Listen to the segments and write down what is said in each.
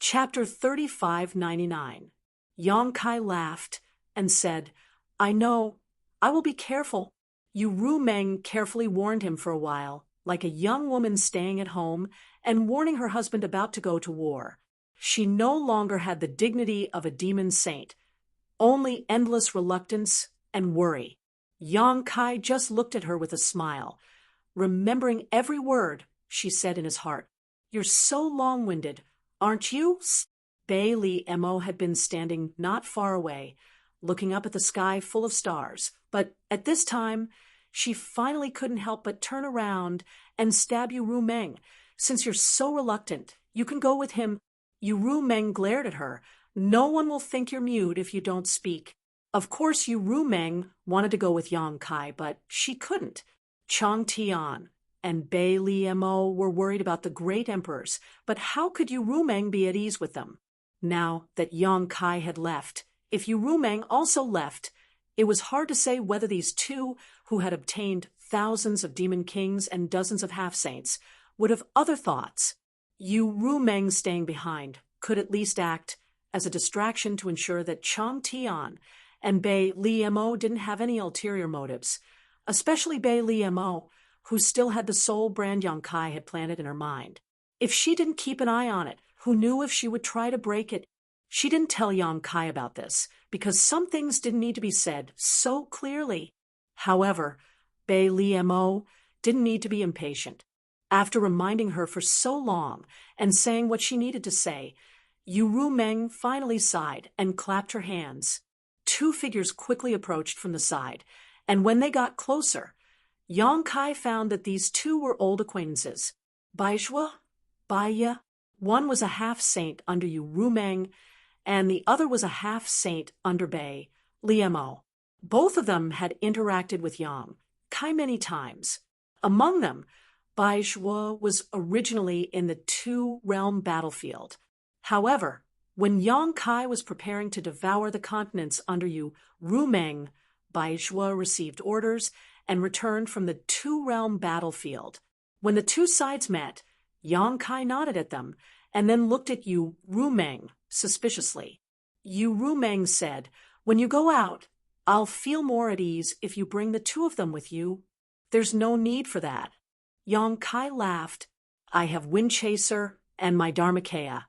Chapter 3599. Yang Kai laughed and said, I know, I will be careful. Yu Rumeng carefully warned him for a while, like a young woman staying at home and warning her husband about to go to war. She no longer had the dignity of a demon saint, only endless reluctance and worry. Yang Kai just looked at her with a smile. Remembering every word, she said in his heart, You're so long-winded, aren't you? Bei Li Mo had been standing not far away, looking up at the sky full of stars, but at this time, she finally couldn't help but turn around and stab Yu Rumeng. Since you're so reluctant, you can go with him. Yu Rumeng glared at her. No one will think you're mute if you don't speak. Of course, Yu Rumeng wanted to go with Yang Kai, but she couldn't. Chang Tian and Bei Li Mo were worried about the great emperors, but how could Yu Rumeng be at ease with them? Now that Yang Kai had left, if Yu Rumeng also left, it was hard to say whether these two, who had obtained thousands of demon kings and dozens of half-saints, would have other thoughts. Yu Rumeng staying behind could at least act as a distraction to ensure that Chang Tian and Bei Li Mo didn't have any ulterior motives, especially Bei Li Mo, who still had the soul brand Yang Kai had planted in her mind. If she didn't keep an eye on it, who knew if she would try to break it? She didn't tell Yang Kai about this, because some things didn't need to be said so clearly. However, Bei Li Mo didn't need to be impatient. After reminding her for so long and saying what she needed to say, Yu Rumeng finally sighed and clapped her hands. Two figures quickly approached from the side, and when they got closer, Yang Kai found that these two were old acquaintances. Baizhua, Baiya, one was a half-saint under Yu Rumeng, and the other was a half-saint under Bei Li Mo. Both of them had interacted with Yang Kai many times. Among them, Baizhua was originally in the two-realm battlefield. However, when Yang Kai was preparing to devour the continents under Yu Rumeng, Baizhua received orders and returned from the two-realm battlefield. When the two sides met, Yang Kai nodded at them and then looked at Yu Rumeng suspiciously. Yu Rumeng said, When you go out, I'll feel more at ease if you bring the two of them with you. There's no need for that. Yang Kai laughed. I have Windchaser and my Dharmakaya.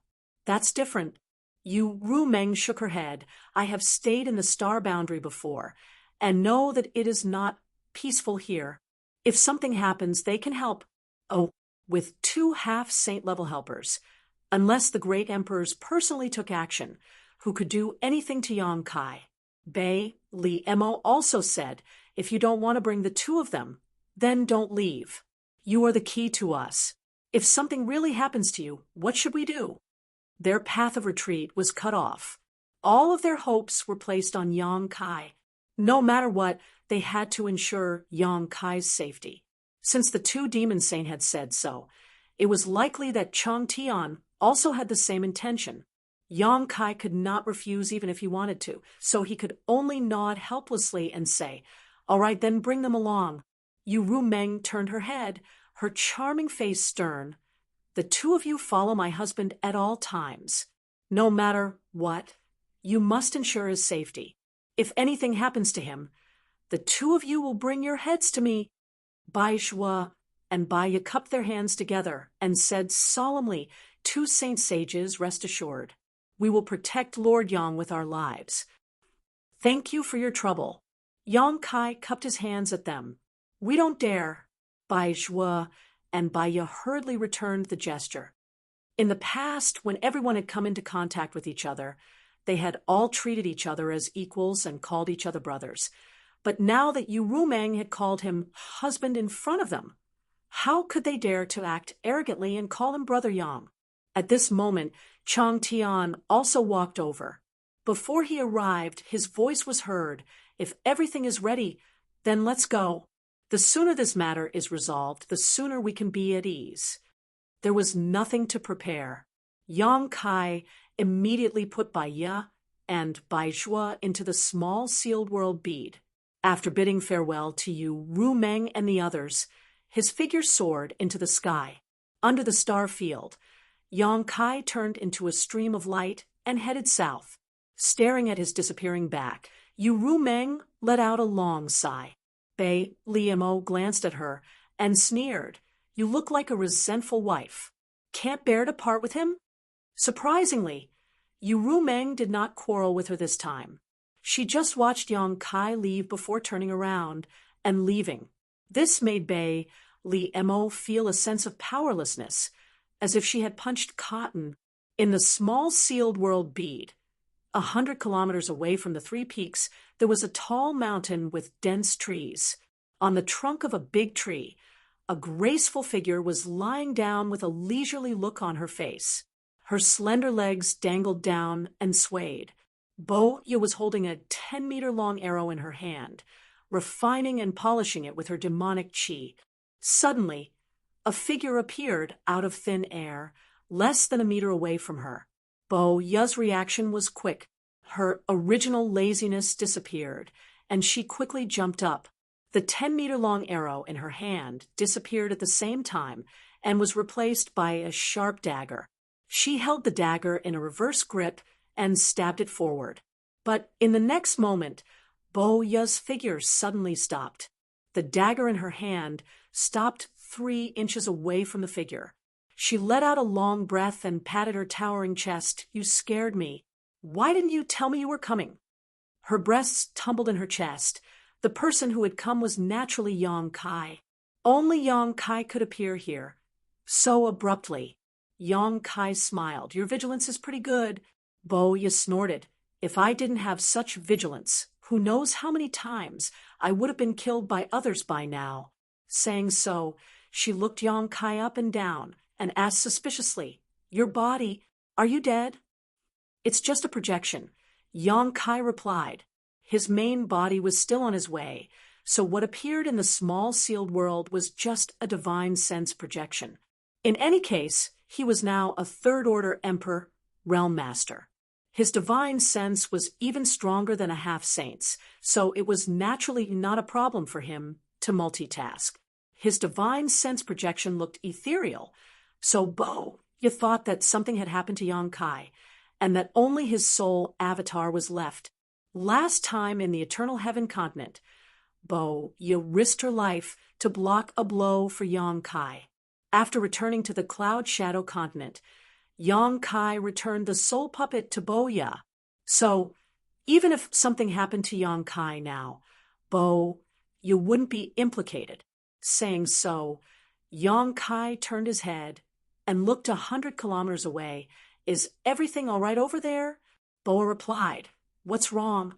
That's different. Yu Rumeng shook her head. I have stayed in the star boundary before, and know that it is not peaceful here. If something happens, they can help. Oh, with two half-saint level helpers, unless the great emperors personally took action, who could do anything to Yang Kai. Bei Li Mo also said, if you don't want to bring the two of them, then don't leave. You are the key to us. If something really happens to you, what should we do? Their path of retreat was cut off. All of their hopes were placed on Yang Kai. No matter what, they had to ensure Yang Kai's safety. Since the two demon saint had said so, it was likely that Chang Tian also had the same intention. Yang Kai could not refuse even if he wanted to, so he could only nod helplessly and say, All right, then bring them along. Yu Rumeng turned her head, her charming face stern. The two of you follow my husband at all times. No matter what, you must ensure his safety. If anything happens to him, the two of you will bring your heads to me. Baizhua and Baiya cupped their hands together and said solemnly, Two saint sages, rest assured. We will protect Lord Yang with our lives. Thank you for your trouble. Yang Kai cupped his hands at them. We don't dare. Baizhua and Baiya hurriedly returned the gesture. In the past, when everyone had come into contact with each other, they had all treated each other as equals and called each other brothers. But now that Yu Rumeng had called him husband in front of them, how could they dare to act arrogantly and call him Brother Yang? At this moment, Chang Tian also walked over. Before he arrived, his voice was heard. If everything is ready, then let's go. The sooner this matter is resolved, the sooner we can be at ease. There was nothing to prepare. Yang Kai immediately put Baiya and Baizhua into the small sealed world bead. After bidding farewell to Yu Rumeng and the others, his figure soared into the sky. Under the star field, Yang Kai turned into a stream of light and headed south. Staring at his disappearing back, Yu Rumeng let out a long sigh. Bei Liemo glanced at her and sneered. You look like a resentful wife. Can't bear to part with him? Surprisingly, Yu Rumeng did not quarrel with her this time. She just watched Yang Kai leave before turning around and leaving. This made Bei Liemo feel a sense of powerlessness, as if she had punched cotton. In the small sealed world bead, 100 kilometers away from the three peaks, there was a tall mountain with dense trees. On the trunk of a big tree, a graceful figure was lying down with a leisurely look on her face. Her slender legs dangled down and swayed. Bo Yu was holding a 10-meter-long arrow in her hand, refining and polishing it with her demonic chi. Suddenly, a figure appeared out of thin air, less than a meter away from her. Bo Yu's reaction was quick. Her original laziness disappeared, and she quickly jumped up. The 10-meter-long arrow in her hand disappeared at the same time and was replaced by a sharp dagger. She held the dagger in a reverse grip and stabbed it forward. But in the next moment, Bo Yu's figure suddenly stopped. The dagger in her hand stopped 3 inches away from the figure. She let out a long breath and patted her towering chest. You scared me. Why didn't you tell me you were coming? Her breasts tumbled in her chest. The person who had come was naturally Yang Kai. Only Yang Kai could appear here. So abruptly. Yang Kai smiled. Your vigilance is pretty good. Bo Yu snorted. If I didn't have such vigilance, who knows how many times I would have been killed by others by now. Saying so, she looked Yang Kai up and down and asked suspiciously, Your body, are you dead? It's just a projection. Yang Kai replied. His main body was still on his way, so what appeared in the small sealed world was just a divine sense projection. In any case, he was now a third-order emperor, realm master. His divine sense was even stronger than a half-saint's, so it was naturally not a problem for him to multitask. His divine sense projection looked ethereal, so Bo Yu thought that something had happened to Yang Kai, and that only his soul avatar was left. Last time in the Eternal Heaven continent, Bo Yu risked her life to block a blow for Yang Kai. After returning to the Cloud Shadow continent, Yang Kai returned the soul puppet to Bo Yu. So, even if something happened to Yang Kai now, Bo Yu wouldn't be implicated. Saying so, Yang Kai turned his head and looked 100 kilometers away. Is everything all right over there? Bo replied. What's wrong?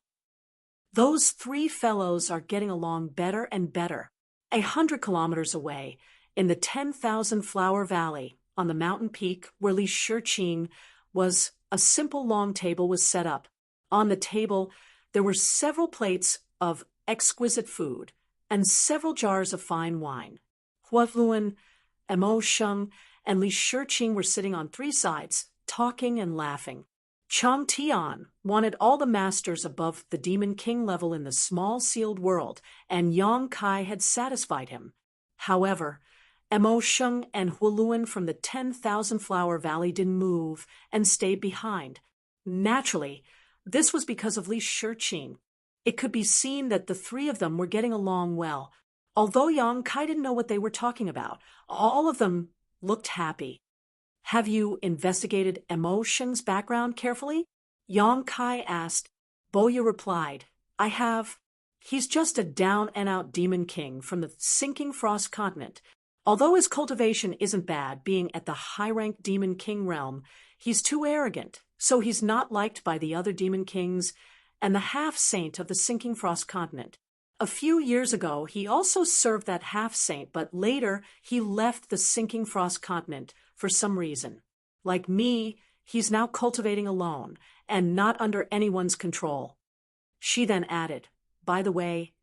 Those 3 fellows are getting along better and better. 100 kilometers away, in the 10,000 Flower Valley, on the mountain peak where Li Shiqing was, a simple long table was set up. On the table, there were several plates of exquisite food and several jars of fine wine. Huoluan, Mo Sheng, and Li Shiqing were sitting on 3 sides, talking and laughing. Chang Tian wanted all the masters above the Demon King level in the small sealed world, and Yang Kai had satisfied him. However, Mo Sheng and Huoluan from the 10,000 Flower Valley didn't move and stayed behind. Naturally, this was because of Li Shiqing. It could be seen that the 3 of them were getting along well. Although Yang Kai didn't know what they were talking about, all of them looked happy. Have you investigated Mo Sheng's background carefully? Yang Kai asked. Bo Yu replied, I have. He's just a down-and-out demon king from the sinking frost continent. Although his cultivation isn't bad, being at the high-ranked demon king realm, he's too arrogant, so he's not liked by the other demon kings and the half-saint of the sinking frost continent. A few years ago, he also served that half-saint, but later he left the sinking frost continent for some reason. Like me, he's now cultivating alone and not under anyone's control. She then added, by the way,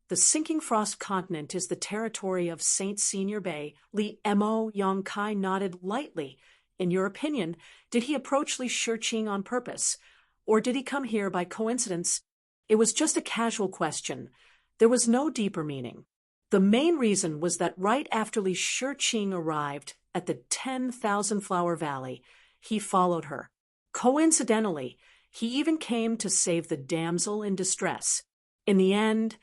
the sinking frost continent is the territory of Saint Senior Bei. Li Mo. Yang Kai nodded lightly. In your opinion, did he approach Li Shiqing on purpose? Or did he come here by coincidence? It was just a casual question. There was no deeper meaning. The main reason was that right after Li Shiqing arrived, at the 10,000 Flower Valley, he followed her. Coincidentally, he even came to save the damsel in distress. In the end,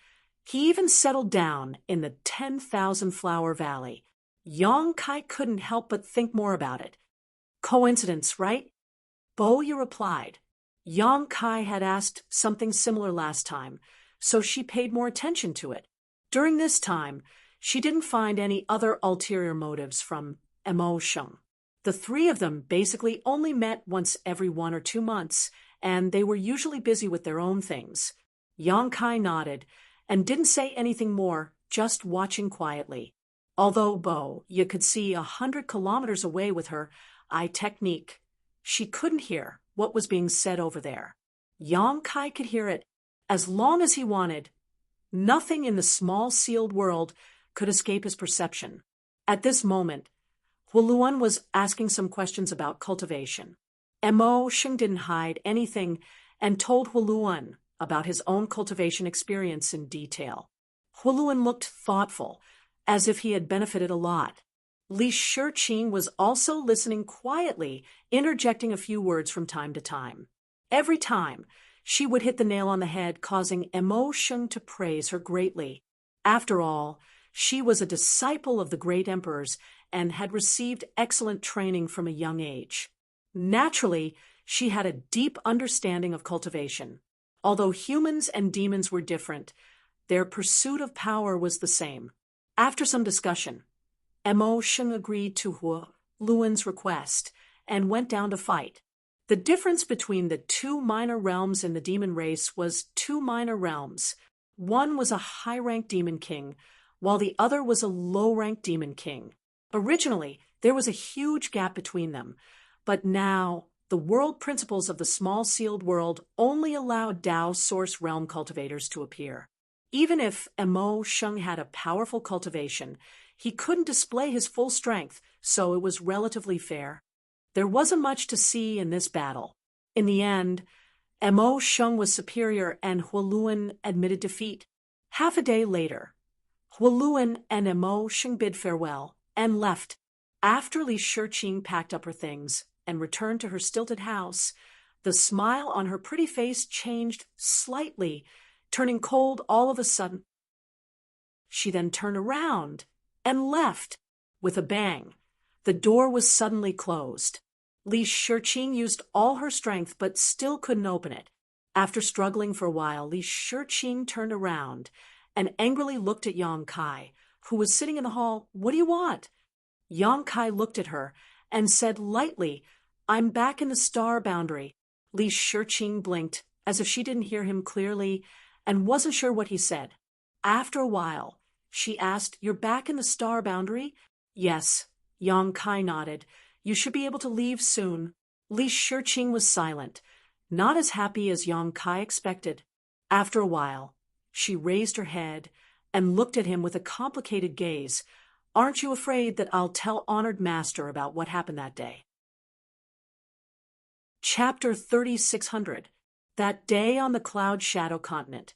he even settled down in the 10,000 Flower Valley. Yong Kai couldn't help but think more about it. Coincidence, right? Boya replied. Yong Kai had asked something similar last time, so she paid more attention to it. During this time, she didn't find any other ulterior motives from Mo Sheng. The three of them basically only met once every 1 or 2 months, and they were usually busy with their own things. Yong Kai nodded and didn't say anything more, just watching quietly. Although Boya could see 100 kilometers away with her eye technique, she couldn't hear what was being said over there. Yong Kai could hear it as long as he wanted. Nothing in the small sealed world could escape his perception. At this moment, Huoluan was asking some questions about cultivation. Mo Sheng didn't hide anything and told Huoluan about his own cultivation experience in detail. Huoluan looked thoughtful, as if he had benefited a lot. Li Shiqing was also listening quietly, interjecting a few words from time to time. Every time, she would hit the nail on the head, causing Mo Sheng to praise her greatly. After all, she was a disciple of the great emperors and had received excellent training from a young age. Naturally, she had a deep understanding of cultivation. Although humans and demons were different, their pursuit of power was the same. After some discussion, Mo Sheng agreed to Huoluan's request and went down to fight. The difference between the 2 minor realms in the demon race was 2 minor realms. One was a high-ranked demon king, while the other was a low-ranked demon king. Originally, there was a huge gap between them, but now the world principles of the small sealed world only allowed Dao source realm cultivators to appear. Even if Mo Sheng had a powerful cultivation, he couldn't display his full strength, so it was relatively fair. There wasn't much to see in this battle. In the end, Mo Sheng was superior and Huoluan admitted defeat. Half a day later, Huoluan and Mo Sheng bid farewell and left. After Li Shiqing packed up her things and returned to her stilted house, the smile on her pretty face changed slightly, turning cold all of a sudden. She then turned around and left. With a bang, the door was suddenly closed. Li Shiqing used all her strength but still couldn't open it. After struggling for a while, Li Shiqing turned around and angrily looked at Yong Kai, who was sitting in the hall. "What do you want?" Yong Kai looked at her and said lightly, "I'm back in the star boundary." Li Shiqing blinked, as if she didn't hear him clearly and wasn't sure what he said. After a while, she asked, "You're back in the star boundary?" "Yes." Yong Kai nodded. "You should be able to leave soon." Li Shiqing was silent, not as happy as Yong Kai expected. After a while, she raised her head and looked at him with a complicated gaze. "Aren't you afraid that I'll tell Honored Master about what happened that day?" Chapter 3600. That day on the Cloud Shadow Continent.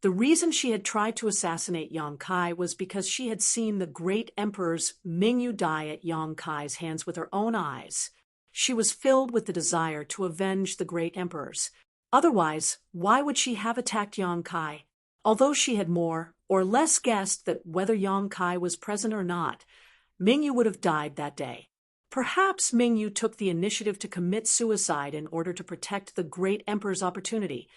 The reason she had tried to assassinate Yong Kai was because she had seen the great emperor's Mingyu die at Yong Kai's hands with her own eyes. She was filled with the desire to avenge the great emperors. Otherwise, why would she have attacked Yong Kai? Although she had more or less guessed that whether Yong Kai was present or not, Mingyu would have died that day. Perhaps Mingyu took the initiative to commit suicide in order to protect the great emperor's opportunity.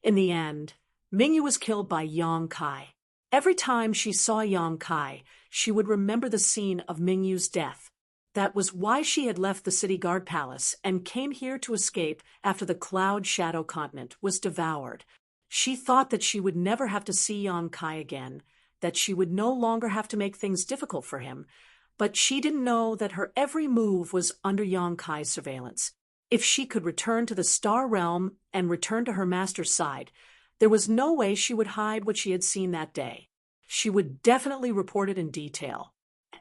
In the end, Mingyu was killed by Yong Kai. Every time she saw Yong Kai, she would remember the scene of Mingyu's death. That was why she had left the city guard palace and came here to escape after the Cloud Shadow Continent was devoured. She thought that she would never have to see Yong Kai again, that she would no longer have to make things difficult for him, but she didn't know that her every move was under Yong Kai's surveillance. If she could return to the Star Realm and return to her master's side, there was no way she would hide what she had seen that day. She would definitely report it in detail.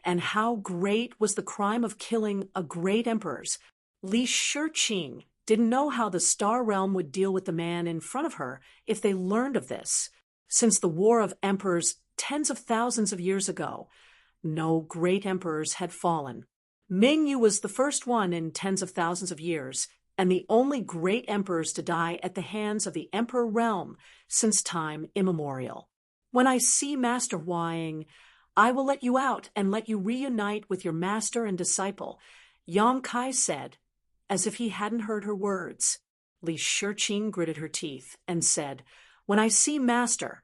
And how great was the crime of killing a great emperor's? Li Shiqing didn't know how the Star Realm would deal with the man in front of her if they learned of this. Since the War of Emperors tens of thousands of years ago, no great emperors had fallen. Ming Yu was the first one in tens of thousands of years, and the only great emperors to die at the hands of the emperor realm since time immemorial. When I see Master Huang, I will let you out and let you reunite with your master and disciple, Yang Kai said, as if he hadn't heard her words. Li Shiqing gritted her teeth and said, when I see Master,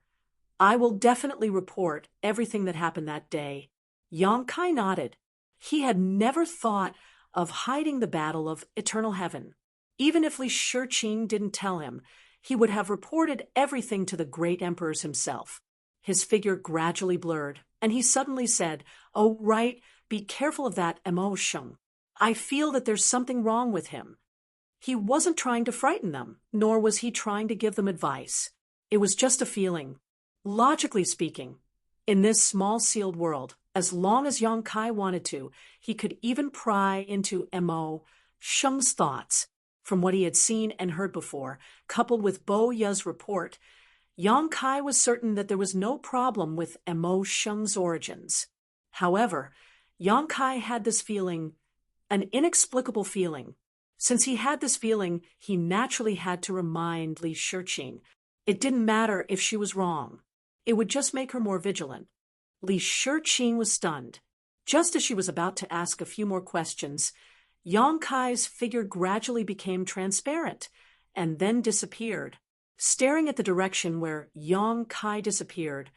I will definitely report everything that happened that day. Yang Kai nodded. He had never thought of hiding the battle of eternal heaven. Even if Li Shiqing didn't tell him, he would have reported everything to the great emperors himself. His figure gradually blurred, and he suddenly said, oh, right, be careful of that emotion. I feel that there's something wrong with him. He wasn't trying to frighten them, nor was he trying to give them advice. It was just a feeling. Logically speaking, in this small sealed world, as long as Yang Kai wanted to, he could even pry into Mo Sheng's thoughts. From what he had seen and heard before, coupled with Bo Ya's report, Yang Kai was certain that there was no problem with Mo Sheng's origins. However, Yang Kai had this feeling, an inexplicable feeling. Since he had this feeling, he naturally had to remind Li Shiqing. It didn't matter if she was wrong. It would just make her more vigilant. Li Shiqing was stunned. Just as she was about to ask a few more questions, Yang Kai's figure gradually became transparent and then disappeared. Staring at the direction where Yang Kai disappeared,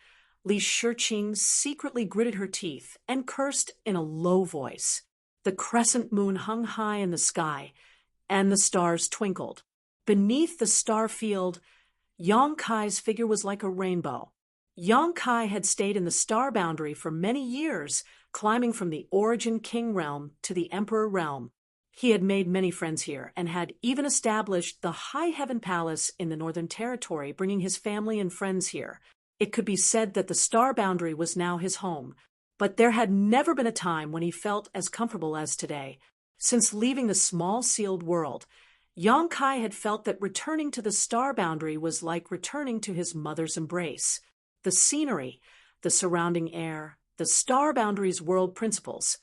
Li Shiqing secretly gritted her teeth and cursed in a low voice. The crescent moon hung high in the sky, and the stars twinkled. Beneath the star field, Yang Kai's figure was like a rainbow. Yang Kai had stayed in the star boundary for many years, climbing from the Origin King realm to the Emperor realm. He had made many friends here and had even established the High Heaven Palace in the Northern Territory, bringing his family and friends here. It could be said that the star boundary was now his home, but there had never been a time when he felt as comfortable as today. Since leaving the small sealed world, Yang Kai had felt that returning to the star boundary was like returning to his mother's embrace. The scenery, the surrounding air, the star boundary's world principles,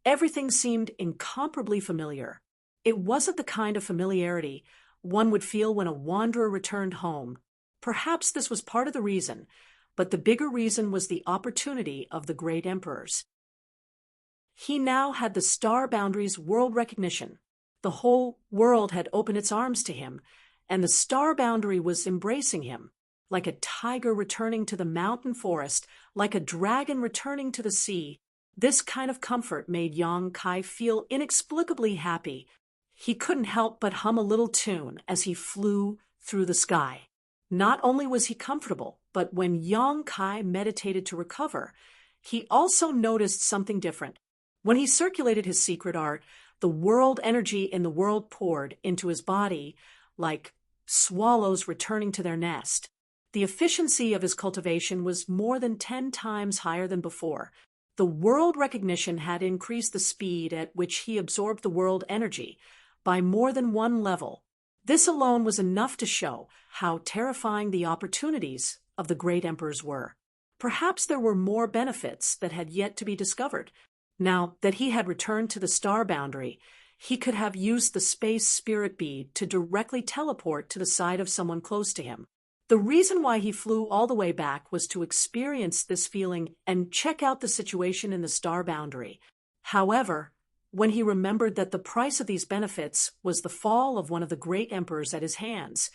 everything seemed incomparably familiar. It wasn't the kind of familiarity one would feel when a wanderer returned home. Perhaps this was part of the reason, but the bigger reason was the opportunity of the great emperors. He now had the star boundary's world recognition. The whole world had opened its arms to him, and the star boundary was embracing him. Like a tiger returning to the mountain forest, like a dragon returning to the sea. This kind of comfort made Yang Kai feel inexplicably happy. He couldn't help but hum a little tune as he flew through the sky. Not only was he comfortable, but when Yang Kai meditated to recover, he also noticed something different. When he circulated his secret art, the world energy in the world poured into his body like swallows returning to their nest. The efficiency of his cultivation was more than 10 times higher than before. The world recognition had increased the speed at which he absorbed the world energy by more than one level. This alone was enough to show how terrifying the opportunities of the great emperors were. Perhaps there were more benefits that had yet to be discovered. Now that he had returned to the star boundary, he could have used the space spirit bead to directly teleport to the side of someone close to him. The reason why he flew all the way back was to experience this feeling and check out the situation in the star boundary. However, when he remembered that the price of these benefits was the fall of one of the great emperors at his hands,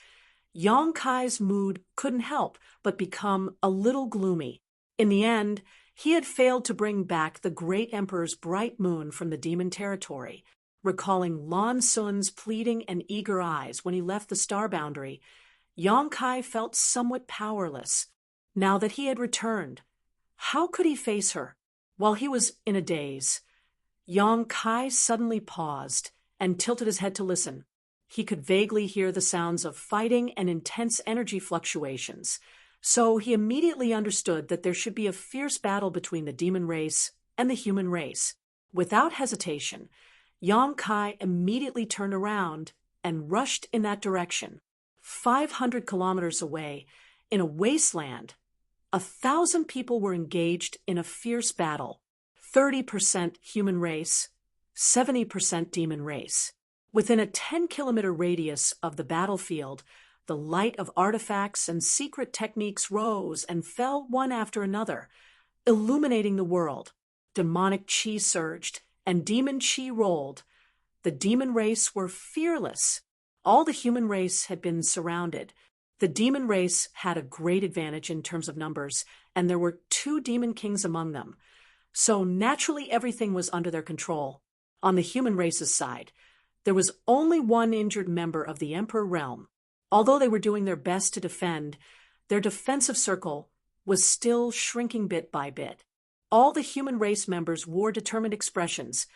Yang Kai's mood couldn't help but become a little gloomy. In the end, he had failed to bring back the great emperor's bright moon from the demon territory. Recalling Lan Sun's pleading and eager eyes when he left the star boundary, Yang Kai felt somewhat powerless. Now that he had returned, how could he face her? While he was in a daze, Yang Kai suddenly paused and tilted his head to listen. He could vaguely hear the sounds of fighting and intense energy fluctuations, so he immediately understood that there should be a fierce battle between the demon race and the human race. Without hesitation, Yang Kai immediately turned around and rushed in that direction. 500 kilometers away, in a wasteland, 1,000 people were engaged in a fierce battle. 30% human race, 70% demon race. Within a 10-kilometer radius of the battlefield, the light of artifacts and secret techniques rose and fell one after another, illuminating the world. Demonic chi surged, and demon chi rolled. The demon race were fearless. All the human race had been surrounded. The demon race had a great advantage in terms of numbers, and there were 2 demon kings among them. So naturally everything was under their control. On the human race's side, there was only one injured member of the Emperor realm. Although they were doing their best to defend, their defensive circle was still shrinking bit by bit. All the human race members wore determined expressions.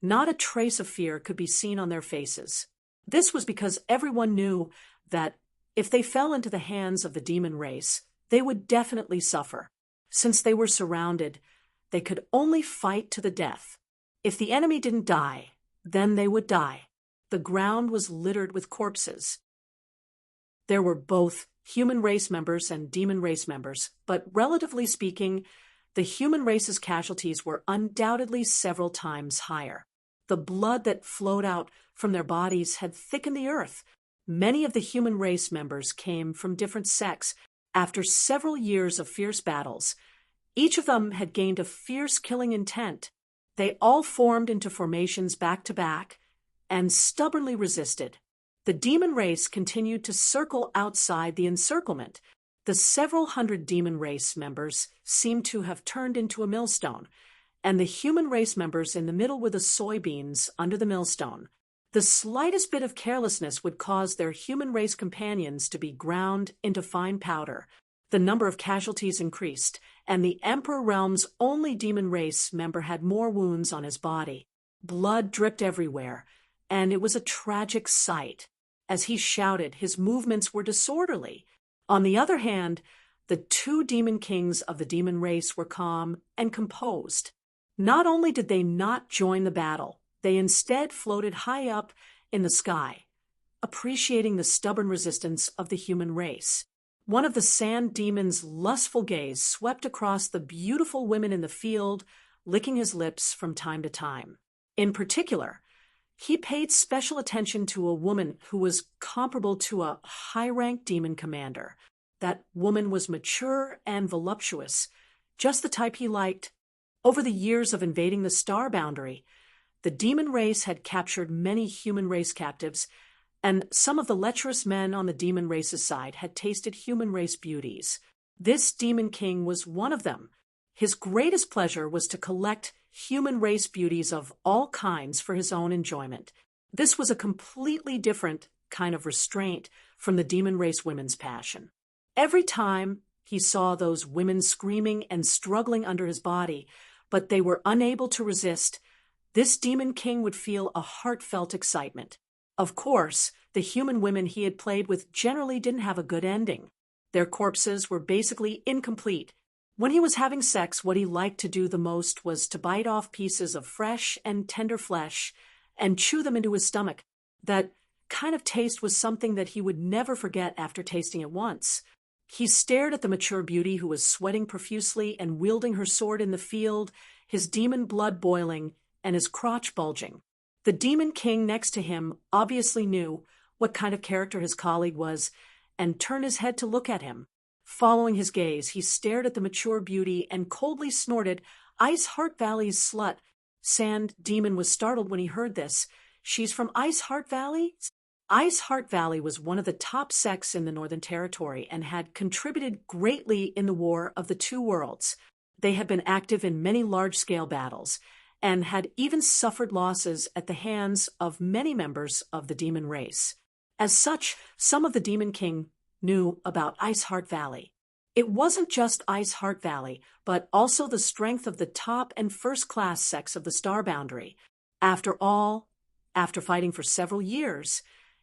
Not a trace of fear could be seen on their faces. This was because everyone knew that if they fell into the hands of the demon race, they would definitely suffer. Since they were surrounded, they could only fight to the death. If the enemy didn't die, then they would die. The ground was littered with corpses. There were both human race members and demon race members, but relatively speaking, the human race's casualties were undoubtedly several times higher. The blood that flowed out from their bodies had thickened the earth. Many of the human race members came from different sects after several years of fierce battles. Each of them had gained a fierce killing intent. They all formed into formations back to back and stubbornly resisted. The demon race continued to circle outside the encirclement. The several hundred demon race members seemed to have turned into a millstone, and the human race members in the middle were the soybeans under the millstone. The slightest bit of carelessness would cause their human race companions to be ground into fine powder. The number of casualties increased, and the Emperor Realm's only demon race member had more wounds on his body. Blood dripped everywhere, and it was a tragic sight. As he shouted, his movements were disorderly. On the other hand, the 2 demon kings of the demon race were calm and composed. Not only did they not join the battle, they instead floated high up in the sky, appreciating the stubborn resistance of the human race. One of the sand demon's lustful gaze swept across the beautiful women in the field, licking his lips from time to time. In particular, he paid special attention to a woman who was comparable to a high-ranked demon commander. That woman was mature and voluptuous, just the type he liked. Over the years of invading the star boundary, the demon race had captured many human race captives, and some of the lecherous men on the demon race's side had tasted human race beauties. This demon king was one of them. His greatest pleasure was to collect human race beauties of all kinds for his own enjoyment. This was a completely different kind of restraint from the demon race women's passion. Every time he saw those women screaming and struggling under his body, but they were unable to resist, this demon king would feel a heartfelt excitement. Of course, the human women he had played with generally didn't have a good ending. Their corpses were basically incomplete. When he was having sex, what he liked to do the most was to bite off pieces of fresh and tender flesh and chew them into his stomach. That kind of taste was something that he would never forget after tasting it once. He stared at the mature beauty who was sweating profusely and wielding her sword in the field, his demon blood boiling and his crotch bulging. The demon king next to him obviously knew what kind of character his colleague was and turned his head to look at him. Following his gaze, he stared at the mature beauty and coldly snorted, "Ice Heart Valley's slut." Sand Demon was startled when he heard this. "She's from Ice Heart Valley?" Ice Heart Valley was one of the top sects in the Northern Territory and had contributed greatly in the War of the Two Worlds. They had been active in many large-scale battles and had even suffered losses at the hands of many members of the demon race. As such, some of the Demon King knew about Ice Heart Valley. It wasn't just Ice Heart Valley, but also the strength of the top and first-class sects of the Star Boundary. After all, after fighting for several years,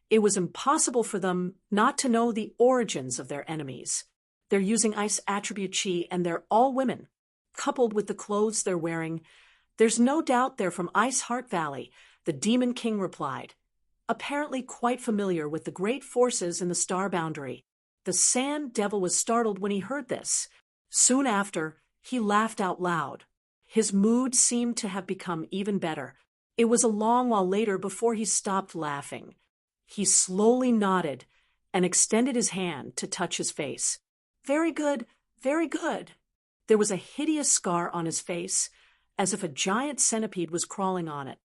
it was impossible for them not to know the origins of their enemies. They're using ice attribute chi, and they're all women. Coupled with the clothes they're wearing, there's no doubt they're from Ice Heart Valley, the Demon King replied, apparently quite familiar with the great forces in the Star Boundary. The Sand Devil was startled when he heard this. Soon after, he laughed out loud. His mood seemed to have become even better. It was a long while later before he stopped laughing. He slowly nodded and extended his hand to touch his face. Very good, very good. There was a hideous scar on his face, as if a giant centipede was crawling on it.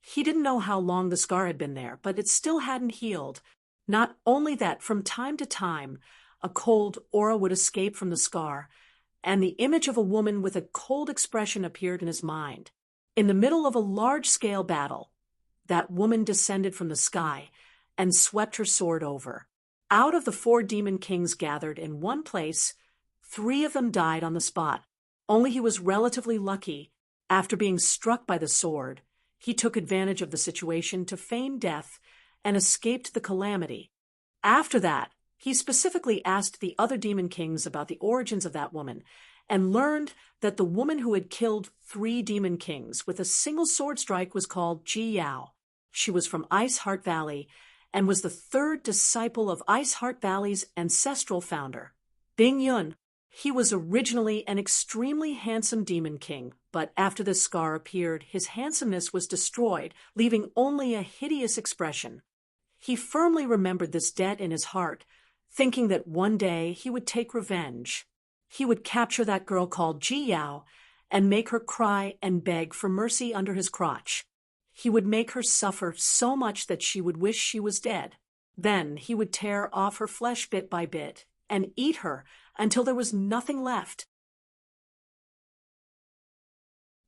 He didn't know how long the scar had been there, but it still hadn't healed. Not only that, from time to time, a cold aura would escape from the scar, and the image of a woman with a cold expression appeared in his mind. In the middle of a large-scale battle, that woman descended from the sky and swept her sword over. Out of the 4 demon kings gathered in one place, 3 of them died on the spot. Only he was relatively lucky. After being struck by the sword, he took advantage of the situation to feign death and escaped the calamity. After that, he specifically asked the other demon kings about the origins of that woman and learned that the woman who had killed 3 demon kings with a single sword strike was called Ji Yao. She was from Ice Heart Valley and was the 3rd disciple of Ice Heart Valley's ancestral founder, Bing Yun. He was originally an extremely handsome demon king, but after this scar appeared, his handsomeness was destroyed, leaving only a hideous expression. He firmly remembered this debt in his heart, thinking that one day he would take revenge. He would capture that girl called Ji Yao and make her cry and beg for mercy under his crotch. He would make her suffer so much that she would wish she was dead. Then he would tear off her flesh bit by bit and eat her until there was nothing left.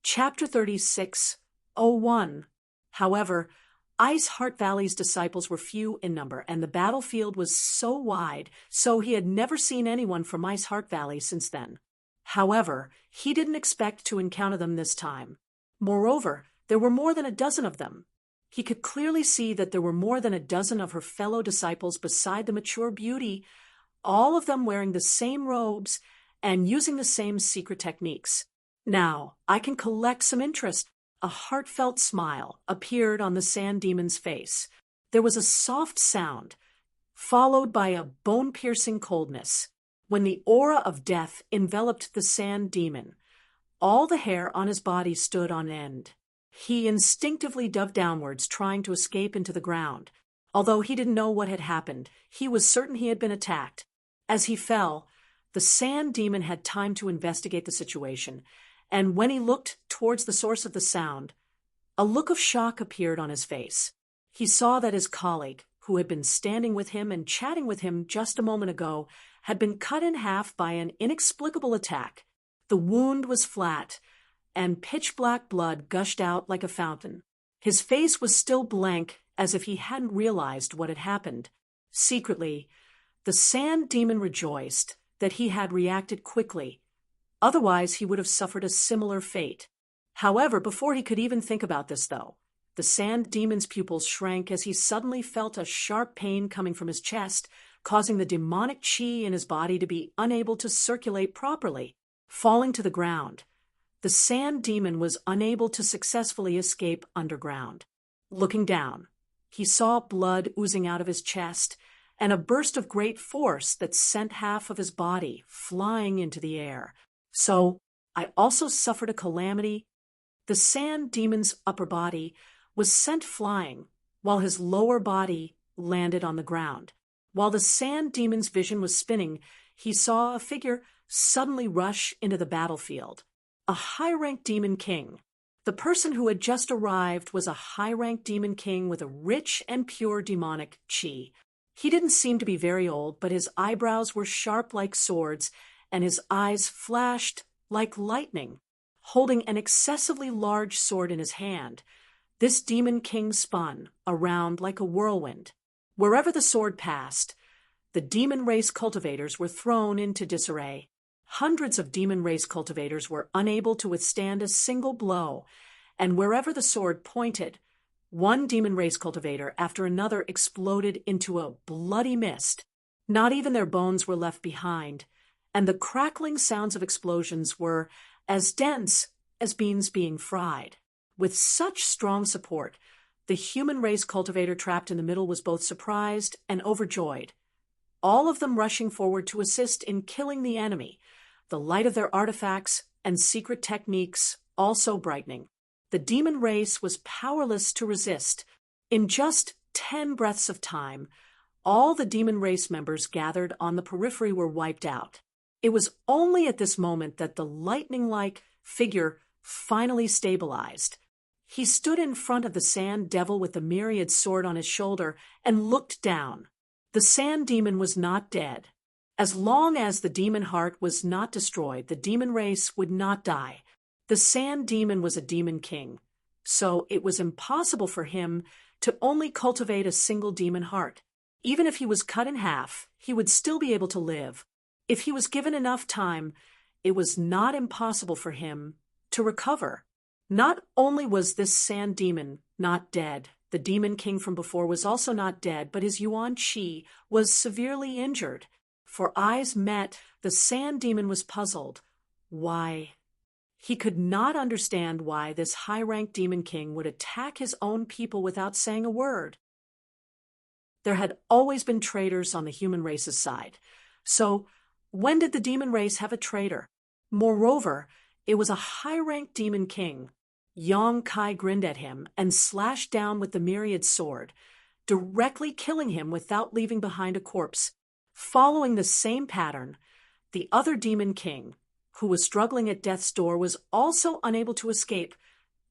Chapter 36:01. However, Ice Heart Valley's disciples were few in number, and the battlefield was so wide, so he had never seen anyone from Ice Heart Valley since then. However, he didn't expect to encounter them this time. Moreover, there were more than a dozen of them. He could clearly see that there were more than a dozen of her fellow disciples beside the mature beauty, all of them wearing the same robes and using the same secret techniques. Now, I can collect some interest. A heartfelt smile appeared on the sand demon's face. There was a soft sound, followed by a bone-piercing coldness. When the aura of death enveloped the sand demon, all the hair on his body stood on end. He instinctively dove downwards, trying to escape into the ground. Although he didn't know what had happened, he was certain he had been attacked. As he fell, the sand demon had time to investigate the situation, and when he looked towards the source of the sound, a look of shock appeared on his face. He saw that his colleague, who had been standing with him and chatting with him just a moment ago, had been cut in half by an inexplicable attack. The wound was flat, and pitch-black blood gushed out like a fountain. His face was still blank, as if he hadn't realized what had happened. Secretly, the sand demon rejoiced that he had reacted quickly. Otherwise, he would have suffered a similar fate. However, before he could even think about this, though, the sand demon's pupils shrank as he suddenly felt a sharp pain coming from his chest, causing the demonic chi in his body to be unable to circulate properly. Falling to the ground, the sand demon was unable to successfully escape underground. Looking down, he saw blood oozing out of his chest and a burst of great force that sent half of his body flying into the air. So, I also suffered a calamity. The sand demon's upper body was sent flying, while his lower body landed on the ground. While the sand demon's vision was spinning, he saw a figure suddenly rush into the battlefield. A high-ranked demon king. The person who had just arrived was a high-ranked demon king with a rich and pure demonic chi. He didn't seem to be very old, but his eyebrows were sharp like swords, and his eyes flashed like lightning. Holding an excessively large sword in his hand, this demon king spun around like a whirlwind. Wherever the sword passed, the demon race cultivators were thrown into disarray. Hundreds of demon race cultivators were unable to withstand a single blow, and wherever the sword pointed, one demon race cultivator after another exploded into a bloody mist. Not even their bones were left behind, and the crackling sounds of explosions were as dense as beans being fried. With such strong support, the human race cultivator trapped in the middle was both surprised and overjoyed, all of them rushing forward to assist in killing the enemy, the light of their artifacts and secret techniques also brightening. The demon race was powerless to resist. In just 10 breaths of time, all the demon race members gathered on the periphery were wiped out. It was only at this moment that the lightning-like figure finally stabilized. He stood in front of the sand devil with the myriad sword on his shoulder and looked down. The sand demon was not dead. As long as the demon heart was not destroyed, the demon race would not die. The sand demon was a demon king, so it was impossible for him to only cultivate a single demon heart. Even if he was cut in half, he would still be able to live. If he was given enough time, it was not impossible for him to recover. Not only was this sand demon not dead, the demon king from before was also not dead, but his Yuan Qi was severely injured. For eyes met, the sand demon was puzzled. Why? He could not understand why this high-ranked demon king would attack his own people without saying a word. There had always been traitors on the human race's side. So, when did the demon race have a traitor? Moreover, it was a high-ranked demon king. Yang Kai grinned at him and slashed down with the myriad sword, directly killing him without leaving behind a corpse. Following the same pattern, the other demon king, who was struggling at death's door, was also unable to escape,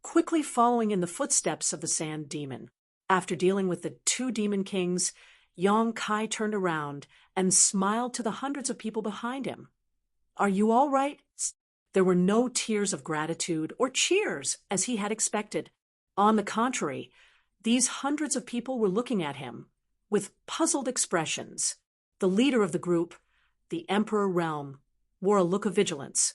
quickly following in the footsteps of the sand demon. After dealing with the two demon kings, Yang Kai turned around and smiled to the hundreds of people behind him. "Are you all right?" There were no tears of gratitude or cheers, as he had expected. On the contrary, these hundreds of people were looking at him with puzzled expressions. The leader of the group, the Emperor Realm, wore a look of vigilance,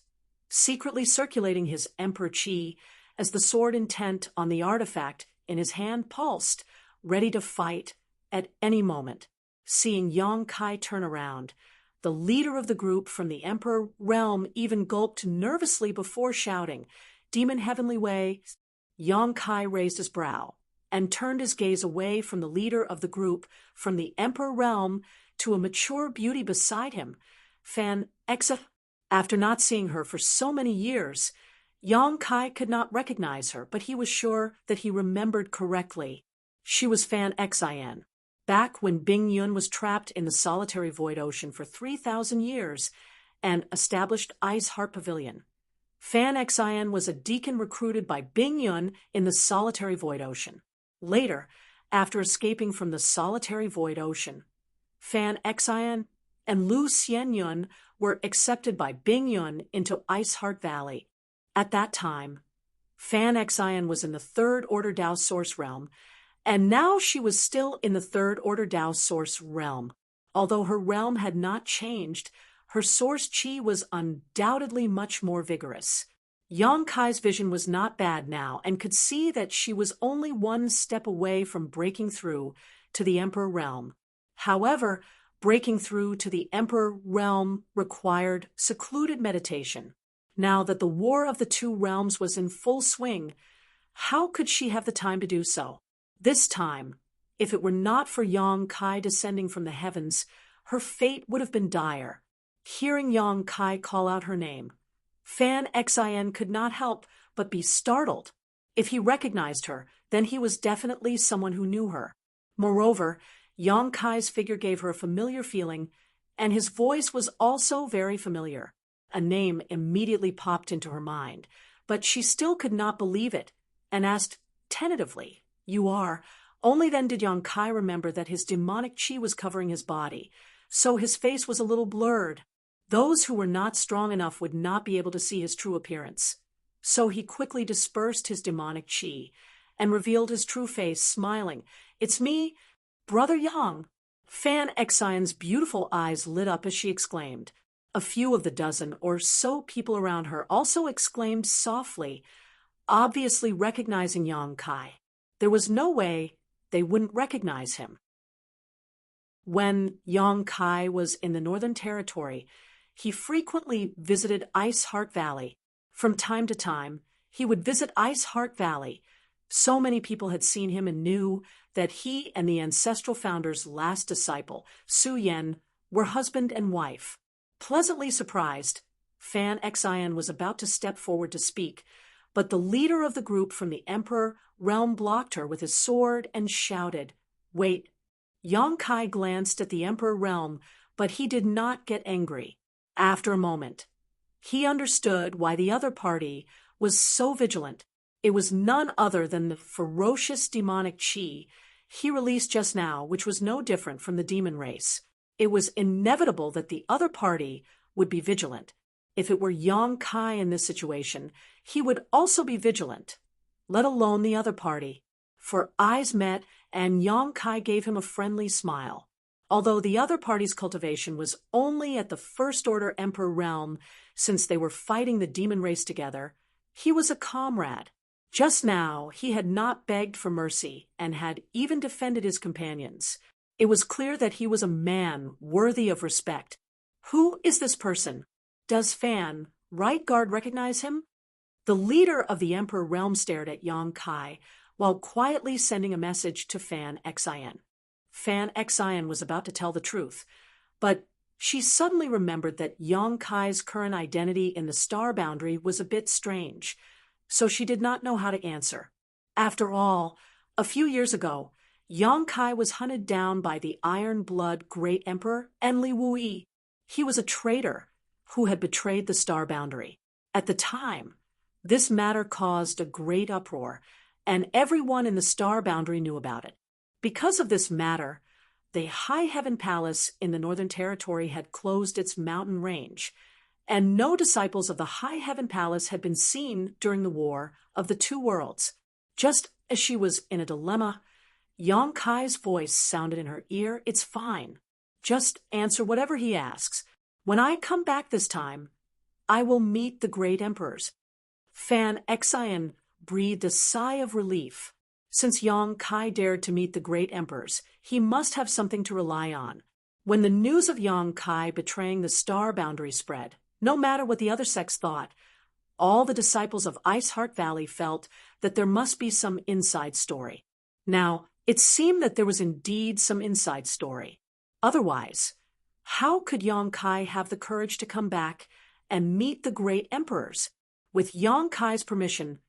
secretly circulating his Emperor Qi as the sword intent on the artifact in his hand pulsed, ready to fight at any moment. Seeing Yang Kai turn around, the leader of the group from the Emperor Realm even gulped nervously before shouting, "Demon Heavenly Way." Yang Kai raised his brow and turned his gaze away from the leader of the group from the Emperor Realm to a mature beauty beside him, Fan Exa. After not seeing her for so many years, Yang Kai could not recognize her, but he was sure that he remembered correctly. She was Fan Xian. Back when Bing Yun was trapped in the solitary void ocean for 3,000 years and established Ice Heart Pavilion. Fan Xian was a deacon recruited by Bing Yun in the solitary void ocean. Later, after escaping from the solitary void ocean, Fan Xian and Lu Xianyun were accepted by Bing Yun into Ice Heart Valley. At that time, Fan Xian was in the Third Order Dao Source Realm, and now she was still in the Third Order Dao Source Realm. Although her realm had not changed, her source chi was undoubtedly much more vigorous. Yang Kai's vision was not bad now and could see that she was only one step away from breaking through to the Emperor Realm. However, breaking through to the Emperor Realm required secluded meditation. Now that the war of the two realms was in full swing, how could she have the time to do so? This time, if it were not for Yang Kai descending from the heavens, her fate would have been dire. Hearing Yang Kai call out her name, Fan Xian could not help but be startled. If he recognized her, then he was definitely someone who knew her. Moreover, Yang Kai's figure gave her a familiar feeling, and his voice was also very familiar. A name immediately popped into her mind, but she still could not believe it, and asked tentatively, "You are?" Only then did Yang Kai remember that his demonic chi was covering his body, so his face was a little blurred. Those who were not strong enough would not be able to see his true appearance. So he quickly dispersed his demonic chi and revealed his true face, smiling. "It's me, Brother Yang." Fan Xian's beautiful eyes lit up as she exclaimed. A few of the dozen or so people around her also exclaimed softly, obviously recognizing Yang Kai. There was no way they wouldn't recognize him. When Yang Kai was in the Northern Territory, he frequently visited Ice Heart Valley. From time to time, he would visit Ice Heart Valley. So many people had seen him and knew that he and the ancestral founder's last disciple, Su Yan, were husband and wife. Pleasantly surprised, Fan Xian was about to step forward to speak, but the leader of the group from the Emperor realm blocked her with his sword and shouted, "Wait." Yang Kai glanced at the Emperor realm, but he did not get angry. After a moment, he understood why the other party was so vigilant. It was none other than the ferocious demonic chi he released just now, which was no different from the demon race. It was inevitable that the other party would be vigilant. If it were Yang Kai in this situation, he would also be vigilant, let alone the other party. For eyes met, and Yang Kai gave him a friendly smile. Although the other party's cultivation was only at the First Order Emperor realm, since they were fighting the demon race together, he was a comrade. Just now, he had not begged for mercy and had even defended his companions. It was clear that he was a man worthy of respect. Who is this person? Does Fan, Right Guard, recognize him? The leader of the Emperor realm stared at Yang Kai while quietly sending a message to Fan Xin. Fan Xin was about to tell the truth, but she suddenly remembered that Yang Kai's current identity in the star boundary was a bit strange, so she did not know how to answer. After all, a few years ago, Yang Kai was hunted down by the Iron Blood Great Emperor Enli Wui. He was a traitor who had betrayed the star boundary. At the time, this matter caused a great uproar, and everyone in the star boundary knew about it. Because of this matter, the High Heaven Palace in the Northern Territory had closed its mountain range, and no disciples of the High Heaven Palace had been seen during the War of the Two Worlds. Just as she was in a dilemma, Yang Kai's voice sounded in her ear. "It's fine. Just answer whatever he asks. When I come back this time, I will meet the great emperors." Fan Xin breathed a sigh of relief. Since Yang Kai dared to meet the great emperors, he must have something to rely on. When the news of Yang Kai betraying the star boundary spread, no matter what the other sects thought, all the disciples of Ice Heart Valley felt that there must be some inside story. Now, it seemed that there was indeed some inside story. Otherwise, how could Yang Kai have the courage to come back and meet the great emperors? With Yang Kai's permission,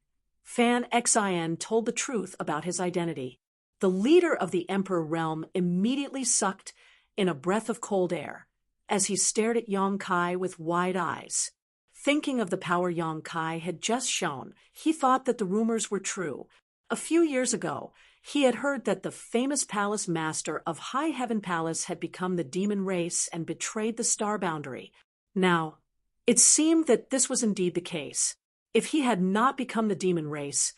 Fan Xin told the truth about his identity. The leader of the Emperor realm immediately sucked in a breath of cold air as he stared at Yang Kai with wide eyes. Thinking of the power Yang Kai had just shown, he thought that the rumors were true. A few years ago, he had heard that the famous palace master of High Heaven Palace had become the demon race and betrayed the star boundary. Now, it seemed that this was indeed the case. If he had not become the demon race,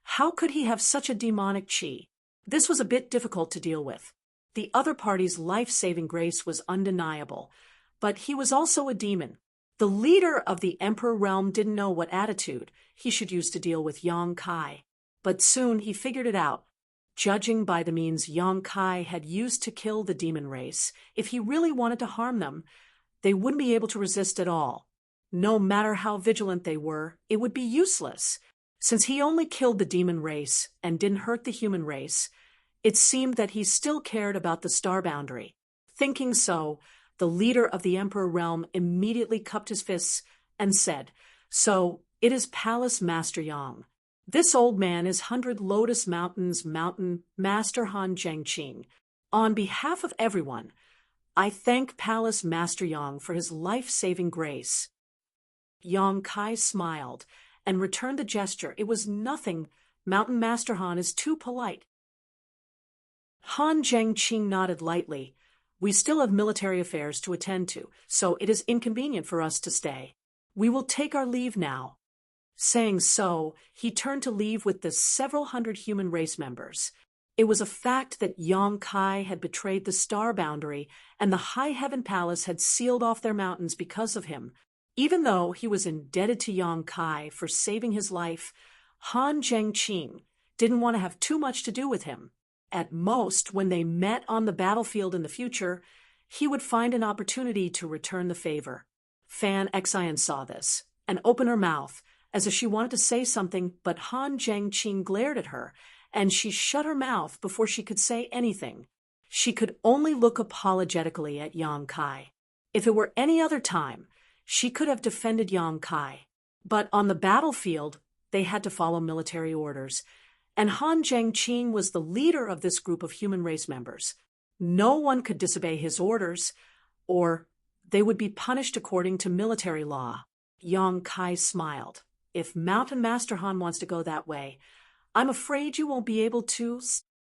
how could he have such a demonic chi? This was a bit difficult to deal with. The other party's life-saving grace was undeniable, but he was also a demon. The leader of the Emperor realm didn't know what attitude he should use to deal with Yang Kai, but soon he figured it out. Judging by the means Yang Kai had used to kill the demon race, if he really wanted to harm them, they wouldn't be able to resist at all. No matter how vigilant they were, it would be useless. Since he only killed the demon race and didn't hurt the human race, it seemed that he still cared about the star boundary. Thinking so, the leader of the Emperor realm immediately cupped his fists and said, "So, it is Palace Master Yang. This old man is 100 Lotus Mountains Mountain Master Han Zhengqing. On behalf of everyone, I thank Palace Master Yang for his life-saving grace." Yang Kai smiled and returned the gesture. "It was nothing. Mountain Master Han is too polite." Han Zhengqing nodded lightly. "We still have military affairs to attend to, so it is inconvenient for us to stay. We will take our leave now." Saying so, he turned to leave with the several hundred human race members. It was a fact that Yang Kai had betrayed the star boundary, and the High Heaven Palace had sealed off their mountains because of him. Even though he was indebted to Yang Kai for saving his life, Han Zhengqing didn't want to have too much to do with him. At most, when they met on the battlefield in the future, he would find an opportunity to return the favor. Fan Xin saw this and opened her mouth as if she wanted to say something, but Han Zhengqing glared at her, and she shut her mouth before she could say anything. She could only look apologetically at Yang Kai. If it were any other time, she could have defended Yang Kai. But on the battlefield, they had to follow military orders, and Han Zhengqing was the leader of this group of human race members. No one could disobey his orders, or they would be punished according to military law. Yang Kai smiled. If Mountain Master Han wants to go that way, I'm afraid you won't be able to.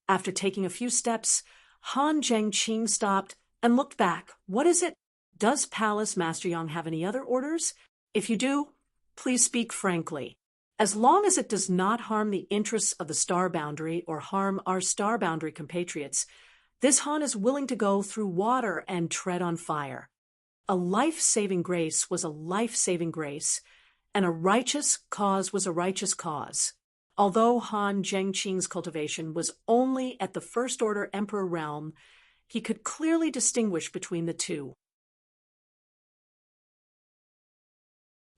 After taking a few steps, Han Zhengqing stopped and looked back. What is it? Does Palace Master Yang have any other orders? If you do, please speak frankly. As long as it does not harm the interests of the star boundary or harm our star boundary compatriots, this Han is willing to go through water and tread on fire. A life-saving grace was a life-saving grace, and a righteous cause was a righteous cause. Although Han Zhengqing's cultivation was only at the First Order Emperor realm, he could clearly distinguish between the two.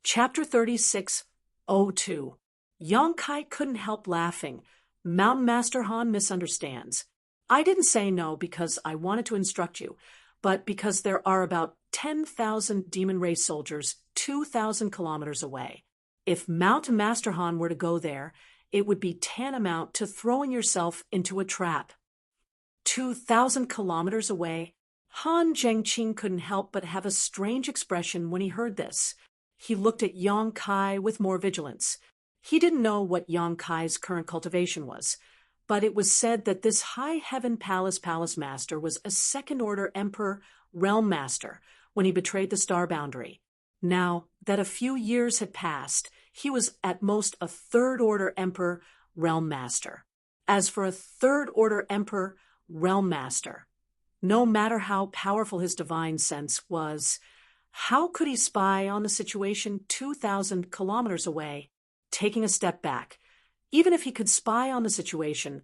Chapter 36:02. Yang Kai couldn't help laughing. Mountain Master Han misunderstands. I didn't say no because I wanted to instruct you, but because there are about 10,000 demon race soldiers 2,000 kilometers away. If Mountain Master Han were to go there, it would be tantamount to throwing yourself into a trap. 2,000 kilometers away? Han Zhengqing couldn't help but have a strange expression when he heard this. He looked at Yang Kai with more vigilance. He didn't know what Yang Kai's current cultivation was, but it was said that this High Heaven Palace Master was a Second-Order Emperor Realm Master when he betrayed the star boundary. Now that a few years had passed, he was at most a Third-Order Emperor Realm Master. As for a Third-Order Emperor Realm Master, no matter how powerful his divine sense was, how could he spy on the situation 2,000 kilometers away? Taking a step back, even if he could spy on the situation,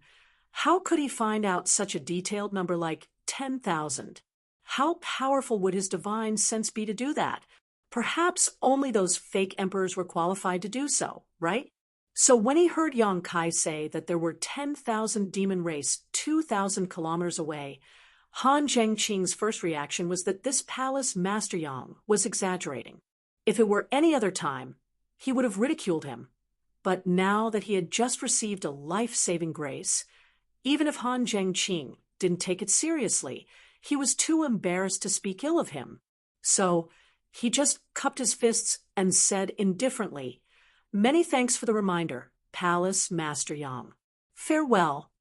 how could he find out such a detailed number like 10,000? How powerful would his divine sense be to do that? Perhaps only those fake emperors were qualified to do so, right? So when he heard Yang Kai say that there were 10,000 demon race 2,000 kilometers away, Han Zhengqing's first reaction was that this Palace Master Yang was exaggerating. If it were any other time, he would have ridiculed him. But now that he had just received a life-saving grace, even if Han Zhengqing didn't take it seriously, he was too embarrassed to speak ill of him. So he just cupped his fists and said indifferently, "Many thanks for the reminder, Palace Master Yang. Farewell."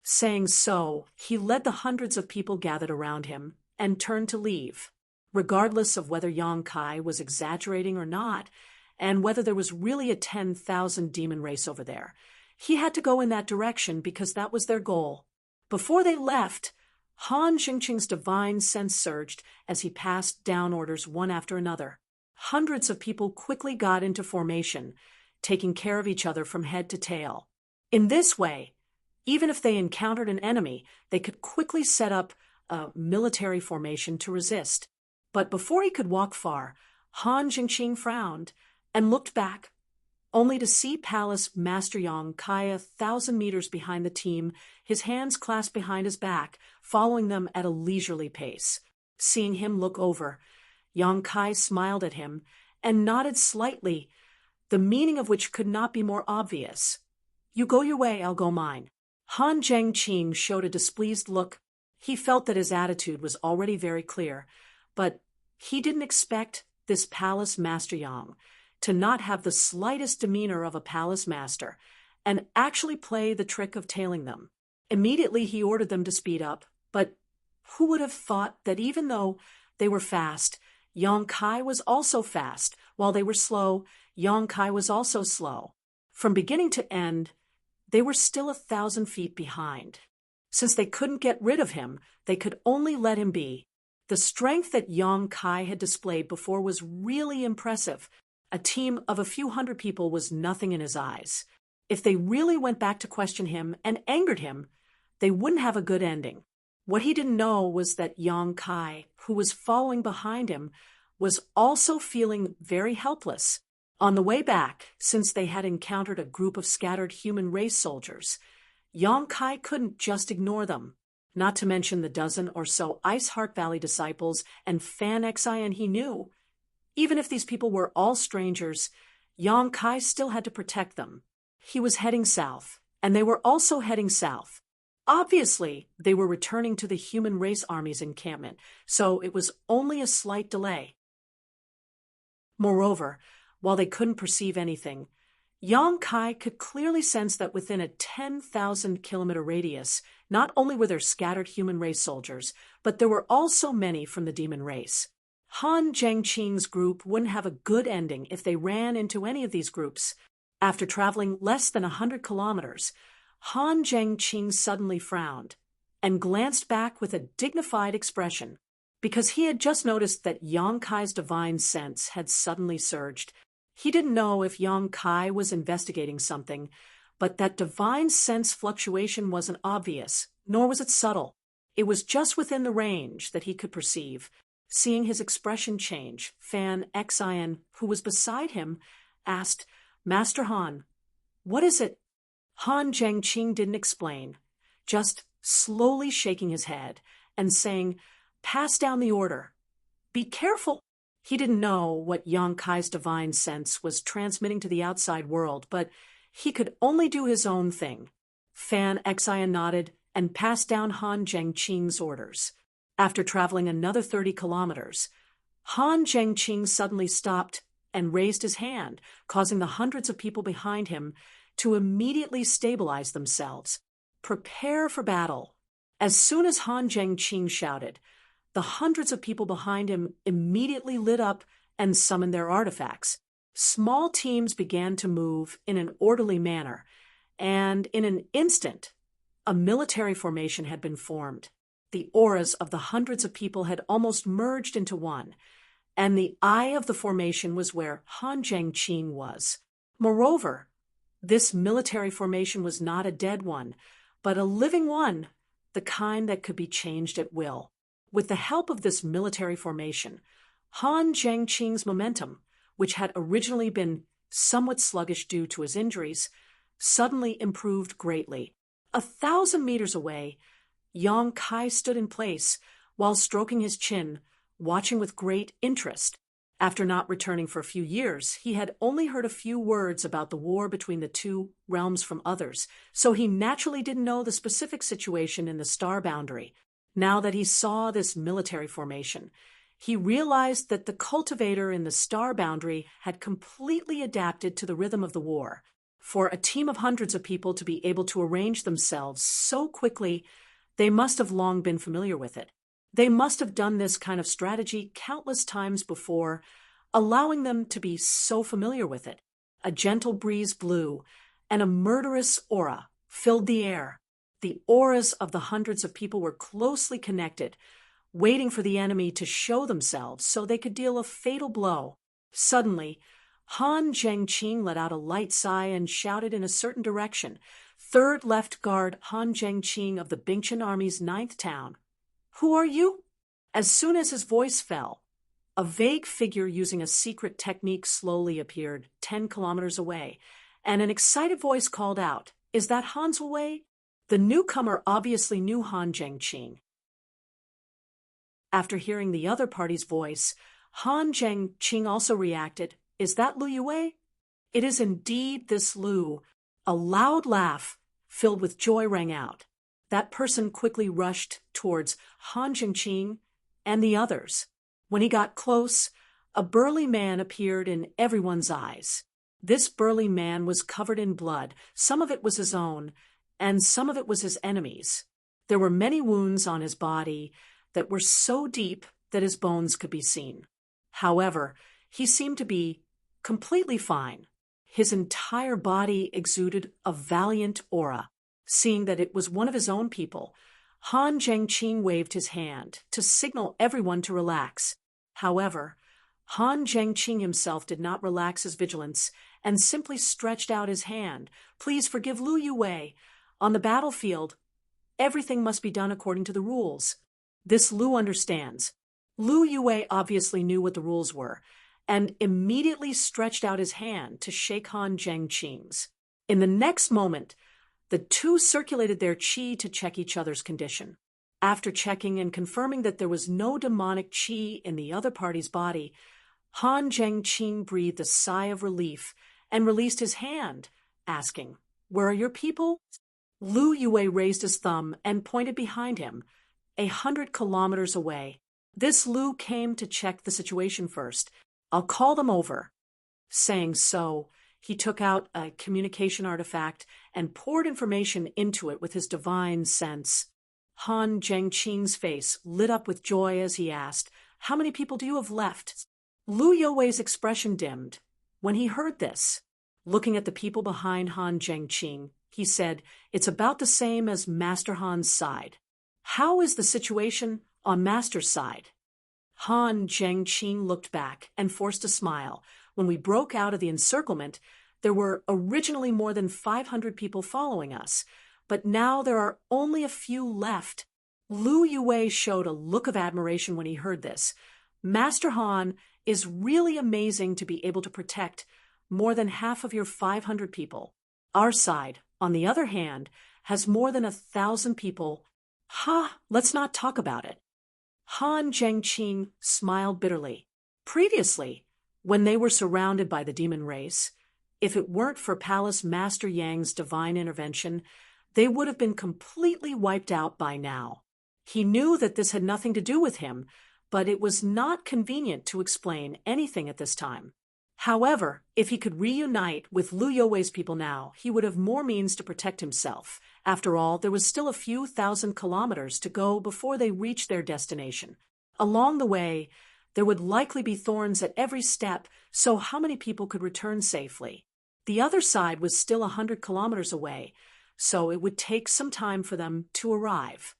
Saying so, he led the hundreds of people gathered around him and turned to leave. Regardless of whether Yang Kai was exaggerating or not, and whether there was really a 10,000 demon race over there, he had to go in that direction because that was their goal. Before they left, Han Zhengqing's divine sense surged as he passed down orders one after another. Hundreds of people quickly got into formation, taking care of each other from head to tail. In this way, even if they encountered an enemy, they could quickly set up a military formation to resist. But before he could walk far, Han Zhengqing frowned and looked back, only to see Palace Master Yang Kai 1,000 meters behind the team, his hands clasped behind his back, following them at a leisurely pace. Seeing him look over, Yang Kai smiled at him and nodded slightly, the meaning of which could not be more obvious. "You go your way, I'll go mine." Han Zhengqing showed a displeased look. He felt that his attitude was already very clear, but he didn't expect this Palace Master Yang to not have the slightest demeanor of a palace master, and actually play the trick of tailing them. Immediately he ordered them to speed up, but who would have thought that even though they were fast, Yang Kai was also fast, while they were slow, Yang Kai was also slow. From beginning to end, they were still 1,000 feet behind. Since they couldn't get rid of him, they could only let him be. The strength that Yang Kai had displayed before was really impressive. A team of a few hundred people was nothing in his eyes. If they really went back to question him and angered him, they wouldn't have a good ending. What he didn't know was that Yang Kai, who was following behind him, was also feeling very helpless. On the way back, since they had encountered a group of scattered human race soldiers, Yang Kai couldn't just ignore them. Not to mention the dozen or so Ice Heart Valley disciples and Fan Xian he knew. Even if these people were all strangers, Yang Kai still had to protect them. He was heading south, and they were also heading south. Obviously, they were returning to the human race army's encampment, so it was only a slight delay. Moreover, while they couldn't perceive anything, Yang Kai could clearly sense that within a 10,000-kilometer radius, not only were there scattered human race soldiers, but there were also many from the demon race. Han Zhengqing's group wouldn't have a good ending if they ran into any of these groups. After traveling less than 100 kilometers, Han Zhengqing suddenly frowned and glanced back with a dignified expression, because he had just noticed that Yang Kai's divine sense had suddenly surged. He didn't know if Yang Kai was investigating something, but that divine sense fluctuation wasn't obvious, nor was it subtle. It was just within the range that he could perceive. Seeing his expression change, Fan Xian, who was beside him, asked, "Master Han, what is it?" Han Zhengqing didn't explain, just slowly shaking his head and saying, "Pass down the order. Be careful." He didn't know what Yang Kai's divine sense was transmitting to the outside world, but he could only do his own thing. Fan Xian nodded and passed down Han Zhengqing's orders. After traveling another 30 kilometers, Han Zhengqing suddenly stopped and raised his hand, causing the hundreds of people behind him to immediately stabilize themselves. Prepare for battle. As soon as Han Zhengqing shouted, the hundreds of people behind him immediately lit up and summoned their artifacts. Small teams began to move in an orderly manner, and in an instant, a military formation had been formed. The auras of the hundreds of people had almost merged into one, and the eye of the formation was where Han Zhengqing was. Moreover, this military formation was not a dead one, but a living one, the kind that could be changed at will. With the help of this military formation, Han Zhengqing's momentum, which had originally been somewhat sluggish due to his injuries, suddenly improved greatly. 1,000 meters away, Yang Kai stood in place while stroking his chin, watching with great interest. After not returning for a few years, he had only heard a few words about the war between the two realms from others, so he naturally didn't know the specific situation in the star boundary. Now that he saw this military formation, he realized that the cultivator in the star boundary had completely adapted to the rhythm of the war. For a team of hundreds of people to be able to arrange themselves so quickly, they must have long been familiar with it. They must have done this kind of strategy countless times before, allowing them to be so familiar with it. A gentle breeze blew, and a murderous aura filled the air. The auras of the hundreds of people were closely connected, waiting for the enemy to show themselves so they could deal a fatal blow. Suddenly, Han Zhengqing let out a light sigh and shouted in a certain direction. "Third Left Guard Han Zhengqing of the Bingchen Army's 9th Town. Who are you?" As soon as his voice fell, a vague figure using a secret technique slowly appeared 10 kilometers away, and an excited voice called out, "Is that Han's Wei?" The newcomer obviously knew Han Zhengqing. After hearing the other party's voice, Han Zhengqing also reacted, "Is that Lu Yue?" "It is indeed this Lu." A loud laugh, filled with joy, rang out. That person quickly rushed towards Han Zhengqing and the others. When he got close, a burly man appeared in everyone's eyes. This burly man was covered in blood. Some of it was his own, and some of it was his enemy's. There were many wounds on his body that were so deep that his bones could be seen. However, he seemed to be completely fine. His entire body exuded a valiant aura. Seeing that it was one of his own people, Han Zhengqing waved his hand to signal everyone to relax. However, Han Zhengqing himself did not relax his vigilance and simply stretched out his hand. "Please forgive Lu Yue. On the battlefield, everything must be done according to the rules." This Lu understands. Lu Yue obviously knew what the rules were, and immediately stretched out his hand to shake Han Zhengqing's. In the next moment, the two circulated their qi to check each other's condition. After checking and confirming that there was no demonic qi in the other party's body, Han Zhengqing breathed a sigh of relief and released his hand, asking, "Where are your people?" Lu Yue raised his thumb and pointed behind him, 100 kilometers away. This Lu came to check the situation first. "I'll call them over." Saying so, he took out a communication artifact and poured information into it with his divine sense. Han Zhengqing's face lit up with joy as he asked, "How many people do you have left?" Lu Youwei's expression dimmed when he heard this. Looking at the people behind Han Zhengqing, he said, "It's about the same as Master Han's side." "How is the situation on Master's side?" Han Zhengqing looked back and forced a smile. "When we broke out of the encirclement, there were originally more than 500 people following us, but now there are only a few left." Lu Yue showed a look of admiration when he heard this. "Master Han is really amazing to be able to protect more than half of your 500 people. Our side, on the other hand, has more than 1,000 people. Let's not talk about it." Han Zhengqing smiled bitterly. Previously, when they were surrounded by the demon race, if it weren't for Palace Master Yang's divine intervention, they would have been completely wiped out by now. He knew that this had nothing to do with him, but it was not convenient to explain anything at this time. However, if he could reunite with Lu Youwei's people now, he would have more means to protect himself. After all, there was still a few thousand kilometers to go before they reached their destination. Along the way, there would likely be thorns at every step, so how many people could return safely? The other side was still 100 kilometers away, so it would take some time for them to arrive.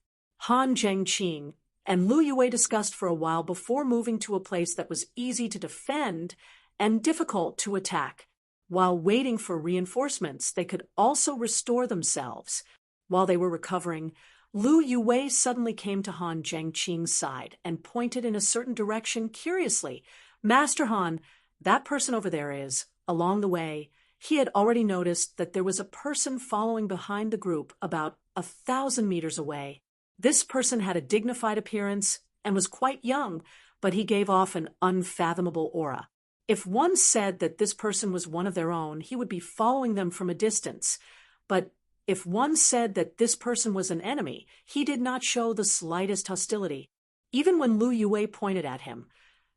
Han Zhengqing and Lu Yue discussed for a while before moving to a place that was easy to defend and difficult to attack. While waiting for reinforcements, they could also restore themselves. While they were recovering, Lu Yue suddenly came to Han Zhengqing's side and pointed in a certain direction curiously. "Master Han, that person over there is." Along the way, he had already noticed that there was a person following behind the group about 1,000 meters away. This person had a dignified appearance and was quite young, but he gave off an unfathomable aura. If one said that this person was one of their own, he would be following them from a distance. But if one said that this person was an enemy, he did not show the slightest hostility. Even when Lu Yue pointed at him,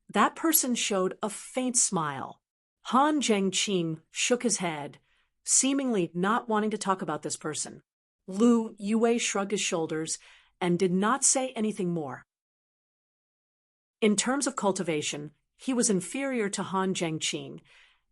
that person showed a faint smile. Han Zhengqing shook his head, seemingly not wanting to talk about this person. Lu Yue shrugged his shoulders and did not say anything more. In terms of cultivation, he was inferior to Han Zhengqing,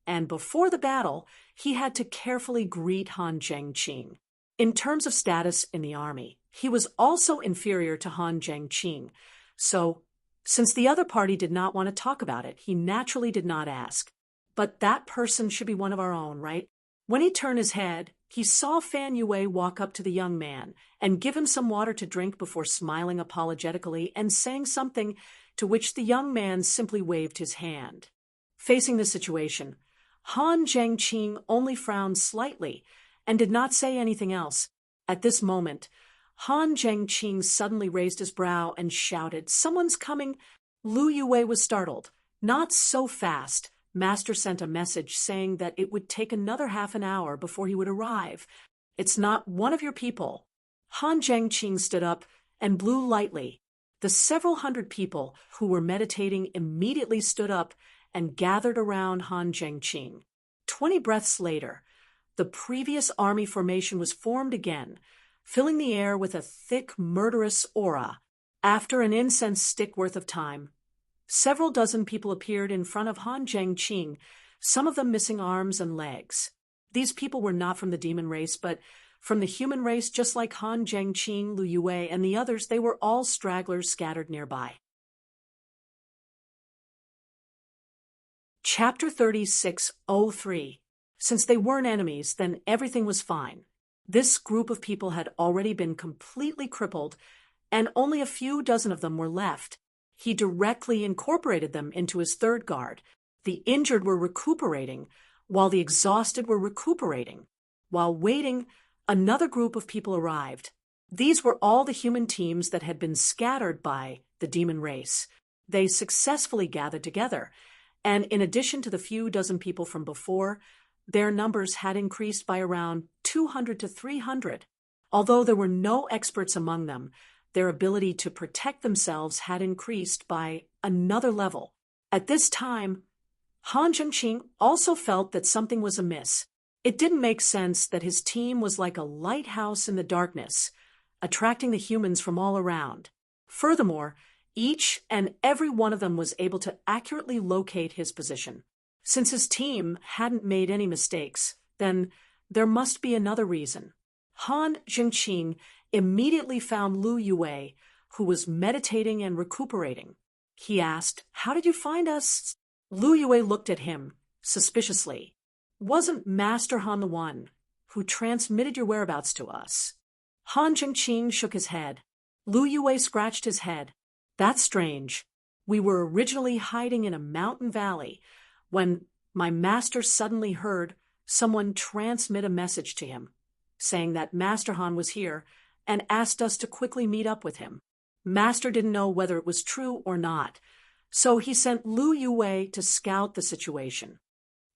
and before the battle, he had to carefully greet Han Zhengqing. In terms of status in the army, he was also inferior to Han Zhengqing, so since the other party did not want to talk about it, he naturally did not ask. "But that person should be one of our own, right?" When he turned his head, he saw Fan Yue walk up to the young man and give him some water to drink before smiling apologetically and saying something to which the young man simply waved his hand. Facing the situation, Han Zhengqing only frowned slightly and did not say anything else. At this moment, Han Zhengqing suddenly raised his brow and shouted, "Someone's coming!" Lu Yue was startled. "Not so fast." Master sent a message saying that it would take another half an hour before he would arrive. "It's not one of your people." Han Zhengqing stood up and blew lightly. The several hundred people who were meditating immediately stood up and gathered around Han Zhengqing. 20 breaths later, the previous army formation was formed again, filling the air with a thick, murderous aura. After an incense stick worth of time, several dozen people appeared in front of Han Zhengqing, some of them missing arms and legs. These people were not from the demon race, but from the human race, just like Han Zhengqing, Lu Yue, and the others. They were all stragglers scattered nearby. Chapter 36:03. Since they weren't enemies, then everything was fine. This group of people had already been completely crippled, and only a few dozen of them were left. He directly incorporated them into his third guard. The injured were recuperating, while the exhausted were recuperating. While waiting, another group of people arrived. These were all the human teams that had been scattered by the demon race. They successfully gathered together, and in addition to the few dozen people from before, their numbers had increased by around 200 to 300. Although there were no experts among them, their ability to protect themselves had increased by another level. At this time, Han Zhengqing also felt that something was amiss. It didn't make sense that his team was like a lighthouse in the darkness, attracting the humans from all around. Furthermore, each and every one of them was able to accurately locate his position. Since his team hadn't made any mistakes, then there must be another reason. Han Zhengqing immediately found Lu Yue, who was meditating and recuperating. He asked, "How did you find us?" Lu Yue looked at him suspiciously. "Wasn't Master Han the one who transmitted your whereabouts to us?" Han Zhengqing shook his head. Lu Yue scratched his head. "That's strange. We were originally hiding in a mountain valley when my master suddenly heard someone transmit a message to him, saying that Master Han was here and asked us to quickly meet up with him. Master didn't know whether it was true or not, so he sent Lu Yue to scout the situation."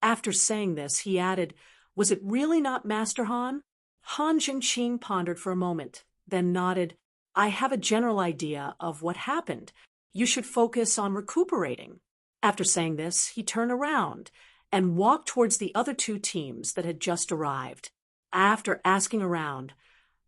After saying this, he added, "Was it really not Master Han?" Han Zhengqing pondered for a moment, then nodded. "I have a general idea of what happened. You should focus on recuperating." After saying this, he turned around and walked towards the other two teams that had just arrived. After asking around,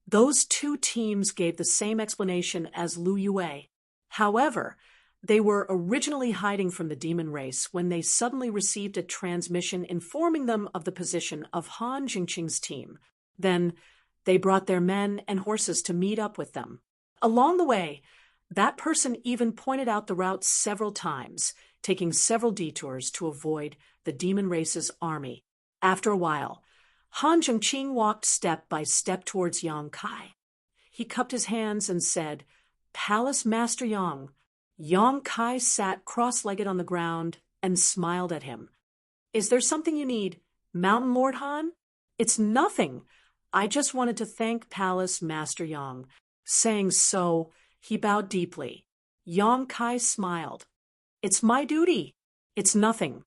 those two teams gave the same explanation as Lu Yue. However, they were originally hiding from the demon race when they suddenly received a transmission informing them of the position of Han Zhengqing's team. Then they brought their men and horses to meet up with them. Along the way, that person even pointed out the route several times, taking several detours to avoid the demon race's army. After a while, Han Zhengqing walked step by step towards Yang Kai. He cupped his hands and said, "Palace Master Yang." Yang Kai sat cross-legged on the ground and smiled at him. "Is there something you need, Mountain Lord Han?" "It's nothing. I just wanted to thank Palace Master Yang." Saying so, he bowed deeply. Yang Kai smiled. "It's my duty." "It's nothing."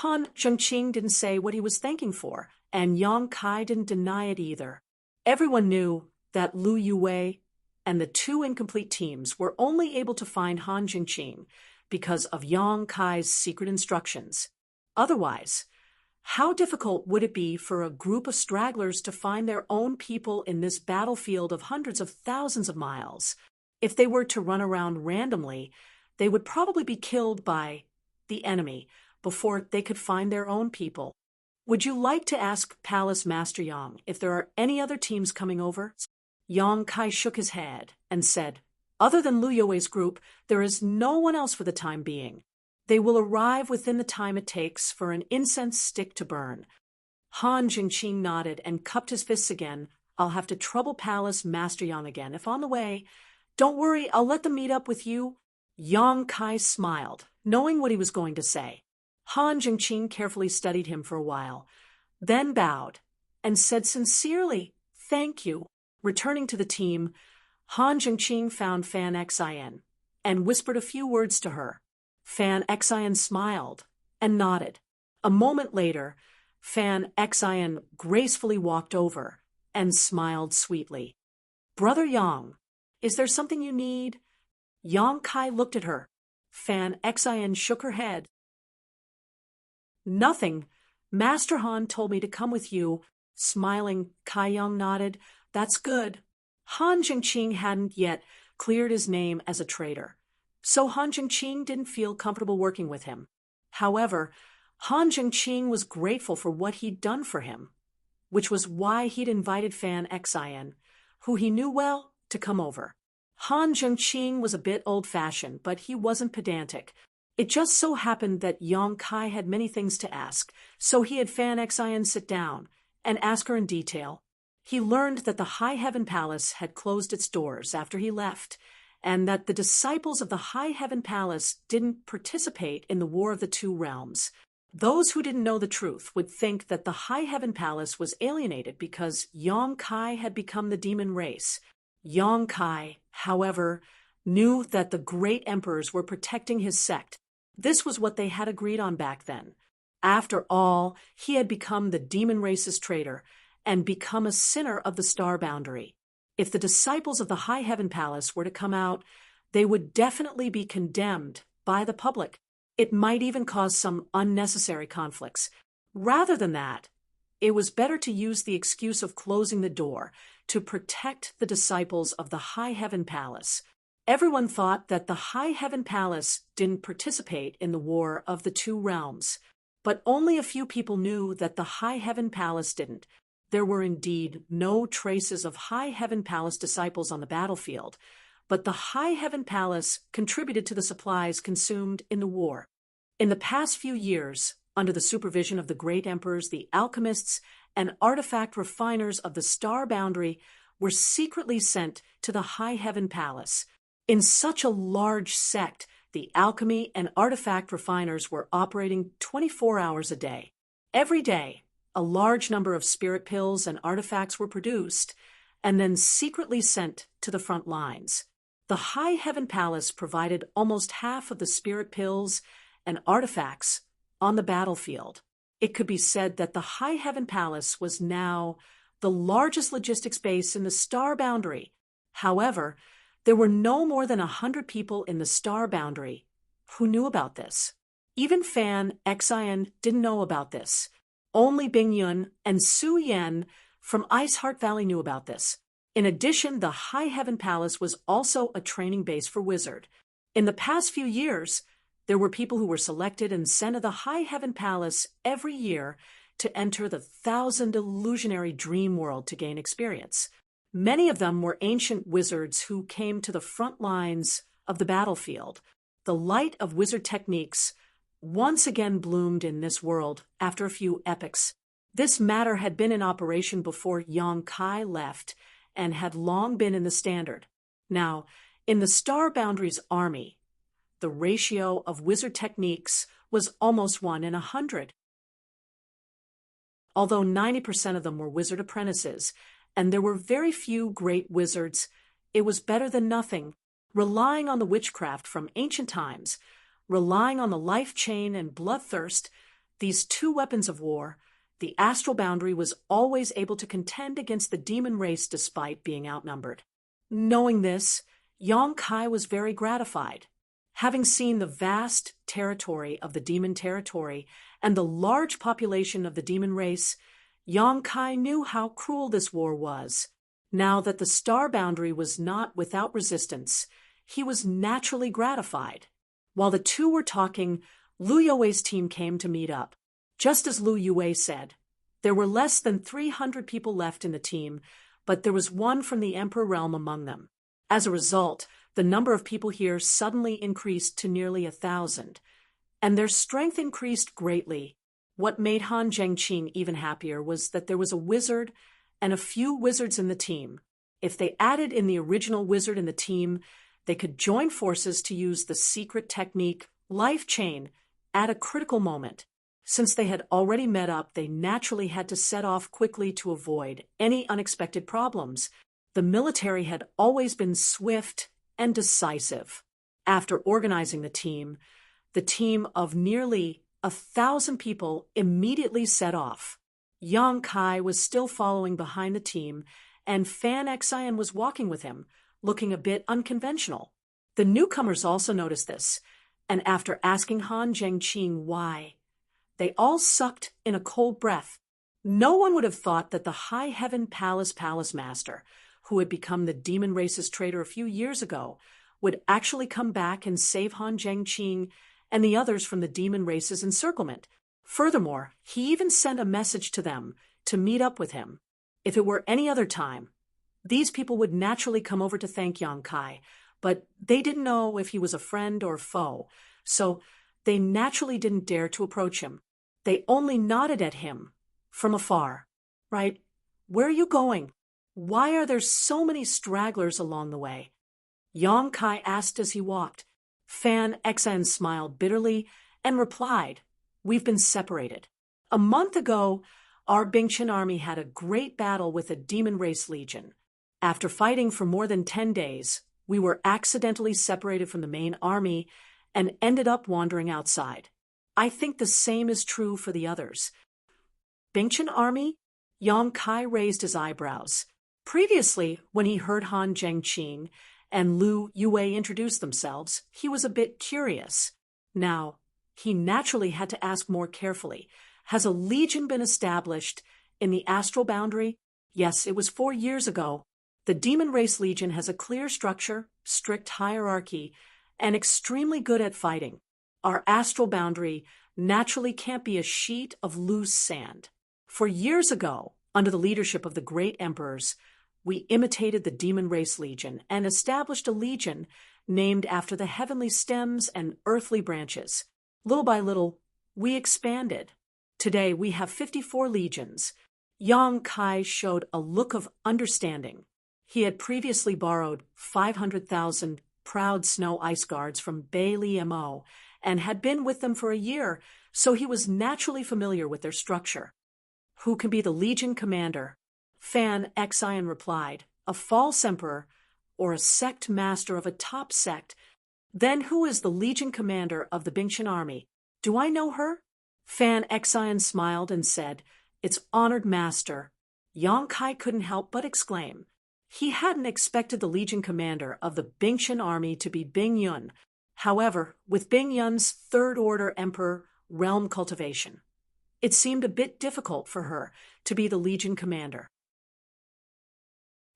Han Zhengqing didn't say what he was thanking for, and Yang Kai didn't deny it either. Everyone knew that Lu Yue and the two incomplete teams were only able to find Han Zhengqing because of Yang Kai's secret instructions. Otherwise, how difficult would it be for a group of stragglers to find their own people in this battlefield of hundreds of thousands of miles? If they were to run around randomly, they would probably be killed by the enemy before they could find their own people. "Would you like to ask Palace Master Yang if there are any other teams coming over?" Yang Kai shook his head and said, "Other than Lu Yue's group, there is no one else for the time being. They will arrive within the time it takes for an incense stick to burn." Han Zhengqing nodded and cupped his fists again. "I'll have to trouble Palace Master Yang again if on the way. Don't worry, I'll let them meet up with you." Yang Kai smiled, knowing what he was going to say. Han Zhengqing carefully studied him for a while, then bowed and said sincerely, "Thank you." Returning to the team, Han Zhengqing found Fan Xian and whispered a few words to her. Fan Xian smiled and nodded. A moment later, Fan Xian gracefully walked over and smiled sweetly. "Brother Yang, is there something you need?" Yang Kai looked at her. Fan Xian shook her head. "Nothing. Master Han told me to come with you." Smiling, Kai Yang nodded. "That's good." Han Zhengqing hadn't yet cleared his name as a traitor, so Han Zhengqing didn't feel comfortable working with him. However, Han Zhengqing was grateful for what he'd done for him, which was why he'd invited Fan Xian, who he knew well, to come over. Han Zhengqing was a bit old-fashioned, but he wasn't pedantic. It just so happened that Yang Kai had many things to ask, so he had Fan Xian sit down and ask her in detail. He learned that the High Heaven Palace had closed its doors after he left, and that the disciples of the High Heaven Palace didn't participate in the War of the Two Realms. Those who didn't know the truth would think that the High Heaven Palace was alienated because Yang Kai had become the demon race. Yang Kai, however, knew that the great emperors were protecting his sect. This was what they had agreed on back then. After all, he had become the demon race's traitor and become a sinner of the star boundary. If the disciples of the High Heaven Palace were to come out, they would definitely be condemned by the public. It might even cause some unnecessary conflicts. Rather than that, it was better to use the excuse of closing the door to protect the disciples of the High Heaven Palace. Everyone thought that the High Heaven Palace didn't participate in the War of the Two Realms, but only a few people knew that the High Heaven Palace didn't. There were indeed no traces of High Heaven Palace disciples on the battlefield, but the High Heaven Palace contributed to the supplies consumed in the war. In the past few years, under the supervision of the great emperors, the alchemists and artifact refiners of the star boundary were secretly sent to the High Heaven Palace. In such a large sect, the alchemy and artifact refiners were operating 24 hours a day. Every day, a large number of spirit pills and artifacts were produced and then secretly sent to the front lines. The High Heaven Palace provided almost half of the spirit pills and artifacts on the battlefield. It could be said that the High Heaven Palace was now the largest logistics base in the star boundary. However, there were no more than 100 people in the star boundary who knew about this. Even Fan Xian didn't know about this. Only Bing Yun and Su Yan from Ice Heart Valley knew about this. In addition, the High Heaven Palace was also a training base for Wizard. In the past few years, there were people who were selected and sent to the High Heaven Palace every year to enter the 1,000 illusionary dream world to gain experience. Many of them were ancient wizards who came to the front lines of the battlefield. The light of wizard techniques once again bloomed in this world after a few epochs. This matter had been in operation before Yang Kai left and had long been in the standard. Now, in the Star Boundary's army, the ratio of wizard techniques was almost 1 in 100. Although 90% of them were wizard apprentices, and there were very few great wizards, it was better than nothing. Relying on the witchcraft from ancient times, relying on the life chain and bloodthirst, these two weapons of war, the astral boundary was always able to contend against the demon race despite being outnumbered. Knowing this, Yang Kai was very gratified. Having seen the vast territory of the demon territory and the large population of the demon race, Yang Kai knew how cruel this war was. Now that the star boundary was not without resistance, he was naturally gratified. While the two were talking, Lu Yue's team came to meet up. Just as Lu Yue said, there were less than 300 people left in the team, but there was one from the Emperor Realm among them. As a result, the number of people here suddenly increased to nearly 1,000, and their strength increased greatly. What made Han Zhengqing even happier was that there was a wizard and a few wizards in the team. If they added in the original wizard in the team, they could join forces to use the secret technique Life Chain at a critical moment. Since they had already met up, they naturally had to set off quickly to avoid any unexpected problems. The military had always been swift and decisive. After organizing the team of nearly 1,000 people immediately set off. Yang Kai was still following behind the team, and Fan Xian was walking with him, looking a bit unconventional. The newcomers also noticed this, and after asking Han Zhengqing why, they all sucked in a cold breath. No one would have thought that the High Heaven Palace master, who had become the demon race's traitor a few years ago, would actually come back and save Han Zhengqing and the others from the demon race's encirclement. Furthermore, he even sent a message to them to meet up with him. If it were any other time, these people would naturally come over to thank Yang Kai, but they didn't know if he was a friend or foe, so they naturally didn't dare to approach him. They only nodded at him from afar. Right? Where are you going? Why are there so many stragglers along the way? Yang Kai asked as he walked. Fan Xian smiled bitterly and replied, "We've been separated. A month ago, our Bingchen army had a great battle with a demon race legion. After fighting for more than 10 days, we were accidentally separated from the main army, and ended up wandering outside. I think the same is true for the others. Bingchen army? Yang Kai raised his eyebrows. Previously, when he heard Han Zhengqing and Lu Yue introduce themselves, he was a bit curious. Now, he naturally had to ask more carefully. Has a legion been established in the astral boundary? Yes, it was 4 years ago. The Demon Race Legion has a clear structure, strict hierarchy, and extremely good at fighting. Our astral boundary naturally can't be a sheet of loose sand. For years ago, under the leadership of the great emperors, we imitated the Demon Race Legion and established a legion named after the heavenly stems and earthly branches. Little by little, we expanded. Today, we have 54 legions. Yang Kai showed a look of understanding. He had previously borrowed 500,000 proud snow ice guards from Bailey Mo and had been with them for a year, so he was naturally familiar with their structure. Who can be the legion commander? Fan Xian replied, a false emperor or a sect master of a top sect. Then who is the legion commander of the Bingchen army? Do I know her? Fan Xian smiled and said, it's honored master. Yang Kai couldn't help but exclaim. He hadn't expected the legion commander of the Bingchen army to be Bing Yun. However, with Bing Yun's third-order emperor realm cultivation, it seemed a bit difficult for her to be the legion commander.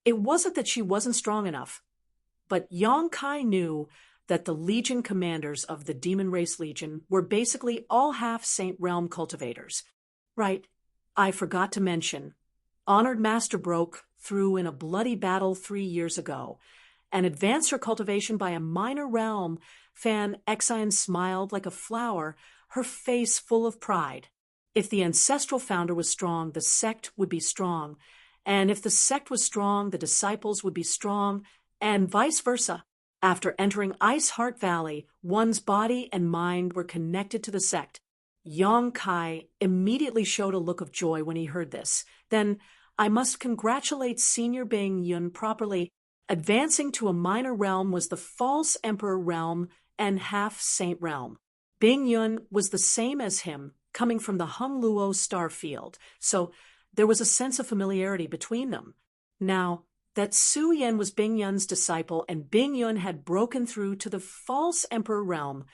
It wasn't that she wasn't strong enough, but Yang Kai knew that the legion commanders of the Demon Race Legion were basically all half-saint realm cultivators. Right, I forgot to mention, Honored Master broke through in a bloody battle 3 years ago and advanced her cultivation by a minor realm. Fan Xian smiled like a flower, her face full of pride. If the ancestral founder was strong, the sect would be strong. And if the sect was strong, the disciples would be strong, and vice versa. After entering Ice Heart Valley, one's body and mind were connected to the sect. Yang Kai immediately showed a look of joy when he heard this. Then, I must congratulate Senior Bing Yun properly. Advancing to a minor realm was the false emperor realm and half-saint realm. Bing Yun was the same as him, coming from the Hung Luo star field, so there was a sense of familiarity between them. Now, that Su Yan was Bing Yun's disciple and Bing Yun had broken through to the false emperor realm,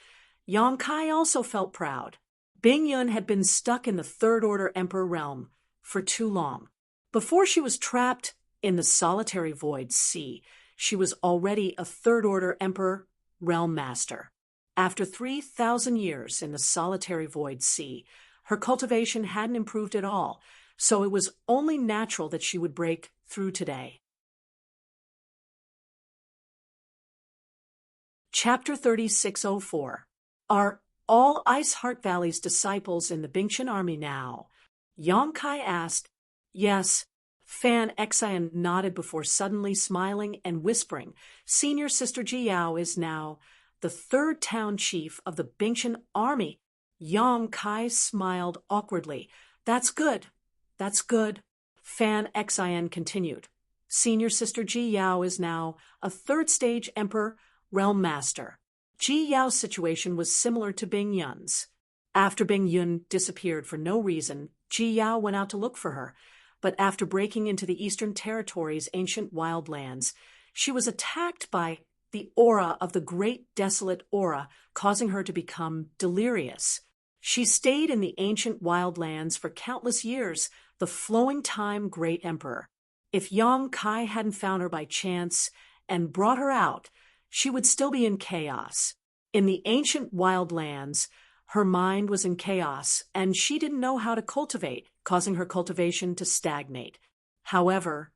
Yang Kai also felt proud. Bing Yun had been stuck in the third-order emperor realm for too long. Before she was trapped in the solitary void sea, she was already a third-order emperor realm master. After 3,000 years in the solitary void sea, her cultivation hadn't improved at all, so it was only natural that she would break through today. Chapter 3604. Are all Ice Heart Valley's disciples in the Bingchen army now? Yang Kai asked. Yes. Fan Xian nodded before suddenly smiling and whispering, Senior Sister Ji Yao is now the third town chief of the Bingchen army. Yang Kai smiled awkwardly. That's good. That's good. Fan Xian continued. Senior Sister Ji Yao is now a third-stage emperor realm master. Ji Yao's situation was similar to Bing Yun's. After Bing Yun disappeared for no reason, Ji Yao went out to look for her, but after breaking into the Eastern Territory's ancient wildlands, she was attacked by the aura of the Great Desolate Aura, causing her to become delirious. She stayed in the ancient wildlands for countless years, the flowing time Great Emperor. If Yang Kai hadn't found her by chance and brought her out, she would still be in chaos. In the ancient wildlands, her mind was in chaos, and she didn't know how to cultivate, causing her cultivation to stagnate. However,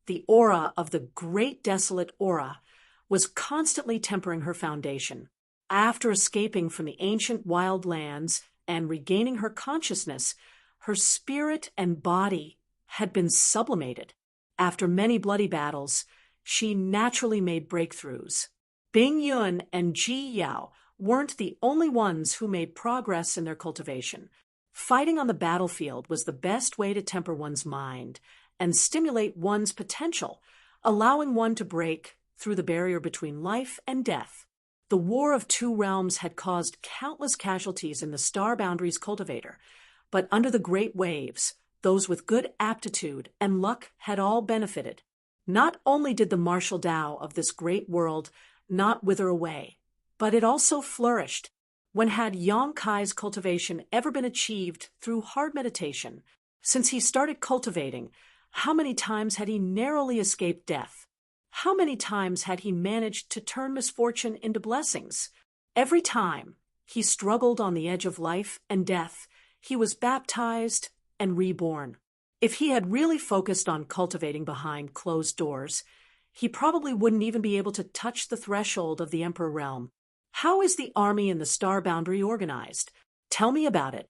the aura of the Great Desolate Aura was constantly tempering her foundation. After escaping from the ancient wildlands and regaining her consciousness, her spirit and body had been sublimated. After many bloody battles, she naturally made breakthroughs. Bing Yun and Ji Yao weren't the only ones who made progress in their cultivation. Fighting on the battlefield was the best way to temper one's mind and stimulate one's potential, allowing one to break through the barrier between life and death. The War of Two Realms had caused countless casualties in the Star Boundaries cultivator, but under the Great Waves, those with good aptitude and luck had all benefited. Not only did the martial Tao of this great world not wither away, but it also flourished. When had Yang Kai's cultivation ever been achieved through hard meditation? Since he started cultivating, how many times had he narrowly escaped death? How many times had he managed to turn misfortune into blessings? Every time he struggled on the edge of life and death, he was baptized and reborn. If he had really focused on cultivating behind closed doors, he probably wouldn't even be able to touch the threshold of the Emperor realm. How is the army in the Star Boundary organized? Tell me about it.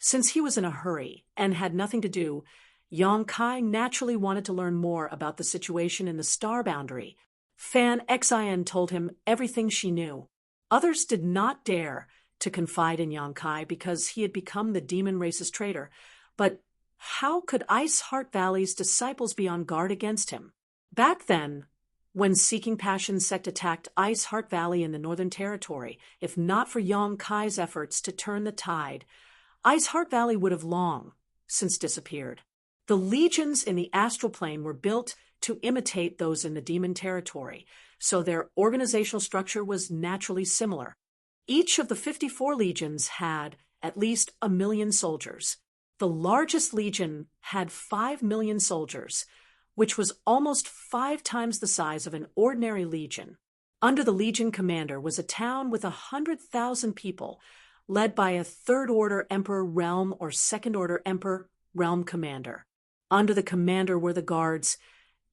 Since he was in a hurry and had nothing to do, Yang Kai naturally wanted to learn more about the situation in the Star Boundary. Fan Xian told him everything she knew. Others did not dare to confide in Yang Kai because he had become the demon race's traitor, but how could Ice Heart Valley's disciples be on guard against him? Back then, when Seeking Passion sect attacked Ice Heart Valley in the Northern Territory, if not for Yang Kai's efforts to turn the tide, Ice Heart Valley would have long since disappeared. The legions in the astral plane were built to imitate those in the demon territory, so their organizational structure was naturally similar. Each of the 54 legions had at least 1 million soldiers. The largest legion had 5 million soldiers, which was almost 5 times the size of an ordinary legion. Under the legion commander was a town with 100,000 people, led by a third-order Emperor Realm or second-order Emperor Realm commander. Under the commander were the guards,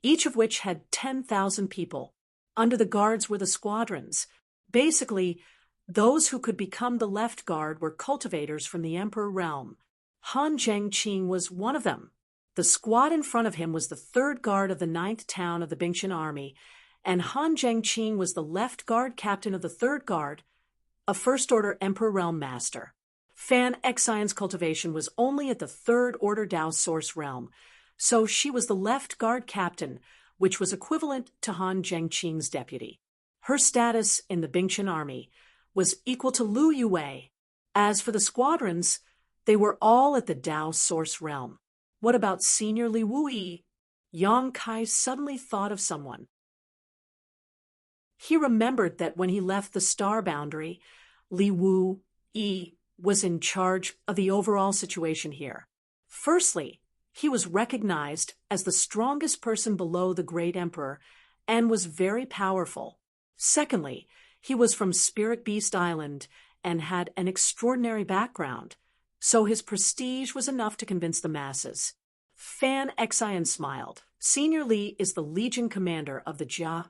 each of which had 10,000 people. Under the guards were the squadrons. Basically, those who could become the left guard were cultivators from the Emperor Realm. Han Zhengqing was one of them. The squad in front of him was the third guard of the 9th town of the Bingtian army, and Han Zhengqing was the left guard captain of the third guard, a first-order Emperor Realm master. Fan Xian's cultivation was only at the third-order Dao Source Realm, so she was the left guard captain, which was equivalent to Han Zhengqing's deputy. Her status in the Bingtian army was equal to Lu Yue. As for the squadrons, they were all at the Dao Source Realm. What about Senior Li Wuyi? Yang Kai suddenly thought of someone. He remembered that when he left the Star Boundary, Li Wuyi was in charge of the overall situation here. Firstly, he was recognized as the strongest person below the Great Emperor and was very powerful. Secondly, he was from Spirit Beast Island and had an extraordinary background, so his prestige was enough to convince the masses. Fan Xian smiled. Senior Li is the Legion commander of the Jia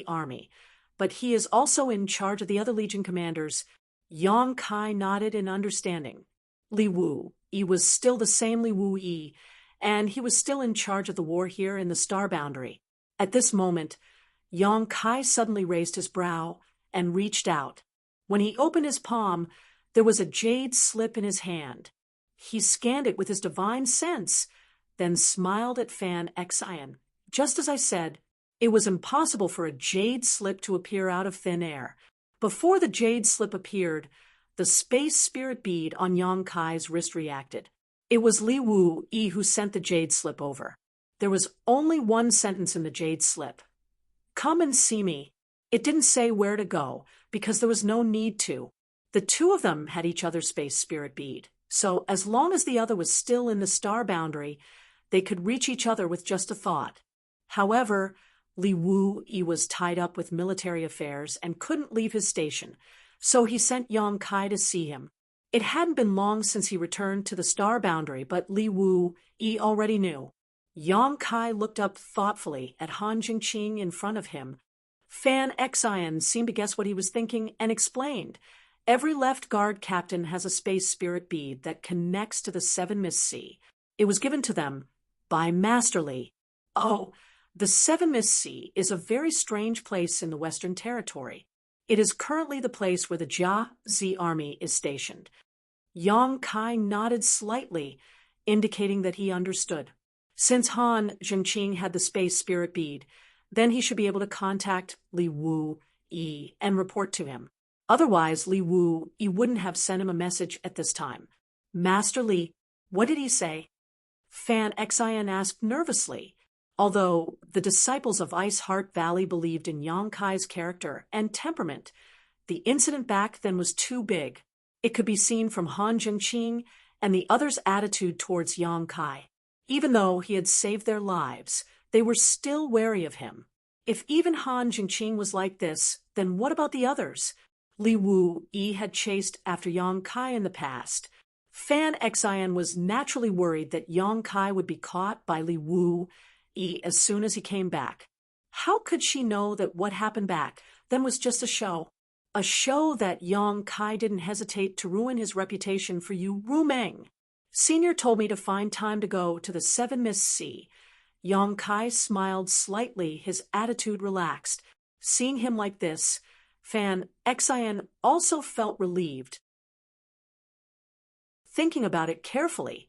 army, but he is also in charge of the other Legion commanders. Yang Kai nodded in understanding. Li Wuyi was still the same Li Wuyi, and he was still in charge of the war here in the Star Boundary. At this moment, Yang Kai suddenly raised his brow and reached out. When he opened his palm, there was a jade slip in his hand. He scanned it with his divine sense, then smiled at Fan Xian. Just as I said, it was impossible for a jade slip to appear out of thin air. Before the jade slip appeared, the space spirit bead on Yang Kai's wrist reacted. It was Li Wuyi who sent the jade slip over. There was only one sentence in the jade slip. "Come and see me." It didn't say where to go, because there was no need to. The two of them had each other's space spirit bead, so as long as the other was still in the Star Boundary, they could reach each other with just a thought. However, Li Wuyi was tied up with military affairs and couldn't leave his station, so he sent Yang Kai to see him. It hadn't been long since he returned to the Star Boundary, but Li Wuyi already knew. Yang Kai looked up thoughtfully at Han Zhengqing in front of him. Fan Xian seemed to guess what he was thinking and explained. Every left guard captain has a space spirit bead that connects to the 7 Mist Sea. It was given to them by Master Li. Oh, the 7 Mist Sea is a very strange place in the Western Territory. It is currently the place where the Jia army is stationed. Yang Kai nodded slightly, indicating that he understood. Since Han Zhengqing had the space spirit bead, then he should be able to contact Li Wuyi Yi and report to him. Otherwise, Li Wu Yi wouldn't have sent him a message at this time. Master Li, what did he say? Fan Xian asked nervously. Although the disciples of Ice Heart Valley believed in Yang Kai's character and temperament, the incident back then was too big. It could be seen from Han Zhengqing and the others' attitude towards Yang Kai. Even though he had saved their lives, they were still wary of him. If even Han Zhengqing was like this, then what about the others? Li Wu Yi had chased after Yang Kai in the past. Fan Xian was naturally worried that Yang Kai would be caught by Li Wu Yi as soon as he came back. How could she know that what happened back then was just a show? A show that Yang Kai didn't hesitate to ruin his reputation for Yu Rumeng. Senior told me to find time to go to the Seven Mist Sea. Yang Kai smiled slightly, his attitude relaxed. Seeing him like this, Fan Xian also felt relieved. Thinking about it carefully,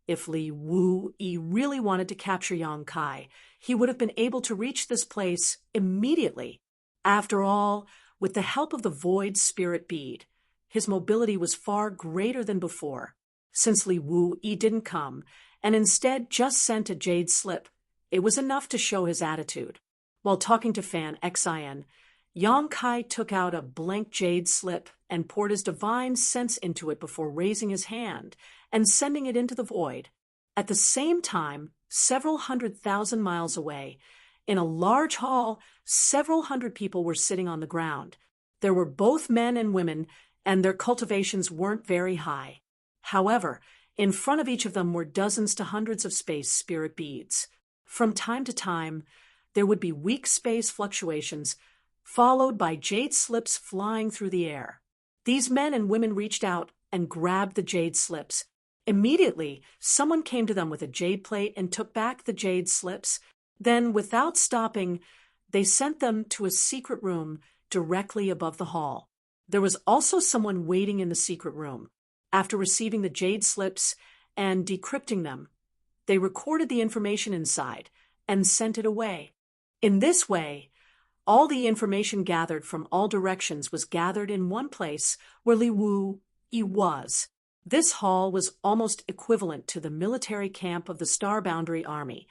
if Li Wu Yi really wanted to capture Yang Kai, he would have been able to reach this place immediately. After all, with the help of the Void Spirit Bead, his mobility was far greater than before. Since Li Wu Yi didn't come, and instead just sent a jade slip, it was enough to show his attitude. While talking to Fan Xian, Yang Kai took out a blank jade slip and poured his divine sense into it before raising his hand and sending it into the void. At the same time, several 100,000 miles away, in a large hall, several hundred people were sitting on the ground. There were both men and women, and their cultivations weren't very high. However, in front of each of them were dozens to hundreds of space spirit beads. From time to time, there would be weak space fluctuations, followed by jade slips flying through the air. These men and women reached out and grabbed the jade slips. Immediately, someone came to them with a jade plate and took back the jade slips. Then, without stopping, they sent them to a secret room directly above the hall. There was also someone waiting in the secret room. After receiving the jade slips and decrypting them, they recorded the information inside and sent it away. In this way, all the information gathered from all directions was gathered in one place where Li Wu Yi was. This hall was almost equivalent to the military camp of the Star Boundary Army,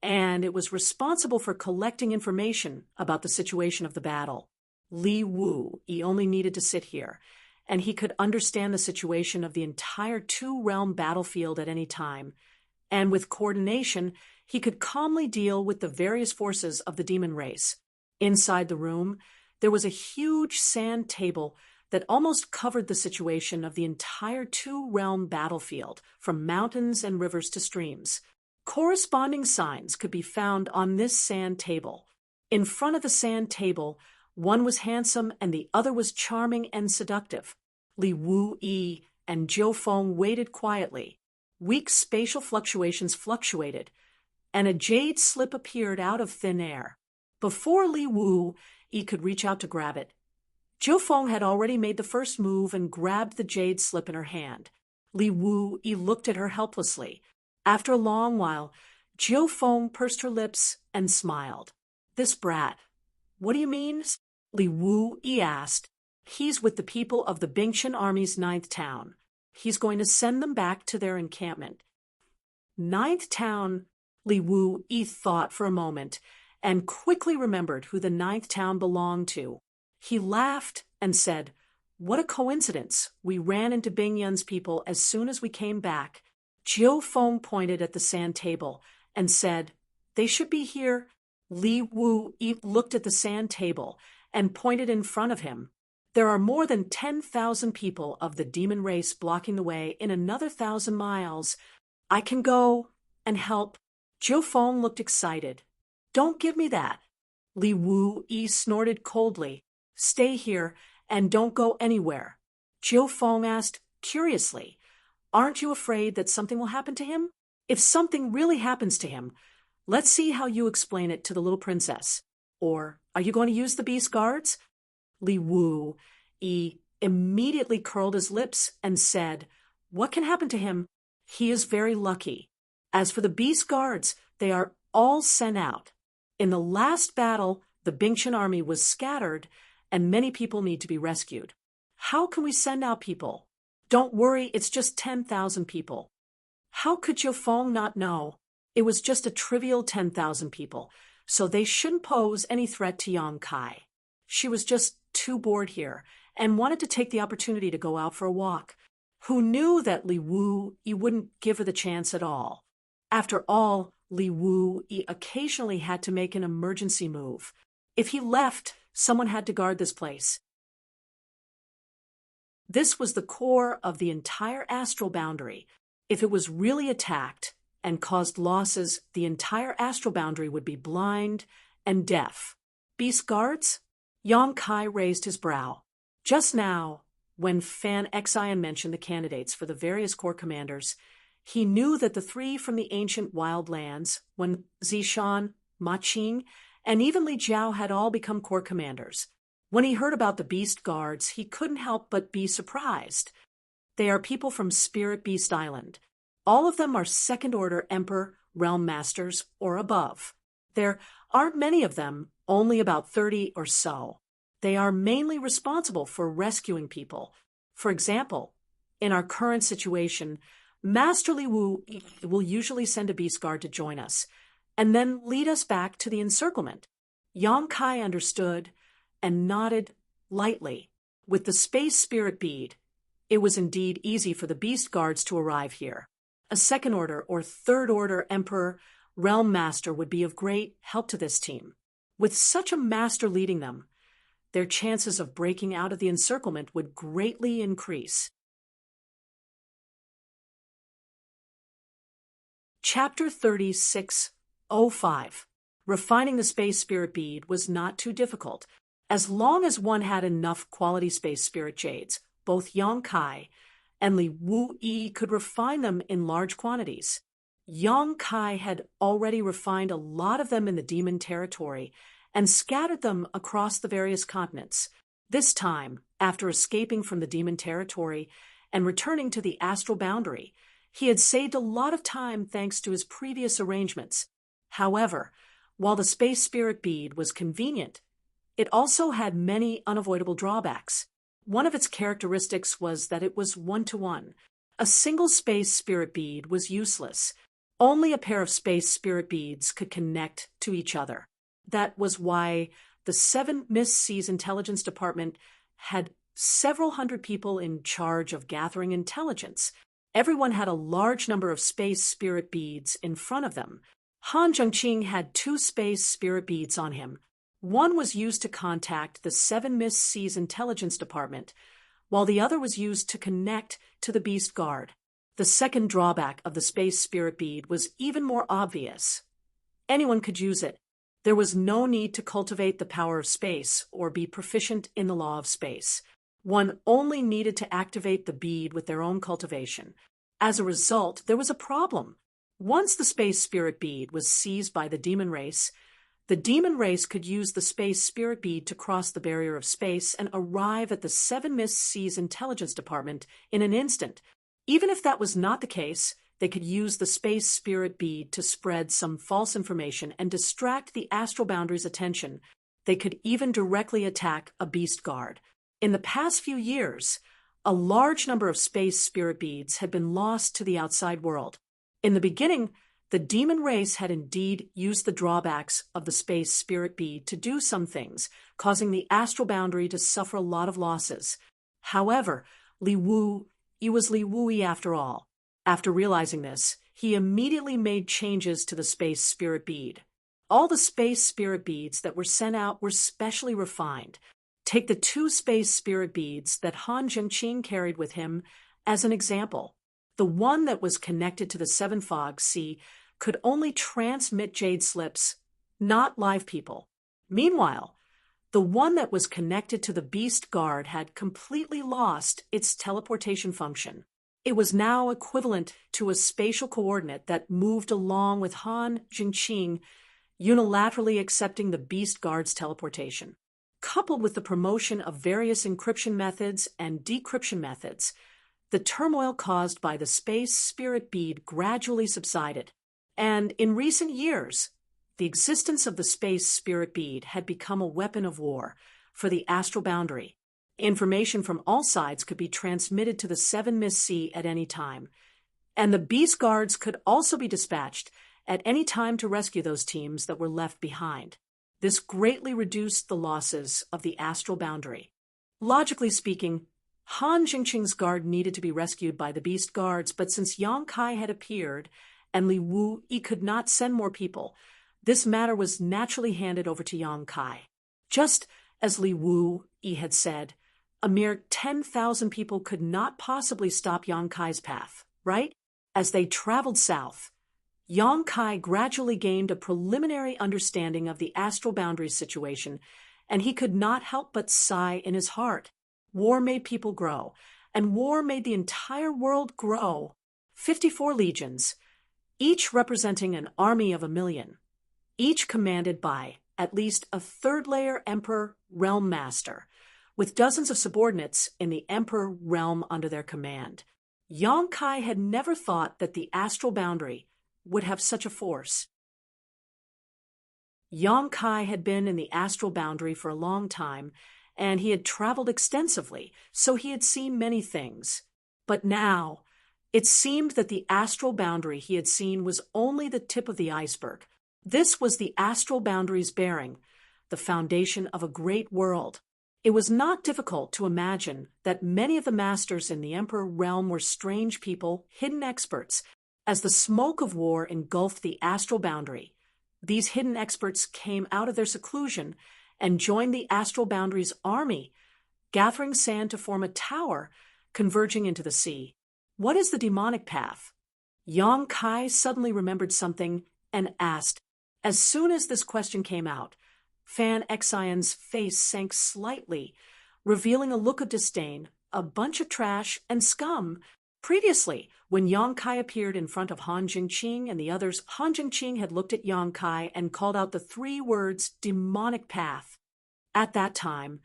and it was responsible for collecting information about the situation of the battle. Li Wu Yi only needed to sit here, and he could understand the situation of the entire two-realm battlefield at any time, and with coordination, he could calmly deal with the various forces of the demon race. Inside the room, there was a huge sand table that almost covered the situation of the entire two-realm battlefield, from mountains and rivers to streams. Corresponding signs could be found on this sand table. In front of the sand table, one was handsome and the other was charming and seductive. Li Wu Yi and Jiu Feng waited quietly. Weak spatial fluctuations fluctuated, and a jade slip appeared out of thin air. Before Li Wu Yi could reach out to grab it, Jiu Feng had already made the first move and grabbed the jade slip in her hand. Li Wu Yi looked at her helplessly. After a long while, Jiu Feng pursed her lips and smiled. "This brat. What do you mean?" Li Wu Yi asked. "He's with the people of the Bingchen Army's 9th town. He's going to send them back to their encampment." 9th town? Li Wu Yi thought for a moment and quickly remembered who the 9th town belonged to. He laughed and said, "What a coincidence. We ran into Bing Yun's people as soon as we came back." Jiu Feng pointed at the sand table and said, "They should be here." Li Wu Yi looked at the sand table and pointed in front of him. "There are more than 10,000 people of the demon race blocking the way in another 1,000 miles. I can go and help." Jiu Feng looked excited. "Don't give me that." Li Wu Yi snorted coldly. "Stay here and don't go anywhere." Jiu Feng asked curiously, "Aren't you afraid that something will happen to him? If something really happens to him, let's see how you explain it to the little princess. Or are you going to use the beast guards?" Li Wu Yi immediately curled his lips and said, "What can happen to him? He is very lucky. As for the beast guards, they are all sent out. In the last battle, the Bingchen army was scattered, and many people need to be rescued. How can we send out people? Don't worry, it's just 10,000 people. How could Feng not know? It was just a trivial 10,000 people, so they shouldn't pose any threat to Yang Kai. She was just too bored here and wanted to take the opportunity to go out for a walk. Who knew that Li Wu Yi wouldn't give her the chance at all? After all, Li Wu Yi occasionally had to make an emergency move. If he left, someone had to guard this place. This was the core of the entire astral boundary. If it was really attacked and caused losses, the entire astral boundary would be blind and deaf. Beast guards? Yang Kai raised his brow. Just now, when Fan Xian mentioned the candidates for the various corps commanders, he knew that the three from the ancient wild lands, when Zishan, Ma Qing, and even Li Jiao had all become corps commanders. When he heard about the beast guards, he couldn't help but be surprised. They are people from Spirit Beast Island. All of them are second-order Emperor, Realm Masters, or above. There aren't many of them, only about 30 or so. They are mainly responsible for rescuing people. For example, in our current situation, Master Li Wu will usually send a beast guard to join us, and then lead us back to the encirclement. Yang Kai understood and nodded lightly. With the space spirit bead, it was indeed easy for the beast guards to arrive here. A second-order or third-order Emperor, Realm Master would be of great help to this team. With such a master leading them, their chances of breaking out of the encirclement would greatly increase. Chapter 36:05. Refining the space spirit bead was not too difficult. As long as one had enough quality space spirit jades, both Yang Kai and Li Wu Yi could refine them in large quantities. Yang Kai had already refined a lot of them in the demon territory and scattered them across the various continents. This time, after escaping from the demon territory and returning to the astral boundary, he had saved a lot of time thanks to his previous arrangements. However, while the space spirit bead was convenient, it also had many unavoidable drawbacks. One of its characteristics was that it was one-to-one. A single space spirit bead was useless. Only a pair of space spirit beads could connect to each other. That was why the 7 Miss Seas Intelligence Department had several hundred people in charge of gathering intelligence. Everyone had a large number of space spirit beads in front of them. Han Zhengqing had 2 space spirit beads on him. One was used to contact the 7 Miss Seas Intelligence Department, while the other was used to connect to the Beast Guard. The second drawback of the space spirit bead was even more obvious. Anyone could use it. There was no need to cultivate the power of space or be proficient in the law of space. One only needed to activate the bead with their own cultivation. As a result, there was a problem. Once the space spirit bead was seized by the demon race, the demon race could use the space spirit bead to cross the barrier of space and arrive at the 7 Miss Seas Intelligence Department in an instant. Even if that was not the case, they could use the space spirit bead to spread some false information and distract the astral boundary's attention. They could even directly attack a beast guard. In the past few years, a large number of space spirit beads had been lost to the outside world. In the beginning, the demon race had indeed used the drawbacks of the space spirit bead to do some things, causing the astral boundary to suffer a lot of losses. However, Li Wu Yi was Li Wu Yi after all. After realizing this, he immediately made changes to the space spirit bead. All the space spirit beads that were sent out were specially refined. Take the 2 space spirit beads that Han Zhengqing carried with him as an example. The one that was connected to the 7 Fog Sea could only transmit jade slips, not live people. Meanwhile, the one that was connected to the Beast Guard had completely lost its teleportation function. It was now equivalent to a spatial coordinate that moved along with Han Zhengqing, unilaterally accepting the Beast Guard's teleportation. Coupled with the promotion of various encryption methods and decryption methods, the turmoil caused by the space spirit bead gradually subsided, and in recent years, the existence of the space spirit bead had become a weapon of war. for the astral boundary. Information from all sides could be transmitted to the Seven Mist Sea at any time, and the Beast Guards could also be dispatched at any time to rescue those teams that were left behind. This greatly reduced the losses of the astral boundary. Logically speaking, Han Jingqing's guard needed to be rescued by the Beast Guards, but since Yang Kai had appeared and Li Wu Yi could not send more people, this matter was naturally handed over to Yang Kai. Just as Li Wu Yi had said, a mere 10,000 people could not possibly stop Yang Kai's path, right? As they traveled south, Yang Kai gradually gained a preliminary understanding of the astral boundaries situation, and he could not help but sigh in his heart. War made people grow, and war made the entire world grow. 54 legions, each representing an army of 1,000,000, each commanded by at least a third-layer Emperor Realm Master, with dozens of subordinates in the Emperor realm under their command. Yang Kai had never thought that the astral boundary would have such a force. Yang Kai had been in the astral boundary for a long time, and he had traveled extensively, so he had seen many things. But now, it seemed that the astral boundary he had seen was only the tip of the iceberg. This was the astral boundary's bearing, the foundation of a great world. It was not difficult to imagine that many of the masters in the Emperor realm were strange people, hidden experts. As the smoke of war engulfed the astral boundary, these hidden experts came out of their seclusion and joined the astral boundary's army, gathering sand to form a tower converging into the sea. What is the demonic path? Yang Kai suddenly remembered something and asked. As soon as this question came out, Fan Xian's face sank slightly, revealing a look of disdain, a bunch of trash and scum. Previously, when Yang Kai appeared in front of Han Jingqing and the others, Han Jingqing had looked at Yang Kai and called out the 3 words, demonic path. At that time,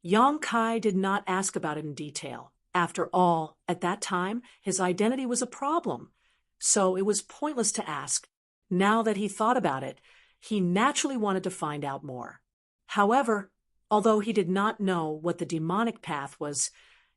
Yang Kai did not ask about it in detail. After all, at that time, his identity was a problem, so it was pointless to ask. Now that he thought about it, he naturally wanted to find out more. However, although he did not know what the demonic path was,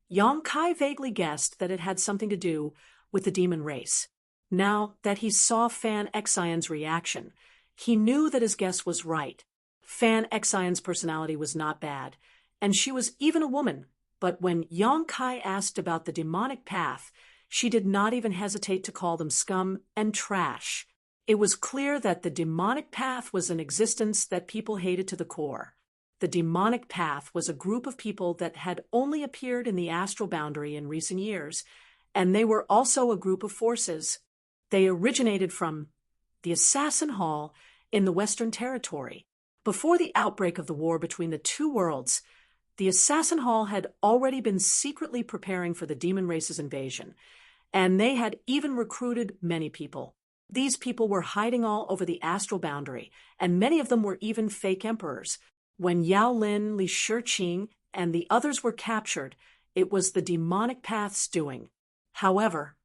Yang Kai vaguely guessed that it had something to do with the demon race. Now that he saw Fan Xian's reaction, he knew that his guess was right. Fan Xian's personality was not bad, and she was even a woman, but when Yang Kai asked about the demonic path, she did not even hesitate to call them scum and trash. It was clear that the demonic path was an existence that people hated to the core. The demonic path was a group of people that had only appeared in the astral boundary in recent years, and they were also a group of forces. They originated from the Assassin Hall in the Western Territory. Before the outbreak of the war between the 2 worlds, the Assassin Hall had already been secretly preparing for the demon race's invasion, and they had even recruited many people. These people were hiding all over the astral boundary, and many of them were even fake emperors. When Yao Lin, Li Shiqing, and the others were captured, it was the demonic path's doing. However,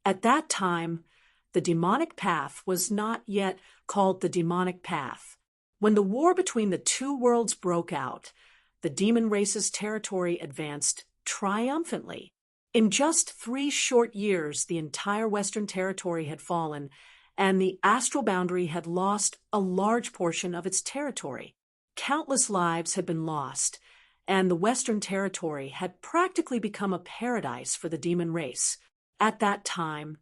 at that time, the demonic path was not yet called the demonic path. When the war between the 2 worlds broke out, the demon race's territory advanced triumphantly. In just 3 short years, the entire Western Territory had fallen, and the astral boundary had lost a large portion of its territory. Countless lives had been lost, and the Western Territory had practically become a paradise for the demon race. At that time,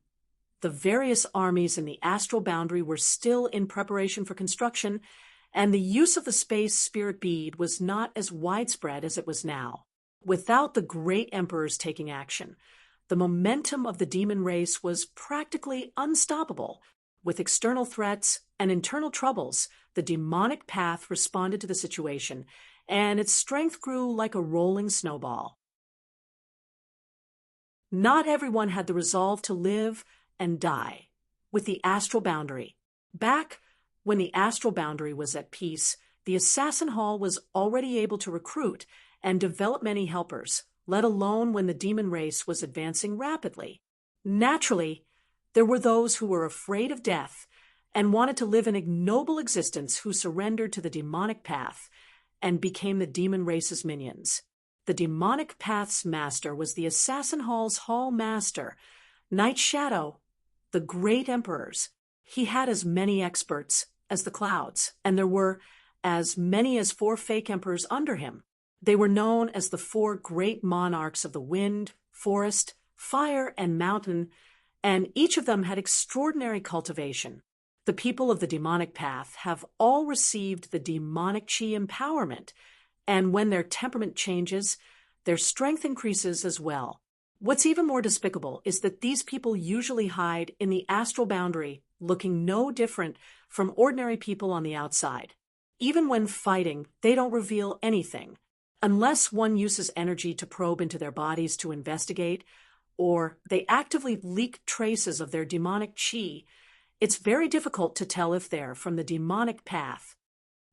the various armies in the astral boundary were still in preparation for construction, and the use of the space spirit bead was not as widespread as it was now. Without the great emperors taking action, the momentum of the demon race was practically unstoppable. With external threats and internal troubles, the demonic path responded to the situation, and its strength grew like a rolling snowball. Not everyone had the resolve to live and die with the astral boundary. Back when the astral boundary was at peace, the Assassin Hall was already able to recruit and develop many helpers, let alone when the demon race was advancing rapidly. Naturally, there were those who were afraid of death and wanted to live an ignoble existence who surrendered to the demonic path, and became the demon race's minions. The demonic path's master was the Assassin Hall's Hall Master, Night Shadow, the great emperors. He had as many experts as the clouds, and there were as many as 4 fake emperors under him. They were known as the 4 great monarchs of the wind, forest, fire, and mountain, and each of them had extraordinary cultivation. The people of the demonic path have all received the demonic chi empowerment, and when their temperament changes, their strength increases as well. What's even more despicable is that these people usually hide in the astral boundary, looking no different from ordinary people on the outside. Even when fighting, they don't reveal anything. Unless one uses energy to probe into their bodies to investigate, or they actively leak traces of their demonic chi, it's very difficult to tell if they're from the demonic path.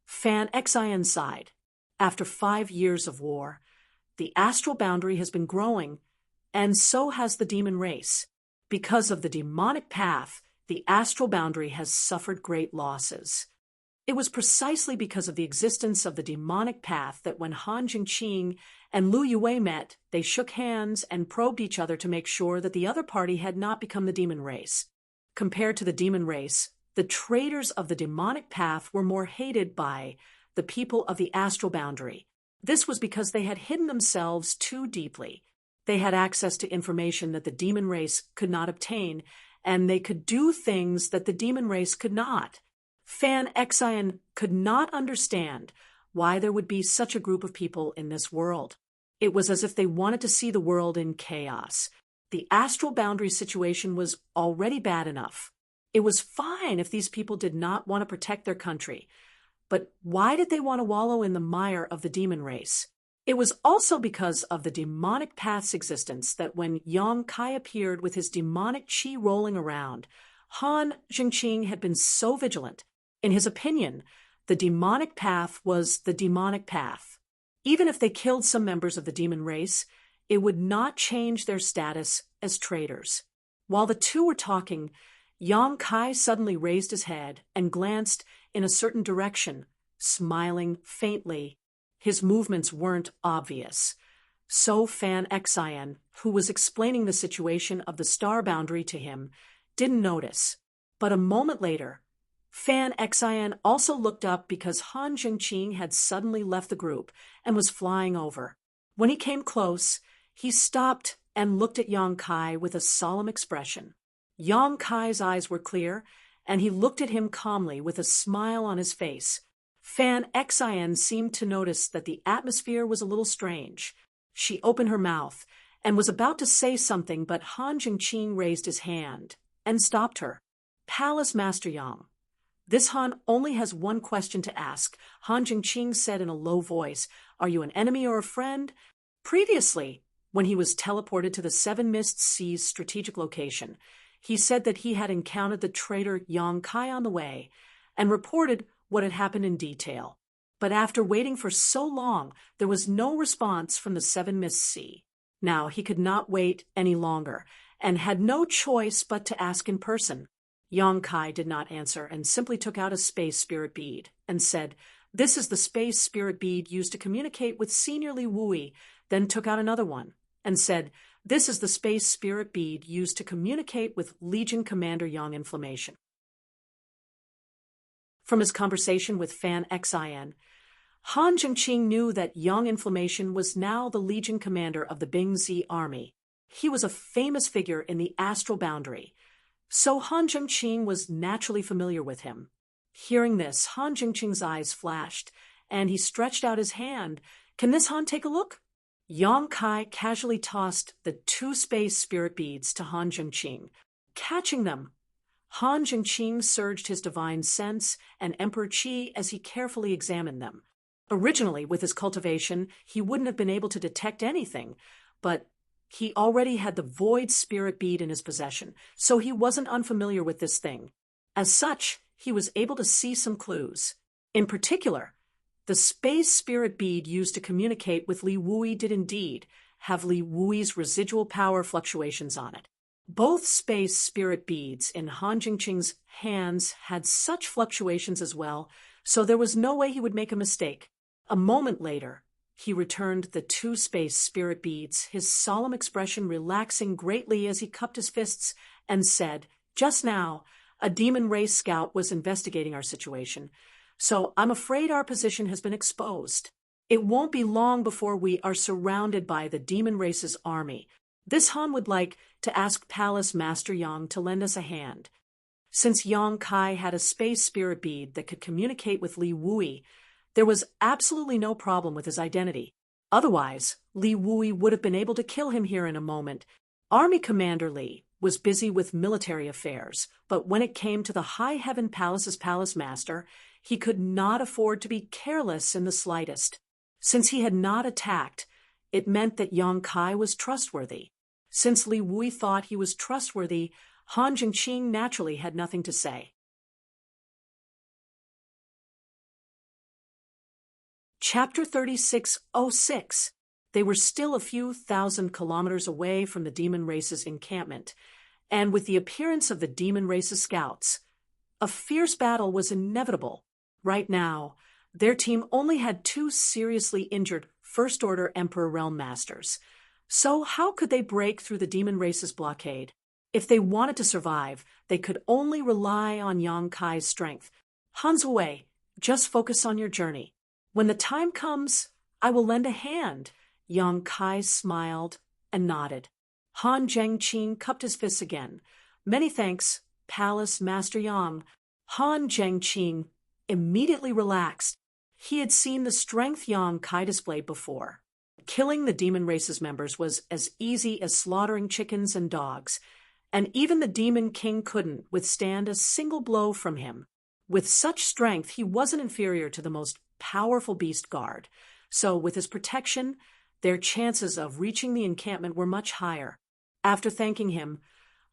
Fan Xian sighed. After 5 years of war, the astral boundary has been growing, and so has the demon race. Because of the demonic path, the astral boundary has suffered great losses. It was precisely because of the existence of the demonic path that when Han Jingqing and Lu Yue met, they shook hands and probed each other to make sure that the other party had not become the demon race. Compared to the demon race, the traitors of the demonic path were more hated by the people of the astral boundary. This was because they had hidden themselves too deeply. They had access to information that the demon race could not obtain, and they could do things that the demon race could not. Fan Xian could not understand why there would be such a group of people in this world. It was as if they wanted to see the world in chaos. The astral boundary situation was already bad enough. It was fine if these people did not want to protect their country. But why did they want to wallow in the mire of the demon race? It was also because of the demonic path's existence that when Yang Kai appeared with his demonic chi rolling around, Han Jingqing had been so vigilant. In his opinion, the demonic path was the demonic path. Even if they killed some members of the demon race, it would not change their status as traitors. While the two were talking, Yang Kai suddenly raised his head and glanced in a certain direction, smiling faintly. His movements weren't obvious. So Fan Xian, who was explaining the situation of the star boundary to him, didn't notice. But a moment later, Fan Xian also looked up because Han Jingqing had suddenly left the group and was flying over. When he came close, he stopped and looked at Yang Kai with a solemn expression. Yang Kai's eyes were clear, and he looked at him calmly with a smile on his face. Fan Xian seemed to notice that the atmosphere was a little strange. She opened her mouth and was about to say something, but Han Jingqing raised his hand and stopped her. Palace Master Yang. This Han only has one question to ask. Han Jingqing said in a low voice, "Are you an enemy or a friend?" Previously, when he was teleported to the Seven Mist Sea's strategic location, he said that he had encountered the traitor Yang Kai on the way and reported what had happened in detail. But after waiting for so long, there was no response from the Seven Mist Sea. Now he could not wait any longer and had no choice but to ask in person. Yang Kai did not answer and simply took out a space spirit bead and said, "This is the space spirit bead used to communicate with Senior Li Wui," then took out another one and said, "This is the space spirit bead used to communicate with Legion Commander Yang Inflammation." From his conversation with Fan Xian, Han Jingqing knew that Yang Inflammation was now the Legion Commander of the Bingzi army. He was a famous figure in the astral boundary, so Han Jingqing was naturally familiar with him. Hearing this, Han Jingqing's eyes flashed, and he stretched out his hand. "Can this Han take a look?" Yang Kai casually tossed the 2 space spirit beads to Han Jingqing. Catching them, Han Jingqing surged his divine sense and Emperor Qi as he carefully examined them. Originally, with his cultivation, he wouldn't have been able to detect anything, but he already had the void spirit bead in his possession, so he wasn't unfamiliar with this thing. As such, he was able to see some clues. In particular, the space spirit bead used to communicate with Li Wui did indeed have Li Wui's residual power fluctuations on it. Both space spirit beads in Han Jingqing's hands had such fluctuations as well, so there was no way he would make a mistake. A moment later, he returned the 2 space spirit beads, his solemn expression relaxing greatly as he cupped his fists and said, "Just now, a demon race scout was investigating our situation, so I'm afraid our position has been exposed. It won't be long before we are surrounded by the demon race's army. This Han would like to ask Palace Master Yang to lend us a hand." Since Yang Kai had a space spirit bead that could communicate with Li Wui, there was absolutely no problem with his identity. Otherwise, Li Wui would have been able to kill him here in a moment. Army Commander Li was busy with military affairs, but when it came to the High Heaven Palace's palace master, he could not afford to be careless in the slightest. Since he had not attacked, it meant that Yang Kai was trustworthy. Since Li Wui thought he was trustworthy, Han Jingqing naturally had nothing to say. Chapter 3606. They were still a few thousand kilometers away from the demon race's encampment, and with the appearance of the demon race's scouts, a fierce battle was inevitable. Right now, their team only had 2 seriously injured First-Order Emperor Realm Masters. So how could they break through the demon race's blockade? If they wanted to survive, they could only rely on Yang Kai's strength. "Han Zhui, just focus on your journey. When the time comes, I will lend a hand." Yang Kai smiled and nodded. Han Zhengqing cupped his fists again. "Many thanks, Palace Master Yang." Han Zhengqing immediately relaxed. He had seen the strength Yang Kai displayed before. Killing the demon race's members was as easy as slaughtering chickens and dogs, and even the Demon King couldn't withstand a single blow from him. With such strength, he wasn't inferior to the most powerful beast guard, so with his protection, their chances of reaching the encampment were much higher. After thanking him,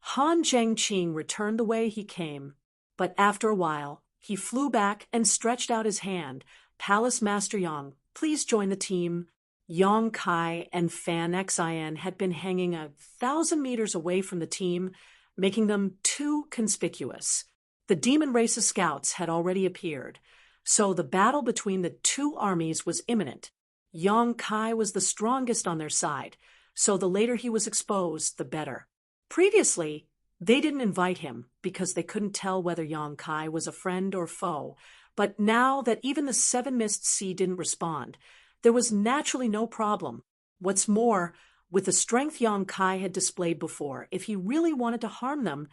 Han Zhengqing returned the way he came, but after a while, he flew back and stretched out his hand. "Palace Master Yang, please join the team." Yang Kai and Fan Xin had been hanging 1,000 meters away from the team, making them too conspicuous. The demon race's scouts had already appeared, so the battle between the 2 armies was imminent. Yang Kai was the strongest on their side, so the later he was exposed, the better. Previously, they didn't invite him because they couldn't tell whether Yang Kai was a friend or foe, but now that even the 7 Mist Sea didn't respond, there was naturally no problem. What's more, with the strength Yang Kai had displayed before, if he really wanted to harm them,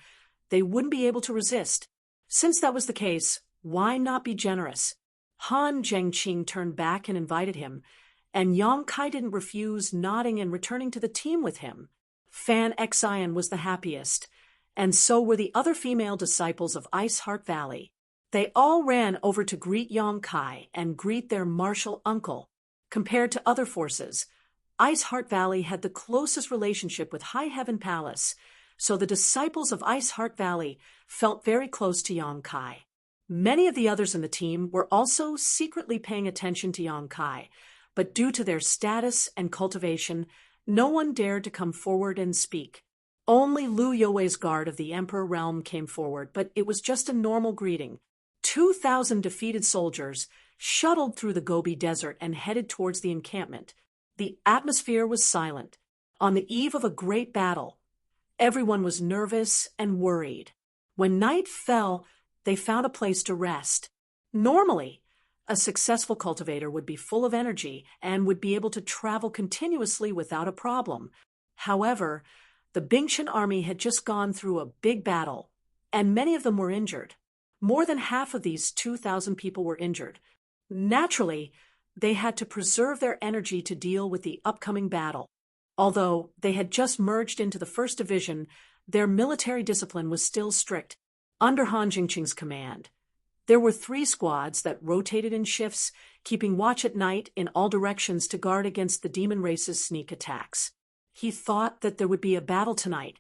they wouldn't be able to resist. Since that was the case, why not be generous? Han Zhengqing turned back and invited him, and Yang Kai didn't refuse, nodding and returning to the team with him. Fan Xian was the happiest, and so were the other female disciples of Ice Heart Valley. They all ran over to greet Yang Kai and greet their martial uncle. Compared to other forces, Ice Heart Valley had the closest relationship with High Heaven Palace, so the disciples of Ice Heart Valley felt very close to Yang Kai. Many of the others in the team were also secretly paying attention to Yang Kai, but due to their status and cultivation, no one dared to come forward and speak. Only Lu Youwei's guard of the Emperor Realm came forward, but it was just a normal greeting. 2,000 defeated soldiers shuttled through the Gobi Desert and headed towards the encampment. The atmosphere was silent. On the eve of a great battle, everyone was nervous and worried. When night fell, they found a place to rest. Normally, a successful cultivator would be full of energy and would be able to travel continuously without a problem. However, the Bingtian army had just gone through a big battle, and many of them were injured. More than half of these 2,000 people were injured. Naturally, they had to preserve their energy to deal with the upcoming battle. Although they had just merged into the 1st Division, their military discipline was still strict. Under Han Jingqing's command, there were 3 squads that rotated in shifts, keeping watch at night in all directions to guard against the demon race's sneak attacks. He thought that there would be a battle tonight,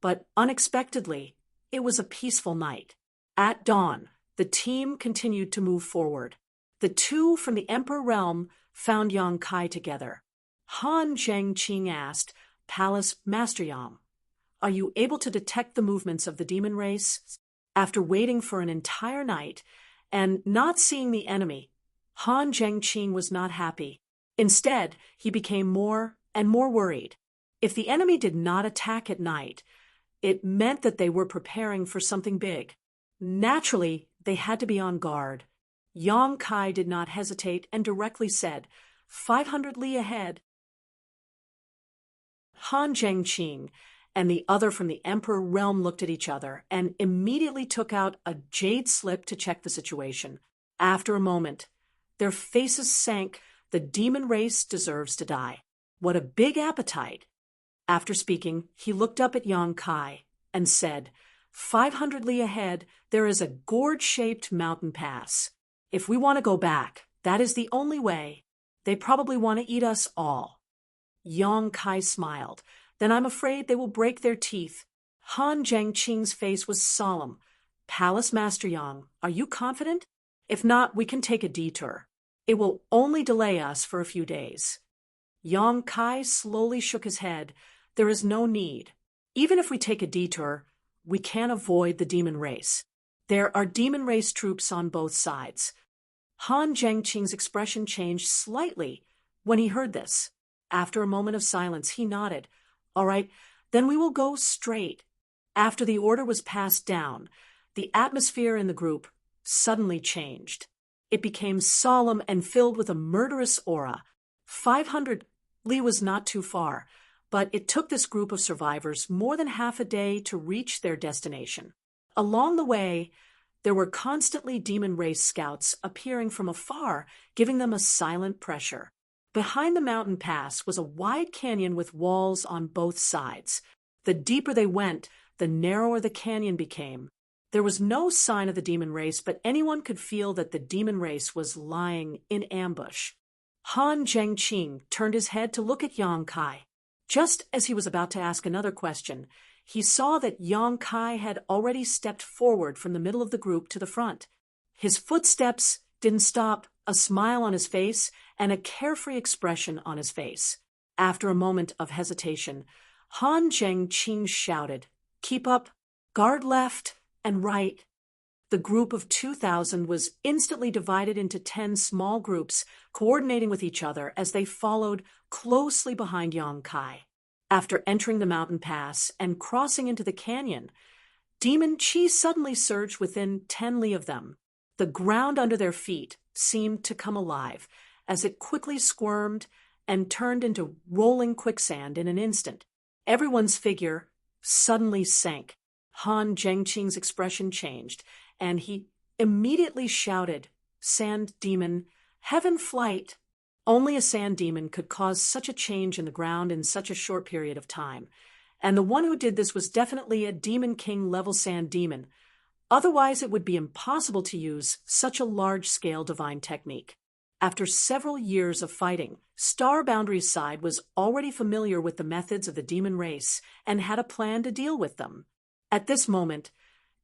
but unexpectedly, it was a peaceful night. At dawn, the team continued to move forward. The 2 from the Emperor Realm found Yang Kai together. Han Zhengqing asked, "Palace Master Yang, are you able to detect the movements of the demon race?" After waiting for an entire night and not seeing the enemy, Han Zhengqing was not happy. Instead, he became more and more worried. If the enemy did not attack at night, it meant that they were preparing for something big. Naturally, they had to be on guard. Yang Kai did not hesitate and directly said, 500 li ahead. Han Zhengqing and the other from the Emperor realm looked at each other and immediately took out a jade slip to check the situation. After a moment, their faces sank. The demon race deserves to die. What a big appetite. After speaking, he looked up at Yang Kai and said, 500 li ahead, there is a gourd-shaped mountain pass. If we want to go back, that is the only way. They probably want to eat us all. Yang Kai smiled. Then I'm afraid they will break their teeth. Han Zhengqing's face was solemn. Palace Master Yang, are you confident? If not, we can take a detour. It will only delay us for a few days. Yang Kai slowly shook his head. There is no need. Even if we take a detour, we can't avoid the demon race. There are demon race troops on both sides. Han Zhengqing's expression changed slightly when he heard this. After a moment of silence, he nodded. All right, then we will go straight. After the order was passed down, the atmosphere in the group suddenly changed. It became solemn and filled with a murderous aura. 500 li was not too far, but it took this group of survivors more than half a day to reach their destination. Along the way, there were constantly demon race scouts appearing from afar, giving them a silent pressure. Behind the mountain pass was a wide canyon with walls on both sides. The deeper they went, the narrower the canyon became. There was no sign of the demon race, but anyone could feel that the demon race was lying in ambush. Han Zhengqing turned his head to look at Yang Kai. Just as he was about to ask another question, he saw that Yang Kai had already stepped forward from the middle of the group to the front. His footsteps didn't stop, a smile on his face and a carefree expression on his face. After a moment of hesitation, Han Zhengqing shouted, "Keep up, guard left and right." The group of 2,000 was instantly divided into 10 small groups, coordinating with each other as they followed closely behind Yang Kai. After entering the mountain pass and crossing into the canyon, demon chi suddenly surged within 10 li of them. The ground under their feet seemed to come alive as it quickly squirmed and turned into rolling quicksand in an instant. Everyone's figure suddenly sank. Han Zhengqing's expression changed, and he immediately shouted, "Sand demon, heaven flight!" Only a sand demon could cause such a change in the ground in such a short period of time, and the one who did this was definitely a Demon King level sand demon. Otherwise, it would be impossible to use such a large-scale divine technique. After several years of fighting, Star Boundary's side was already familiar with the methods of the demon race and had a plan to deal with them. At this moment,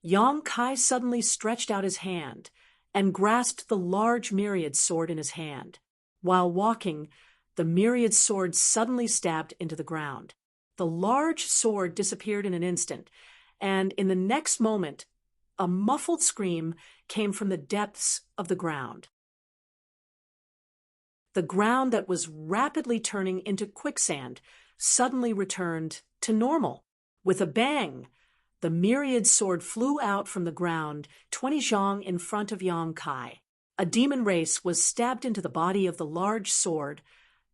Yang Kai suddenly stretched out his hand and grasped the large myriad sword in his hand. While walking, the myriad sword suddenly stabbed into the ground. The large sword disappeared in an instant, and in the next moment, a muffled scream came from the depths of the ground. The ground that was rapidly turning into quicksand suddenly returned to normal. With a bang, the myriad sword flew out from the ground 20 zhang in front of Yang Kai. A demon race was stabbed into the body of the large sword,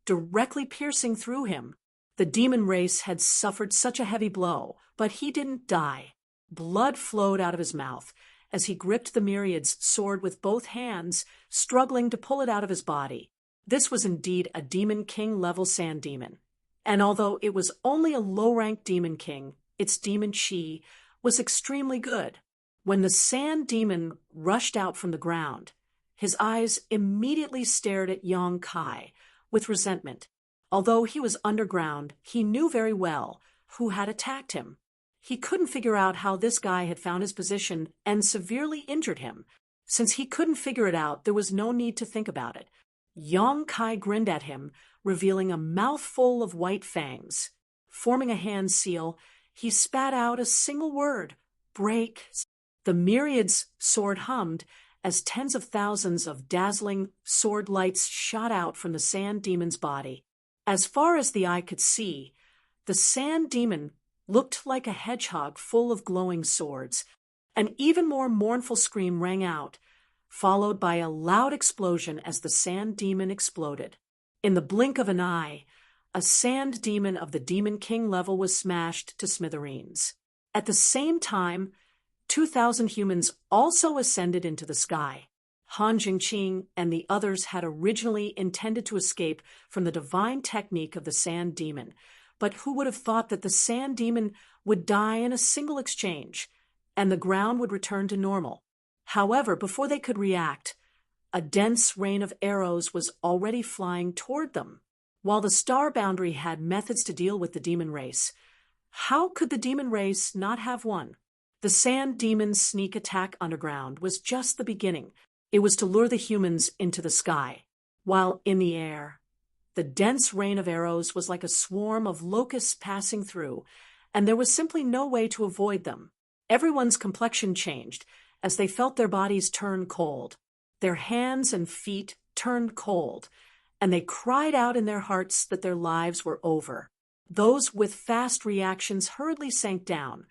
directly piercing through him. The demon race had suffered such a heavy blow, but he didn't die. Blood flowed out of his mouth as he gripped the myriad's sword with both hands, struggling to pull it out of his body. This was indeed a Demon King level sand demon. And although it was only a low-ranked Demon King, its demon chi was extremely good. When the sand demon rushed out from the ground, his eyes immediately stared at Yang Kai with resentment. Although he was underground, he knew very well who had attacked him. He couldn't figure out how this guy had found his position and severely injured him. Since he couldn't figure it out, there was no need to think about it. Yang Kai grinned at him, revealing a mouthful of white fangs. Forming a hand seal, he spat out a single word, "Break." The myriad's sword hummed as tens of thousands of dazzling sword lights shot out from the sand demon's body. As far as the eye could see, the sand demon looked like a hedgehog full of glowing swords. An even more mournful scream rang out, followed by a loud explosion as the sand demon exploded. In the blink of an eye, a sand demon of the Demon King level was smashed to smithereens. At the same time, 2,000 humans also ascended into the sky. Han Jingqing and the others had originally intended to escape from the divine technique of the sand demon, but who would have thought that the sand demon would die in a single exchange, and the ground would return to normal? However, before they could react, a dense rain of arrows was already flying toward them. While the Star Boundary had methods to deal with the demon race, how could the demon race not have one? The sand demon's sneak attack underground was just the beginning. It was to lure the humans into the sky. While in the air, the dense rain of arrows was like a swarm of locusts passing through, and there was simply no way to avoid them. Everyone's complexion changed as they felt their bodies turn cold. Their hands and feet turned cold, and they cried out in their hearts that their lives were over. Those with fast reactions hurriedly sank down,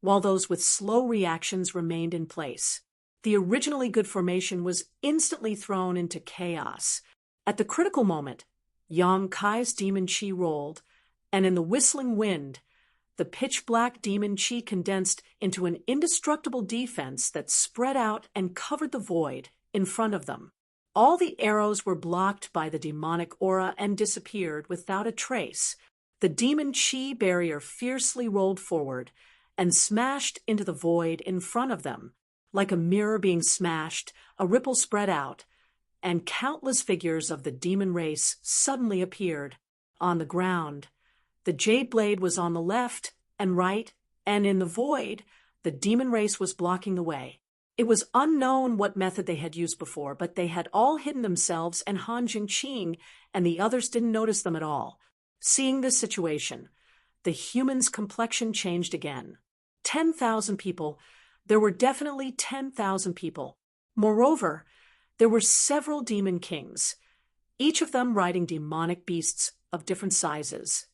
while those with slow reactions remained in place. The originally good formation was instantly thrown into chaos. At the critical moment, Yang Kai's demon chi rolled, and in the whistling wind, the pitch-black demon chi condensed into an indestructible defense that spread out and covered the void in front of them. All the arrows were blocked by the demonic aura and disappeared without a trace. The demon chi barrier fiercely rolled forward and smashed into the void in front of them. Like a mirror being smashed, a ripple spread out, and countless figures of the demon race suddenly appeared. On the ground, the Jade Blade was on the left and right, and in the void, the demon race was blocking the way. It was unknown what method they had used before, but they had all hidden themselves, and Han Jingqing and the others didn't notice them at all. Seeing this situation, the human's complexion changed again. 10,000 people. There were definitely 10,000 people. Moreover, there were several demon kings, each of them riding demonic beasts of different sizes,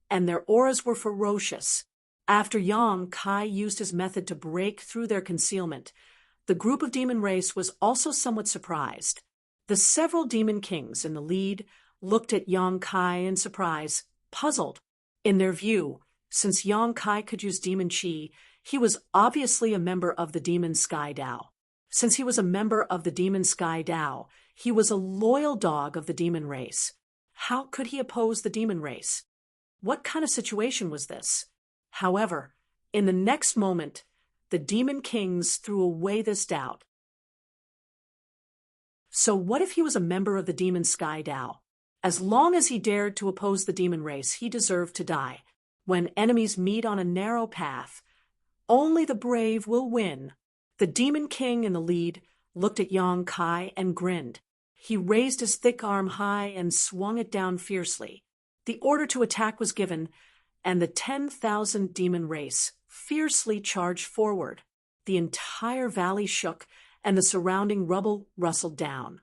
and their auras were ferocious. After Yang Kai used his method to break through their concealment, the group of demon race was also somewhat surprised. The several demon kings in the lead looked at Yang Kai in surprise, puzzled. In their view, since Yang Kai could use demon chi, he was obviously a member of the Demon Sky Dao. Since he was a member of the Demon Sky Dao, he was a loyal dog of the demon race. How could he oppose the demon race? What kind of situation was this? However, in the next moment, the demon kings threw away this doubt. So what if he was a member of the Demon Sky Dao? As long as he dared to oppose the demon race, he deserved to die. When enemies meet on a narrow path, only the brave will win. The demon king in the lead looked at Yang Kai and grinned. He raised his thick arm high and swung it down fiercely. The order to attack was given, and the 10,000 demon race fiercely charged forward. The entire valley shook, and the surrounding rubble rustled down.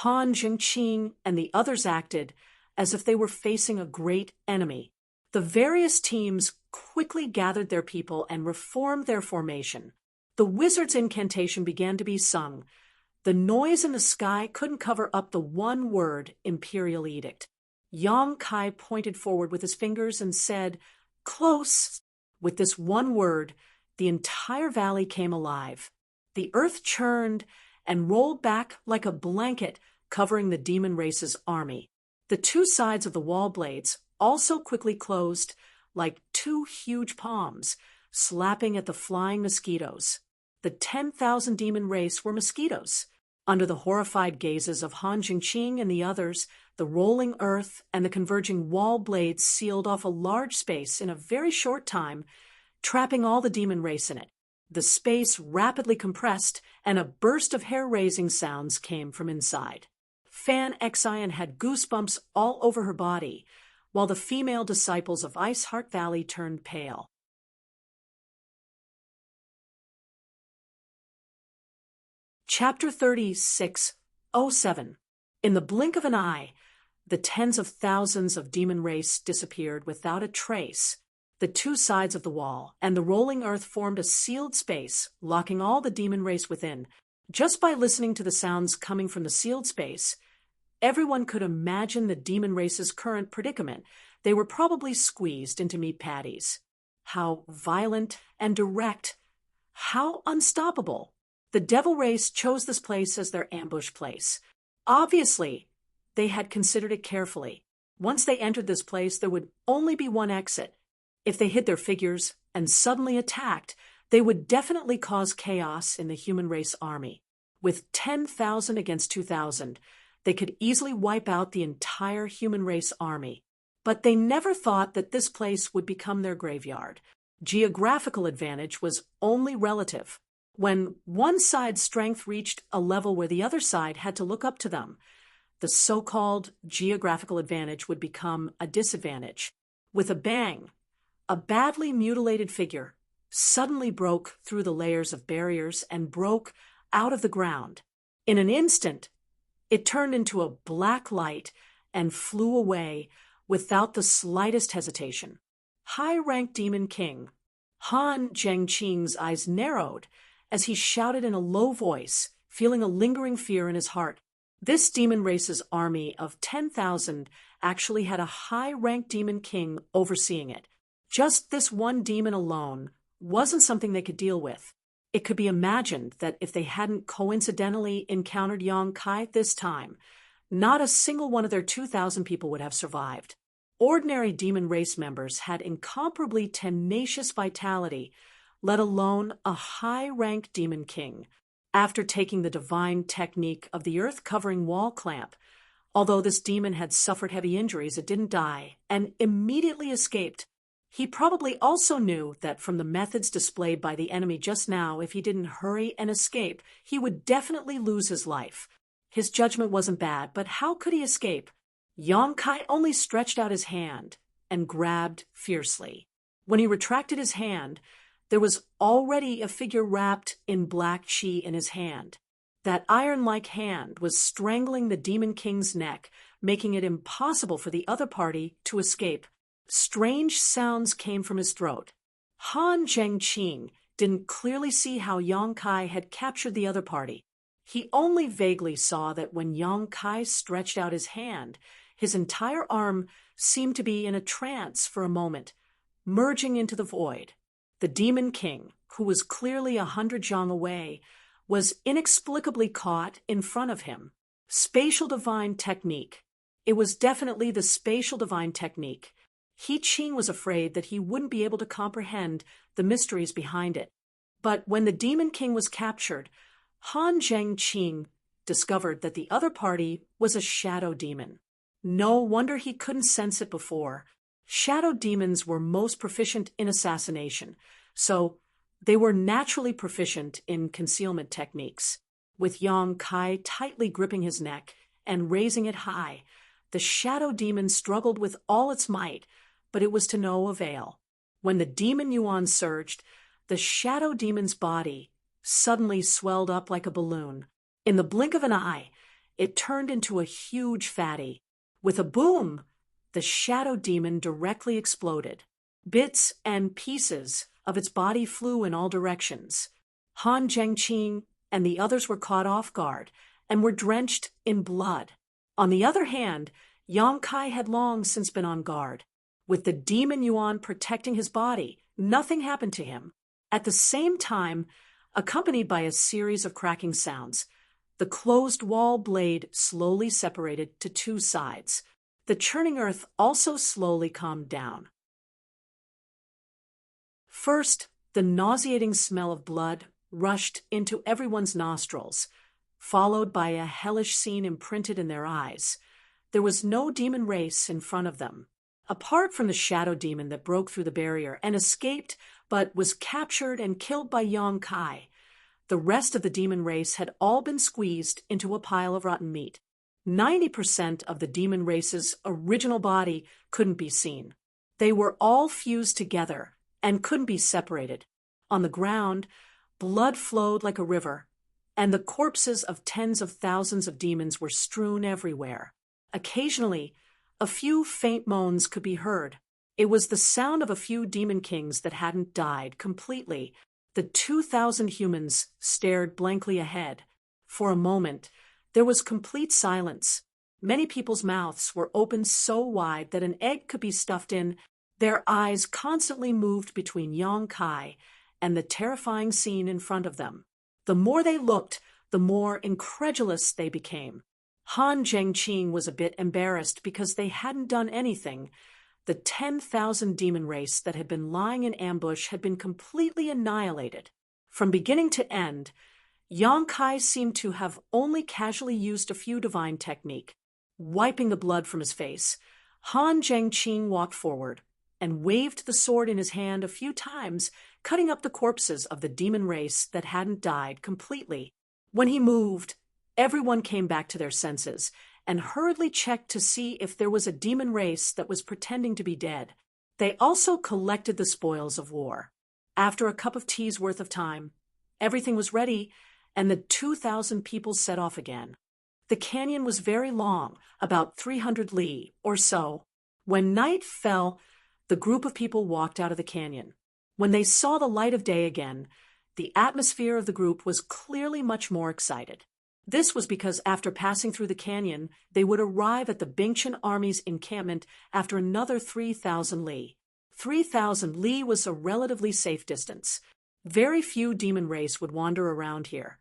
Han Jingqing and the others acted as if they were facing a great enemy. The various teams quickly gathered their people and reformed their formation. The wizard's incantation began to be sung. The noise in the sky couldn't cover up the one word Imperial Edict. Yang Kai pointed forward with his fingers and said, "Close." With this one word, the entire valley came alive. The earth churned and rolled back like a blanket covering the demon race's army. The two sides of the wall blades also quickly closed like two huge palms, slapping at the flying mosquitoes. The 10,000 demon race were mosquitoes. Under the horrified gazes of Han Jingqing and the others, the rolling earth and the converging wall blades sealed off a large space in a very short time, trapping all the demon race in it. The space rapidly compressed, and a burst of hair-raising sounds came from inside. Fan Xian had goosebumps all over her body, while the female disciples of Ice Heart Valley turned pale. Chapter 36:07. In the blink of an eye, the tens of thousands of demon race disappeared without a trace. The two sides of the wall and the rolling earth formed a sealed space, locking all the demon race within. Just by listening to the sounds coming from the sealed space, everyone could imagine the demon race's current predicament. They were probably squeezed into meat patties. How violent and direct. How unstoppable. The devil race chose this place as their ambush place. Obviously, they had considered it carefully. Once they entered this place, there would only be one exit. If they hid their figures and suddenly attacked, they would definitely cause chaos in the human race army. With 10,000 against 2,000, they could easily wipe out the entire human race army. But they never thought that this place would become their graveyard. Geographical advantage was only relative. When one side's strength reached a level where the other side had to look up to them, the so-called geographical advantage would become a disadvantage. With a bang, a badly mutilated figure suddenly broke through the layers of barriers and broke out of the ground. In an instant, it turned into a black light and flew away without the slightest hesitation. High-ranked Demon King Han Zhengqing's eyes narrowed as he shouted in a low voice, feeling a lingering fear in his heart. This demon race's army of 10,000 actually had a high-ranked Demon King overseeing it. Just this one demon alone wasn't something they could deal with. It could be imagined that if they hadn't coincidentally encountered Yang Kai this time, not a single one of their 2,000 people would have survived. Ordinary demon race members had incomparably tenacious vitality, let alone a high-ranked Demon King. After taking the divine technique of the earth-covering wall clamp, although this demon had suffered heavy injuries, it didn't die and immediately escaped. He probably also knew that from the methods displayed by the enemy just now, if he didn't hurry and escape, he would definitely lose his life. His judgment wasn't bad, but how could he escape? Yang Kai only stretched out his hand and grabbed fiercely. When he retracted his hand, there was already a figure wrapped in black qi in his hand. That iron-like hand was strangling the Demon King's neck, making it impossible for the other party to escape. Strange sounds came from his throat. Han Zhengqing didn't clearly see how Yang Kai had captured the other party. He only vaguely saw that when Yang Kai stretched out his hand, his entire arm seemed to be in a trance for a moment, merging into the void. The Demon King, who was clearly 100 zhang away, was inexplicably caught in front of him. Spatial divine technique. It was definitely the spatial divine technique. He Qing was afraid that he wouldn't be able to comprehend the mysteries behind it. But when the Demon King was captured, Han Zhengqing discovered that the other party was a shadow demon. No wonder he couldn't sense it before. Shadow demons were most proficient in assassination, so they were naturally proficient in concealment techniques. With Yang Kai tightly gripping his neck and raising it high, the shadow demon struggled with all its might, but it was to no avail. When the demon yuan surged, the shadow demon's body suddenly swelled up like a balloon. In the blink of an eye, it turned into a huge fatty. With a boom, the shadow demon directly exploded. Bits and pieces of its body flew in all directions. Han Zhengqing and the others were caught off guard and were drenched in blood. On the other hand, Yang Kai had long since been on guard. With the demon yuan protecting his body, nothing happened to him. At the same time, accompanied by a series of cracking sounds, the closed wall blade slowly separated to two sides. The churning earth also slowly calmed down. First, the nauseating smell of blood rushed into everyone's nostrils, followed by a hellish scene imprinted in their eyes. There was no demon race in front of them. Apart from the shadow demon that broke through the barrier and escaped but was captured and killed by Yang Kai, the rest of the demon race had all been squeezed into a pile of rotten meat. 90% of the demon race's original body couldn't be seen. They were all fused together and couldn't be separated. On the ground, blood flowed like a river, and the corpses of tens of thousands of demons were strewn everywhere. Occasionally, a few faint moans could be heard. It was the sound of a few demon kings that hadn't died completely. The 2,000 humans stared blankly ahead. For a moment, there was complete silence. Many people's mouths were opened so wide that an egg could be stuffed in. Their eyes constantly moved between Yong Kai and the terrifying scene in front of them. The more they looked, the more incredulous they became. Han Zhengqing was a bit embarrassed because they hadn't done anything. The 10,000 demon race that had been lying in ambush had been completely annihilated. From beginning to end, Yong Kai seemed to have only casually used a few divine technique. Wiping the blood from his face, Han Zhengqing walked forward and waved the sword in his hand a few times, cutting up the corpses of the demon race that hadn't died completely. When he moved, everyone came back to their senses and hurriedly checked to see if there was a demon race that was pretending to be dead. They also collected the spoils of war. After a cup of tea's worth of time, everything was ready, and the 2,000 people set off again. The canyon was very long, about 300 li or so. When night fell, the group of people walked out of the canyon. When they saw the light of day again, the atmosphere of the group was clearly much more excited. This was because after passing through the canyon, they would arrive at the Bingchen army's encampment after another 3,000 li. 3,000 li was a relatively safe distance. Very few demon race would wander around here,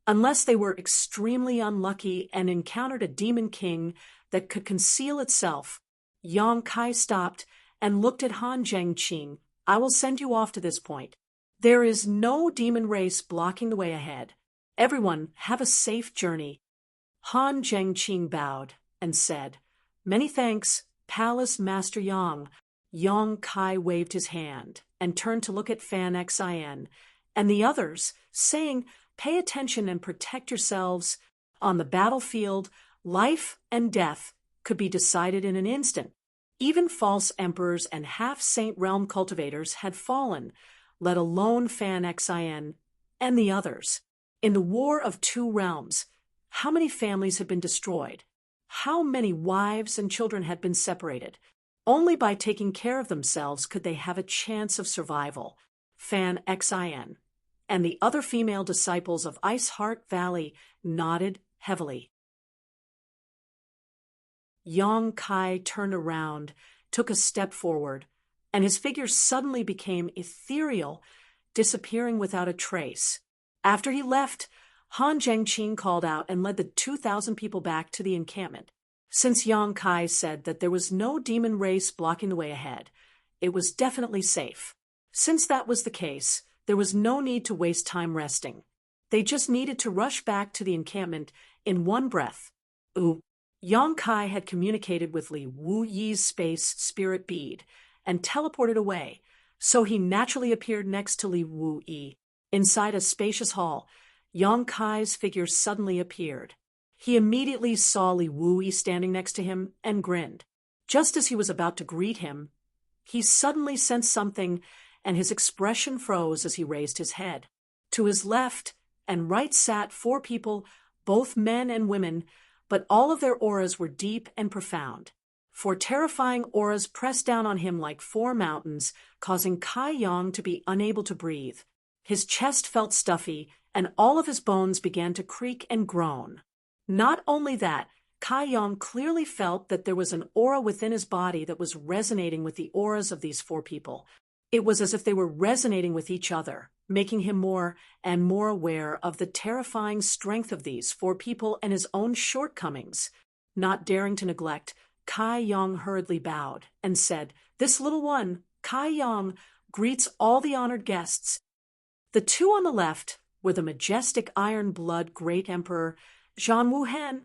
unless they were extremely unlucky and encountered a demon king that could conceal itself. Yong Kai stopped and looked at Han Zhengqing. I will send you off to this point. There is no demon race blocking the way ahead. Everyone, have a safe journey. Han Zhengqing bowed and said, Many thanks, Palace Master Yang. Yong Kai waved his hand and turned to look at Fan Xin and the others, saying, Pay attention and protect yourselves. On the battlefield, life and death could be decided in an instant. Even false emperors and half-saint realm cultivators had fallen, let alone Fan Xin and the others. In the War of Two Realms, how many families had been destroyed? How many wives and children had been separated? Only by taking care of themselves could they have a chance of survival. Fan Xin and the other female disciples of Ice Heart Valley nodded heavily. Yong Kai turned around, took a step forward, and his figure suddenly became ethereal, disappearing without a trace. After he left, Han Zhengqing called out and led the 2,000 people back to the encampment. Since Yong Kai said that there was no demon race blocking the way ahead, it was definitely safe. Since that was the case, there was no need to waste time resting. They just needed to rush back to the encampment in one breath. Yong Kai had communicated with Li Wu Yi's space spirit bead and teleported away, so he naturally appeared next to Li Wu Yi. Inside a spacious hall, Yong Kai's figure suddenly appeared. He immediately saw Li Wu Yi standing next to him and grinned. Just as he was about to greet him, he suddenly sensed something, and his expression froze as he raised his head. To his left and right sat 4 people, both men and women, but all of their auras were deep and profound. 4 terrifying auras pressed down on him like 4 mountains, causing Kai Yang to be unable to breathe. His chest felt stuffy, and all of his bones began to creak and groan. Not only that, Kai Yang clearly felt that there was an aura within his body that was resonating with the auras of these 4 people. It was as if they were resonating with each other, making him more and more aware of the terrifying strength of these 4 people and his own shortcomings. Not daring to neglect, Kai Yang hurriedly bowed and said, This little one, Kai Yang, greets all the honored guests. The 2 on the left were the majestic iron-blood Great Emperor Zhan Wuhen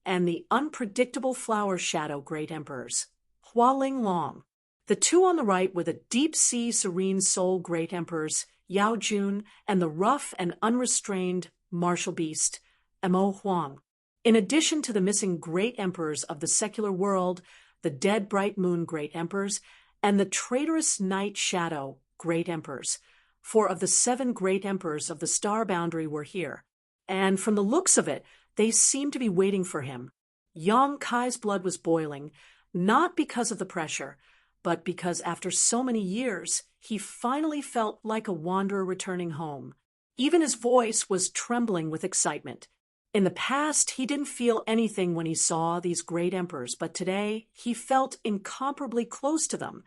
and the unpredictable flower shadow Great Emperors Hua Ling Long. The 2 on the right were the deep-sea serene soul Great Emperors Yao Jun and the rough and unrestrained martial beast Mo Huang. In addition to the missing Great Emperors of the secular world, the dead Bright Moon Great Emperors, and the traitorous Night Shadow Great Emperors, 4 of the 7 Great Emperors of the Star Boundary were here. and from the looks of it, they seemed to be waiting for him. Yang Kai's blood was boiling, not because of the pressure, but because after so many years, he finally felt like a wanderer returning home. Even his voice was trembling with excitement. In the past, he didn't feel anything when he saw these great emperors, but today he felt incomparably close to them,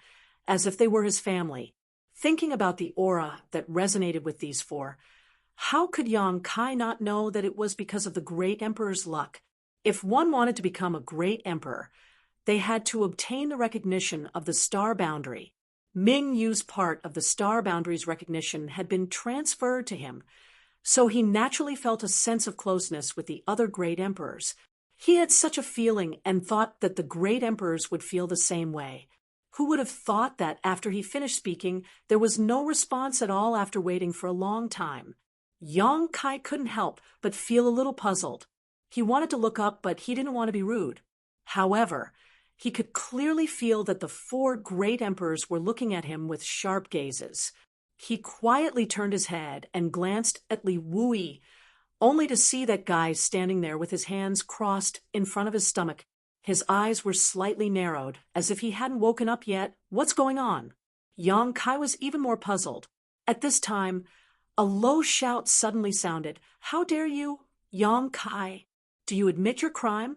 as if they were his family. Thinking about the aura that resonated with these four, how could Yang Kai not know that it was because of the great emperor's luck? If one wanted to become a great emperor, they had to obtain the recognition of the star boundary. Ming Yu's part of the star boundary's recognition had been transferred to him, so he naturally felt a sense of closeness with the other great emperors. He had such a feeling and thought that the great emperors would feel the same way. Who would have thought that after he finished speaking, there was no response at all after waiting for a long time? Yang Kai couldn't help but feel a little puzzled. He wanted to look up, but he didn't want to be rude. However, he could clearly feel that the four great emperors were looking at him with sharp gazes. He quietly turned his head and glanced at Li Wui, only to see that guy standing there with his hands crossed in front of his stomach. His eyes were slightly narrowed, as if he hadn't woken up yet. What's going on? Yang Kai was even more puzzled. At this time, a low shout suddenly sounded. How dare you, Yang Kai? Do you admit your crime?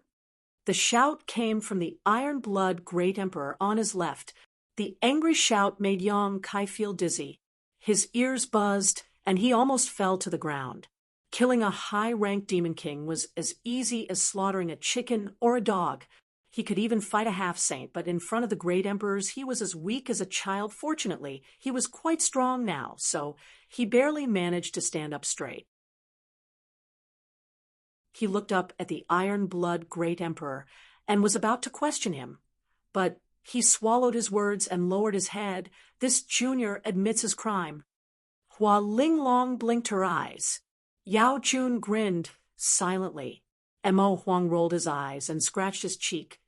The shout came from the iron-blood great emperor on his left. The angry shout made Yang Kai feel dizzy. His ears buzzed, and he almost fell to the ground. Killing a high-ranked demon king was as easy as slaughtering a chicken or a dog. He could even fight a half-saint, but in front of the great emperors he was as weak as a child. Fortunately, he was quite strong now, so he barely managed to stand up straight. He looked up at the iron-blood great emperor and was about to question him. But he swallowed his words and lowered his head. This junior admits his crime. Hua Linglong blinked her eyes. Yao Jun grinned silently. Mo Huang rolled his eyes and scratched his cheek.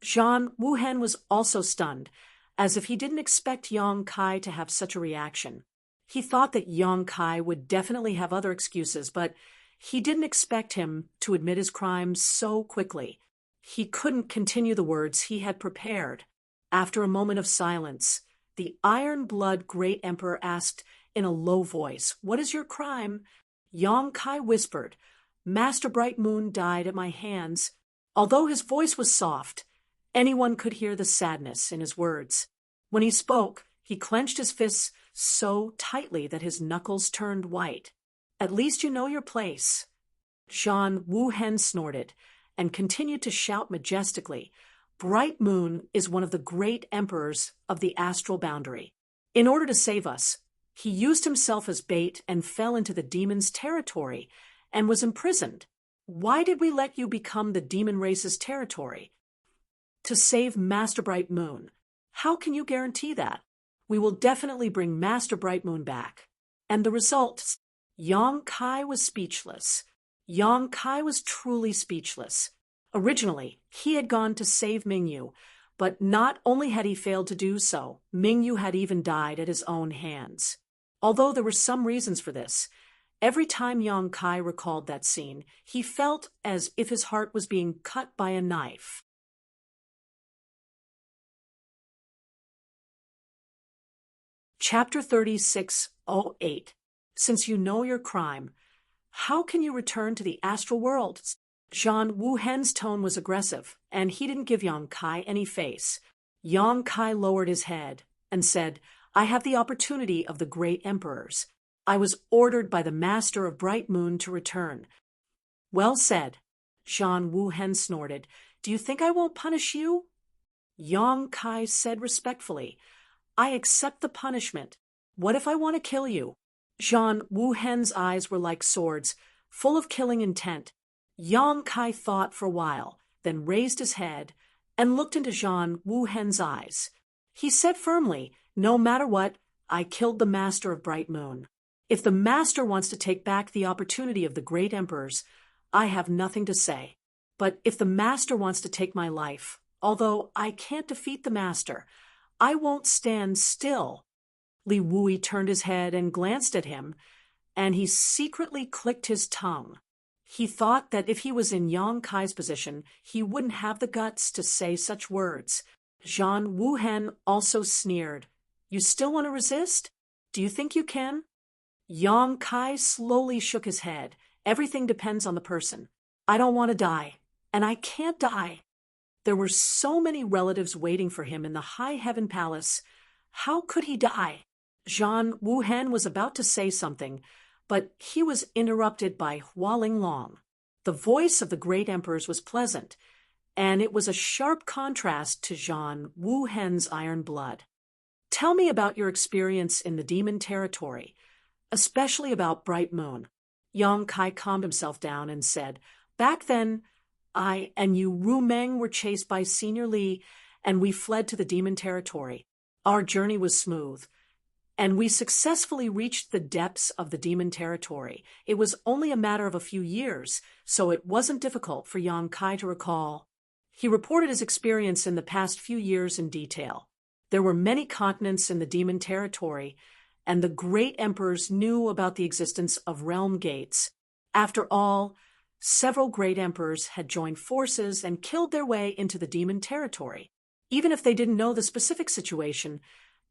Zhan Wuhen was also stunned, as if he didn't expect Yang Kai to have such a reaction. He thought that Yang Kai would definitely have other excuses, but he didn't expect him to admit his crimes so quickly. He couldn't continue the words he had prepared. After a moment of silence, the iron-blood great emperor asked in a low voice, "What is your crime?" Yang Kai whispered, "Master Bright Moon died at my hands." Although his voice was soft, anyone could hear the sadness in his words. When he spoke, he clenched his fists so tightly that his knuckles turned white. "At least you know your place." Zhan Wuhen snorted and continued to shout majestically, "Bright Moon is one of the great emperors of the astral boundary. In order to save us, he used himself as bait and fell into the demon's territory and was imprisoned. Why did we let you become the demon race's territory? To save Master Bright Moon. How can you guarantee that? We will definitely bring Master Bright Moon back." And the result, Yang Kai was speechless. Yang Kai was truly speechless. Originally, he had gone to save Mingyu, but not only had he failed to do so, Mingyu had even died at his own hands. Although there were some reasons for this, every time Yang Kai recalled that scene, he felt as if his heart was being cut by a knife. Chapter 3608. Since you know your crime, how can you return to the astral world? Zhan Wuhen's tone was aggressive, and he didn't give Yang Kai any face. Yang Kai lowered his head and said, "I have the opportunity of the great emperors. I was ordered by the Master of Bright Moon to return." "Well said." Zhan Wuhen snorted. "Do you think I won't punish you?" Yang Kai said respectfully, "I accept the punishment. What if I want to kill you?" Zhan Wuhen's eyes were like swords, full of killing intent. Yang Kai thought for a while, then raised his head and looked into Zhan Wuhen's eyes. He said firmly, "No matter what, I killed the Master of Bright Moon. If the Master wants to take back the opportunity of the great emperors, I have nothing to say. But if the Master wants to take my life, although I can't defeat the Master, I won't stand still." Li Wui turned his head and glanced at him, and he secretly clicked his tongue. He thought that if he was in Yang Kai's position, he wouldn't have the guts to say such words. Zhang Wuhen also sneered. You still want to resist? Do you think you can? Yang Kai slowly shook his head. Everything depends on the person. I don't want to die, and I can't die. There were so many relatives waiting for him in the High Heaven Palace. How could he die? Zhang Wuhen was about to say something, but he was interrupted by Hua Linglong. The voice of the great emperors was pleasant, and it was a sharp contrast to Zhang Wuhen's iron blood. Tell me about your experience in the demon territory, especially about Bright Moon. Yang Kai calmed himself down and said, Back then, I and you Ru Meng were chased by Senior Li, and we fled to the demon territory. Our journey was smooth, and we successfully reached the depths of the demon territory. It was only a matter of a few years, so it wasn't difficult for Yang Kai to recall. He reported his experience in the past few years in detail. There were many continents in the demon territory, and the great emperors knew about the existence of realm gates. After all, several great emperors had joined forces and killed their way into the demon territory. Even if they didn't know the specific situation,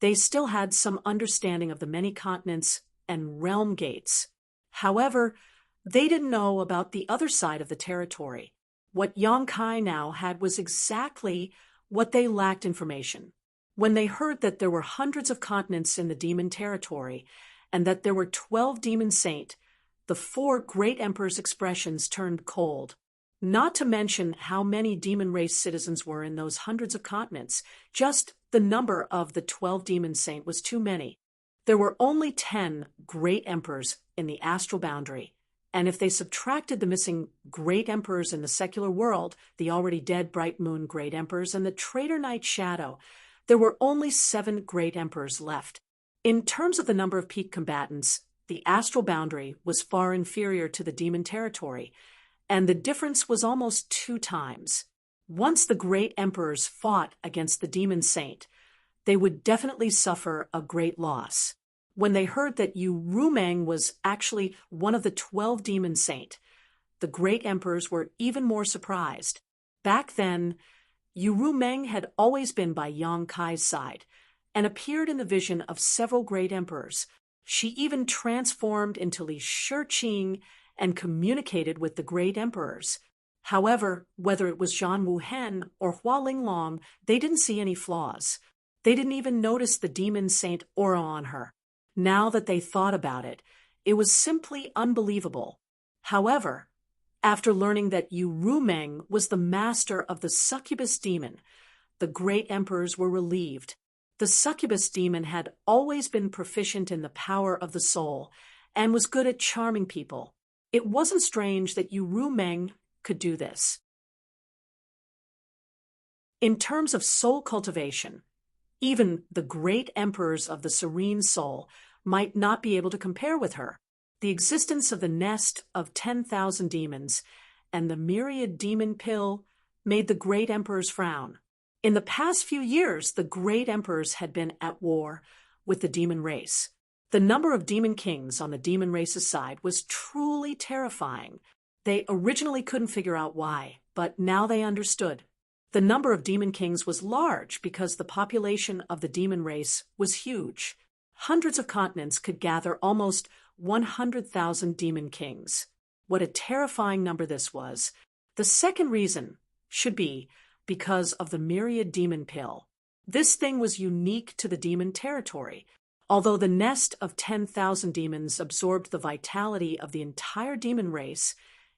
they still had some understanding of the many continents and realm gates. However, they didn't know about the other side of the territory. What Yang Kai now had was exactly what they lacked information. When they heard that there were hundreds of continents in the demon territory and that there were 12 demon saints, the 4 great emperors' expressions turned cold. Not to mention how many demon race citizens were in those hundreds of continents. Just the number of the 12 demon saints was too many. There were only 10 great emperors in the astral boundary, and if they subtracted the missing great emperors in the secular world, the already dead Bright Moon great emperors and the traitor Night Shadow, there were only 7 great emperors left. In terms of the number of peak combatants, the astral boundary was far inferior to the demon territory, and the difference was almost 2 times. Once the great emperors fought against the demon saint, they would definitely suffer a great loss. When they heard that Yu Rumeng was actually one of the 12 demon saint, the great emperors were even more surprised. Back then, Yu Rumeng had always been by Yang Kai's side and appeared in the vision of several great emperors. She even transformed into Li Shiqing and communicated with the great emperors. However, whether it was Zhang Wuhen or Hua Linglong, they didn't see any flaws. They didn't even notice the demon saint aura on her. Now that they thought about it, it was simply unbelievable. However, after learning that Yu Rumeng was the master of the succubus demon, the great emperors were relieved. The succubus demon had always been proficient in the power of the soul and was good at charming people. It wasn't strange that Yu Rumeng could do this. In terms of soul cultivation, even the great emperors of the serene soul might not be able to compare with her. The existence of the nest of 10,000 demons and the myriad demon pill made the great emperors frown. In the past few years, the great emperors had been at war with the demon race. The number of demon kings on the demon race's side was truly terrifying. They originally couldn't figure out why, but now they understood. The number of demon kings was large because the population of the demon race was huge. Hundreds of continents could gather almost 100,000 demon kings. What a terrifying number this was. The second reason should be because of the myriad demon pill. This thing was unique to the demon territory. Although the nest of 10,000 demons absorbed the vitality of the entire demon race,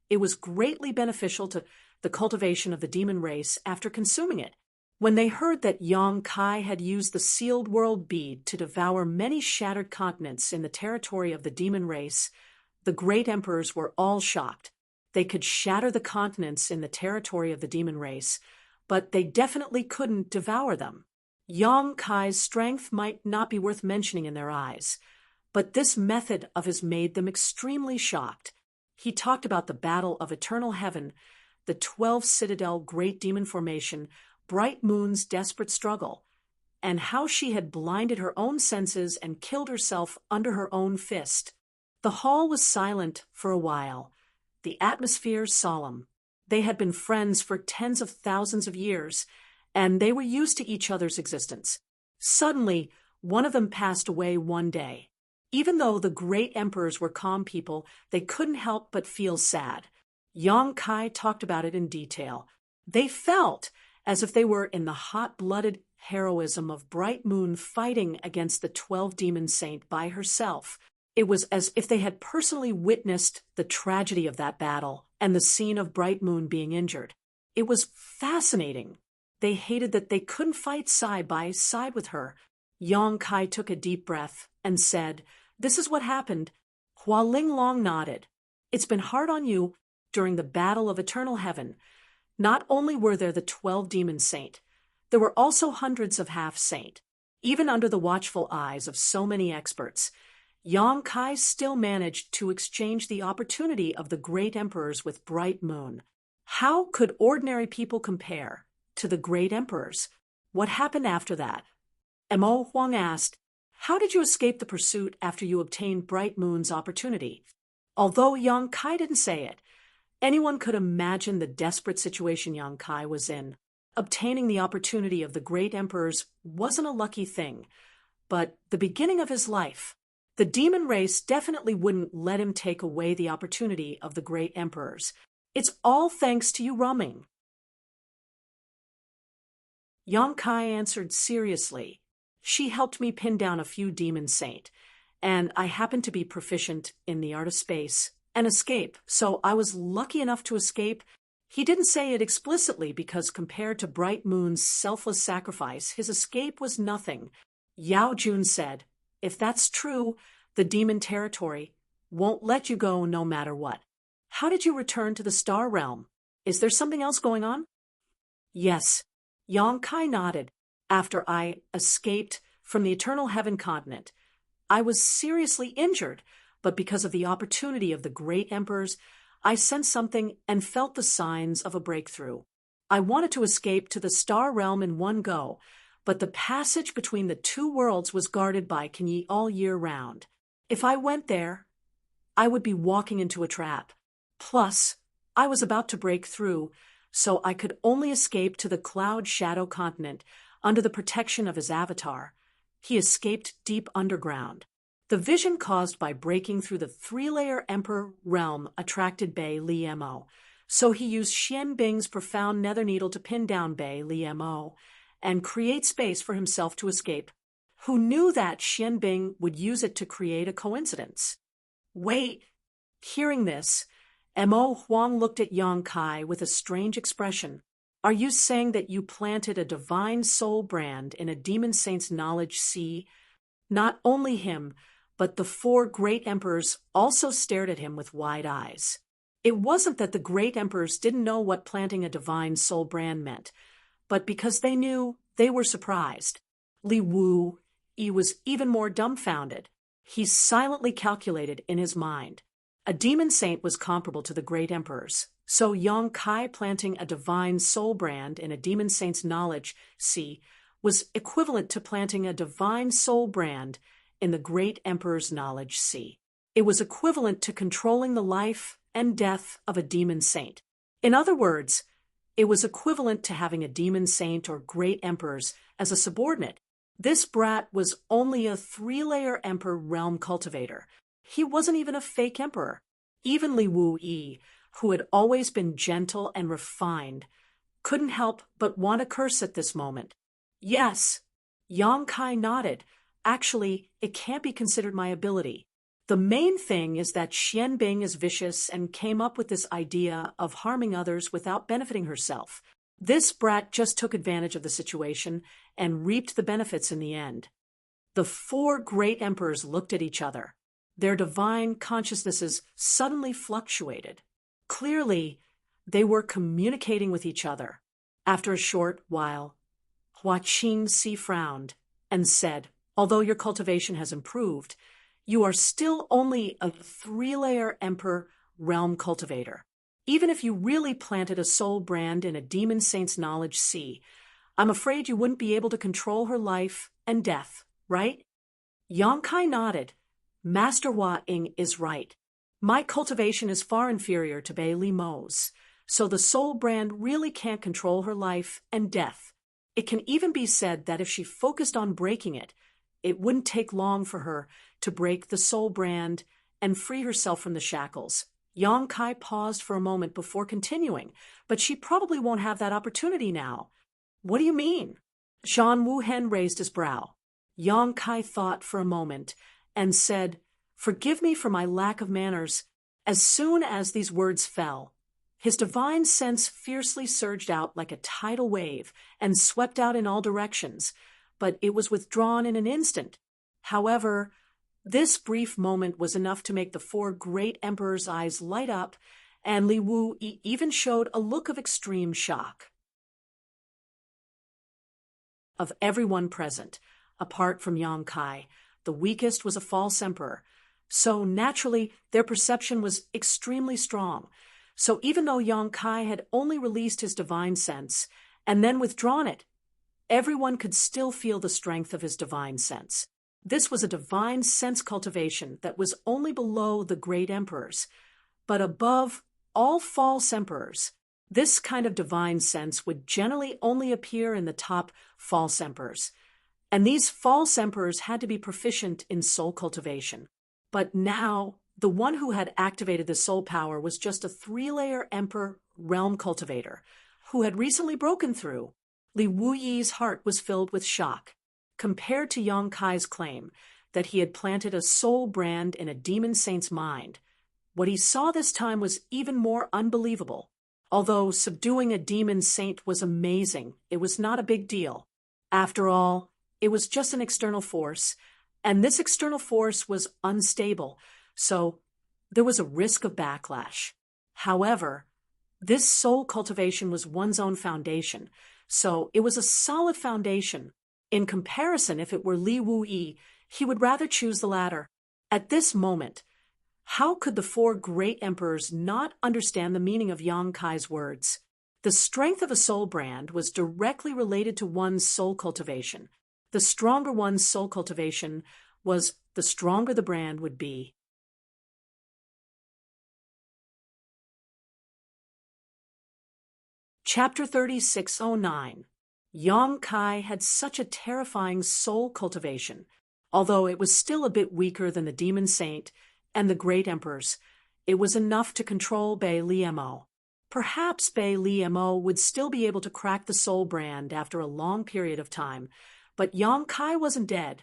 it was greatly beneficial to the cultivation of the demon race after consuming it. When they heard that Yang Kai had used the sealed world bead to devour many shattered continents in the territory of the demon race, the great emperors were all shocked. They could shatter the continents in the territory of the demon race, but they definitely couldn't devour them. Yang Kai's strength might not be worth mentioning in their eyes, but this method of his made them extremely shocked. He talked about the battle of eternal heaven, the 12 citadel great demon formation, Bright Moon's desperate struggle, and how she had blinded her own senses and killed herself under her own fist. The hall was silent for a while. the atmosphere solemn. They had been friends for tens of thousands of years, and they were used to each other's existence. Suddenly, one of them passed away one day. Even though the great emperors were calm people, they couldn't help but feel sad. Yang Kai talked about it in detail. They felt as if they were in the hot-blooded heroism of Bright Moon fighting against the 12-demon saint by herself. It was as if they had personally witnessed the tragedy of that battle and the scene of Bright Moon being injured. It was fascinating. They hated that they couldn't fight side by side with her. Yang Kai took a deep breath and said, "This is what happened." Hua Linglong nodded. "It's been hard on you during the Battle of Eternal Heaven. Not only were there the 12-demon saint, there were also hundreds of half-saint. Even under the watchful eyes of so many experts, Yang Kai still managed to exchange the opportunity of the great emperors with Bright Moon. How could ordinary people compare to the great emperors? What happened after that?" Mo Huang asked, "How did you escape the pursuit after you obtained Bright Moon's opportunity?" Although Yang Kai didn't say it, anyone could imagine the desperate situation Yang Kai was in. Obtaining the opportunity of the great emperors wasn't a lucky thing, but the beginning of his life. The demon race definitely wouldn't let him take away the opportunity of the great emperors. "It's all thanks to you roaming." Yang Kai answered seriously. "She helped me pin down a few demon saint, and I happened to be proficient in the art of space and escape, so I was lucky enough to escape." He didn't say it explicitly because compared to Bright Moon's selfless sacrifice, his escape was nothing. Yao Jun said, "If that's true, the demon territory won't let you go no matter what. How did you return to the star realm? Is there something else going on?" "Yes." Yang Kai nodded. "After I escaped from the Eternal Heaven continent, I was seriously injured, but because of the opportunity of the great emperors, I sensed something and felt the signs of a breakthrough. I wanted to escape to the star realm in one go, but the passage between the two worlds was guarded by Kinyi all year round. If I went there, I would be walking into a trap. Plus, I was about to break through, so I could only escape to the Cloud Shadow continent under the protection of his avatar. He escaped deep underground. The vision caused by breaking through the three-layer Emperor realm attracted Bei Li Mo, so he used Xian Bing's profound nether needle to pin down Bei Li Mo and create space for himself to escape. Who knew that Xian Bing would use it to create a coincidence? Wait! Hearing this, Mo Huang looked at Yang Kai with a strange expression. "Are you saying that you planted a divine soul brand in a demon saint's knowledge sea?" Not only him, but the four great emperors also stared at him with wide eyes. It wasn't that the great emperors didn't know what planting a divine soul brand meant, but because they knew, they were surprised. Li Wu Yi was even more dumbfounded. He silently calculated in his mind. A demon saint was comparable to the great emperors, so Yang Kai planting a divine soul brand in a demon saint's knowledge sea was equivalent to planting a divine soul brand in the great emperor's knowledge sea. It was equivalent to controlling the life and death of a demon saint. In other words, it was equivalent to having a demon saint or great emperors as a subordinate. This brat was only a three-layer emperor realm cultivator. He wasn't even a fake emperor. Even Li Wu Yi, who had always been gentle and refined, couldn't help but want to curse at this moment. "Yes." Yang Kai nodded. "Actually, it can't be considered my ability. The main thing is that Xian Bing is vicious and came up with this idea of harming others without benefiting herself. This brat just took advantage of the situation and reaped the benefits in the end." The four great emperors looked at each other. Their divine consciousnesses suddenly fluctuated. Clearly, they were communicating with each other. After a short while, Hua Qingxi frowned and said, "Although your cultivation has improved, you are still only a three-layer emperor realm cultivator. Even if you really planted a soul brand in a demon saint's knowledge sea, I'm afraid you wouldn't be able to control her life and death, right?" Yang Kai nodded. Master Hua Ying is right. My cultivation is far inferior to Bei Li Mo's, so the soul brand really can't control her life and death. It can even be said that if she focused on breaking it, it wouldn't take long for her to break the soul brand and free herself from the shackles. Yang Kai paused for a moment before continuing, but she probably won't have that opportunity now. What do you mean? Zhang Wuhen raised his brow. Yang Kai thought for a moment and said, "Forgive me for my lack of manners." As soon as these words fell, his divine sense fiercely surged out like a tidal wave and swept out in all directions, but it was withdrawn in an instant. However, this brief moment was enough to make the four great emperors' eyes light up, and Li Wu even showed a look of extreme shock. Of everyone present, apart from Yang Kai, the weakest was a false emperor, so naturally their perception was extremely strong. So even though Yang Kai had only released his divine sense and then withdrawn it, everyone could still feel the strength of his divine sense. This was a divine sense cultivation that was only below the great emperors, but above all false emperors. This kind of divine sense would generally only appear in the top false emperors, and these false emperors had to be proficient in soul cultivation. But now, the one who had activated the soul power was just a 3-layer emperor realm cultivator who had recently broken through. Li Wuyi's heart was filled with shock. Compared to Yang Kai's claim that he had planted a soul brand in a demon saint's mind, what he saw this time was even more unbelievable. Although subduing a demon saint was amazing, it was not a big deal. After all, it was just an external force, and this external force was unstable, so there was a risk of backlash. However, this soul cultivation was one's own foundation, so it was a solid foundation. In comparison, if it were Li Wuyi, he would rather choose the latter. At this moment, how could the four great emperors not understand the meaning of Yang Kai's words? The strength of a soul brand was directly related to one's soul cultivation. The stronger one's soul cultivation was, the stronger the brand would be. Chapter 3609. Yang Kai had such a terrifying soul cultivation. Although it was still a bit weaker than the demon saint and the great emperors, it was enough to control Bei Li Mo. Perhaps Bei Li Mo would still be able to crack the soul brand after a long period of time, but Yang Kai wasn't dead.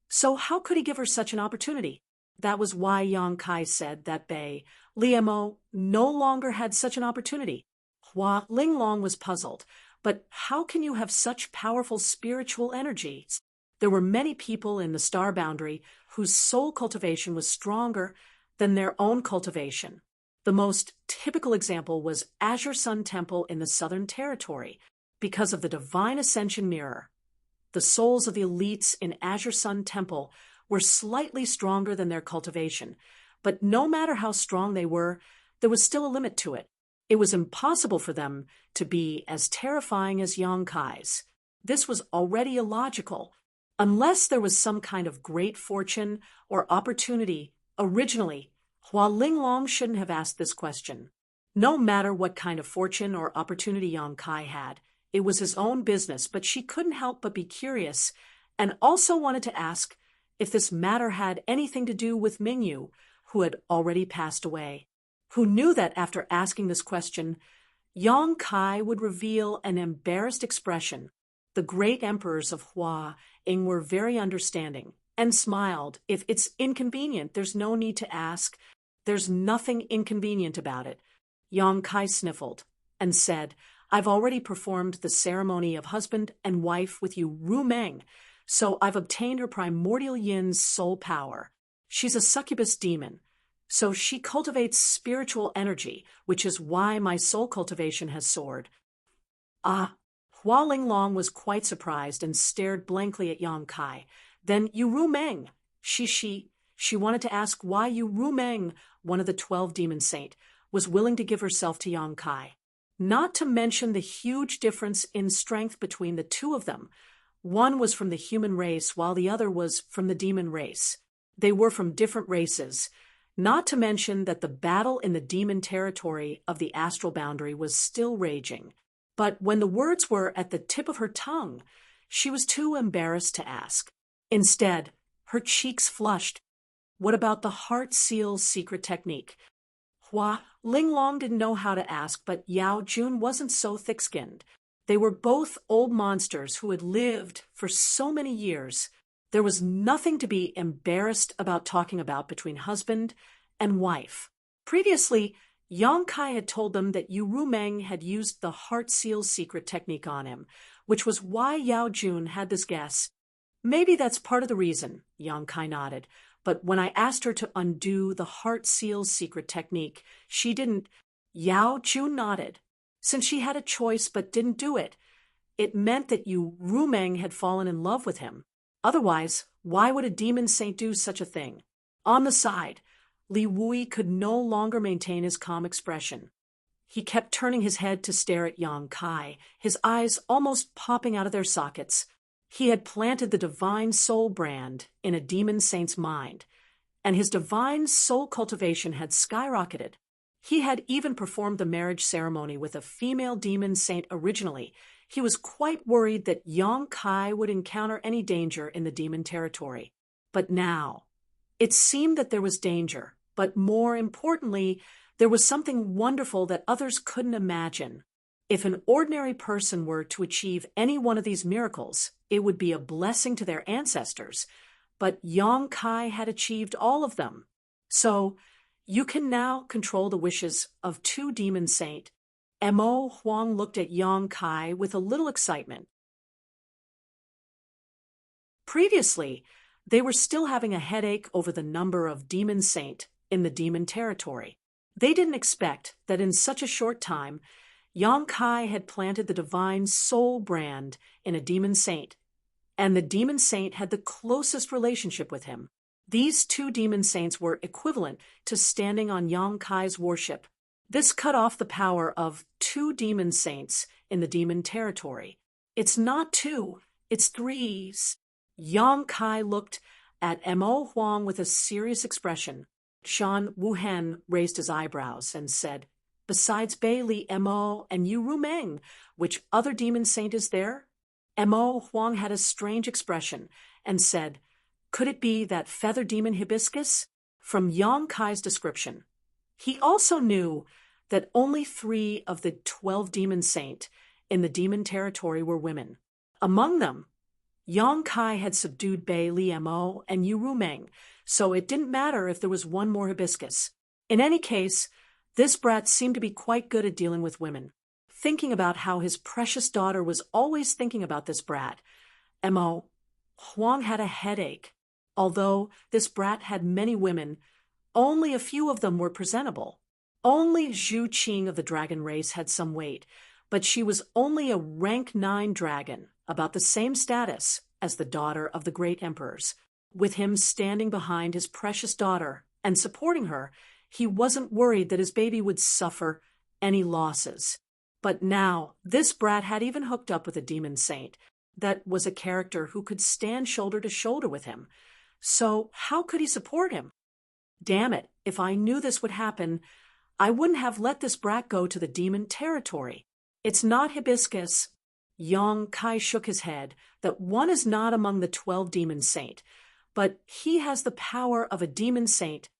So how could he give her such an opportunity? That was why Yang Kai said that Bei Li Mo no longer had such an opportunity. Hua Linglong was puzzled. But how can you have such powerful spiritual energies? There were many people in the star boundary whose soul cultivation was stronger than their own cultivation. The most typical example was Azure Sun Temple in the Southern Territory, because of the Divine Ascension Mirror. The souls of the elites in Azure Sun Temple were slightly stronger than their cultivation, but no matter how strong they were, there was still a limit to it. It was impossible for them to be as terrifying as Yang Kai's. This was already illogical. Unless there was some kind of great fortune or opportunity, originally, Hua Linglong shouldn't have asked this question. No matter what kind of fortune or opportunity Yang Kai had, it was his own business, but she couldn't help but be curious and also wanted to ask if this matter had anything to do with Mingyu, who had already passed away. Who knew that after asking this question, Yang Kai would reveal an embarrassed expression. The great emperors of Hua Ying were very understanding and smiled. If it's inconvenient, there's no need to ask. There's nothing inconvenient about it. Yang Kai sniffled and said, I've already performed the ceremony of husband and wife with you, Ru Meng, so I've obtained her primordial yin's soul power. She's a succubus demon. So she cultivates spiritual energy, which is why my soul cultivation has soared. Hua Linglong was quite surprised and stared blankly at Yang Kai. Then Ru Meng. She wanted to ask why Ru Meng, one of the 12 demon saint, was willing to give herself to Yang Kai. Not to mention the huge difference in strength between the two of them. One was from the human race while the other was from the demon race. They were from different races. Not to mention that the battle in the demon territory of the astral boundary was still raging. But when the words were at the tip of her tongue, she was too embarrassed to ask. Instead, her cheeks flushed. What about the heart seal's secret technique? Hua Linglong didn't know how to ask, but Yao Jun wasn't so thick-skinned. They were both old monsters who had lived for so many years. There was nothing to be embarrassed about talking about between husband and wife. Previously, Yang Kai had told them that Yu Rumeng had used the heart seal's secret technique on him, which was why Yao Jun had this guess. Maybe that's part of the reason, Yang Kai nodded. But when I asked her to undo the heart seal's secret technique, she didn't. Yao Jun nodded. Since she had a choice but didn't do it, it meant that Yu Rumeng had fallen in love with him. Otherwise, why would a demon saint do such a thing? On the side, Li Wui could no longer maintain his calm expression. He kept turning his head to stare at Yang Kai, his eyes almost popping out of their sockets. He had planted the divine soul brand in a demon saint's mind, and his divine soul cultivation had skyrocketed. He had even performed the marriage ceremony with a female demon saint originally. He was quite worried that Yang Kai would encounter any danger in the demon territory. But now, it seemed that there was danger, but more importantly, there was something wonderful that others couldn't imagine. If an ordinary person were to achieve any one of these miracles, it would be a blessing to their ancestors. But Yang Kai had achieved all of them. So, you can now control the wishes of two demon saints. Mo Huang looked at Yang Kai with a little excitement. Previously, they were still having a headache over the number of demon saint in the demon territory. They didn't expect that in such a short time, Yang Kai had planted the divine soul brand in a demon saint, and the demon saint had the closest relationship with him. These two demon saints were equivalent to standing on Yang Kai's worship. This cut off the power of two demon saints in the demon territory. It's not two, it's threes. Yang Kai looked at Mo Huang with a serious expression. Shan Wuhen raised his eyebrows and said, "Besides Bailey, Mo, and Yu Rumeng, which other demon saint is there?" Mo Huang had a strange expression and said, "Could it be that feather demon hibiscus?" From Yang Kai's description, he also knew that only 3 of the 12 demon saint in the demon territory were women. Among them, Yang Kai had subdued Bei Li Mo and Yu Rumeng, so it didn't matter if there was one more hibiscus. In any case, this brat seemed to be quite good at dealing with women. Thinking about how his precious daughter was always thinking about this brat, Mo Huang had a headache. Although this brat had many women, only a few of them were presentable. Only Zhu Qing of the dragon race had some weight, but she was only a rank 9 dragon, about the same status as the daughter of the great emperors. With him standing behind his precious daughter and supporting her, he wasn't worried that his baby would suffer any losses. But now, this brat had even hooked up with a demon saint that was a character who could stand shoulder to shoulder with him. So how could he support him? Damn it, if I knew this would happen, I wouldn't have let this brat go to the demon territory. It's not hibiscus. Yang Kai shook his head, that one is not among the 12 demon saint, but he has the power of a demon saint.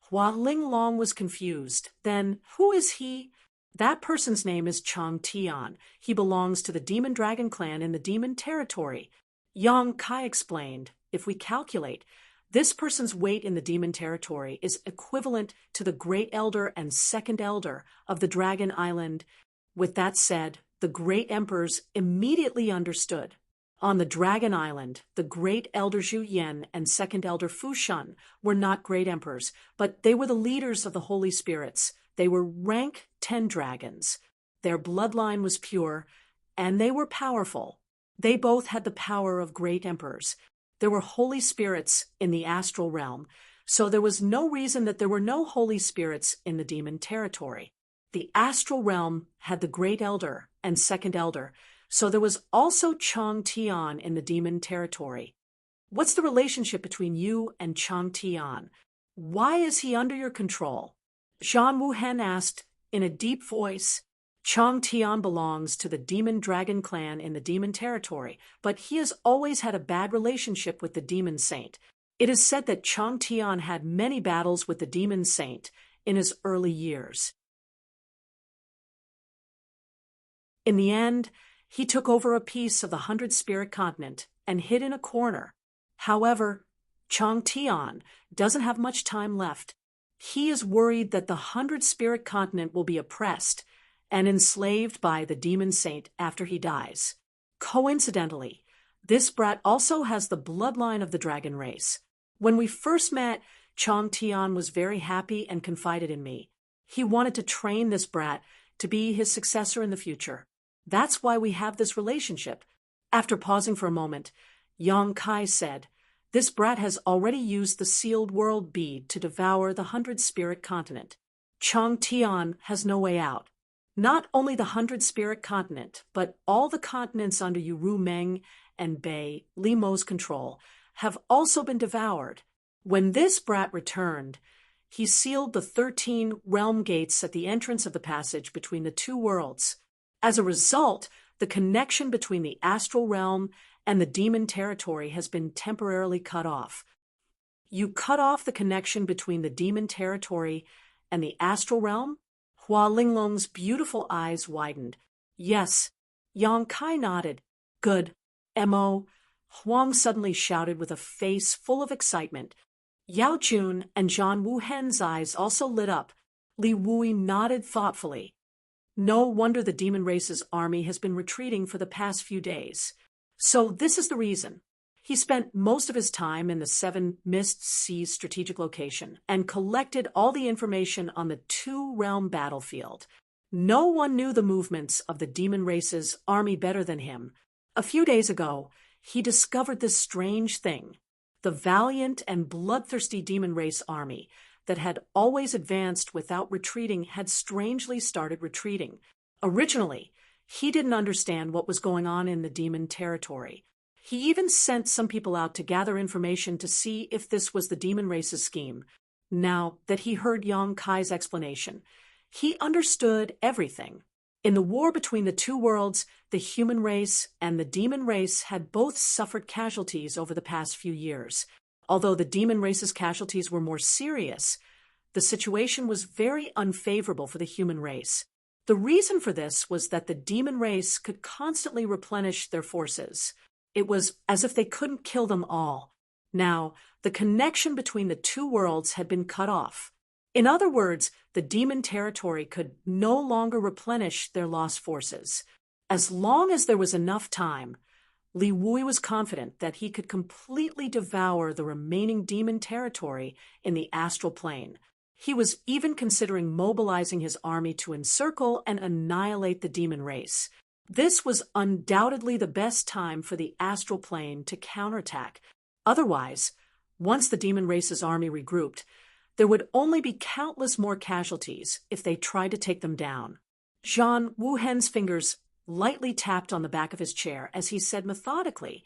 Hua Linglong was confused. Then, who is he? That person's name is Chang Tian. He belongs to the demon dragon clan in the demon territory. Yang Kai explained, if we calculate, this person's weight in the demon territory is equivalent to the great elder and second elder of the dragon island. With that said, the great emperors immediately understood. On the dragon island, the great elder Zhu Yan and second elder Fu Shun were not great emperors, but they were the leaders of the holy spirits. They were rank 10 dragons. Their bloodline was pure, and they were powerful. They both had the power of great emperors. There were holy spirits in the astral realm, so there was no reason that there were no holy spirits in the demon territory. The astral realm had the great elder and second elder, so there was also Chang Tian in the demon territory. What's the relationship between you and Chang Tian? Why is he under your control? Zhan Wuhen asked in a deep voice. Chang Tian belongs to the Demon Dragon clan in the Demon Territory, but he has always had a bad relationship with the Demon Saint. It is said that Chang Tian had many battles with the Demon Saint in his early years. In the end, he took over a piece of the 100-spirit continent and hid in a corner. However, Chang Tian doesn't have much time left. He is worried that the 100-spirit continent will be oppressed and enslaved by the Demon Saint after he dies. Coincidentally, this brat also has the bloodline of the dragon race. When we first met, Chang Tian was very happy and confided in me. He wanted to train this brat to be his successor in the future. That's why we have this relationship. After pausing for a moment, Yang Kai said, "This brat has already used the sealed world bead to devour the 100-spirit continent. Chang Tian has no way out. Not only the 100-spirit continent, but all the continents under Yu Meng and Bei Limo's control have also been devoured. When this brat returned, he sealed the 13 realm gates at the entrance of the passage between the two worlds. As a result, the connection between the astral realm and the demon territory has been temporarily cut off." You cut off the connection between the demon territory and the astral realm? Hua Linglong's beautiful eyes widened. "Yes." Yang Kai nodded. "Good. Mo." Huang suddenly shouted with a face full of excitement. Yao Jun and Zhan Wuhen's eyes also lit up. Li Wui nodded thoughtfully. "No wonder the demon race's army has been retreating for the past few days. So this is the reason." He spent most of his time in the Seven Mist Seas strategic location and collected all the information on the two-realm battlefield. No one knew the movements of the demon race's army better than him. A few days ago, he discovered this strange thing. The valiant and bloodthirsty demon race army that had always advanced without retreating had strangely started retreating. Originally, he didn't understand what was going on in the demon territory. He even sent some people out to gather information to see if this was the demon race's scheme. Now that he heard Yang Kai's explanation, he understood everything. In the war between the two worlds, the human race and the demon race had both suffered casualties over the past few years. Although the demon race's casualties were more serious, the situation was very unfavorable for the human race. The reason for this was that the demon race could constantly replenish their forces. It was as if they couldn't kill them all. Now, the connection between the two worlds had been cut off. In other words, the demon territory could no longer replenish their lost forces. As long as there was enough time, Li Wui was confident that he could completely devour the remaining demon territory in the astral plane. He was even considering mobilizing his army to encircle and annihilate the demon race. This was undoubtedly the best time for the astral plane to counterattack. Otherwise, once the demon race's army regrouped, there would only be countless more casualties if they tried to take them down. Zhan Wuhen's fingers lightly tapped on the back of his chair as he said methodically,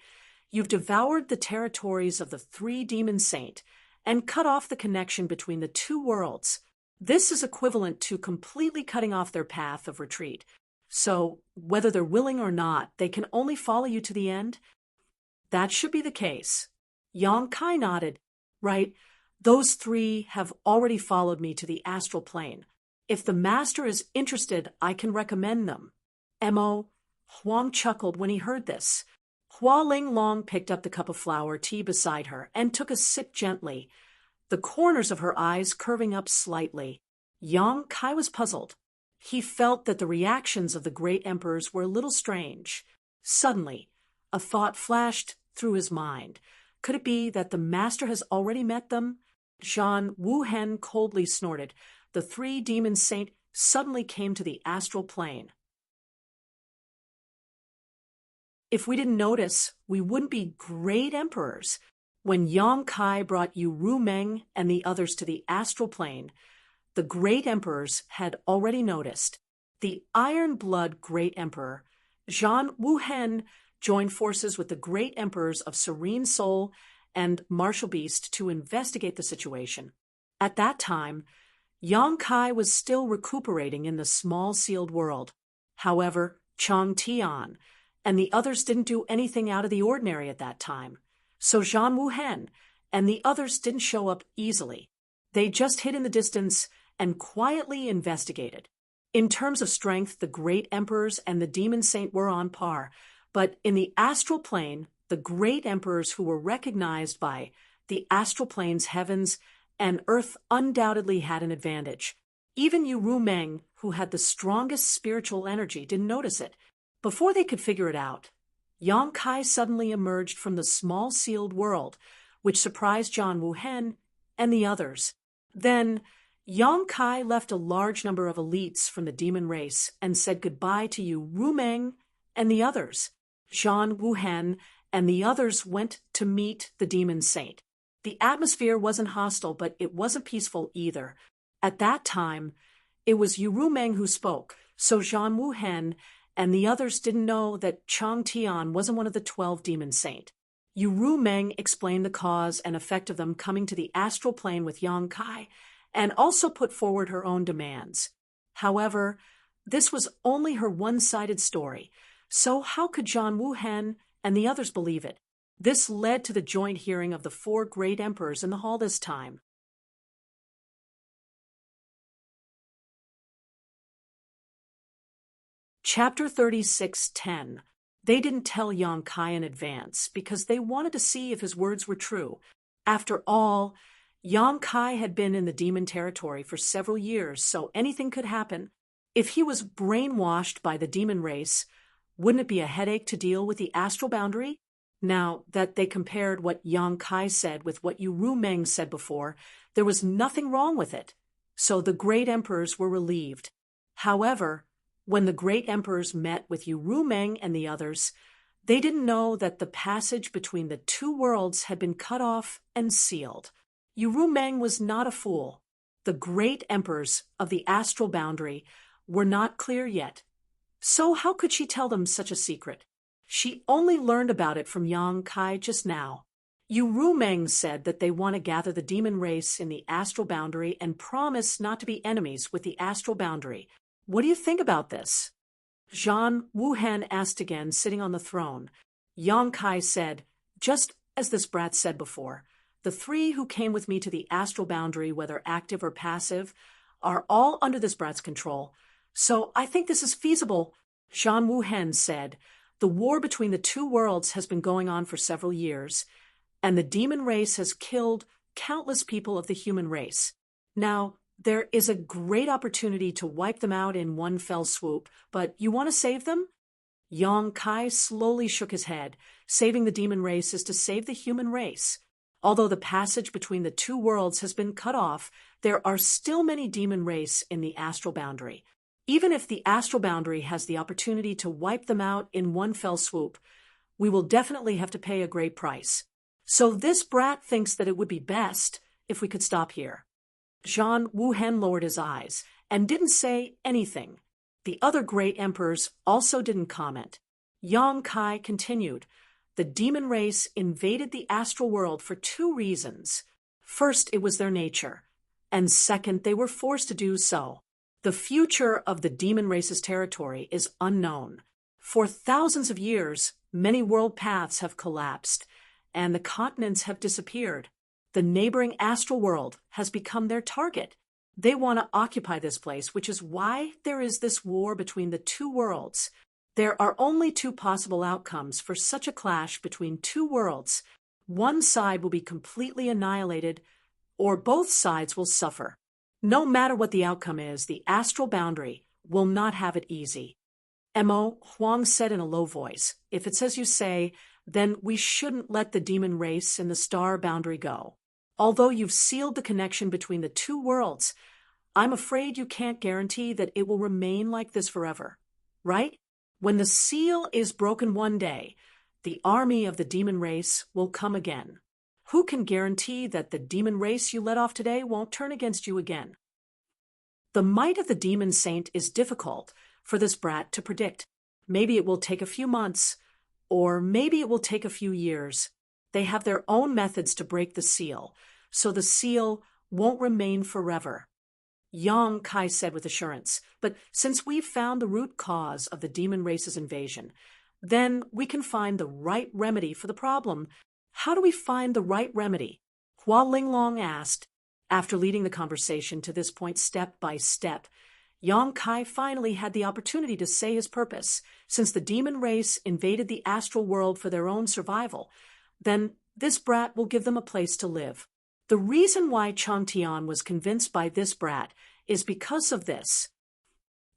"You've devoured the territories of the three demon saint and cut off the connection between the two worlds. This is equivalent to completely cutting off their path of retreat. So, whether they're willing or not, they can only follow you to the end?" "That should be the case." Yang Kai nodded. "Right. Those three have already followed me to the astral plane. If the master is interested, I can recommend them." Mo. Huang chuckled when he heard this. Hua Linglong picked up the cup of flower tea beside her and took a sip gently, the corners of her eyes curving up slightly. Yang Kai was puzzled. He felt that the reactions of the great emperors were a little strange. Suddenly, a thought flashed through his mind. Could it be that the master has already met them? Zhan Wuhen coldly snorted. The three demon saint suddenly came to the astral plane. If we didn't notice, we wouldn't be great emperors. When Yang Kai brought Yu Meng and the others to the astral plane, the great emperors had already noticed. The Iron Blood Great Emperor, Zhan Wuhen, joined forces with the great emperors of Serene Soul and Martial Beast to investigate the situation. At that time, Yang Kai was still recuperating in the small sealed world. However, Chang Tian and the others didn't do anything out of the ordinary at that time. So Zhang Wuhen and the others didn't show up easily. They just hid in the distance and quietly investigated. In terms of strength, the great emperors and the demon saint were on par, but in the astral plane, the great emperors who were recognized by the astral plane's heavens and earth undoubtedly had an advantage. Even Yu Rumeng, who had the strongest spiritual energy, didn't notice it. Before they could figure it out, Yang Kai suddenly emerged from the small sealed world, which surprised Zhang Wuhen and the others. Then, Yang Kai left a large number of elites from the demon race and said goodbye to Yu Rumeng and the others. Zhang Wuhen and the others went to meet the demon saint. The atmosphere wasn't hostile, but it wasn't peaceful either. At that time, it was Yu Rumeng who spoke, so Zhang Wuhen and the others didn't know that Chang Tian wasn't one of the 12 demon saint. Yu Rumeng explained the cause and effect of them coming to the astral plane with Yang Kai, and also put forward her own demands. However, this was only her one-sided story, so how could Zhang Wuhen and the others believe it? This led to the joint hearing of the 4 great emperors in the hall this time. Chapter 36:10. They didn't tell Yang Kai in advance because they wanted to see if his words were true. After all, Yang Kai had been in the demon territory for several years, so anything could happen. If he was brainwashed by the demon race, wouldn't it be a headache to deal with the astral boundary? Now that they compared what Yang Kai said with what Yu Rumeng said before, there was nothing wrong with it. So the great emperors were relieved. However, when the great emperors met with Yu Rumeng and the others, they didn't know that the passage between the 2 worlds had been cut off and sealed. Yu Rumeng was not a fool. The great emperors of the astral boundary were not clear yet. So how could she tell them such a secret? She only learned about it from Yang Kai just now. Yu Rumeng said that they want to gather the demon race in the astral boundary and promise not to be enemies with the astral boundary. What do you think about this? Zhang Wuhen asked again, sitting on the throne. Yang Kai said, just as this brat said before, the 3 who came with me to the astral boundary, whether active or passive, are all under this brat's control. So I think this is feasible. Zhang Wuhen said, the war between the 2 worlds has been going on for several years, and the demon race has killed countless people of the human race. Now, there is a great opportunity to wipe them out in one fell swoop, but you want to save them? Yang Kai slowly shook his head. Saving the demon race is to save the human race. Although the passage between the 2 worlds has been cut off, there are still many demon race in the astral boundary. Even if the astral boundary has the opportunity to wipe them out in one fell swoop, we will definitely have to pay a great price. So this brat thinks that it would be best if we could stop here. Zhang Wuhen lowered his eyes and didn't say anything. The other great emperors also didn't comment. Yang Kai continued. The demon race invaded the astral world for 2 reasons. First, it was their nature, and second, they were forced to do so. The future of the demon race's territory is unknown. For thousands of years, many world paths have collapsed, and the continents have disappeared. The neighboring astral world has become their target. They want to occupy this place, which is why there is this war between the 2 worlds. There are only 2 possible outcomes for such a clash between 2 worlds. One side will be completely annihilated, or both sides will suffer. No matter what the outcome is, the astral boundary will not have it easy. Mo Huang said in a low voice, if it's as you say, then we shouldn't let the demon race and the star boundary go. Although you've sealed the connection between the 2 worlds, I'm afraid you can't guarantee that it will remain like this forever, right? When the seal is broken one day, the army of the demon race will come again. Who can guarantee that the demon race you let off today won't turn against you again? The might of the demon saint is difficult for this brat to predict. Maybe it will take a few months, or maybe it will take a few years. They have their own methods to break the seal, so the seal won't remain forever. Yang Kai said with assurance, but since we've found the root cause of the demon race's invasion, then we can find the right remedy for the problem. How do we find the right remedy? Hua Linglong asked. After leading the conversation to this point step by step, Yang Kai finally had the opportunity to say his purpose. Since the demon race invaded the astral world for their own survival, then this brat will give them a place to live. The reason why Chang Tian was convinced by this brat is because of this.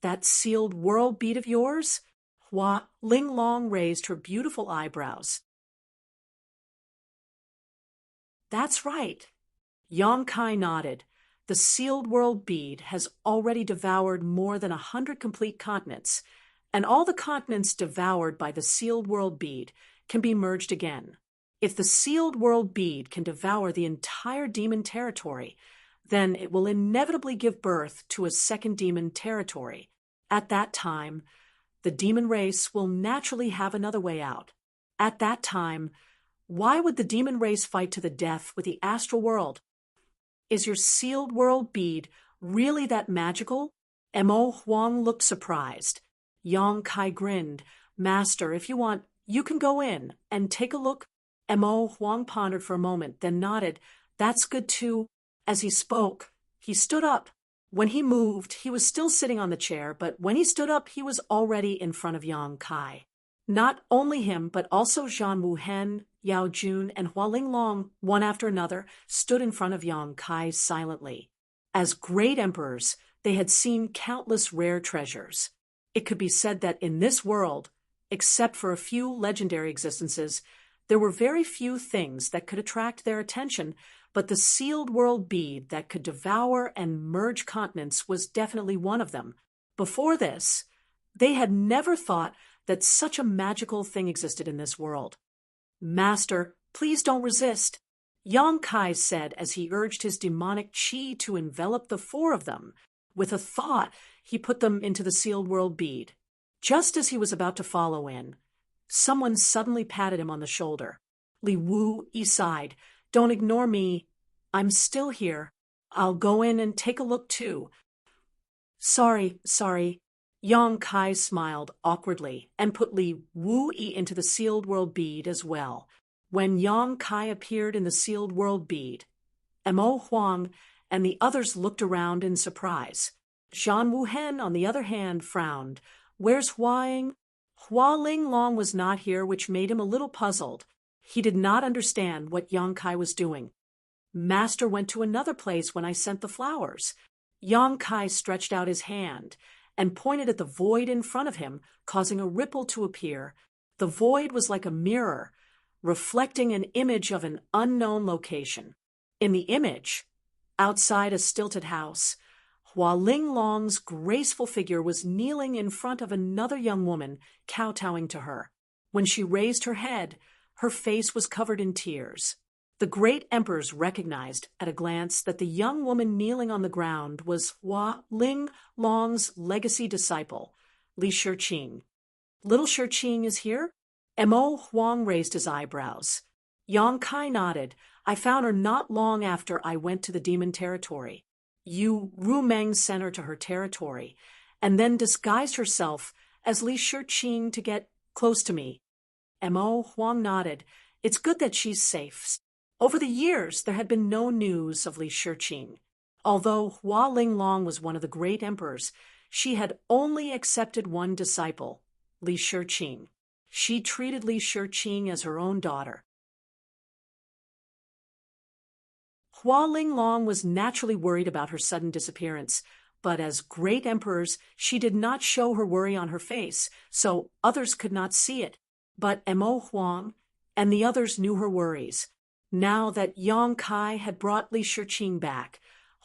That sealed world bead of yours? Hua Linglong raised her beautiful eyebrows. That's right. Yang Kai nodded. The sealed world bead has already devoured more than 100 complete continents, and all the continents devoured by the sealed world bead can be merged again. If the sealed world bead can devour the entire demon territory, then it will inevitably give birth to a second demon territory. At that time, the demon race will naturally have another way out. At that time, why would the demon race fight to the death with the astral world? Is your sealed world bead really that magical? Mo Huang looked surprised. Yang Kai grinned. Master, if you want, you can go in and take a look. Mo Huang pondered for a moment, then nodded. That's good too. As he spoke, he stood up. When he moved, he was still sitting on the chair, but when he stood up, he was already in front of Yang Kai. Not only him, but also Zhan Wuhen, Yao Jun, and Hua Linglong, one after another, stood in front of Yang Kai silently. As great emperors, they had seen countless rare treasures. It could be said that in this world, except for a few legendary existences, there were very few things that could attract their attention, but the sealed world bead that could devour and merge continents was definitely one of them. Before this, they had never thought that such a magical thing existed in this world. Master, please don't resist, Yang Kai said as he urged his demonic qi to envelop the four of them. With a thought, he put them into the sealed world bead. Just as he was about to follow in, someone suddenly patted him on the shoulder. Li Wu sighed. Don't ignore me. I'm still here. I'll go in and take a look too. Sorry. Yang Kai smiled awkwardly and put Li Wu into the sealed world bead as well. When Yang Kai appeared in the sealed world bead, Mo Huang and the others looked around in surprise. Zhan Wuhen, on the other hand, frowned. Where's Huang? Hua Linglong was not here, which made him a little puzzled. He did not understand what Yang Kai was doing. Master went to another place when I sent the flowers. Yang Kai stretched out his hand and pointed at the void in front of him, causing a ripple to appear. The void was like a mirror, reflecting an image of an unknown location. In the image, outside a stilted house, Hua Linglong's graceful figure was kneeling in front of another young woman, kowtowing to her. When she raised her head, her face was covered in tears. The great emperors recognized at a glance that the young woman kneeling on the ground was Hua Linglong's legacy disciple, Li Shiqing. Little Shiqing is here? Mo Huang raised his eyebrows. Yang Kai nodded. I found her not long after I went to the demon territory. Yu Rumeng sent her to her territory, and then disguised herself as Li Shiqing to get close to me. Mo Huang nodded. It's good that she's safe. Over the years, there had been no news of Li Shiqing. Although Hua Linglong was one of the great emperors, she had only accepted one disciple, Li Shiqing. She treated Li Shiqing as her own daughter. Hua Linglong was naturally worried about her sudden disappearance, but as great emperors, she did not show her worry on her face, so others could not see it. But Mo Huang and the others knew her worries. Now that Yang Kai had brought Li Shiqing back,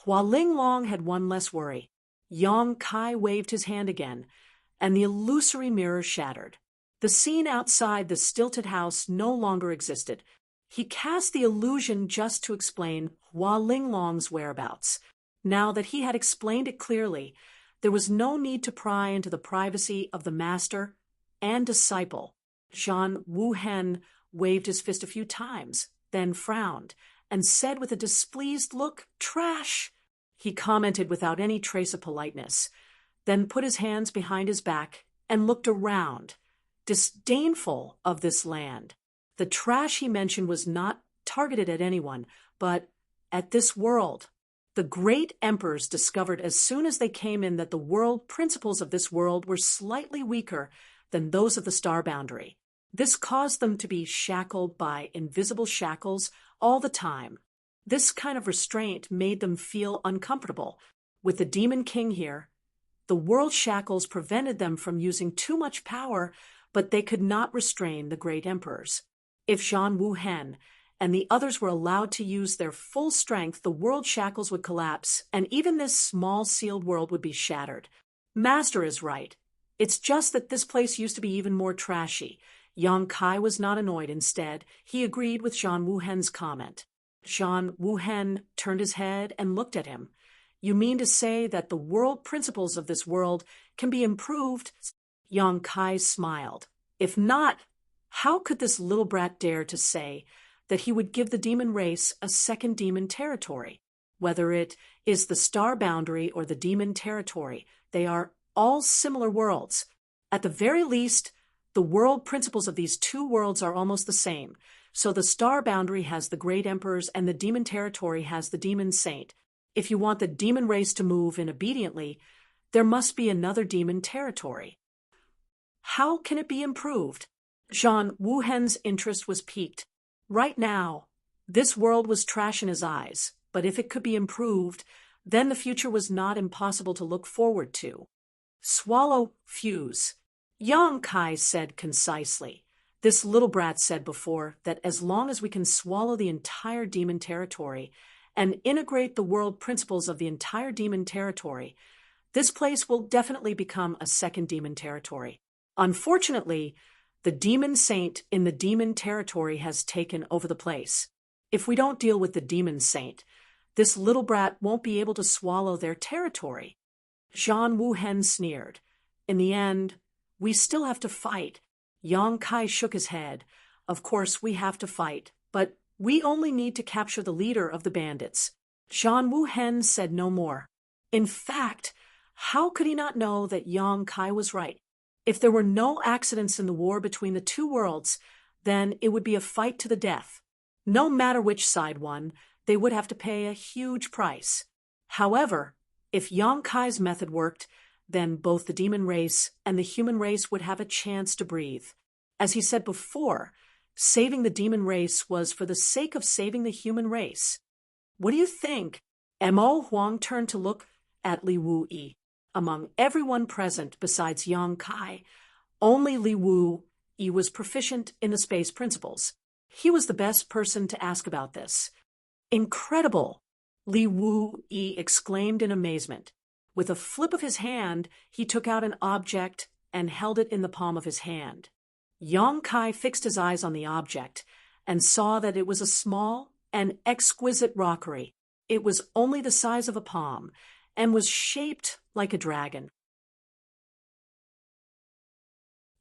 Hua Linglong had one less worry. Yang Kai waved his hand again, and the illusory mirror shattered. The scene outside the stilted house no longer existed. He cast the illusion just to explain Hua Linglong's whereabouts. Now that he had explained it clearly, there was no need to pry into the privacy of the master and disciple. Zhan Wuhen waved his fist a few times, then frowned, and said with a displeased look, "Trash!" He commented without any trace of politeness, then put his hands behind his back and looked around, disdainful of this land. The trash he mentioned was not targeted at anyone, but at this world. The great emperors discovered as soon as they came in that the world principles of this world were slightly weaker than those of the star boundary. This caused them to be shackled by invisible shackles all the time. This kind of restraint made them feel uncomfortable. With the Demon King here, the world shackles prevented them from using too much power, but they could not restrain the great emperors. If Zhang Wuhen and the others were allowed to use their full strength, the world shackles would collapse, and even this small sealed world would be shattered. Master is right. It's just that this place used to be even more trashy. Yang Kai was not annoyed. Instead, he agreed with Zhang Wuhen's comment. Zhang Wuhen turned his head and looked at him. "You mean to say that the world principles of this world can be improved?" Yang Kai smiled. "If not, how could this little brat dare to say that he would give the demon race a second demon territory? Whether it is the star boundary or the demon territory, they are all similar worlds. At the very least, the world principles of these two worlds are almost the same. So the star boundary has the great emperors and the demon territory has the demon saint. If you want the demon race to move in obediently, there must be another demon territory. How can it be improved?" Zhang Wuhen's interest was piqued. Right now, this world was trash in his eyes, but if it could be improved, then the future was not impossible to look forward to. "Swallow fuse," Yang Kai said concisely. This little brat said before that as long as we can swallow the entire demon territory and integrate the world principles of the entire demon territory, this place will definitely become a second demon territory. Unfortunately, the demon saint in the demon territory has taken over the place. If we don't deal with the demon saint, this little brat won't be able to swallow their territory. Zhang Wuhen sneered. "In the end, we still have to fight." Yang Kai shook his head. "Of course we have to fight, but we only need to capture the leader of the bandits." Zhang Wuhen said no more. In fact, how could he not know that Yang Kai was right? If there were no accidents in the war between the two worlds, then it would be a fight to the death. No matter which side won, they would have to pay a huge price. However, if Yang Kai's method worked, then both the demon race and the human race would have a chance to breathe. As he said before, saving the demon race was for the sake of saving the human race. What do you think? Mo Huang turned to look at Li Wu-yi. Among everyone present besides Yang Kai, only Li Wu-yi was proficient in the space principles. He was the best person to ask about this. "Incredible!" Li Wu-yi exclaimed in amazement. With a flip of his hand, he took out an object and held it in the palm of his hand. Yang Kai fixed his eyes on the object and saw that it was a small and exquisite rockery. It was only the size of a palm and was shaped like a dragon.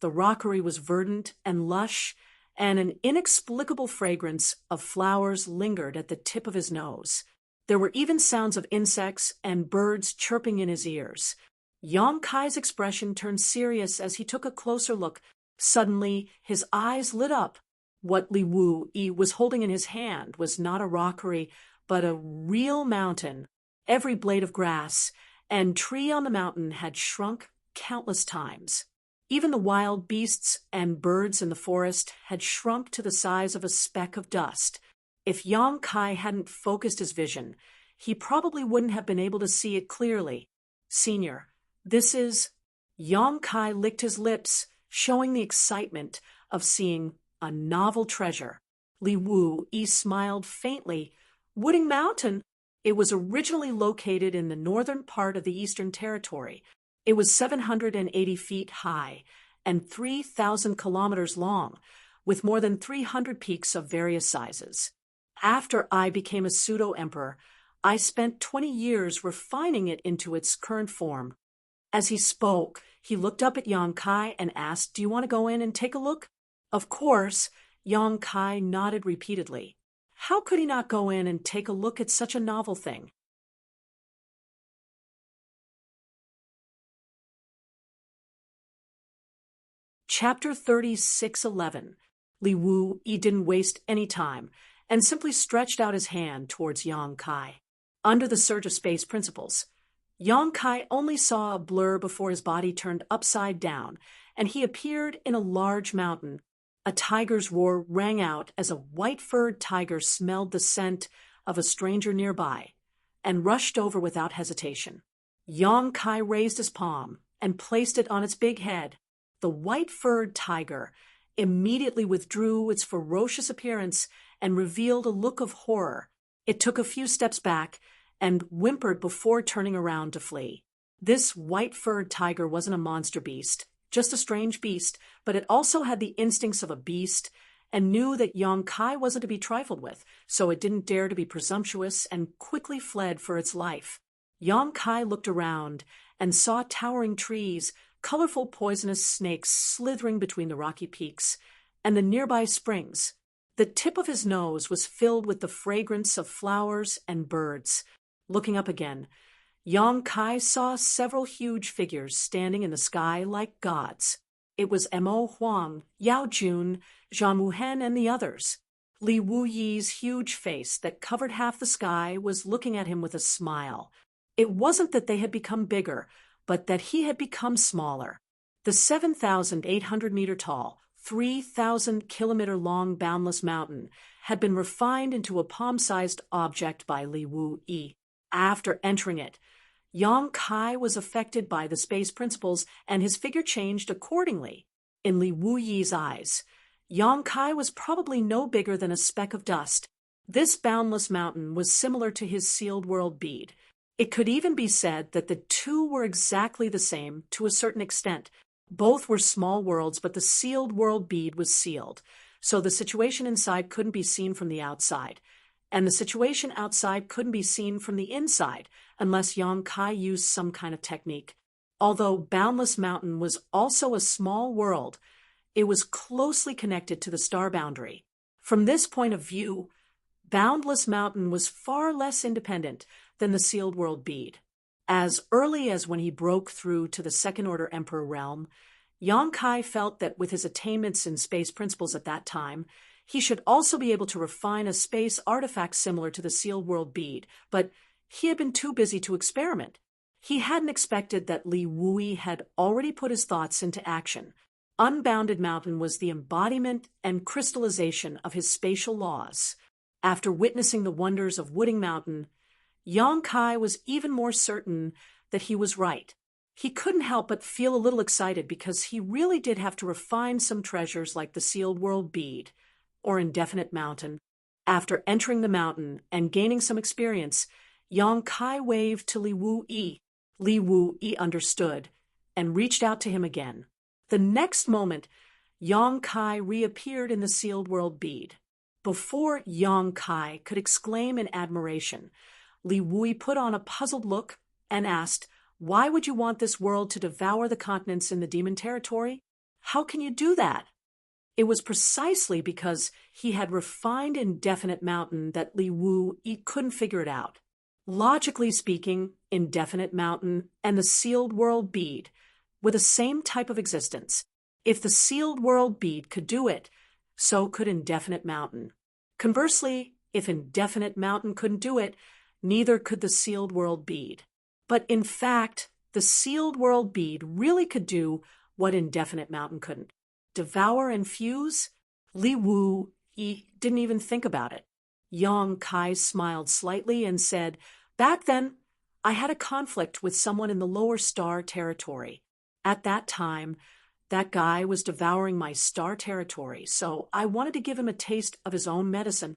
The rockery was verdant and lush, and an inexplicable fragrance of flowers lingered at the tip of his nose. There were even sounds of insects and birds chirping in his ears. Yang Kai's expression turned serious as he took a closer look. Suddenly, his eyes lit up. What Li Wu-yi was holding in his hand was not a rockery, but a real mountain. Every blade of grass and tree on the mountain had shrunk countless times. Even the wild beasts and birds in the forest had shrunk to the size of a speck of dust. If Yang Kai hadn't focused his vision, he probably wouldn't have been able to see it clearly. "Senior, this is..." Yang Kai licked his lips, showing the excitement of seeing a novel treasure. Li Wu-yi smiled faintly. "Wooding Mountain?" It was originally located in the northern part of the Eastern Territory. It was 780 feet high and 3,000 kilometers long, with more than 300 peaks of various sizes. After I became a pseudo-emperor, I spent 20 years refining it into its current form. As he spoke, he looked up at Yang Kai and asked, "Do you want to go in and take a look?" Of course, Yang Kai nodded repeatedly. How could he not go in and take a look at such a novel thing? Chapter 36:11. Li Wu Yi didn't waste any time and simply stretched out his hand towards Yang Kai. Under the surge of space principles, Yang Kai only saw a blur before his body turned upside down, and he appeared in a large mountain. A tiger's roar rang out as a white-furred tiger smelled the scent of a stranger nearby and rushed over without hesitation. Yang Kai raised his palm and placed it on its big head. The white-furred tiger immediately withdrew its ferocious appearance and revealed a look of horror. It took a few steps back and whimpered before turning around to flee. This white-furred tiger wasn't a monster beast, just a strange beast, but it also had the instincts of a beast and knew that Yang Kai wasn't to be trifled with, so it didn't dare to be presumptuous and quickly fled for its life. Yang Kai looked around and saw towering trees, colorful poisonous snakes slithering between the rocky peaks, and the nearby springs. The tip of his nose was filled with the fragrance of flowers and birds. Looking up again, Yang Kai saw several huge figures standing in the sky like gods. It was Mo Huang, Yao Jun, Zhang Wuhen, and the others. Li Wu Yi's huge face that covered half the sky was looking at him with a smile. It wasn't that they had become bigger, but that he had become smaller. The 7,800-meter-tall, 3,000-kilometer-long boundless mountain had been refined into a palm-sized object by Li Wu Yi. After entering it, Yang Kai was affected by the space principles, and his figure changed accordingly. In Li Wu Yi's eyes, Yang Kai was probably no bigger than a speck of dust. This boundless mountain was similar to his sealed world bead. It could even be said that the two were exactly the same to a certain extent. Both were small worlds, but the sealed world bead was sealed, so the situation inside couldn't be seen from the outside, and the situation outside couldn't be seen from the inside unless Yang Kai used some kind of technique. Although Boundless Mountain was also a small world, it was closely connected to the star boundary. From this point of view, Boundless Mountain was far less independent than the sealed world bead. As early as when he broke through to the second-order Emperor realm, Yang Kai felt that with his attainments in space principles at that time, he should also be able to refine a space artifact similar to the sealed world bead, but he had been too busy to experiment. He hadn't expected that Li Wui had already put his thoughts into action. Unbounded Mountain was the embodiment and crystallization of his spatial laws. After witnessing the wonders of Wooding Mountain, Yang Kai was even more certain that he was right. He couldn't help but feel a little excited because he really did have to refine some treasures like the sealed world bead or Indefinite Mountain. After entering the mountain and gaining some experience, Yang Kai waved to Li Wu Yi. Li Wu Yi understood and reached out to him again. The next moment, Yang Kai reappeared in the sealed world bead. Before Yang Kai could exclaim in admiration, Li Wui put on a puzzled look and asked, "Why would you want this world to devour the continents in the demon territory? How can you do that?" It was precisely because he had refined Indefinite Mountain that Li Wu couldn't figure it out. Logically speaking, Indefinite Mountain and the sealed world bead were the same type of existence. If the sealed world bead could do it, so could Indefinite Mountain. Conversely, if Indefinite Mountain couldn't do it, neither could the sealed world bead. But in fact, the sealed world bead really could do what Indefinite Mountain couldn't. Devour and fuse? Li Wu didn't even think about it. Yang Kai smiled slightly and said, "Back then, I had a conflict with someone in the lower star territory. At that time, that guy was devouring my star territory, so I wanted to give him a taste of his own medicine.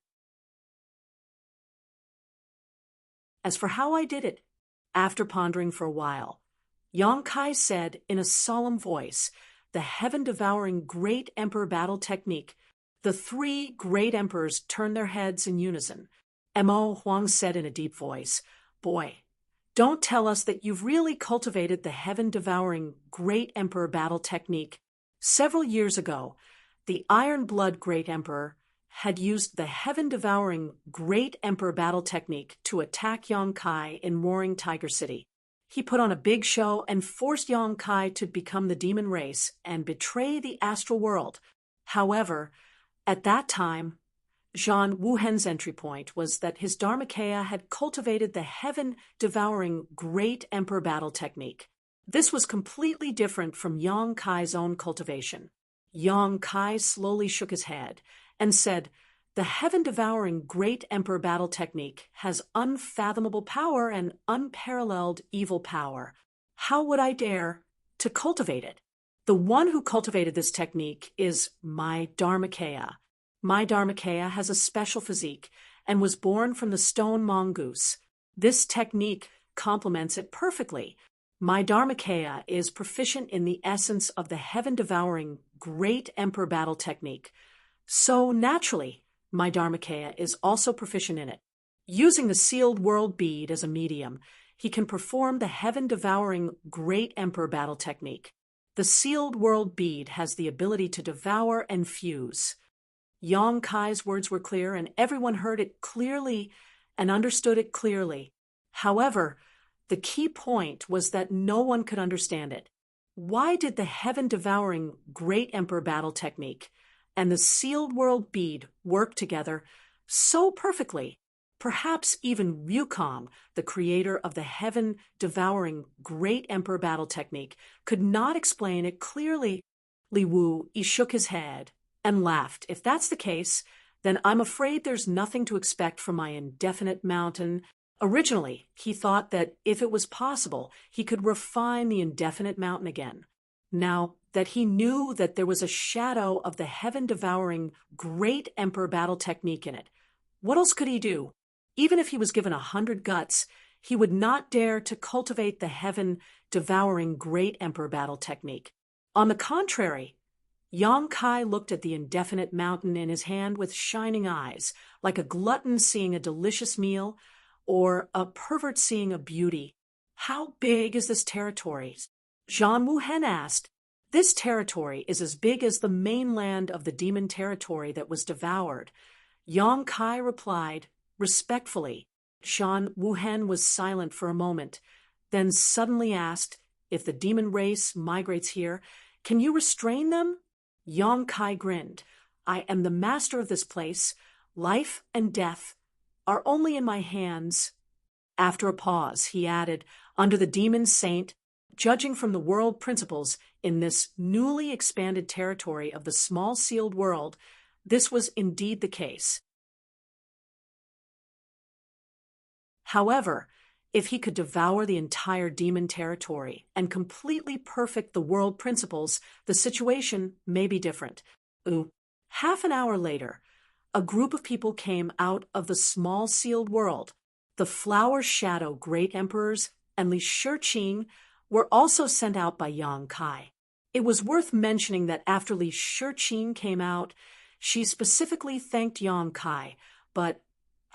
As for how I did it, after pondering for a while, Yang Kai said in a solemn voice, the heaven-devouring Great Emperor battle technique. The three great emperors turned their heads in unison. Mo Huang said in a deep voice, "Boy, don't tell us that you've really cultivated the heaven-devouring Great Emperor battle technique. Several years ago, the Iron Blood Great Emperor had used the heaven-devouring Great Emperor battle technique to attack Yong Kai in Roaring Tiger City. He put on a big show and forced Yong Kai to become the demon race and betray the astral world. However, at that time, Zhan Wuhen's entry point was that his Dharmakaya had cultivated the heaven-devouring Great Emperor battle technique. This was completely different from Yong Kai's own cultivation. Yong Kai slowly shook his head and said, "The heaven-devouring Great Emperor battle technique has unfathomable power and unparalleled evil power. How would I dare to cultivate it? The one who cultivated this technique is my Dharmakaya. My Dharmakaya has a special physique and was born from the stone mongoose. This technique complements it perfectly. My Dharmakaya is proficient in the essence of the heaven-devouring Great Emperor battle technique. So naturally, my Dharmakaya is also proficient in it. Using the sealed world bead as a medium, he can perform the heaven-devouring Great Emperor battle technique. The sealed world bead has the ability to devour and fuse." Yong Kai's words were clear, and everyone heard it clearly and understood it clearly. However, the key point was that no one could understand it. Why did the heaven-devouring Great Emperor battle technique and the sealed world bead work together so perfectly? Perhaps even Wukong, the creator of the heaven-devouring Great Emperor battle technique, could not explain it clearly. Li Wu shook his head and laughed. "If that's the case, then I'm afraid there's nothing to expect from my indefinite mountain." Originally, he thought that if it was possible, he could refine the indefinite mountain again. Now that he knew that there was a shadow of the heaven-devouring Great Emperor battle technique in it, what else could he do? Even if he was given 100 guts, he would not dare to cultivate the heaven-devouring Great Emperor battle technique. On the contrary, Yong Kai looked at the indefinite mountain in his hand with shining eyes, like a glutton seeing a delicious meal or a pervert seeing a beauty. "How big is this territory?" Zhan Wuhen asked. "This territory is as big as the mainland of the demon territory that was devoured." Yong Kai replied respectfully. Zhan Wuhen was silent for a moment, then suddenly asked, "If the demon race migrates here, can you restrain them?" Yong Kai grinned. "I am the master of this place. Life and death are only in my hands." After a pause, he added, "Under the demon saint, judging from the world principles in this newly expanded territory of the small sealed world, this was indeed the case. However, if he could devour the entire demon territory and completely perfect the world principles, the situation may be different." Half an hour later, a group of people came out of the small sealed world. The Flower Shadow Great Emperors and Li Shiqing were also sent out by Yong Kai. It was worth mentioning that after Li Shiqing came out, she specifically thanked Yong Kai, but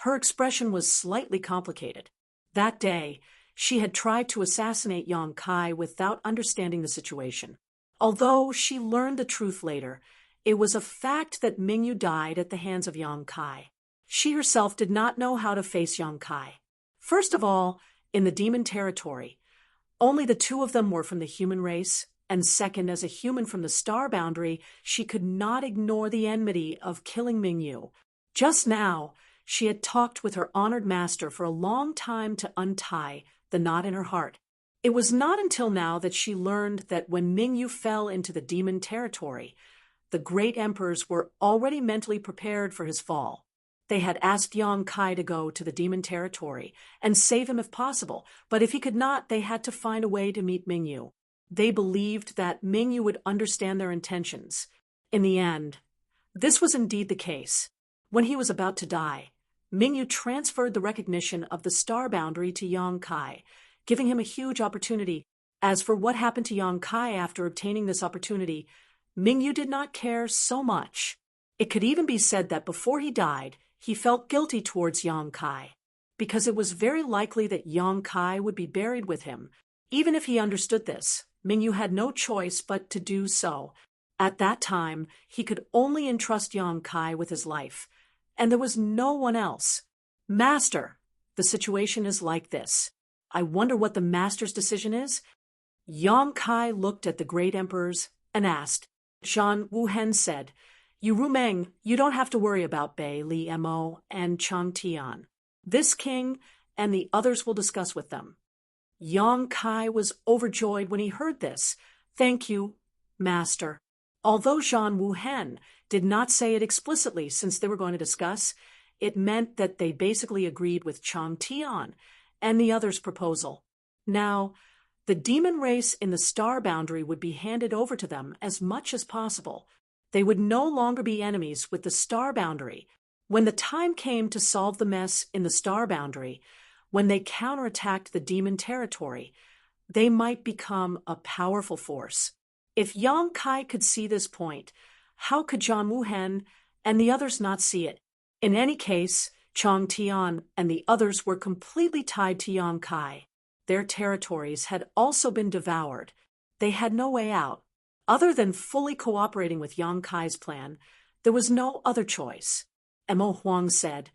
her expression was slightly complicated. That day, she had tried to assassinate Yong Kai without understanding the situation. Although she learned the truth later, it was a fact that Mingyu died at the hands of Yong Kai. She herself did not know how to face Yong Kai. First of all, in the demon territory, only the two of them were from the human race, and second, as a human from the star boundary, she could not ignore the enmity of killing Mingyu. Just now, she had talked with her honored master for a long time to untie the knot in her heart. It was not until now that she learned that when Mingyu fell into the demon territory, the great emperors were already mentally prepared for his fall. They had asked Yong Kai to go to the demon territory and save him if possible, but if he could not, they had to find a way to meet Mingyu. They believed that Mingyu would understand their intentions. In the end, this was indeed the case. When he was about to die, Mingyu transferred the recognition of the star boundary to Yong Kai, giving him a huge opportunity. As for what happened to Yong Kai after obtaining this opportunity, Mingyu did not care so much. It could even be said that before he died, he felt guilty towards Yong Kai, because it was very likely that Yong Kai would be buried with him. Even if he understood this, Mingyu had no choice but to do so. At that time, he could only entrust Yang Kai with his life, and there was no one else. Master, the situation is like this. I wonder what the master's decision is? Yang Kai looked at the great emperors and asked. Zhan Wuhen said, You Rumeng, you don't have to worry about Bei Li Mo and Chang Tian. This king and the others will discuss with them. Yang Kai was overjoyed when he heard this. Thank you, master. Although Zhan Wuhen did not say it explicitly since they were going to discuss, it meant that they basically agreed with Chang Tian and the others' proposal. Now, the demon race in the star boundary would be handed over to them as much as possible. They would no longer be enemies with the star boundary. When the time came to solve the mess in the star boundary, when they counterattacked the demon territory, they might become a powerful force. If Yang Kai could see this point, how could Zhan Wuhen and the others not see it? In any case, Chang Tian and the others were completely tied to Yang Kai. Their territories had also been devoured. They had no way out. Other than fully cooperating with Yang Kai's plan, there was no other choice. Mo Huang said,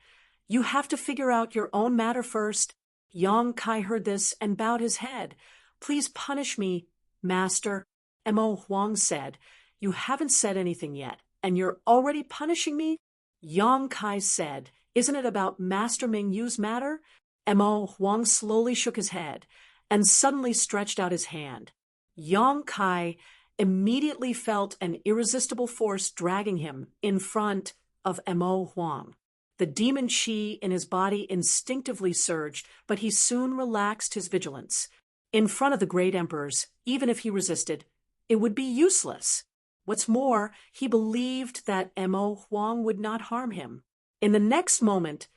You have to figure out your own matter first. Yang Kai heard this and bowed his head. Please punish me, master. Mo Huang said, You haven't said anything yet, and you're already punishing me? Yang Kai said, Isn't it about Master Ming Yu's matter? Mo Huang slowly shook his head and suddenly stretched out his hand. Yang Kai immediately felt an irresistible force dragging him in front of Mo Huang. The demon qi in his body instinctively surged, but he soon relaxed his vigilance. In front of the great emperors, even if he resisted, it would be useless. What's more, he believed that Mo Huang would not harm him. In the next moment,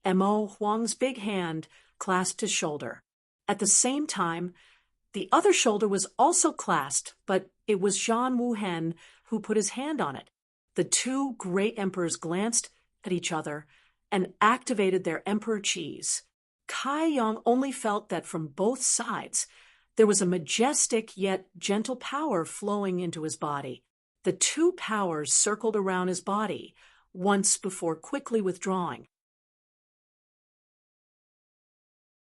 Mo Huang's big hand clasped his shoulder. At the same time, the other shoulder was also clasped, but it was Zhan Wuhen who put his hand on it. The two great emperors glanced at each other and activated their emperor qis. Kai Yang only felt that from both sides there was a majestic yet gentle power flowing into his body. The two powers circled around his body once before quickly withdrawing.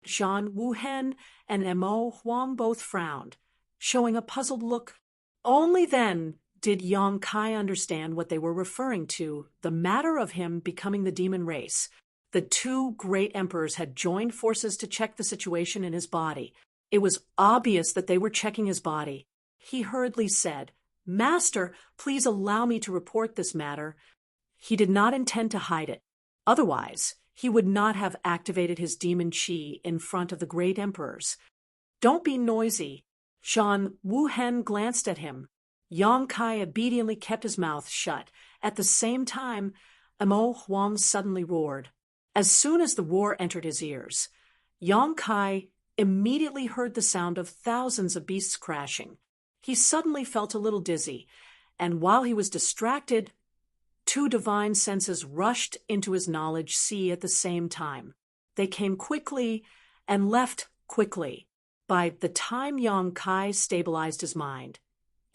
Zhan Wuhen and Mo Huang both frowned, showing a puzzled look. Only then did Yang Kai understand what they were referring to, the matter of him becoming the demon race. The two great emperors had joined forces to check the situation in his body. It was obvious that they were checking his body. He hurriedly said, Master, please allow me to report this matter. He did not intend to hide it. Otherwise, he would not have activated his demon qi in front of the great emperors. Don't be noisy. Zhan Wuhen glanced at him. Yang Kai obediently kept his mouth shut. At the same time, Mo Huang suddenly roared. As soon as the roar entered his ears, Yang Kai immediately heard the sound of thousands of beasts crashing. He suddenly felt a little dizzy, and while he was distracted, two divine senses rushed into his knowledge sea at the same time. They came quickly and left quickly. By the time Yang Kai stabilized his mind,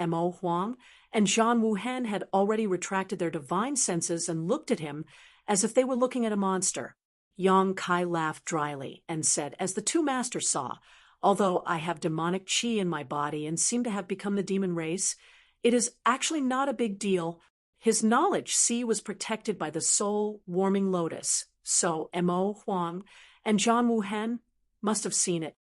Mo Huang and Zhan Wuhen had already retracted their divine senses and looked at him as if they were looking at a monster. Yang Kai laughed dryly and said, As the two masters saw, although I have demonic qi in my body and seem to have become the demon race, it is actually not a big deal. His knowledge sea was protected by the soul-warming lotus, so Mo Huang and Zhan Wuhen must have seen it.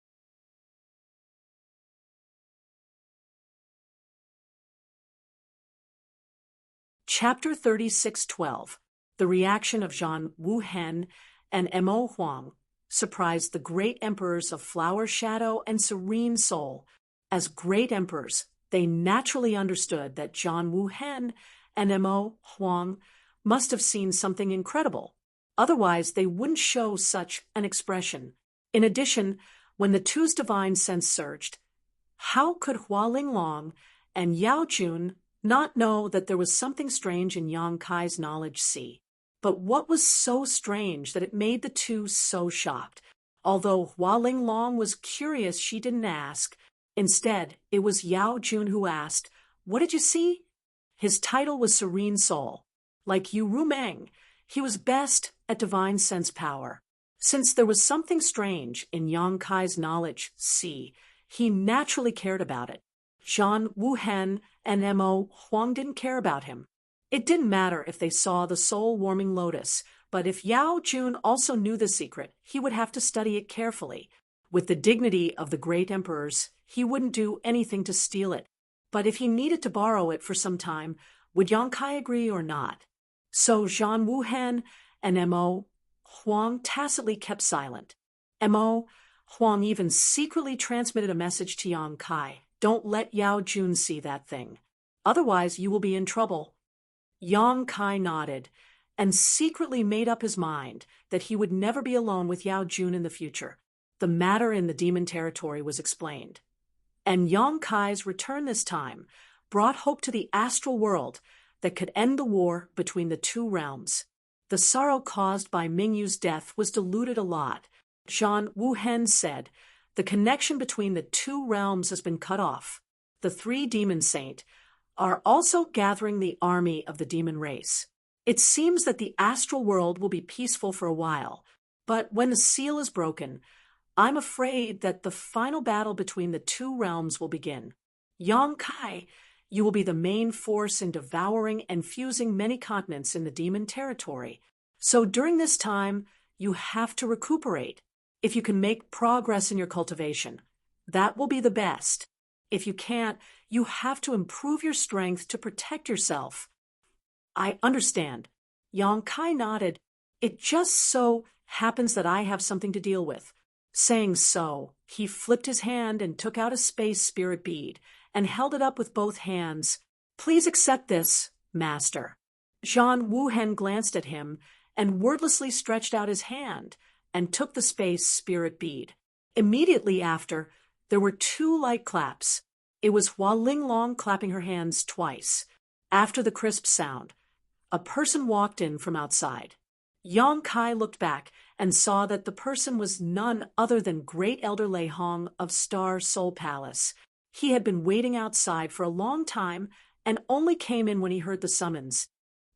Chapter 36:12. The reaction of Zhan Wuhen and Mo Huang surprised the great emperors of Flower Shadow and Serene Soul. As great emperors, they naturally understood that Zhan Wuhen and Mo Huang must have seen something incredible. Otherwise, they wouldn't show such an expression. In addition, when the two's divine sense surged, how could Hua Linglong and Yao Jun not know that there was something strange in Yang Kai's knowledge sea? But what was so strange that it made the two so shocked? Although Hua Linglong was curious, she didn't ask. Instead, it was Yao Jun who asked, What did you see? His title was Serene Soul. Like Yu Rumeng, he was best at divine sense power. Since there was something strange in Yang Kai's knowledge, he naturally cared about it. Zhan Wuhen and Mo Huang didn't care about him. It didn't matter if they saw the soul-warming lotus, but if Yao Jun also knew the secret, he would have to study it carefully. With the dignity of the great emperors, he wouldn't do anything to steal it. But if he needed to borrow it for some time, would Yang Kai agree or not? So Zhan Wuhen and Mo Huang tacitly kept silent. Mo Huang even secretly transmitted a message to Yang Kai. Don't let Yao Jun see that thing. Otherwise, you will be in trouble. Yang Kai nodded and secretly made up his mind that he would never be alone with Yao Jun in the future. The matter in the demon territory was explained. And Yang Kai's return this time brought hope to the astral world that could end the war between the two realms. The sorrow caused by Mingyu's death was diluted a lot. Zhan Wuhen said, the connection between the two realms has been cut off. The three demon saints are also gathering the army of the demon race. It seems that the astral world will be peaceful for a while, but when the seal is broken, I'm afraid that the final battle between the two realms will begin. Yang Kai, you will be the main force in devouring and fusing many continents in the demon territory. So during this time, you have to recuperate. If you can make progress in your cultivation, that will be the best. If you can't, you have to improve your strength to protect yourself. I understand. Yang Kai nodded. It just so happens that I have something to deal with. Saying so, he flipped his hand and took out a space spirit bead and held it up with both hands. Please accept this, Master. Zhan Wuhen glanced at him and wordlessly stretched out his hand and took the space spirit bead. Immediately after, there were two light claps. It was Hua Linglong clapping her hands twice. After the crisp sound, a person walked in from outside. Yang Kai looked back and saw that the person was none other than Great Elder Lei Hong of Star Soul Palace. He had been waiting outside for a long time and only came in when he heard the summons.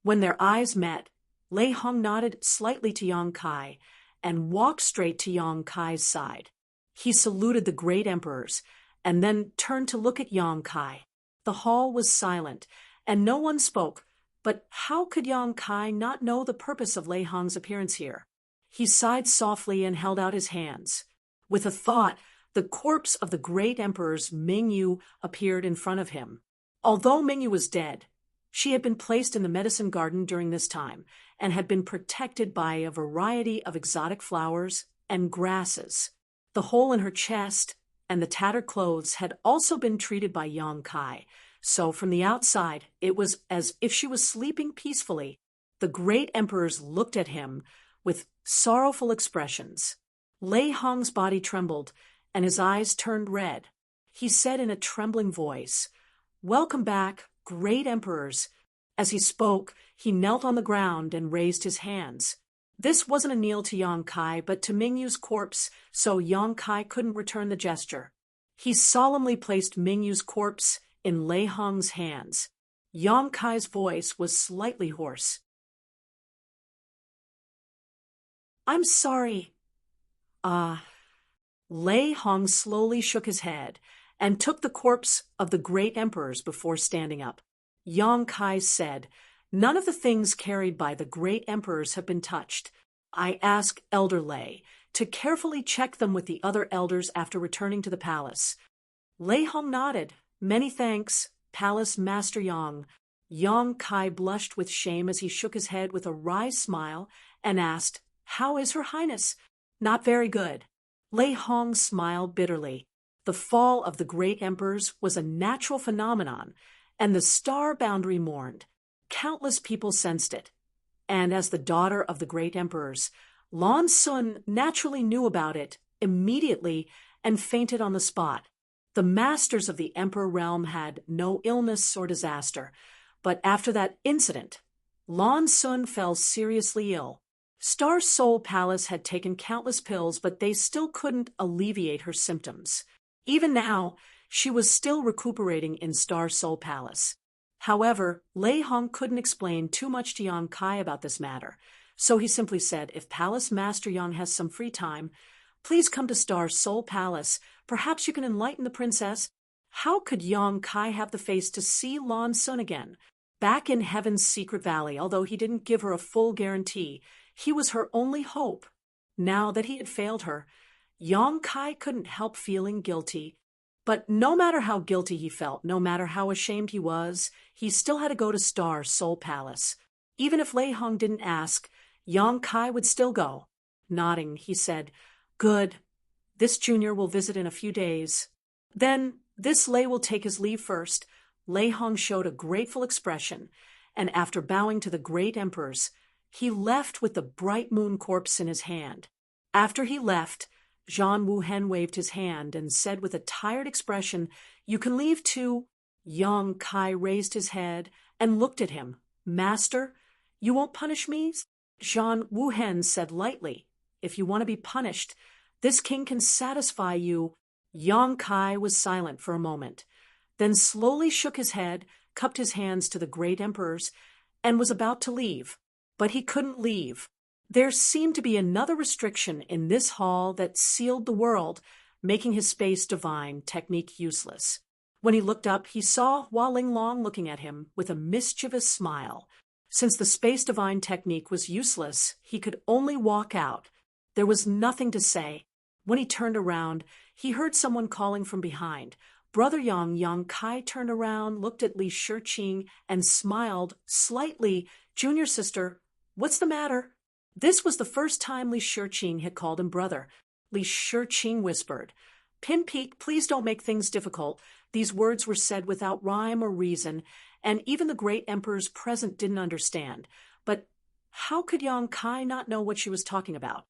When their eyes met, Lei Hong nodded slightly to Yang Kai and walked straight to Yang Kai's side. He saluted the great emperors and then turned to look at Yang Kai. The hall was silent and no one spoke, but how could Yang Kai not know the purpose of Lei Hong's appearance here? He sighed softly and held out his hands. With a thought, the corpse of the great emperors Mingyu appeared in front of him. Although Mingyu was dead, she had been placed in the medicine garden during this time and had been protected by a variety of exotic flowers and grasses. The hole in her chest and the tattered clothes had also been treated by Yang Kai, so from the outside it was as if she was sleeping peacefully. The great emperors looked at him with sorrowful expressions. Lei Hong's body trembled and his eyes turned red. He said in a trembling voice, "Welcome back, great emperors." As he spoke, he knelt on the ground and raised his hands. This wasn't a kneel to Yang Kai, but to Mingyu's corpse, so Yang Kai couldn't return the gesture. He solemnly placed Mingyu's corpse in Lei Hong's hands. Yang Kai's voice was slightly hoarse. "I'm sorry." Lei Hong slowly shook his head and took the corpse of the great emperors before standing up. Yang Kai said, "None of the things carried by the great emperors have been touched. I ask Elder Lei to carefully check them with the other elders after returning to the palace." Lei Hong nodded. "Many thanks, Palace Master Yang." Yang Kai blushed with shame as he shook his head with a wry smile and asked, "How is Her Highness?" "Not very good." Lei Hong smiled bitterly. The fall of the great emperors was a natural phenomenon, and the star boundary mourned. Countless people sensed it. And as the daughter of the great emperors, Lan Sun naturally knew about it immediately and fainted on the spot. The masters of the emperor realm had no illness or disaster, but after that incident, Lan Sun fell seriously ill. Star Soul Palace had taken countless pills, but they still couldn't alleviate her symptoms. Even now, she was still recuperating in Star Soul Palace. However, Lei Hong couldn't explain too much to Yang Kai about this matter, so he simply said, if Palace Master Yang has some free time, please come to Star Soul Palace. Perhaps you can enlighten the princess. How could Yang Kai have the face to see Lan Sun again? Back in Heaven's secret valley, although he didn't give her a full guarantee, he was her only hope. Now that he had failed her, Yang Kai couldn't help feeling guilty. But no matter how guilty he felt, no matter how ashamed he was, he still had to go to Star Soul Palace. Even if Lei Hong didn't ask, Yang Kai would still go. Nodding, he said, "Good. This junior will visit in a few days. Then this Lei will take his leave first." Lei Hong showed a grateful expression, and after bowing to the great emperors, he left with the bright moon corpse in his hand. After he left, Zhan Wuhen waved his hand and said with a tired expression, "You can leave too." Yang Kai raised his head and looked at him. "Master, you won't punish me?" Zhan Wuhen said lightly, "If you want to be punished, this king can satisfy you." Yang Kai was silent for a moment, then slowly shook his head, cupped his hands to the great emperors, and was about to leave. But he couldn't leave. There seemed to be another restriction in this hall that sealed the world, making his space divine technique useless. When he looked up, he saw Hua Linglong looking at him with a mischievous smile. Since the space divine technique was useless, he could only walk out. There was nothing to say. When he turned around, he heard someone calling from behind. Brother Yang. Yang Kai turned around, looked at Li Shiqing, and smiled slightly. "Junior sister, what's the matter?" This was the first time Li Shiqing had called him brother. Li Shiqing whispered, "Pin Peak, please don't make things difficult." These words were said without rhyme or reason, and even the great emperors present didn't understand. But how could Yang Kai not know what she was talking about?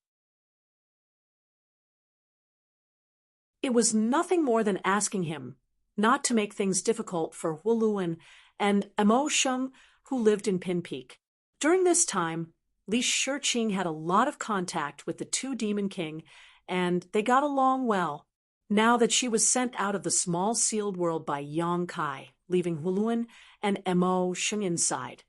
It was nothing more than asking him not to make things difficult for Wu Luan and Mo Sheng, who lived in Pin Peak. During this time, Li Shiqing had a lot of contact with the two Demon King, and they got along well. Now that she was sent out of the small sealed world by Yang Kai, leaving Huluan and Mo Sheng inside.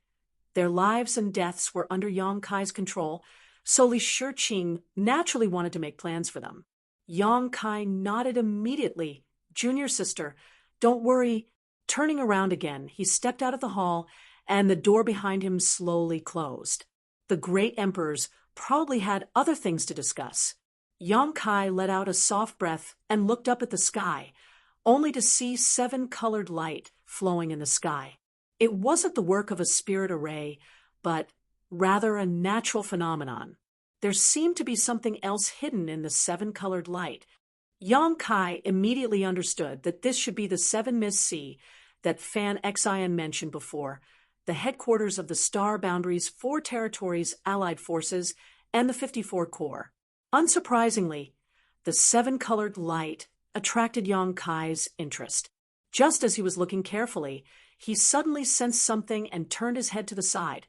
Their lives and deaths were under Yang Kai's control, so Li Shiqing naturally wanted to make plans for them. Yang Kai nodded immediately. "Junior sister, don't worry." Turning around again, he stepped out of the hall, and the door behind him slowly closed. The great emperors probably had other things to discuss. Yang Kai let out a soft breath and looked up at the sky, only to see 7-colored light flowing in the sky. It wasn't the work of a spirit array, but rather a natural phenomenon. There seemed to be something else hidden in the 7-colored light. Yang Kai immediately understood that this should be the 7 Mist Sea that Fan Xian mentioned before, the headquarters of the Star Boundaries 4 Territories Allied Forces and the 54 Corps. Unsurprisingly, the 7-colored light attracted Yang Kai's interest. Just as he was looking carefully, he suddenly sensed something and turned his head to the side,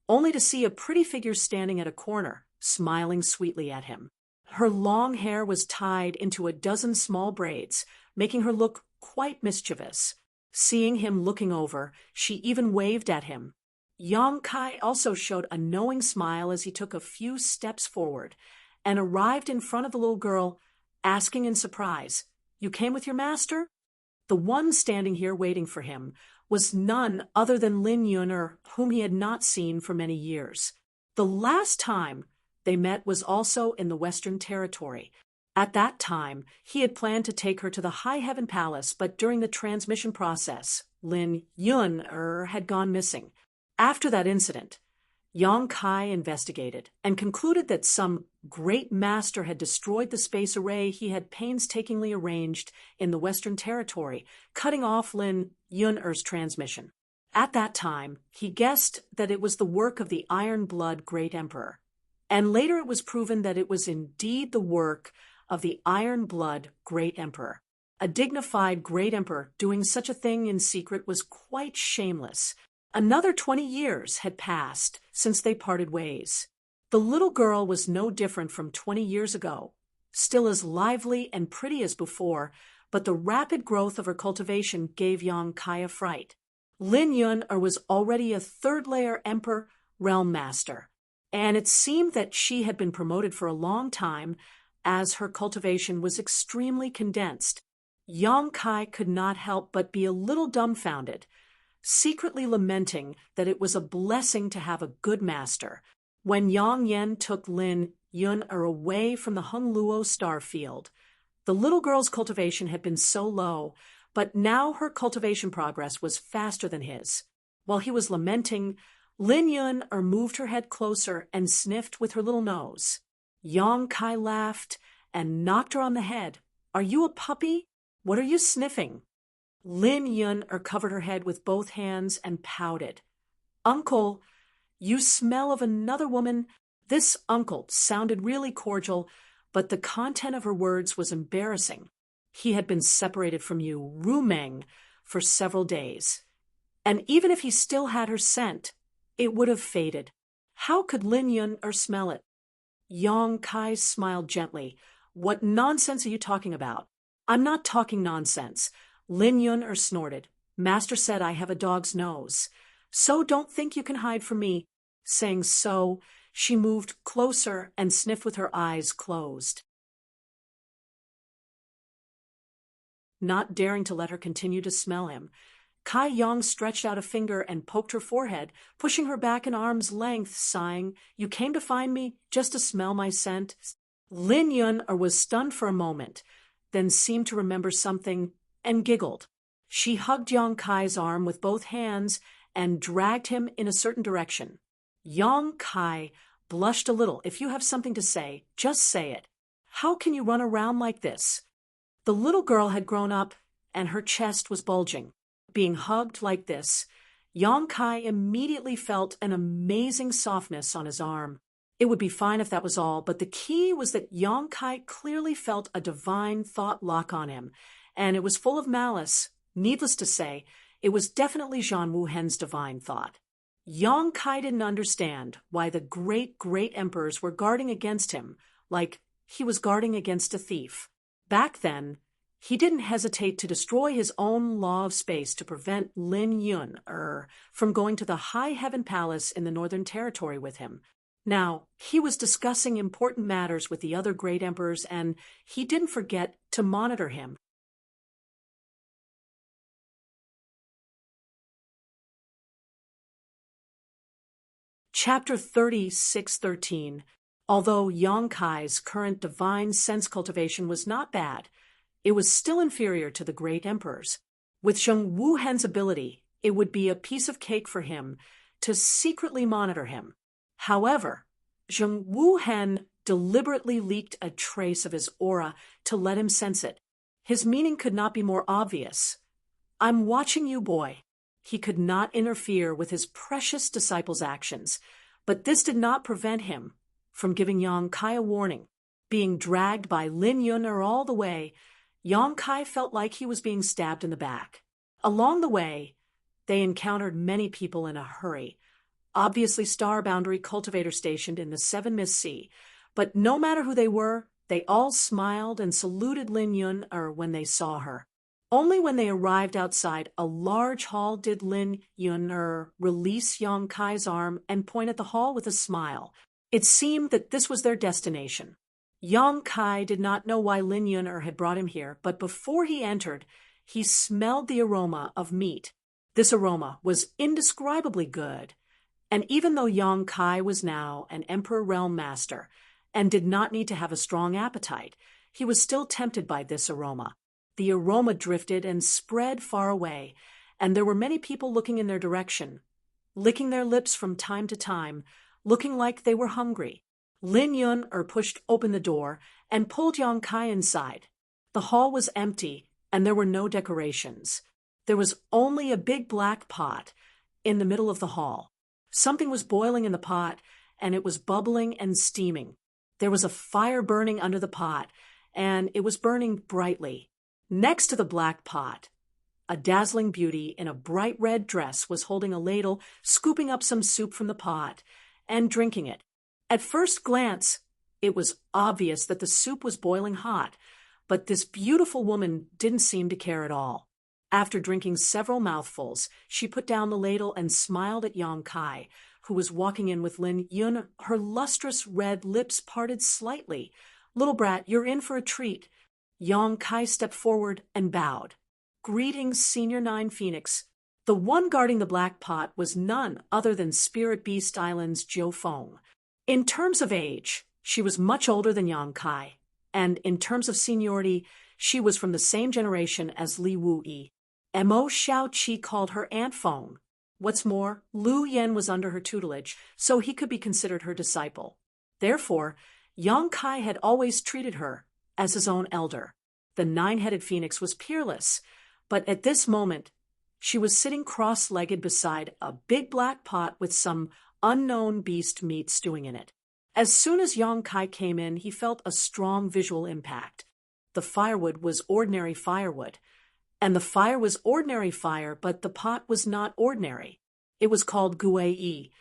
only to see a pretty figure standing at a corner, smiling sweetly at him. Her long hair was tied into a dozen small braids, making her look quite mischievous. Seeing him looking over, she even waved at him. Yang Kai also showed a knowing smile as he took a few steps forward and arrived in front of the little girl, asking in surprise, "You came with your master?" The one standing here waiting for him was none other than Lin Yuner, whom he had not seen for many years. The last time they met was also in the Western Territory. At that time, he had planned to take her to the High Heaven Palace, but during the transmission process, Lin Yuner had gone missing. After that incident, Yang Kai investigated and concluded that some great master had destroyed the space array he had painstakingly arranged in the Western Territory, cutting off Lin Yuner's transmission. At that time, he guessed that it was the work of the Iron Blood Great Emperor, and later it was proven that it was indeed the work of the Iron Blood Great Emperor. A dignified Great Emperor doing such a thing in secret was quite shameless. Another 20 years had passed since they parted ways. The little girl was no different from 20 years ago, still as lively and pretty as before, but the rapid growth of her cultivation gave Yang Kai a fright. Lin Yun was already a third-layer Emperor Realm Master, and it seemed that she had been promoted for a long time as her cultivation was extremely condensed. Yang Kai could not help but be a little dumbfounded, secretly lamenting that it was a blessing to have a good master. When Yang Yen took Lin Yun away from the Hungluo star field, the little girl's cultivation had been so low, but now her cultivation progress was faster than his. While he was lamenting, Lin Yun moved her head closer and sniffed with her little nose. Yang Kai laughed and knocked her on the head. "Are you a puppy? What are you sniffing?" Lin Yun covered her head with both hands and pouted. "Uncle, you smell of another woman." This uncle sounded really cordial, but the content of her words was embarrassing. He had been separated from you, Rumeng, for several days. And even if he still had her scent, it would have faded. How could Lin Yun smell it? Yang Kai smiled gently. "What nonsense are you talking about?" "I'm not talking nonsense." Lin Yun snorted. "Master said I have a dog's nose. So don't think you can hide from me." Saying so, she moved closer and sniffed with her eyes closed. Not daring to let her continue to smell him, Kai Yang stretched out a finger and poked her forehead, pushing her back an arm's length, sighing, "You came to find me just to smell my scent?" Lin Yun was stunned for a moment, then seemed to remember something and giggled. She hugged Yang Kai's arm with both hands and dragged him in a certain direction. Yang Kai blushed a little. "If you have something to say, just say it. How can you run around like this?" The little girl had grown up, and her chest was bulging. Being hugged like this, Yang Kai immediately felt an amazing softness on his arm. It would be fine if that was all, but the key was that Yang Kai clearly felt a divine thought lock on him, and it was full of malice. Needless to say, it was definitely Zhang Wuhen's divine thought. Yang Kai didn't understand why the great emperors were guarding against him, like he was guarding against a thief. Back then, he didn't hesitate to destroy his own law of space to prevent Lin Yun from going to the High Heaven Palace in the Northern Territory with him. Now, he was discussing important matters with the other great emperors, and he didn't forget to monitor him. Chapter 36:13. Although Yang Kai's current divine sense cultivation was not bad, it was still inferior to the great emperors. With Zhang Wuhen's ability, it would be a piece of cake for him to secretly monitor him. However, Zhang Wuhen deliberately leaked a trace of his aura to let him sense it. His meaning could not be more obvious. "I'm watching you, boy." He could not interfere with his precious disciple's actions, but this did not prevent him from giving Yang Kai a warning. Being dragged by Lin Yun all the way, Yang Kai felt like he was being stabbed in the back. Along the way, they encountered many people in a hurry, obviously star boundary cultivators stationed in the Seven Mist Sea, but no matter who they were, they all smiled and saluted Lin Yun when they saw her. Only when they arrived outside a large hall did Lin Yun release Yang Kai's arm and point at the hall with a smile. It seemed that this was their destination. Yang Kai did not know why Lin Yun had brought him here, but before he entered, he smelled the aroma of meat. This aroma was indescribably good, and even though Yang Kai was now an Emperor Realm Master and did not need to have a strong appetite, he was still tempted by this aroma. The aroma drifted and spread far away, and there were many people looking in their direction, licking their lips from time to time, looking like they were hungry. Lin Yun pushed open the door and pulled Yang Kai inside. The hall was empty, and there were no decorations. There was only a big black pot in the middle of the hall. Something was boiling in the pot, and it was bubbling and steaming. There was a fire burning under the pot, and it was burning brightly. Next to the black pot, a dazzling beauty in a bright red dress was holding a ladle, scooping up some soup from the pot and drinking it. At first glance, it was obvious that the soup was boiling hot, but this beautiful woman didn't seem to care at all. After drinking several mouthfuls, she put down the ladle and smiled at Yang Kai, who was walking in with Lin Yun, her lustrous red lips parted slightly. "Little brat, you're in for a treat." Yang Kai stepped forward and bowed. "Greetings, Senior 9 Phoenix." The one guarding the black pot was none other than Spirit Beast Island's Jiu Feng. In terms of age, she was much older than Yang Kai, and in terms of seniority, she was from the same generation as Li Wuyi. Mo Xiaoqi called her Aunt Feng. What's more, Lu Yan was under her tutelage, so he could be considered her disciple. Therefore, Yang Kai had always treated her as his own elder. The nine-headed phoenix was peerless, but at this moment, she was sitting cross-legged beside a big black pot with some unknown beast meat stewing in it. As soon as Yang Kai came in, he felt a strong visual impact. The firewood was ordinary firewood, and the fire was ordinary fire, but the pot was not ordinary. It was called Guei,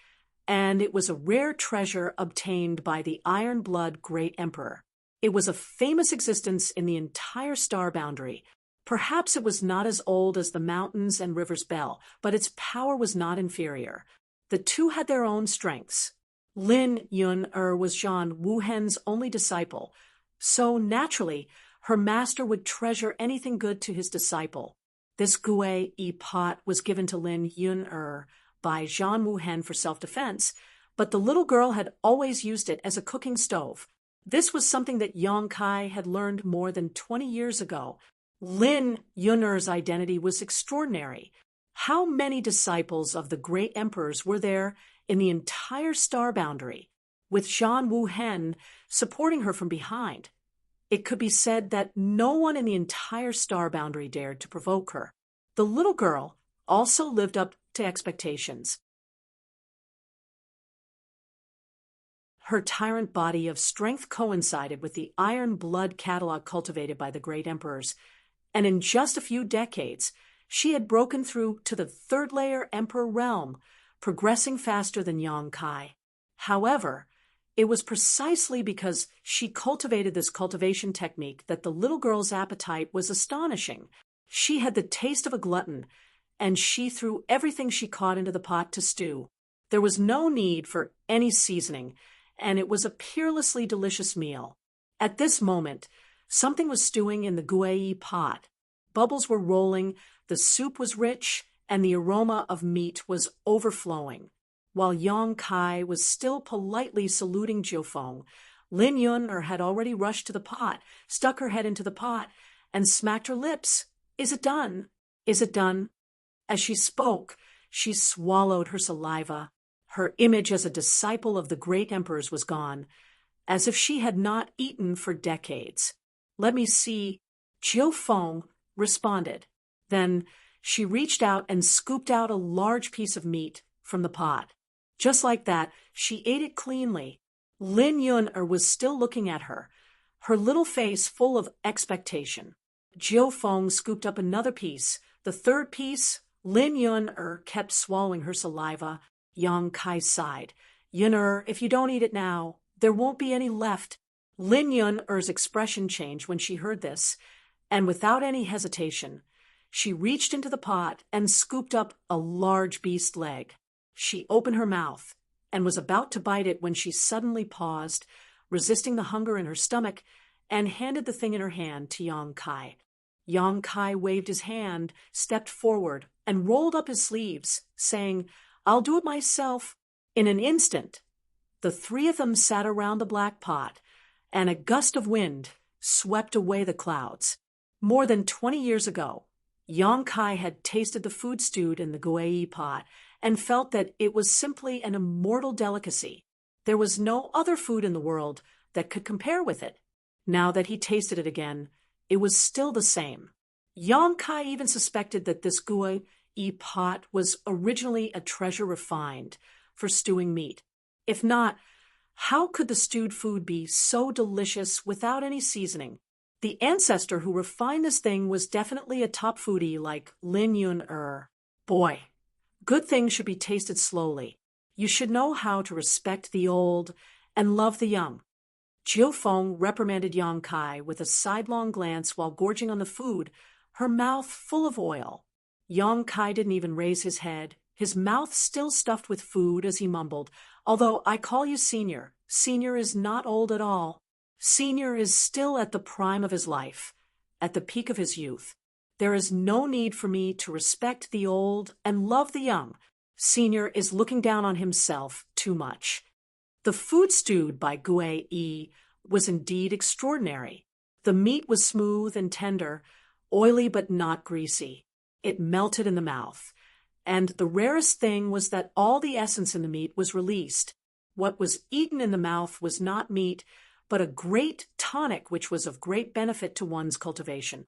and it was a rare treasure obtained by the Iron-Blood Great Emperor. It was a famous existence in the entire star boundary. Perhaps it was not as old as the mountains and rivers Bell, but its power was not inferior. The two had their own strengths. Lin Yun-er was Zhan Wuhen's only disciple, so naturally, her master would treasure anything good to his disciple. This Guei pot was given to Lin Yun-er by Zhan Wuhen for self-defense, but the little girl had always used it as a cooking stove. This was something that Yang Kai had learned more than 20 years ago. Lin Yun-er's identity was extraordinary. How many disciples of the great emperors were there in the entire star boundary, with Zhan Wuhen supporting her from behind? It could be said that no one in the entire star boundary dared to provoke her. The little girl also lived up to expectations. Her tyrant body of strength coincided with the iron blood catalog cultivated by the great emperors, and in just a few decades, she had broken through to the third-layer emperor realm, progressing faster than Yang Kai. However, it was precisely because she cultivated this cultivation technique that the little girl's appetite was astonishing. She had the taste of a glutton, and she threw everything she caught into the pot to stew. There was no need for any seasoning, and it was a peerlessly delicious meal. At this moment, something was stewing in the Guei pot. Bubbles were rolling, the soup was rich, and the aroma of meat was overflowing. While Yang Kai was still politely saluting Jiu Feng, Lin Yun-er had already rushed to the pot, stuck her head into the pot, and smacked her lips. "Is it done? Is it done?" As she spoke, she swallowed her saliva. Her image as a disciple of the great emperors was gone, as if she had not eaten for decades. "Let me see." Jiu Feng responded. Then she reached out and scooped out a large piece of meat from the pot. Just like that, she ate it cleanly. Lin Yun-er was still looking at her, her little face full of expectation. Jiu Feng scooped up another piece. The third piece, Lin Yun-er kept swallowing her saliva. Yang Kai sighed. "Yun-er, if you don't eat it now, there won't be any left." Lin Yun-er's expression changed when she heard this, and without any hesitation, she reached into the pot and scooped up a large beast leg. She opened her mouth and was about to bite it when she suddenly paused, resisting the hunger in her stomach, and handed the thing in her hand to Yang Kai. Yang Kai waved his hand, stepped forward, and rolled up his sleeves, saying, "I'll do it myself." In an instant, the three of them sat around the black pot, and a gust of wind swept away the clouds. More than 20 years ago, Yang Kai had tasted the food stewed in the Guei pot and felt that it was simply an immortal delicacy. There was no other food in the world that could compare with it. Now that he tasted it again, it was still the same. Yang Kai even suspected that this Guei pot was originally a treasure refined for stewing meat. If not, how could the stewed food be so delicious without any seasoning? The ancestor who refined this thing was definitely a top foodie like Lin Yun-er. Boy, good things should be tasted slowly. You should know how to respect the old and love the young. Jiu Feng reprimanded Yang Kai with a sidelong glance while gorging on the food, her mouth full of oil. Yong Kai didn't even raise his head, his mouth still stuffed with food as he mumbled, "Although I call you senior, senior is not old at all. Senior is still at the prime of his life, at the peak of his youth. There is no need for me to respect the old and love the young. Senior is looking down on himself too much." The food stewed by Gue Yi was indeed extraordinary. The meat was smooth and tender, oily but not greasy. It melted in the mouth. And the rarest thing was that all the essence in the meat was released. What was eaten in the mouth was not meat, but a great tonic which was of great benefit to one's cultivation.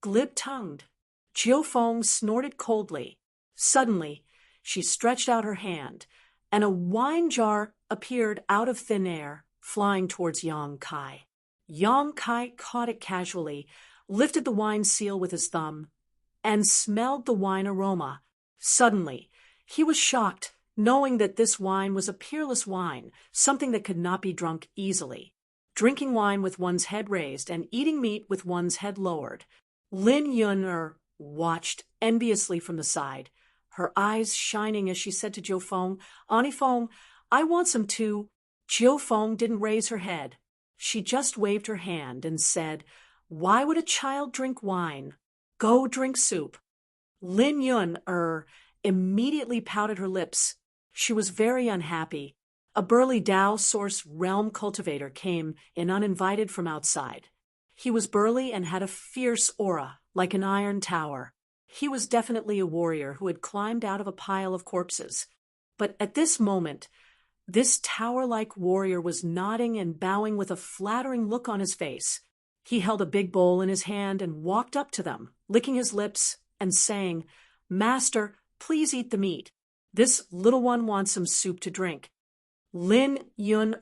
Glib-tongued, Jiu Feng snorted coldly. Suddenly, she stretched out her hand, and a wine jar appeared out of thin air, flying towards Yong Kai. Yong Kai caught it casually, lifted the wine seal with his thumb, and smelled the wine aroma. Suddenly, he was shocked, knowing that this wine was a peerless wine, something that could not be drunk easily. Drinking wine with one's head raised and eating meat with one's head lowered. Lin Yun watched enviously from the side, her eyes shining as she said to Jiu Feng, "Auntie Feng, I want some too." Jiu Feng didn't raise her head. She just waved her hand and said, "Why would a child drink wine? Go drink soup." Lin Yun immediately pouted her lips. She was very unhappy. A burly Dao Source realm cultivator came in uninvited from outside. He was burly and had a fierce aura, like an iron tower. He was definitely a warrior who had climbed out of a pile of corpses. But at this moment, this tower-like warrior was nodding and bowing with a flattering look on his face. He held a big bowl in his hand and walked up to them, licking his lips and saying, "Master, please eat the meat. This little one wants some soup to drink." Lin Yun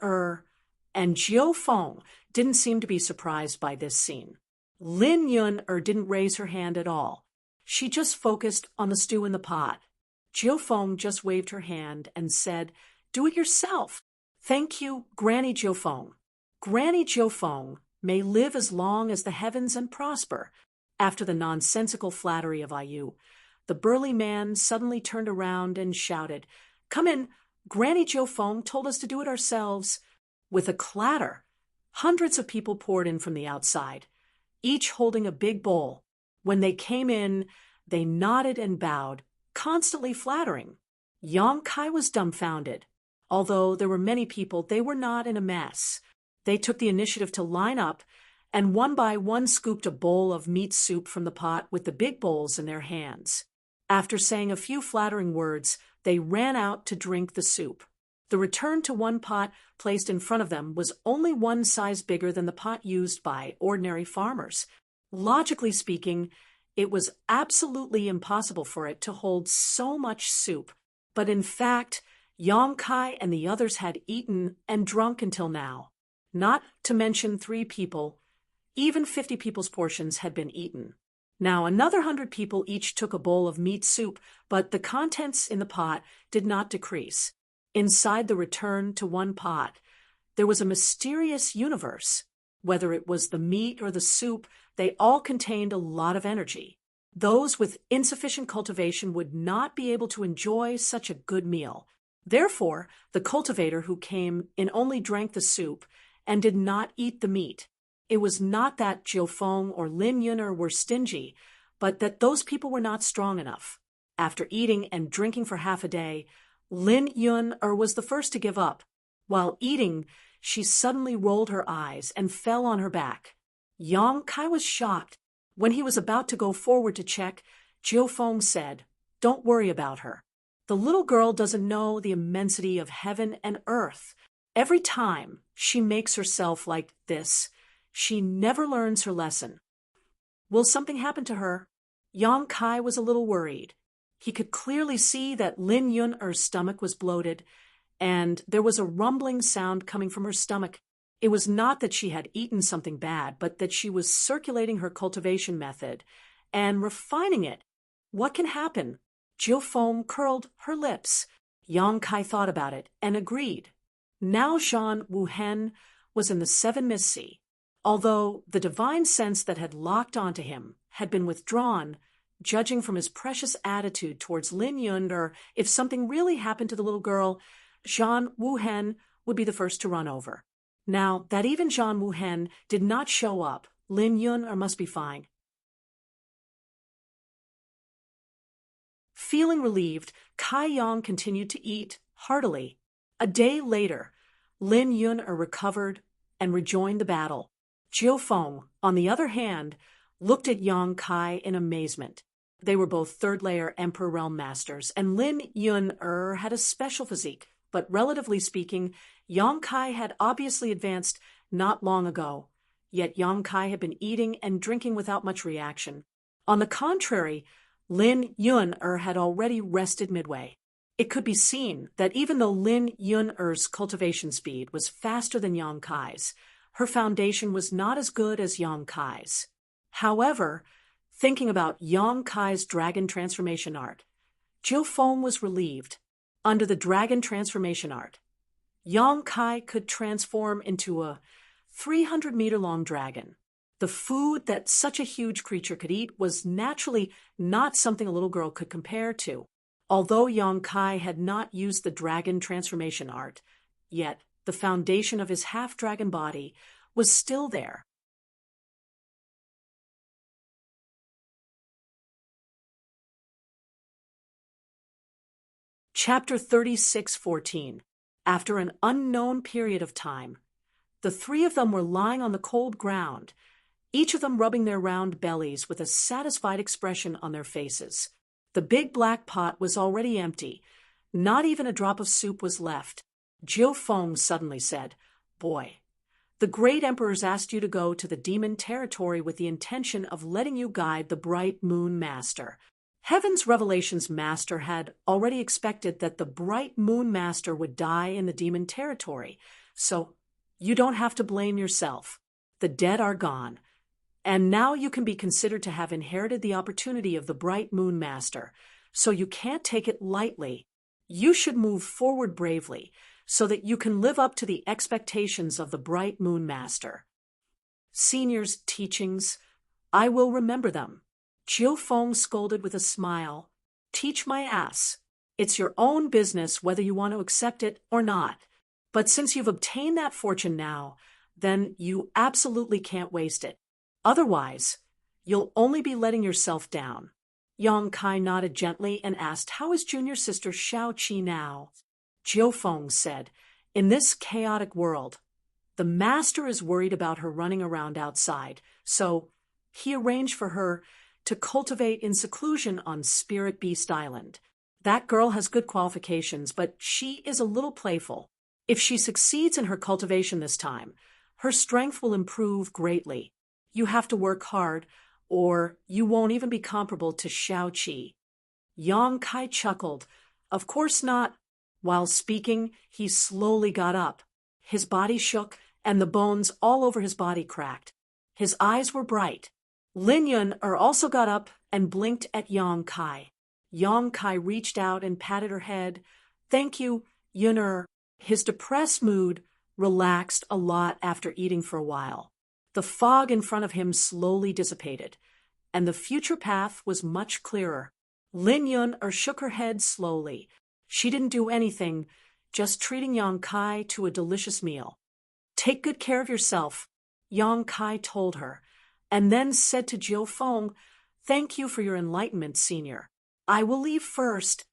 and Jiu Feng didn't seem to be surprised by this scene. Lin Yun didn't raise her hand at all. She just focused on the stew in the pot. Jiu Feng just waved her hand and said, "Do it yourself." "Thank you, Granny Jiu Feng. Granny Jiu Feng may live as long as the heavens and prosper." After the nonsensical flattery of Ayu, the burly man suddenly turned around and shouted, "Come in, Granny Jiu Feng told us to do it ourselves." With a clatter, hundreds of people poured in from the outside, each holding a big bowl. When they came in, they nodded and bowed, constantly flattering. Yong Kai was dumbfounded. Although there were many people, they were not in a mess. They took the initiative to line up, and one by one scooped a bowl of meat soup from the pot with the big bowls in their hands. After saying a few flattering words, they ran out to drink the soup. The return to one pot placed in front of them was only one size bigger than the pot used by ordinary farmers. Logically speaking, it was absolutely impossible for it to hold so much soup. But in fact, Yong Kai and the others had eaten and drunk until now. Not to mention 3 people. Even 50 people's portions had been eaten. Now another 100 people each took a bowl of meat soup, but the contents in the pot did not decrease. Inside the return to one pot, there was a mysterious universe. Whether it was the meat or the soup, they all contained a lot of energy. Those with insufficient cultivation would not be able to enjoy such a good meal. Therefore, the cultivator who came in only drank the soup and did not eat the meat. It was not that Jiu Feng or Lin Yun were stingy, but that those people were not strong enough. After eating and drinking for half a day, Lin Yun was the first to give up. While eating, she suddenly rolled her eyes and fell on her back. Yong Kai was shocked. When he was about to go forward to check, Jiu Feng said, "Don't worry about her. The little girl doesn't know the immensity of heaven and earth. Every time she makes herself like this, she never learns her lesson. Will something happen to her?" Yong Kai was a little worried. He could clearly see that Lin Yun's stomach was bloated, and there was a rumbling sound coming from her stomach. It was not that she had eaten something bad, but that she was circulating her cultivation method and refining it. What can happen? Jiu Feng curled her lips. Yong Kai thought about it and agreed. Now Jean Wuhen was in the 7 Mist Sea. Although the divine sense that had locked onto him had been withdrawn, judging from his precious attitude towards Lin Yun, or if something really happened to the little girl, Zhan Wuhen would be the first to run over. Now, that even Zhan Wuhen did not show up, Lin Yun must be fine. Feeling relieved, Kai Yang continued to eat heartily. A day later, Lin Yun recovered and rejoined the battle. Jiu Feng, on the other hand, looked at Yang Kai in amazement. They were both third-layer Emperor Realm Masters, and Lin Yun had a special physique, but relatively speaking, Yang Kai had obviously advanced not long ago. Yet Yang Kai had been eating and drinking without much reaction. On the contrary, Lin Yun had already rested midway. It could be seen that even though Lin Yun-er's cultivation speed was faster than Yang Kai's, her foundation was not as good as Yang Kai's. However, thinking about Yang Kai's dragon transformation art, Jiu Feng was relieved. Under the dragon transformation art, Yang Kai could transform into a 300-meter-long dragon. The food that such a huge creature could eat was naturally not something a little girl could compare to. Although Yang Kai had not used the dragon transformation art, yet the foundation of his half-dragon body was still there. Chapter 36:14. After an unknown period of time, the three of them were lying on the cold ground, each of them rubbing their round bellies with a satisfied expression on their faces. The big black pot was already empty. Not even a drop of soup was left. Jiu Feng suddenly said, "Boy, the great emperors asked you to go to the demon territory with the intention of letting you guide the Bright Moon Master." Heaven's Revelations Master had already expected that the Bright Moon Master would die in the demon territory, so you don't have to blame yourself. The dead are gone. And now you can be considered to have inherited the opportunity of the Bright Moon Master, so you can't take it lightly. You should move forward bravely, so that you can live up to the expectations of the Bright Moon Master. Senior's teachings, I will remember them. Jiu Feng scolded with a smile. Teach my ass. It's your own business whether you want to accept it or not. But since you've obtained that fortune now, then you absolutely can't waste it. Otherwise, you'll only be letting yourself down. Yang Kai nodded gently and asked, "How is junior sister Xiao Qi now?" Jiu Feng said, "In this chaotic world, the master is worried about her running around outside, so he arranged for her to cultivate in seclusion on Spirit Beast Island. That girl has good qualifications, but she is a little playful. If she succeeds in her cultivation this time, her strength will improve greatly. You have to work hard, or you won't even be comparable to Xiao Qi." Yang Kai chuckled. "Of course not." While speaking, he slowly got up. His body shook, and the bones all over his body cracked. His eyes were bright. Lin Yun also got up and blinked at Yang Kai. Yang Kai reached out and patted her head. "Thank you, Yun." His depressed mood relaxed a lot after eating for a while. The fog in front of him slowly dissipated, and the future path was much clearer. Lin Yun shook her head slowly. She didn't do anything, just treating Yang Kai to a delicious meal. "Take good care of yourself," Yang Kai told her, and then said to Jiu Feng, "Thank you for your enlightenment, senior. I will leave first."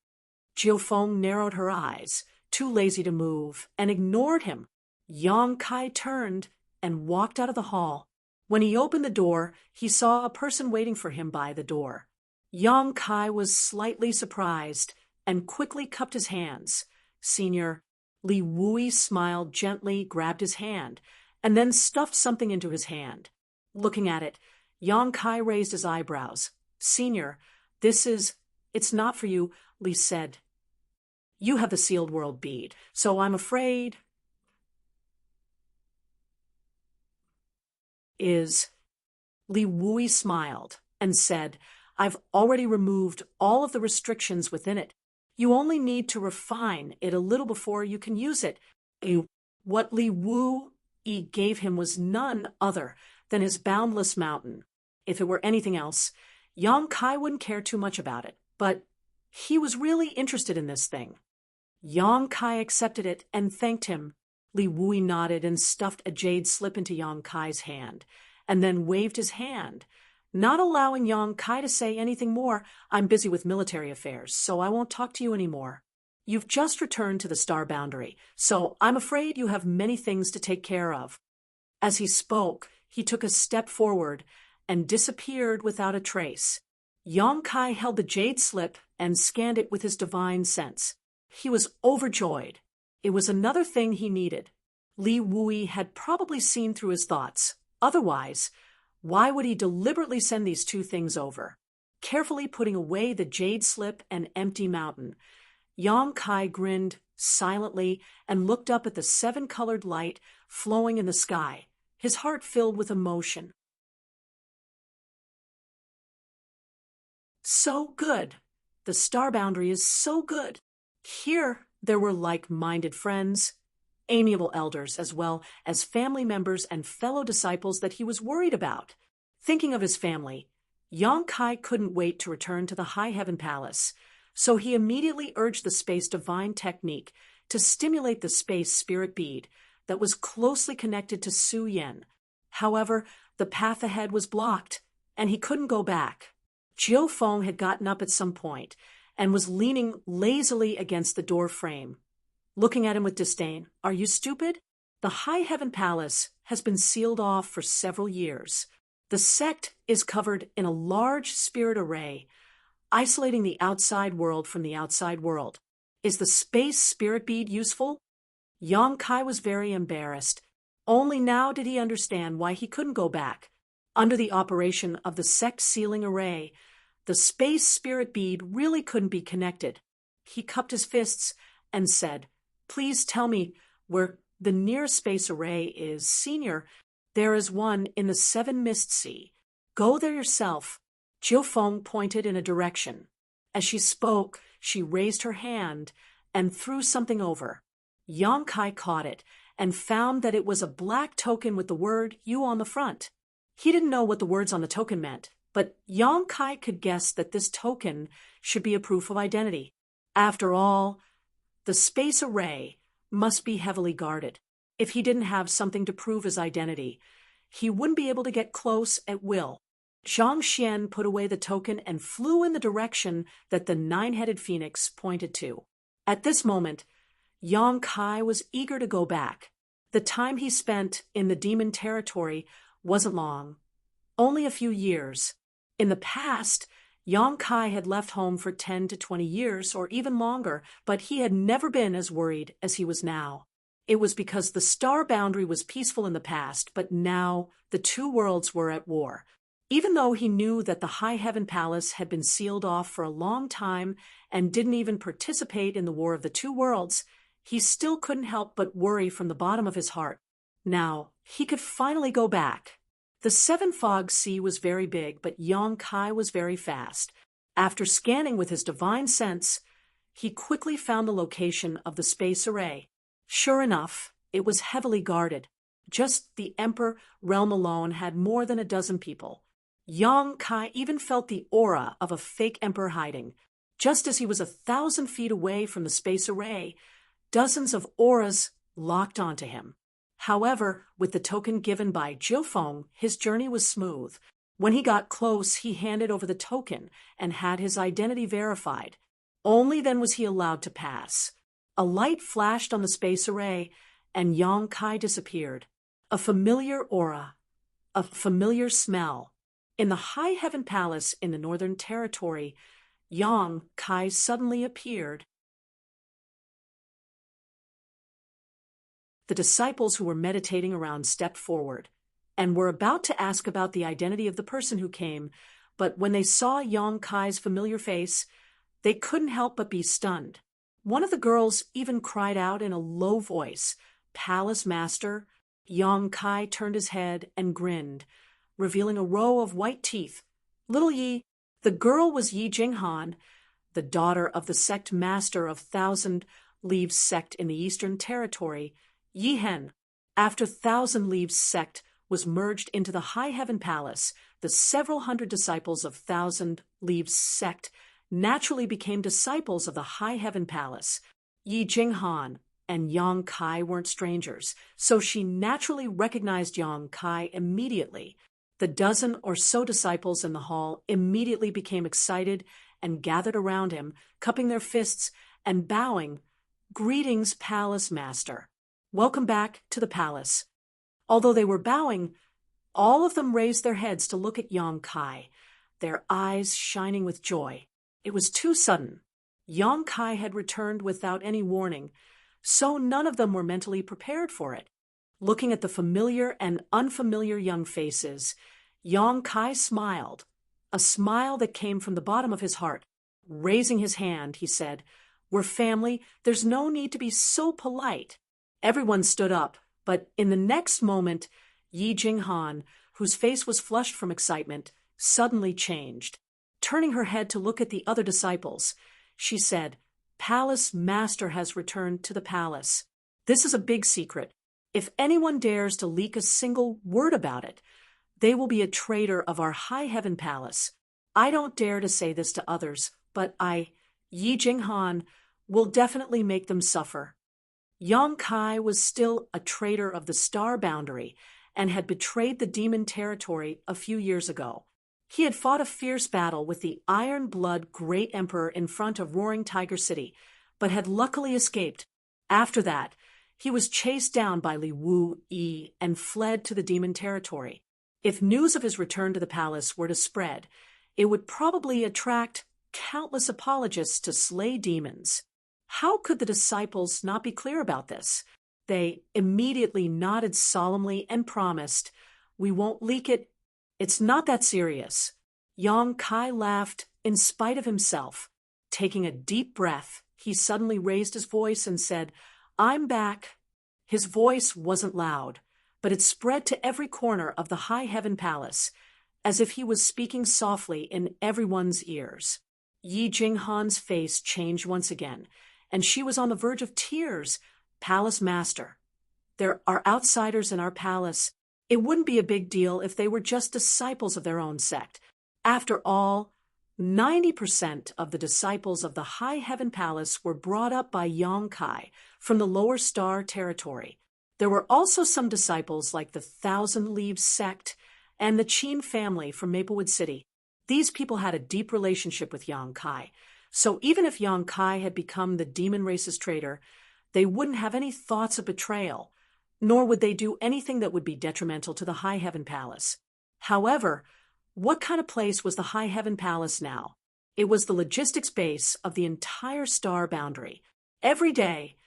Jiu Feng narrowed her eyes, too lazy to move, and ignored him. Yang Kai turned and walked out of the hall. When he opened the door, he saw a person waiting for him by the door. Yang Kai was slightly surprised and quickly cupped his hands. Senior Li Wui smiled gently, grabbed his hand, and then stuffed something into his hand. Looking at it, Yang Kai raised his eyebrows. "Senior, it's not for you," Li said. "You have the sealed world bead, so I'm afraid..." Li Wui smiled and said, "I've already removed all of the restrictions within it. You only need to refine it a little before you can use it." What Li Wu Yi gave him was none other than his boundless mountain. If it were anything else, Yang Kai wouldn't care too much about it, but he was really interested in this thing. Yang Kai accepted it and thanked him. Li Wui nodded and stuffed a jade slip into Yang Kai's hand, and then waved his hand, not allowing Yang Kai to say anything more. I'm busy with military affairs, so I won't talk to you anymore. You've just returned to the star boundary, so I'm afraid you have many things to take care of. As he spoke, he took a step forward and disappeared without a trace. Yang Kai held the jade slip and scanned it with his divine sense. He was overjoyed. It was another thing he needed. Li Wui had probably seen through his thoughts. Otherwise, why would he deliberately send these two things over? Carefully putting away the jade slip and empty mountain, Yang Kai grinned silently and looked up at the seven-colored light flowing in the sky, his heart filled with emotion. So good. The star boundary is so good. Here there were like-minded friends, amiable elders, as well as family members and fellow disciples that he was worried about. Thinking of his family, Yang Kai couldn't wait to return to the High Heaven Palace, so he immediately urged the Space Divine technique to stimulate the Space Spirit Bead that was closely connected to Su Yen. However, the path ahead was blocked, and he couldn't go back. Jiu Feng had gotten up at some point and was leaning lazily against the door frame, looking at him with disdain. Are you stupid? The High Heaven Palace has been sealed off for several years. The sect is covered in a large spirit array, isolating the outside world from the outside world. Is the Space Spirit Bead useful? Yang Kai was very embarrassed. Only now did he understand why he couldn't go back. Under the operation of the sect sealing array, the Space Spirit Bead really couldn't be connected. He cupped his fists and said, Please tell me where the nearest space array is. Senior, there is one in the Seven Mist Sea. Go there yourself. Jiu Feng pointed in a direction. As she spoke, she raised her hand and threw something over. Yang Kai caught it and found that it was a black token with the word "you" on the front. He didn't know what the words on the token meant, but Yang Kai could guess that this token should be a proof of identity. After all, the space array must be heavily guarded. If he didn't have something to prove his identity, he wouldn't be able to get close at will. Zhang Xian put away the token and flew in the direction that the nine-headed phoenix pointed to. At this moment, Yang Kai was eager to go back. The time he spent in the demon territory wasn't long, only a few years. In the past, Yang Kai had left home for 10 to 20 years or even longer, but he had never been as worried as he was now. It was because the star boundary was peaceful in the past, but now the two worlds were at war. Even though he knew that the High Heaven Palace had been sealed off for a long time and didn't even participate in the War of the Two Worlds, he still couldn't help but worry from the bottom of his heart. Now, he could finally go back. The Seven Fog Sea was very big, but Yang Kai was very fast. After scanning with his divine sense, he quickly found the location of the space array. Sure enough, it was heavily guarded. Just the Emperor realm alone had more than a dozen people. Yang Kai even felt the aura of a fake emperor hiding. Just as he was 1,000 feet away from the space array, dozens of auras locked onto him. However, with the token given by Jiu Feng, his journey was smooth. When he got close, he handed over the token and had his identity verified. Only then was he allowed to pass. A light flashed on the space array, and Yang Kai disappeared. A familiar aura, a familiar smell. In the High Heaven Palace in the Northern Territory, Yang Kai suddenly appeared. The disciples who were meditating around stepped forward and were about to ask about the identity of the person who came, but when they saw Yang Kai's familiar face, they couldn't help but be stunned. One of the girls even cried out in a low voice, "Palace Master." Yang Kai turned his head and grinned, revealing a row of white teeth. Little Yi, the girl was Yi Jinghan, the daughter of the sect master of Thousand Leaves sect in the Eastern Territory, Yi Hen. After Thousand Leaves sect was merged into the High Heaven Palace, the several hundred disciples of Thousand Leaves sect naturally became disciples of the High Heaven Palace. Yi Jinghan and Yang Kai weren't strangers, so she naturally recognized Yang Kai immediately. The dozen or so disciples in the hall immediately became excited and gathered around him, cupping their fists and bowing. "Greetings, Palace Master. Welcome back to the palace." Although they were bowing, all of them raised their heads to look at Yang Kai, their eyes shining with joy. It was too sudden. Yang Kai had returned without any warning, so none of them were mentally prepared for it. Looking at the familiar and unfamiliar young faces, Yang Kai smiled, a smile that came from the bottom of his heart. Raising his hand, he said, "We're family. There's no need to be so polite." Everyone stood up, but in the next moment, Yi Jinghan, whose face was flushed from excitement, suddenly changed. Turning her head to look at the other disciples, she said, "Palace Master has returned to the palace. This is a big secret. If anyone dares to leak a single word about it, they will be a traitor of our High Heaven Palace. I don't dare to say this to others, but Yi Jinghan, will definitely make them suffer." Yang Kai was still a traitor of the Star Boundary and had betrayed the demon territory a few years ago. He had fought a fierce battle with the Iron Blood Great Emperor in front of Roaring Tiger City, but had luckily escaped. After that, he was chased down by Li Wu Yi and fled to the demon territory. If news of his return to the palace were to spread, it would probably attract countless apologists to slay demons. How could the disciples not be clear about this? They immediately nodded solemnly and promised, "We won't leak it. It's not that serious." Yang Kai laughed in spite of himself. Taking a deep breath, he suddenly raised his voice and said, "I'm back." His voice wasn't loud, but it spread to every corner of the High Heaven Palace, as if he was speaking softly in everyone's ears. Yi Jinghan's face changed once again, and she was on the verge of tears. "Palace Master, there are outsiders in our palace. It wouldn't be a big deal if they were just disciples of their own sect. After all, 90% of the disciples of the High Heaven Palace were brought up by Yang Kai from the Lower Star territory. There were also some disciples like the Thousand Leaves sect and the Qin family from Maplewood City. These people had a deep relationship with Yang Kai, so even if Yang Kai had become the demon race's traitor, they wouldn't have any thoughts of betrayal, nor would they do anything that would be detrimental to the High Heaven Palace. However, what kind of place was the High Heaven Palace now? It was the logistics base of the entire Star Boundary. Every day,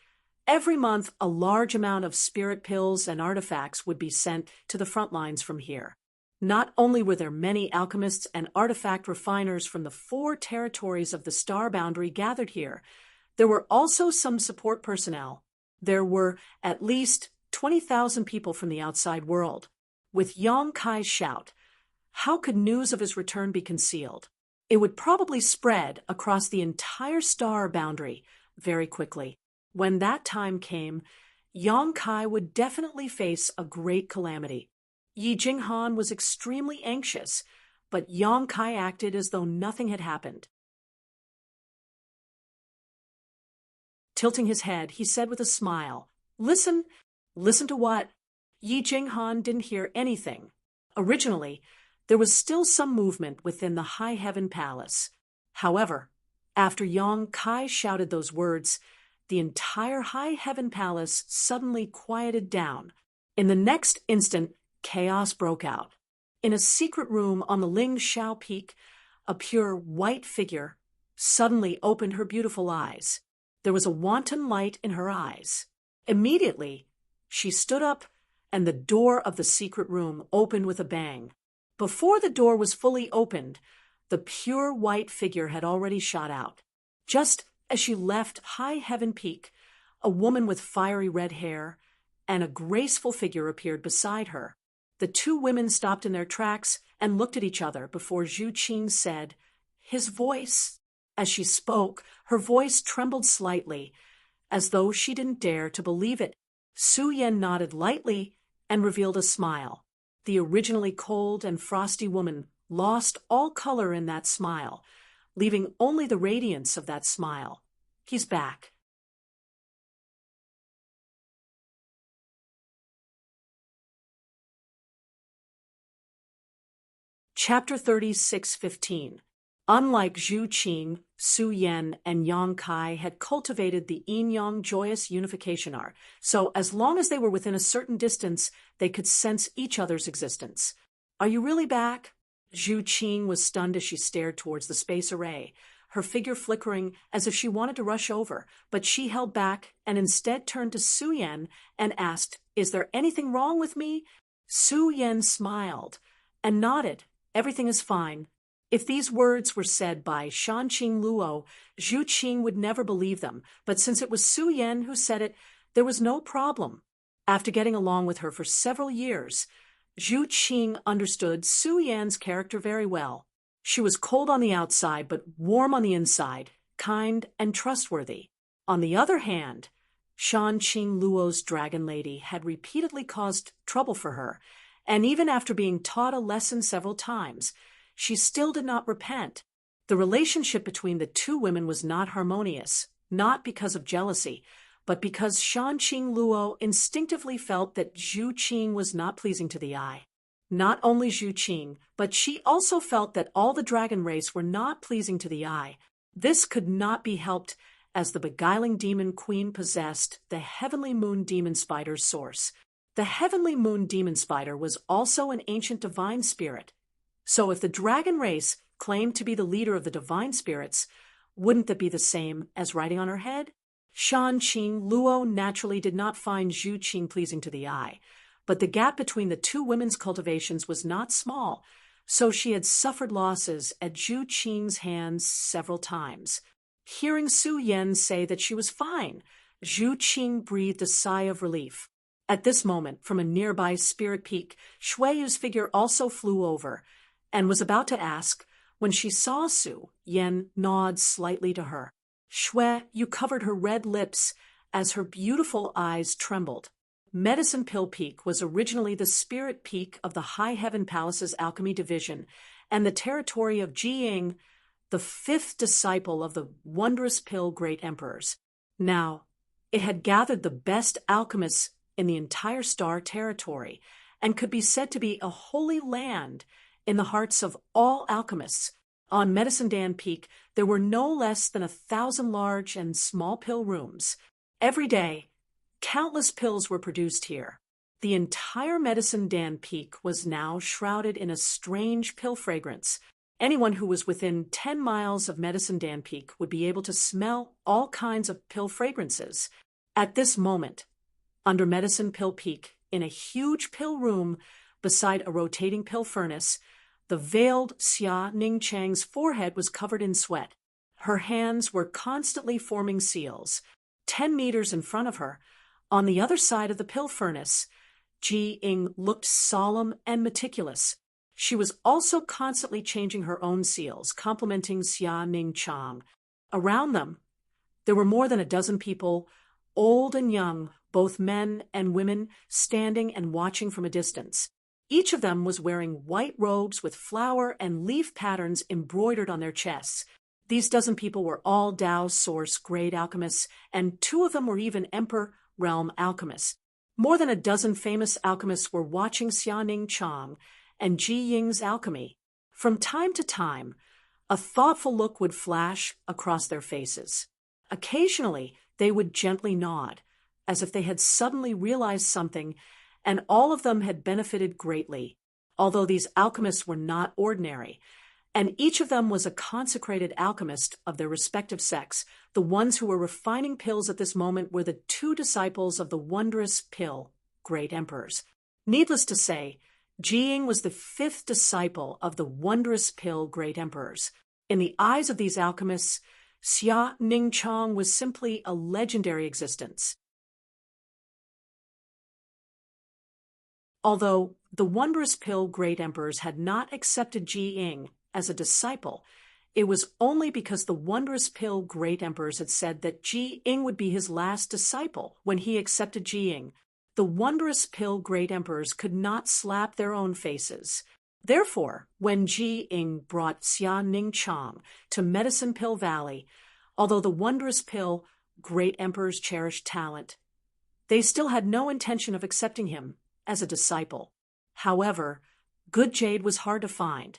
every month, a large amount of spirit pills and artifacts would be sent to the front lines from here. Not only were there many alchemists and artifact refiners from the 4 territories of the Star Boundary gathered here, there were also some support personnel. There were at least 20,000 people from the outside world. With Yang Kai's shout, how could news of his return be concealed? It would probably spread across the entire Star Boundary very quickly. When that time came, Yang Kai would definitely face a great calamity. Yi Jinghan was extremely anxious, but Yang Kai acted as though nothing had happened. Tilting his head, he said with a smile, "Listen." "Listen to what?" Yi Jinghan didn't hear anything. Originally, there was still some movement within the High Heaven Palace. However, after Yang Kai shouted those words, the entire High Heaven Palace suddenly quieted down. In the next instant, chaos broke out. In a secret room on the Ling Shao Peak, a pure white figure suddenly opened her beautiful eyes. There was a wanton light in her eyes. Immediately, she stood up, and the door of the secret room opened with a bang. Before the door was fully opened, the pure white figure had already shot out. Just as she left High Heaven Peak, a woman with fiery red hair and a graceful figure appeared beside her. The 2 women stopped in their tracks and looked at each other before Zhu Qin said, "His voice." As she spoke, her voice trembled slightly, as though she didn't dare to believe it. Su Yan nodded lightly and revealed a smile. The originally cold and frosty woman lost all color in that smile, leaving only the radiance of that smile. He's back. Chapter 36:15. Unlike Zhu Qing, Su Yan and Yang Kai had cultivated the yin-yang joyous unification art, so as long as they were within a certain distance, they could sense each other's existence. Are you really back? Zhu Qing was stunned as she stared towards the space array, her figure flickering as if she wanted to rush over, but she held back and instead turned to Su Yan and asked, "Is there anything wrong with me?" Su Yan smiled and nodded. "Everything is fine." If these words were said by Shanqing Luo, Zhu Qing would never believe them, but since it was Su Yan who said it, there was no problem. After getting along with her for several years, Zhu Qing understood Su Yan's character very well. She was cold on the outside, but warm on the inside, kind and trustworthy. On the other hand, Shanqing Luo's dragon lady had repeatedly caused trouble for her, and even after being taught a lesson several times, she still did not repent. The relationship between the two women was not harmonious, not because of jealousy, but because Shanqing Luo instinctively felt that Zhu Qing was not pleasing to the eye. Not only Zhu Qing, but she also felt that all the dragon race were not pleasing to the eye. This could not be helped, as the beguiling demon queen possessed the heavenly moon demon spider's source. The heavenly moon demon spider was also an ancient divine spirit. So if the dragon race claimed to be the leader of the divine spirits, wouldn't that be the same as riding on her head? Shanqing Luo naturally did not find Zhu Qing pleasing to the eye, but the gap between the two women's cultivations was not small, so she had suffered losses at Zhu Qing's hands several times. Hearing Su Yan say that she was fine, Zhu Qing breathed a sigh of relief. At this moment, from a nearby spirit peak, Shuiyu's figure also flew over, and was about to ask, when she saw Su Yan nod slightly to her. Shuiyu covered her red lips as her beautiful eyes trembled. Medicine Pill Peak was originally the spirit peak of the High Heaven Palace's alchemy division, and the territory of Jiying, the fifth disciple of the wondrous pill great emperors. Now, it had gathered the best alchemists in the entire star territory, and could be said to be a holy land in the hearts of all alchemists. On Medicine Dan Peak, there were no less than 1,000 large and small pill rooms. Every day, countless pills were produced here. The entire Medicine Dan Peak was now shrouded in a strange pill fragrance. Anyone who was within 10 miles of Medicine Dan Peak would be able to smell all kinds of pill fragrances. At this moment, under Medicine Pill Peak, in a huge pill room beside a rotating pill furnace, the veiled Xia Ningchang's forehead was covered in sweat. Her hands were constantly forming seals. 10 meters in front of her, on the other side of the pill furnace, Ji Ying looked solemn and meticulous. She was also constantly changing her own seals, complimenting Xia Ningchang. Around them, there were more than a dozen people, old and young, both men and women, standing and watching from a distance. Each of them was wearing white robes with flower and leaf patterns embroidered on their chests. These dozen people were all Dao Source grade alchemists, and 2 of them were even Emperor Realm alchemists. More than a dozen famous alchemists were watching Xia Ningchang and Ji Ying's alchemy. From time to time, a thoughtful look would flash across their faces. Occasionally, they would gently nod, as if they had suddenly realized something, and all of them had benefited greatly, although these alchemists were not ordinary, and each of them was a consecrated alchemist of their respective sex. The ones who were refining pills at this moment were the 2 disciples of the wondrous pill, great emperors. Needless to say, Jiying was the 5th disciple of the wondrous pill, great emperors. In the eyes of these alchemists, Xia Ningchang was simply a legendary existence. Although the wondrous pill great emperors had not accepted Ji Ying as a disciple, it was only because the wondrous pill great emperors had said that Ji Ying would be his last disciple when he accepted Ji Ying. the wondrous pill great emperors could not slap their own faces. Therefore, when Ji Ying brought Xia Ning Chang to Medicine Pill Valley, although the wondrous pill great emperors cherished talent, they still had no intention of accepting him as a disciple. However, good jade was hard to find,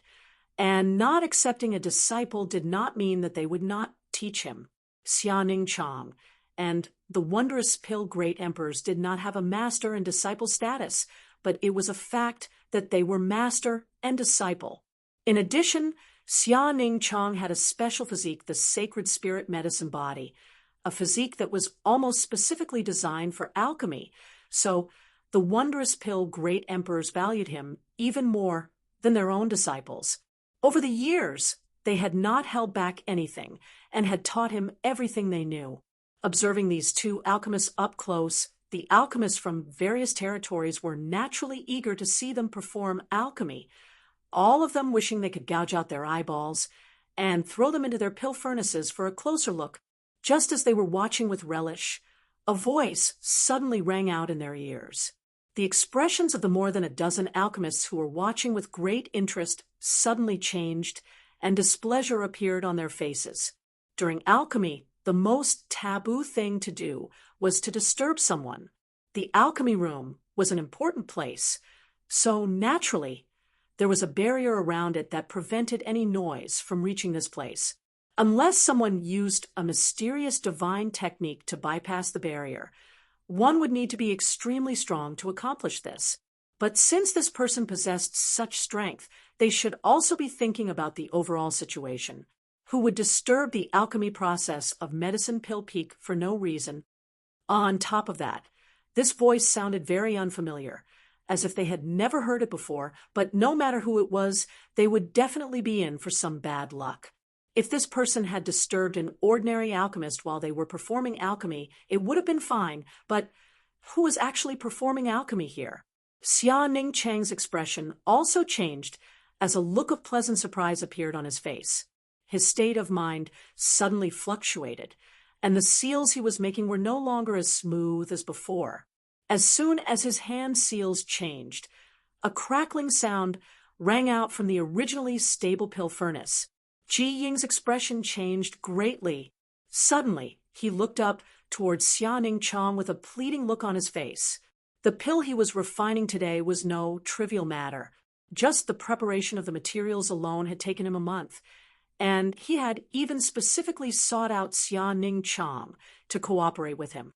and not accepting a disciple did not mean that they would not teach him. Xia Ning Chang and the wondrous pill great emperors did not have a master and disciple status, but it was a fact that they were master and disciple. In addition, Xia Ning Chang had a special physique, the sacred spirit medicine body, a physique that was almost specifically designed for alchemy, so the wondrous pill great emperors valued him even more than their own disciples. Over the years, they had not held back anything and had taught him everything they knew. Observing these two alchemists up close, the alchemists from various territories were naturally eager to see them perform alchemy, all of them wishing they could gouge out their eyeballs and throw them into their pill furnaces for a closer look. Just as they were watching with relish, a voice suddenly rang out in their ears. The expressions of the more than a dozen alchemists who were watching with great interest suddenly changed, and displeasure appeared on their faces. During alchemy, the most taboo thing to do was to disturb someone. The alchemy room was an important place, so naturally, there was a barrier around it that prevented any noise from reaching this place. Unless someone used a mysterious divine technique to bypass the barrier, one would need to be extremely strong to accomplish this. But since this person possessed such strength, they should also be thinking about the overall situation. Who would disturb the alchemy process of Medicine Pill Peak for no reason? On top of that, this voice sounded very unfamiliar, as if they had never heard it before, but no matter who it was, they would definitely be in for some bad luck. If this person had disturbed an ordinary alchemist while they were performing alchemy, it would have been fine, but who was actually performing alchemy here? Xia Ning Chang's expression also changed as a look of pleasant surprise appeared on his face. His state of mind suddenly fluctuated, and the seals he was making were no longer as smooth as before. As soon as his hand seals changed, a crackling sound rang out from the originally stable pill furnace. Ji Ying's expression changed greatly. Suddenly, he looked up towards Xia Ning Chang with a pleading look on his face. The pill he was refining today was no trivial matter. Just the preparation of the materials alone had taken him a month, and he had even specifically sought out Xia Ning Chang to cooperate with him.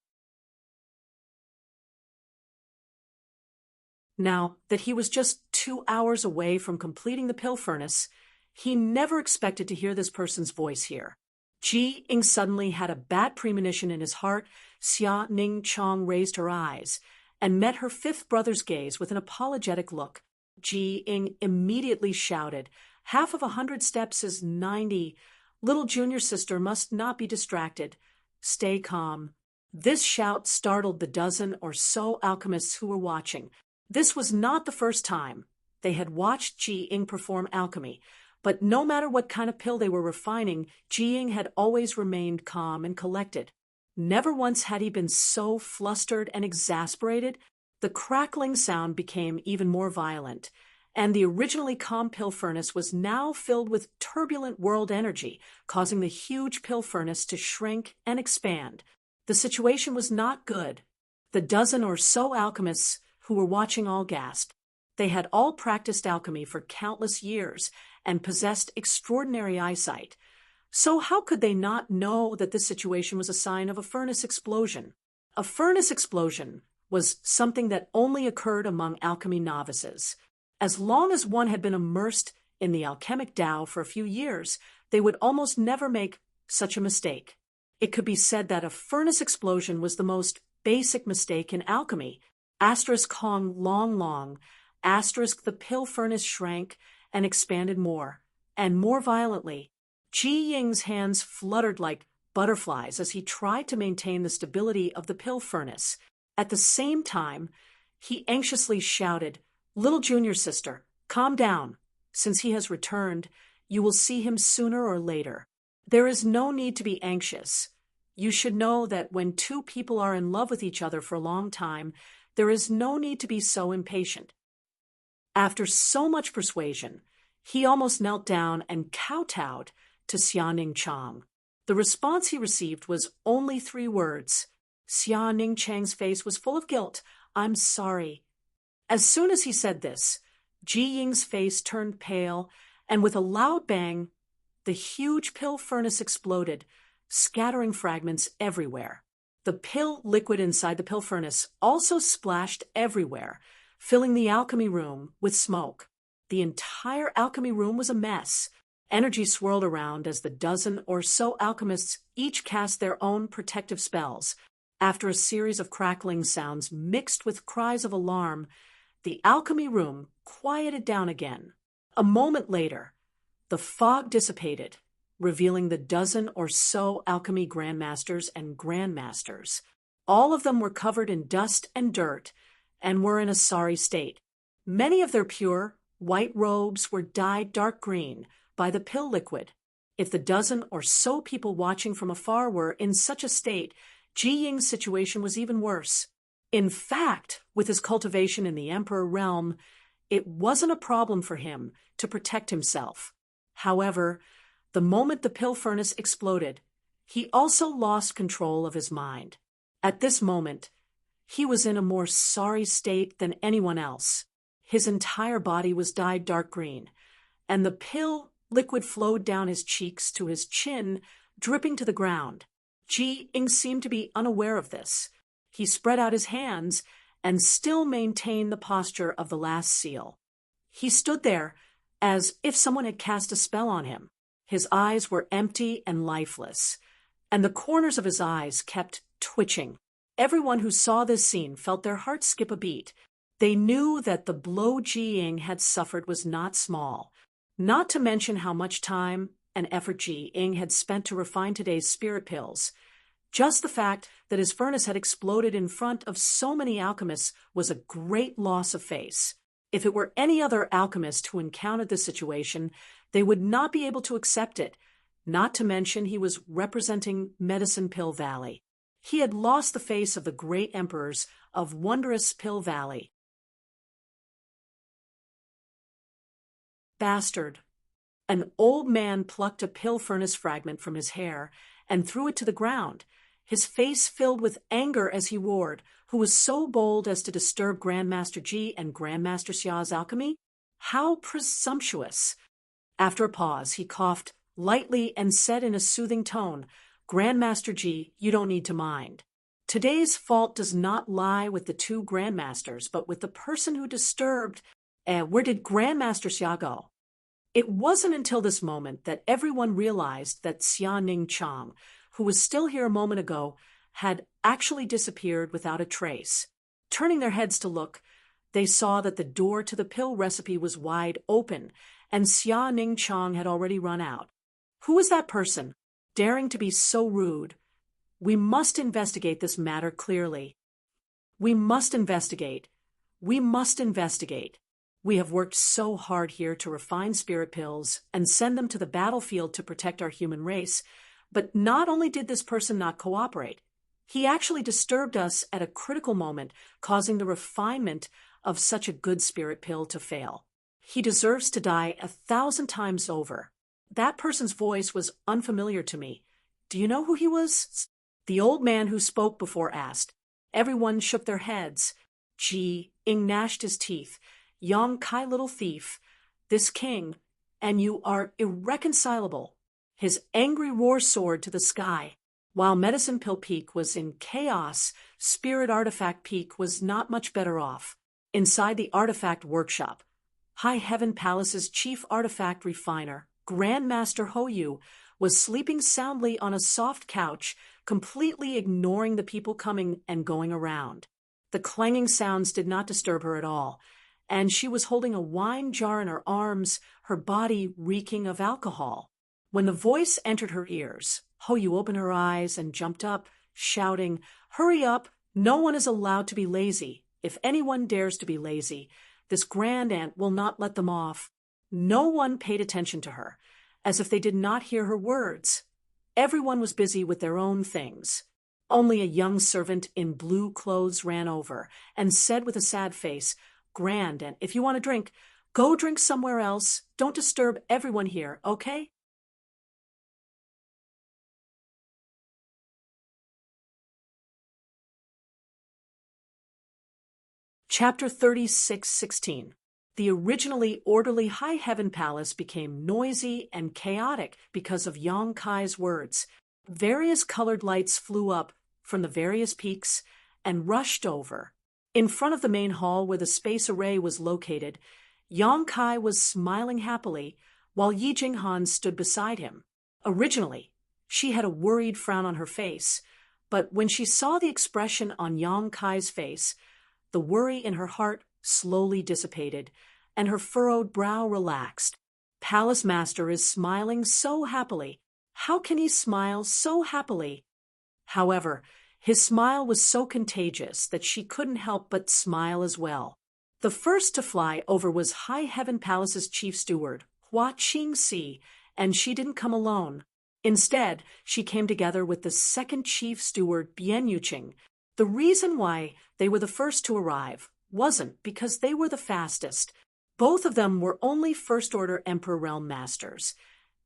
Now that he was just 2 hours away from completing the pill furnace, he never expected to hear this person's voice here. Ji Ying suddenly had a bad premonition in his heart. Xia Ning Chang raised her eyes and met her fifth brother's gaze with an apologetic look. Ji Ying immediately shouted, "Half of 100 steps is 90. Little junior sister must not be distracted. Stay calm." This shout startled the dozen or so alchemists who were watching. This was not the first time they had watched Ji Ying perform alchemy, but no matter what kind of pill they were refining, Ji Ying had always remained calm and collected. Never once had he been so flustered and exasperated. The crackling sound became even more violent, and the originally calm pill furnace was now filled with turbulent world energy, causing the huge pill furnace to shrink and expand. The situation was not good. The dozen or so alchemists who were watching all gasped. They had all practiced alchemy for countless years and possessed extraordinary eyesight. So how could they not know that this situation was a sign of a furnace explosion? A furnace explosion was something that only occurred among alchemy novices. As long as one had been immersed in the alchemic Tao for a few years, they would almost never make such a mistake. It could be said that a furnace explosion was the most basic mistake in alchemy. Asterisk Hong long long, asterisk the pill furnace shrank and expanded more, and more violently. Ji Ying's hands fluttered like butterflies as he tried to maintain the stability of the pill furnace. At the same time, he anxiously shouted, "Little junior sister, calm down. Since he has returned, you will see him sooner or later. There is no need to be anxious. You should know that when two people are in love with each other for a long time, There is no need to be so impatient." After so much persuasion, he almost knelt down and kowtowed to Xia Ningchang. The response he received was only 3 words. Xia Ningchang's face was full of guilt. "I'm sorry." As soon as he said this, Ji Ying's face turned pale, and with a loud bang, the huge pill furnace exploded, scattering fragments everywhere. The pill liquid inside the pill furnace also splashed everywhere, filling the alchemy room with smoke. The entire alchemy room was a mess. Energy swirled around as the dozen or so alchemists each cast their own protective spells. After a series of crackling sounds mixed with cries of alarm, the alchemy room quieted down again. A moment later, the fog dissipated, revealing the dozen or so alchemy grandmasters and grandmasters. All of them were covered in dust and dirt and were in a sorry state. Many of their pure, white robes were dyed dark green by the pill liquid. If the dozen or so people watching from afar were in such a state, Ji Ying's situation was even worse. In fact, with his cultivation in the Emperor realm, it wasn't a problem for him to protect himself. However, the moment the pill furnace exploded, he also lost control of his mind. At this moment, he was in a more sorry state than anyone else. His entire body was dyed dark green, and the pill liquid flowed down his cheeks to his chin, dripping to the ground. Ji Ying seemed to be unaware of this. He spread out his hands and still maintained the posture of the last seal. He stood there as if someone had cast a spell on him. His eyes were empty and lifeless, and the corners of his eyes kept twitching. Everyone who saw this scene felt their hearts skip a beat. They knew that the blow Ji Ying had suffered was not small, not to mention how much time and effort Ji Ying had spent to refine today's spirit pills. Just the fact that his furnace had exploded in front of so many alchemists was a great loss of face. If it were any other alchemist who encountered this situation, they would not be able to accept it, not to mention he was representing Medicine Pill Valley. He had lost the face of the great emperors of Wondrous Pill Valley. Bastard. An old man plucked a pill furnace fragment from his hair and threw it to the ground, his face filled with anger as he roared, "Who was so bold as to disturb Grandmaster Ji and Grandmaster Xia's alchemy? How presumptuous!" After a pause, he coughed lightly and said in a soothing tone, "Grandmaster Ji, you don't need to mind. Today's fault does not lie with the 2 grandmasters, but with the person who disturbed. Where did Grandmaster Xia go?" It wasn't until this moment that everyone realized that Xia Ningchang, who was still here a moment ago, had actually disappeared without a trace. Turning their heads to look, they saw that the door to the pill recipe was wide open, and Xia Ningchang had already run out. Who was that person, daring to be so rude? We must investigate this matter clearly. We must investigate. We must investigate. We have worked so hard here to refine spirit pills and send them to the battlefield to protect our human race, but not only did this person not cooperate, he actually disturbed us at a critical moment, causing the refinement of such a good spirit pill to fail. He deserves to die 1,000 times over. That person's voice was unfamiliar to me. Do you know who he was? The old man who spoke before asked. Everyone shook their heads. Ji Ying gnashed his teeth. "Yong Kai, little thief, this king, and you are irreconcilable." His angry roar soared to the sky. While Medicine Pill Peak was in chaos, Spirit Artifact Peak was not much better off. Inside the artifact workshop, High Heaven Palace's chief artifact refiner, Grandmaster Hoyu, was sleeping soundly on a soft couch, completely ignoring the people coming and going around. The clanging sounds did not disturb her at all, and she was holding a wine jar in her arms, her body reeking of alcohol. When the voice entered her ears, Hoyu opened her eyes and jumped up, shouting, "Hurry up! No one is allowed to be lazy. If anyone dares to be lazy, this grand aunt will not let them off." No one paid attention to her, as if they did not hear her words. Everyone was busy with their own things. Only a young servant in blue clothes ran over and said with a sad face, "Grand, and if you want a drink, go drink somewhere else. Don't disturb everyone here, okay?" Chapter 36:16. The originally orderly High Heaven Palace became noisy and chaotic because of Yong Kai's words. Various colored lights flew up from the various peaks and rushed over. In front of the main hall where the space array was located, Yong Kai was smiling happily while Yi Jinghan stood beside him. Originally, she had a worried frown on her face, but when she saw the expression on Yong Kai's face, the worry in her heart slowly dissipated, and her furrowed brow relaxed. Palace Master is smiling so happily. How can he smile so happily? However, his smile was so contagious that she couldn't help but smile as well. The first to fly over was High Heaven Palace's chief steward, Hua Qingxi, and she didn't come alone. Instead, she came together with the second chief steward, Bian Yuqing. The reason why they were the first to arrive wasn't because they were the fastest. Both of them were only First-Order Emperor Realm Masters,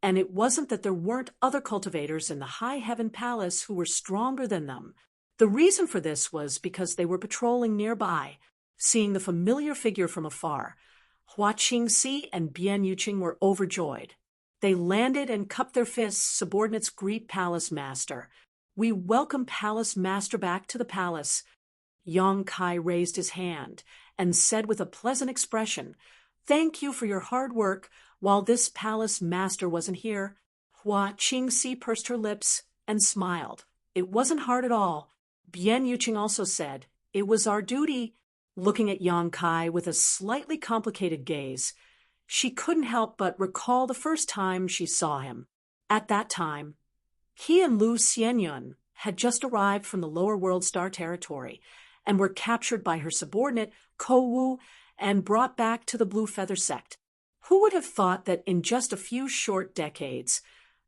and it wasn't that there weren't other cultivators in the High Heaven Palace who were stronger than them. The reason for this was because they were patrolling nearby, seeing the familiar figure from afar. Hua Qingxi and Bian Yuqing were overjoyed. They landed and cupped their fists. Subordinates greet Palace Master. "We welcome Palace Master back to the palace." Yong Kai raised his hand and said with a pleasant expression, "Thank you for your hard work while this Palace Master wasn't here." Hua Qingxi pursed her lips and smiled. "It wasn't hard at all." Bian Yuqing also said, "It was our duty." Looking at Yong Kai with a slightly complicated gaze, she couldn't help but recall the first time she saw him. At that time, he and Lu Xianyun had just arrived from the lower world star territory and were captured by her subordinate, Ko Wu, and brought back to the Blue Feather sect. Who would have thought that in just a few short decades,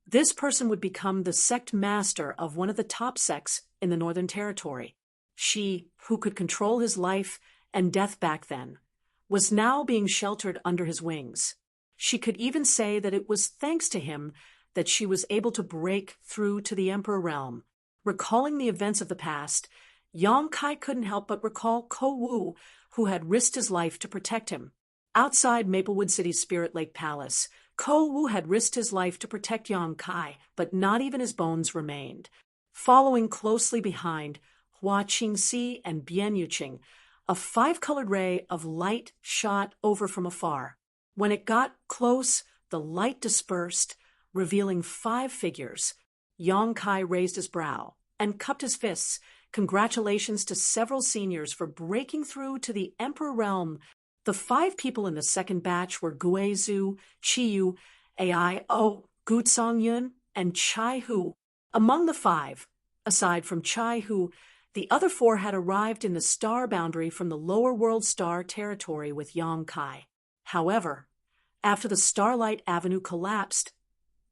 this person would become the sect master of one of the top sects in the Northern Territory? She, who could control his life and death back then, was now being sheltered under his wings. She could even say that it was thanks to him that she was able to break through to the Emperor realm. Recalling the events of the past, Yong Kai couldn't help but recall Ko Wu, who had risked his life to protect him. Outside Maplewood City's Spirit Lake Palace, Ko Wu had risked his life to protect Yong Kai, but not even his bones remained. Following closely behind Hua Qingxi and Bian Yuqing, a five-colored ray of light shot over from afar. When it got close, the light dispersed, revealing five figures. Yong Kai raised his brow and cupped his fists. Congratulations to several seniors for breaking through to the Emperor realm. The five people in the second batch were Guizhu, Qiyu, Aio, Gutsong Yun, and Chai Hu. Among the five, aside from Chai Hu, the other four had arrived in the star boundary from the lower world star territory with Yong Kai. However, after the Starlight Avenue collapsed,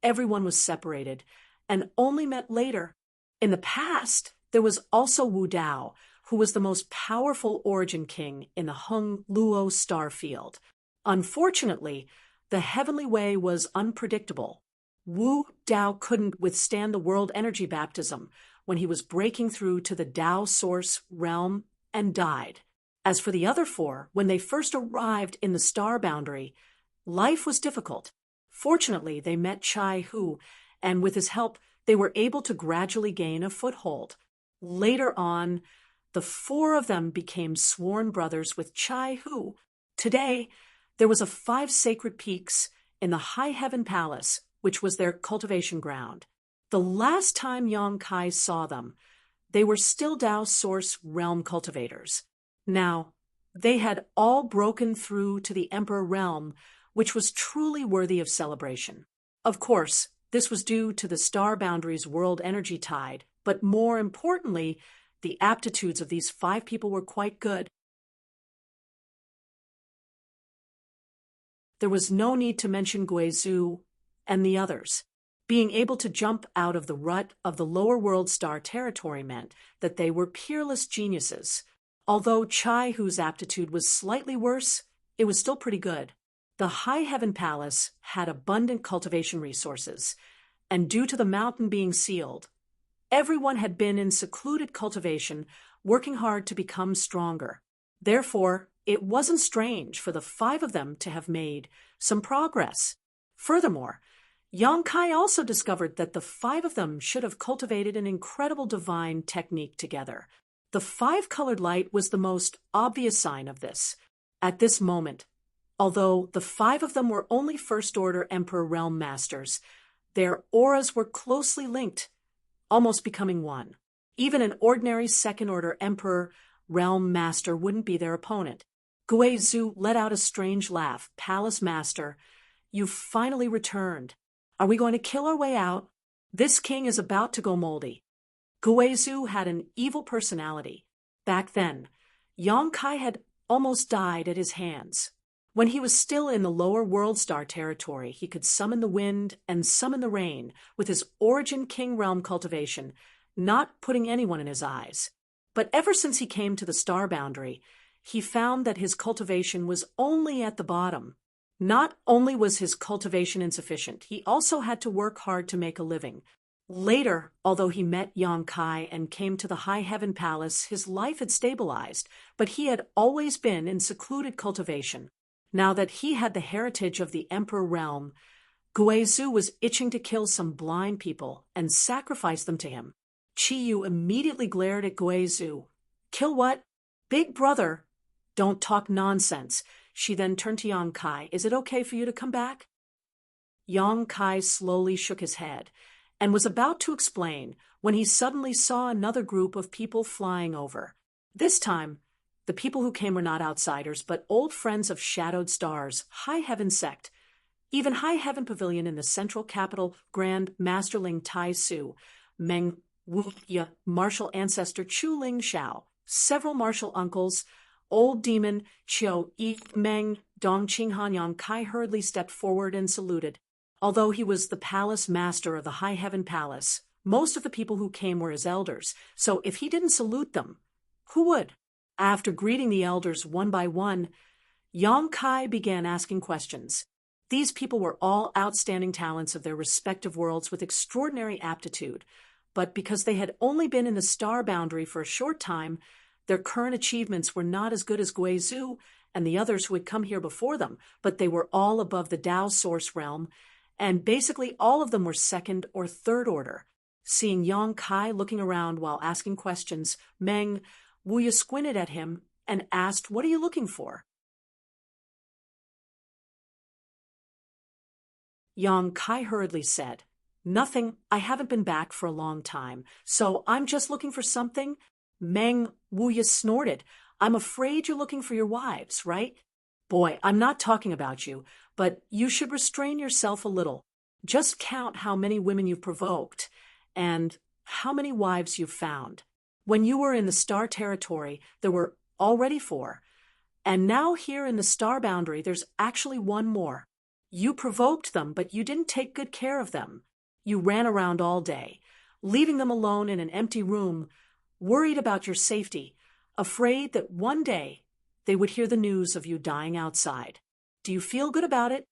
everyone was separated and only met later. In the past, there was also Wu Dao, who was the most powerful Origin King in the Hung Luo star field. Unfortunately, the Heavenly Way was unpredictable. Wu Dao couldn't withstand the world energy baptism when he was breaking through to the Dao Source realm and died. As for the other four, when they first arrived in the star boundary, life was difficult. Fortunately, they met Chai Hu, and with his help, they were able to gradually gain a foothold. Later on, the four of them became sworn brothers with Chai Hu. Today, there was 5 sacred peaks in the High Heaven Palace, which was their cultivation ground. The last time Yong Kai saw them, they were still Dao Source realm cultivators. Now, they had all broken through to the Emperor realm, which was truly worthy of celebration. Of course, this was due to the star boundary's world energy tide, but more importantly, the aptitudes of these 5 people were quite good. There was no need to mention Guizhu and the others. Being able to jump out of the rut of the lower world star territory meant that they were peerless geniuses. Although Chai Hu's aptitude was slightly worse, it was still pretty good. The High Heaven Palace had abundant cultivation resources, and due to the mountain being sealed, everyone had been in secluded cultivation, working hard to become stronger. Therefore, it wasn't strange for the 5 of them to have made some progress. Furthermore, Yang Kai also discovered that the 5 of them should have cultivated an incredible divine technique together. The 5-colored light was the most obvious sign of this. At this moment, although the 5 of them were only First-Order Emperor Realm Masters, their auras were closely linked, almost becoming one. Even an ordinary Second-Order Emperor Realm Master wouldn't be their opponent. Guizhou let out a strange laugh. Palace Master, you've finally returned. Are we going to kill our way out? This king is about to go moldy. Guizhou had an evil personality. Back then, Yang Kai had almost died at his hands. When he was still in the lower world star territory, he could summon the wind and summon the rain with his Origin King Realm cultivation, not putting anyone in his eyes. But ever since he came to the star boundary, he found that his cultivation was only at the bottom. Not only was his cultivation insufficient, he also had to work hard to make a living. Later, although he met Yang Kai and came to the High Heaven Palace, his life had stabilized, but he had always been in secluded cultivation. Now that he had the heritage of the Emperor Realm, Guizhou was itching to kill some blind people and sacrifice them to him. Qiyu immediately glared at Guizhou. Kill what? Big brother. Don't talk nonsense. She then turned to Yang Kai. Is it okay for you to come back? Yang Kai slowly shook his head and was about to explain when he suddenly saw another group of people flying over. This time, the people who came were not outsiders, but old friends of Shadowed Stars, High Heaven Sect. Even High Heaven Pavilion in the central capital, Grand Masterling Tai Su, Meng Wu Ya, martial ancestor Chu Ling Xiao, several martial uncles, old demon Qiu Yi Meng, Dong Qinghan. Yang Kai hurriedly stepped forward and saluted. Although he was the palace master of the High Heaven Palace, most of the people who came were his elders, so if he didn't salute them, who would? After greeting the elders one by one, Yang Kai began asking questions. These people were all outstanding talents of their respective worlds with extraordinary aptitude, but because they had only been in the star boundary for a short time, their current achievements were not as good as Guizhou and the others who had come here before them, but they were all above the Tao source realm, and basically all of them were 2nd or 3rd order. Seeing Yang Kai looking around while asking questions, Meng Wuya squinted at him and asked, "What are you looking for?" Yang Kai hurriedly said, "Nothing. I haven't been back for a long time, so I'm just looking for something." Meng Wuya snorted. "I'm afraid you're looking for your wives, right?" "Boy, I'm not talking about you, but you should restrain yourself a little. Just count how many women you've provoked and how many wives you've found. When you were in the star territory, there were already 4, and now here in the star boundary, there's actually 1 more. You provoked them, but you didn't take good care of them. You ran around all day, leaving them alone in an empty room, worried about your safety, afraid that one day they would hear the news of you dying outside. Do you feel good about it?"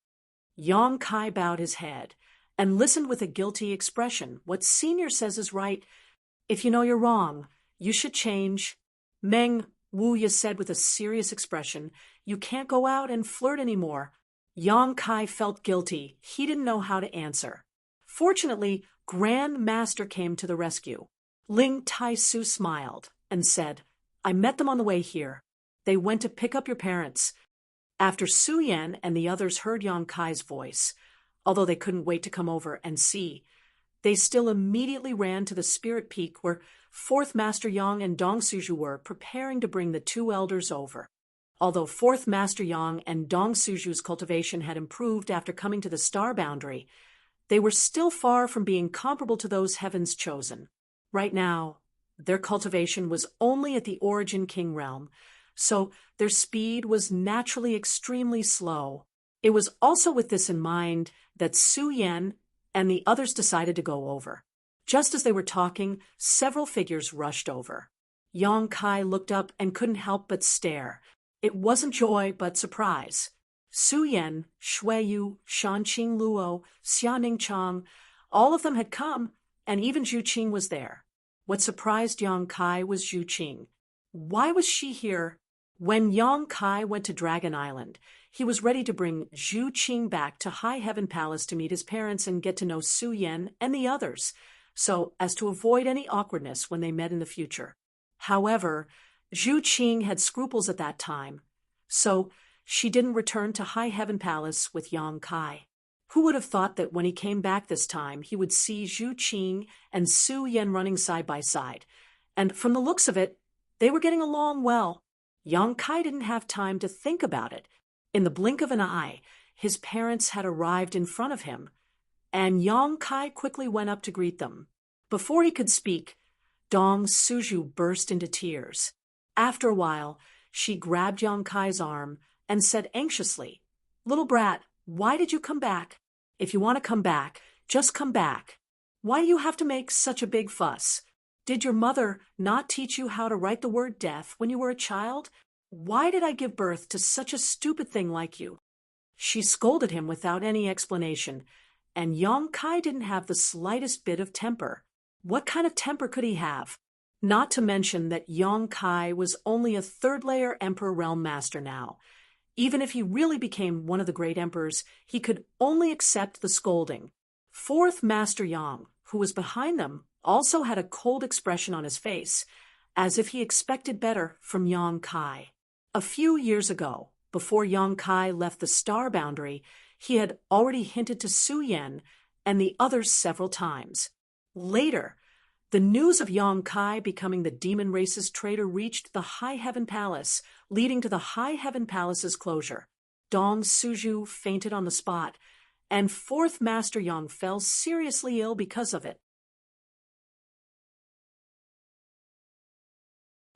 Yang Kai bowed his head and listened with a guilty expression. "What Senior says is right. If you know you're wrong, you should change." Meng Wuya said with a serious expression, "You can't go out and flirt anymore." Yang Kai felt guilty. He didn't know how to answer. Fortunately, Grand Master came to the rescue. Ling Tai Su smiled and said, "I met them on the way here. They went to pick up your parents." After Su Yan and the others heard Yang Kai's voice, although they couldn't wait to come over and see, they still immediately ran to the Spirit Peak where 4th Master Yang and Dong Suju were preparing to bring the 2 elders over. Although 4th Master Yang and Dong Suju's cultivation had improved after coming to the star boundary, they were still far from being comparable to those heavens chosen. Right now, their cultivation was only at the Origin King realm, so their speed was naturally extremely slow. It was also with this in mind that Su Yan and the others decided to go over. Just as they were talking, several figures rushed over. Yang Kai looked up and couldn't help but stare. It wasn't joy, but surprise. Su Yan, Shui Yu, Shanqing Luo, Xianing Chang, all of them had come, and even Zhu Qing was there. What surprised Yang Kai was Zhu Qing. Why was she here? When Yang Kai went to Dragon Island, he was ready to bring Zhu Qing back to High Heaven Palace to meet his parents and get to know Su Yan and the others, so as to avoid any awkwardness when they met in the future. However, Zhu Qing had scruples at that time, so she didn't return to High Heaven Palace with Yang Kai. Who would have thought that when he came back this time, he would see Zhu Qing and Su Yan running side by side? And from the looks of it, they were getting along well. Yang Kai didn't have time to think about it. In the blink of an eye, his parents had arrived in front of him, and Yang Kai quickly went up to greet them. Before he could speak, Dong Suju burst into tears. After a while, she grabbed Yang Kai's arm and said anxiously, "Little brat, why did you come back? If you want to come back, just come back. Why do you have to make such a big fuss? Did your mother not teach you how to write the word death when you were a child? Why did I give birth to such a stupid thing like you?" She scolded him without any explanation, and Yang Kai didn't have the slightest bit of temper. What kind of temper could he have? Not to mention that Yang Kai was only a third-layer Emperor Realm Master now. Even if he really became one of the great emperors, he could only accept the scolding. Fourth Master Yang, who was behind them, also had a cold expression on his face, as if he expected better from Yang Kai. A few years ago, before Yang Kai left the star boundary, he had already hinted to Su Yan and the others several times. Later, the news of Yang Kai becoming the demon race's traitor reached the High Heaven Palace, leading to the High Heaven Palace's closure. Dong Suju fainted on the spot, and Fourth Master Yang fell seriously ill because of it.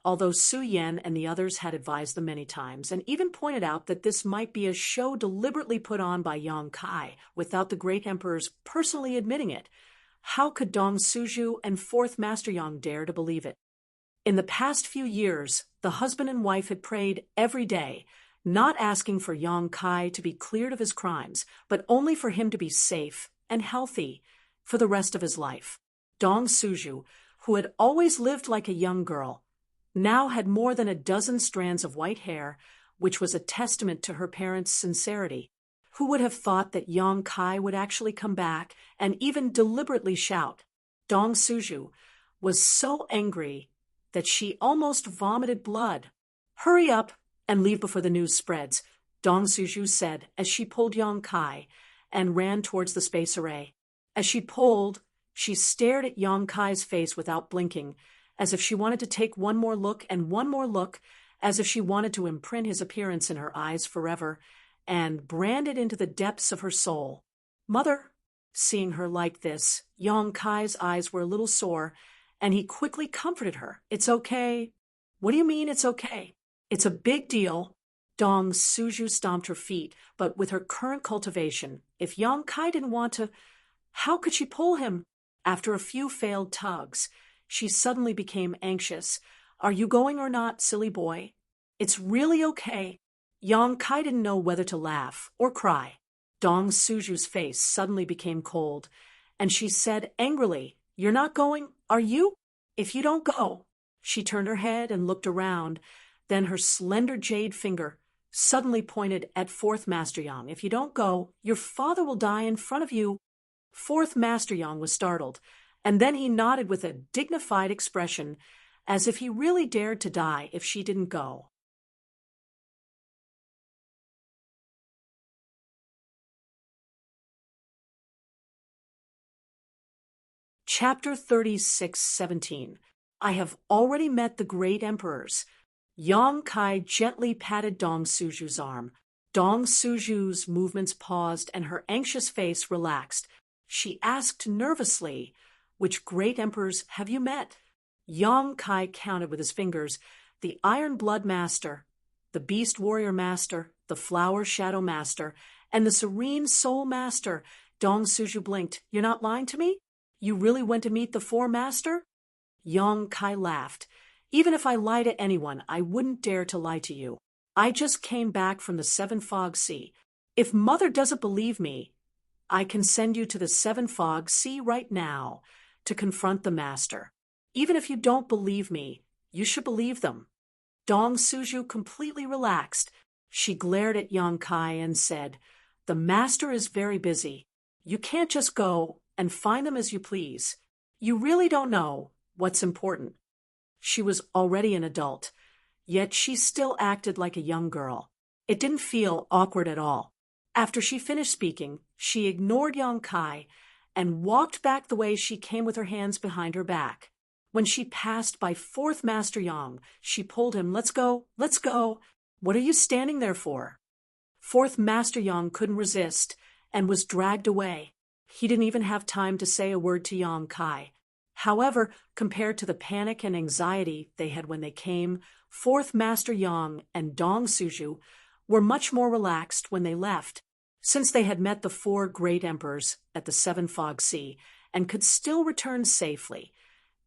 Although Su Yan and the others had advised them many times, and even pointed out that this might be a show deliberately put on by Yang Kai, without the great emperors personally admitting it, how could Dong Suju and Fourth Master Yang dare to believe it? In the past few years, the husband and wife had prayed every day, not asking for Yang Kai to be cleared of his crimes, but only for him to be safe and healthy for the rest of his life. Dong Suju, who had always lived like a young girl, now had more than a dozen strands of white hair, which was a testament to her parents' sincerity. Who would have thought that Yang Kai would actually come back and even deliberately shout? Dong Suju was so angry that she almost vomited blood. "Hurry up and leave before the news spreads," Dong Suju said as she pulled Yang Kai and ran towards the space array. As she pulled, she stared at Yang Kai's face without blinking, as if she wanted to take one more look and one more look, as if she wanted to imprint his appearance in her eyes forever and brand it into the depths of her soul. "Mother," seeing her like this, Yang Kai's eyes were a little sore, and he quickly comforted her. "It's okay." "What do you mean it's okay?" "It's a big deal." Dong Suju stomped her feet, but with her current cultivation, if Yang Kai didn't want to, how could she pull him? After a few failed tugs, she suddenly became anxious. "Are you going or not, silly boy?" "It's really okay." Yang Kai didn't know whether to laugh or cry. Dong Suju's face suddenly became cold, and she said angrily, "You're not going, are you? If you don't go." She turned her head and looked around, then her slender jade finger suddenly pointed at Fourth Master Yang. "If you don't go, your father will die in front of you." Fourth Master Yang was startled, and then he nodded with a dignified expression, as if he really dared to die if she didn't go. Chapter 36:17. I have already met the great emperors. Yang Kai gently patted Dong Suju's arm. Dong Suju's movements paused and her anxious face relaxed. She asked nervously, "Which great emperors have you met?" Yang Kai counted with his fingers: the Iron Blood Master, the Beast Warrior Master, the Flower Shadow Master, and the Serene Soul Master, Dong Suju blinked. You're not lying to me? You really went to meet the four master? Yong Kai laughed. Even if I lie to anyone, I wouldn't dare to lie to you. I just came back from the Seven Fog Sea. If Mother doesn't believe me, I can send you to the Seven Fog Sea right now to confront the master. Even if you don't believe me, you should believe them. Dong Suju completely relaxed. She glared at Yong Kai and said, The master is very busy. You can't just go and find them as you please. You really don't know what's important. She was already an adult, yet she still acted like a young girl. It didn't feel awkward at all. After she finished speaking, she ignored Yong Kai and walked back the way she came with her hands behind her back. When she passed by Fourth Master Yang, she pulled him, Let's go, let's go. What are you standing there for? Fourth Master Yang couldn't resist and was dragged away. He didn't even have time to say a word to Yong Kai. However, compared to the panic and anxiety they had when they came, Fourth Master Yang and Dong Suju were much more relaxed when they left. Since they had met the four great emperors at the Seven Fog Sea and could still return safely,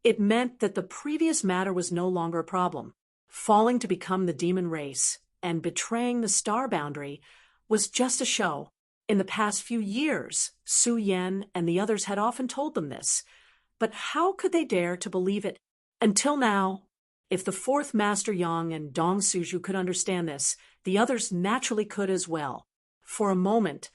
it meant that the previous matter was no longer a problem. Falling to become the demon race and betraying the star boundary was just a show. In the past few years, Su Yan and the others had often told them this, but how could they dare to believe it? Until now, if the Fourth Master Yang and Dong Suju could understand this, the others naturally could as well. For a moment,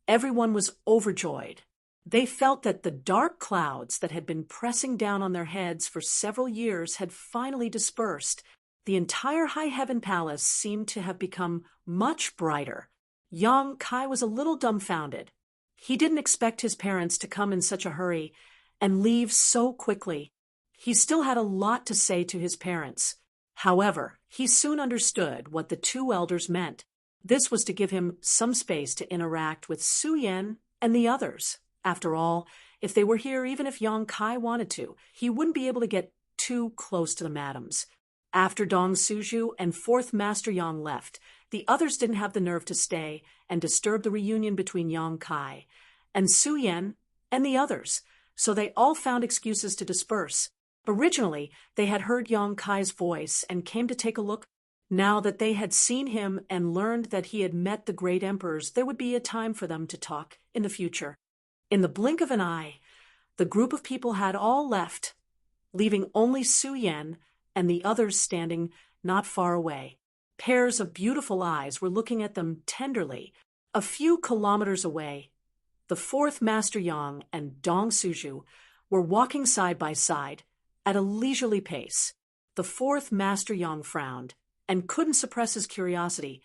everyone was overjoyed. They felt that the dark clouds that had been pressing down on their heads for several years had finally dispersed. The entire High Heaven Palace seemed to have become much brighter. Yong Kai was a little dumbfounded. He didn't expect his parents to come in such a hurry and leave so quickly. He still had a lot to say to his parents. However, he soon understood what the two elders meant. This was to give him some space to interact with Su Yan and the others. After all, if they were here, even if Yong Kai wanted to, he wouldn't be able to get too close to the madams. After Dong Suju and Fourth Master Yang left, the others didn't have the nerve to stay and disturb the reunion between Yong Kai and Su Yan and the others, so they all found excuses to disperse. Originally, they had heard Yong Kai's voice and came to take a look. Now that they had seen him and learned that he had met the great emperors, there would be a time for them to talk in the future. In the blink of an eye, the group of people had all left, leaving only Su Yan and the others standing not far away. Pairs of beautiful eyes were looking at them tenderly. A few kilometers away, the Fourth Master Yang and Dong Suju were walking side by side at a leisurely pace. The Fourth Master Yang frowned and couldn't suppress his curiosity,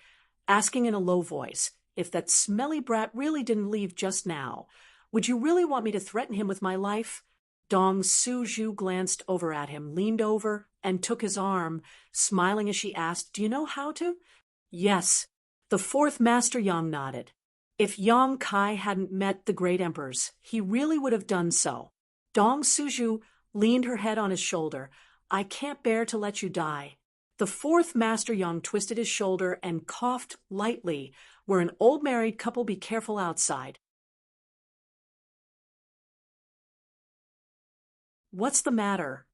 asking in a low voice, If that smelly brat really didn't leave just now, would you really want me to threaten him with my life? Dong Suju glanced over at him, leaned over, and took his arm, smiling as she asked, Do you know how to? Yes. The Fourth Master Yang nodded. If Yong Kai hadn't met the great emperors, he really would have done so. Dong Suju leaned her head on his shoulder. I can't bear to let you die. The Fourth Master Yang twisted his shoulder and coughed lightly. We're an old married couple, be careful outside. What's the matter?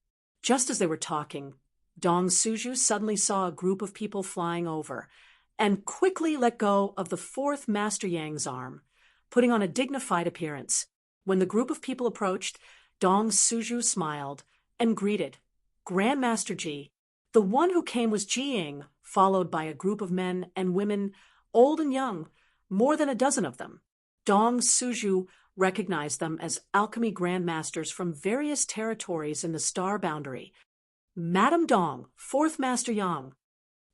Just as they were talking, Dong Suju suddenly saw a group of people flying over and quickly let go of the Fourth Master Yang's arm, putting on a dignified appearance. When the group of people approached, Dong Suju smiled and greeted, Grandmaster Ji. The one who came was Ji Ying, followed by a group of men and women, old and young, more than a dozen of them. Dong Suju recognized them as alchemy grandmasters from various territories in the star boundary. Madame Dong, Fourth Master Yang.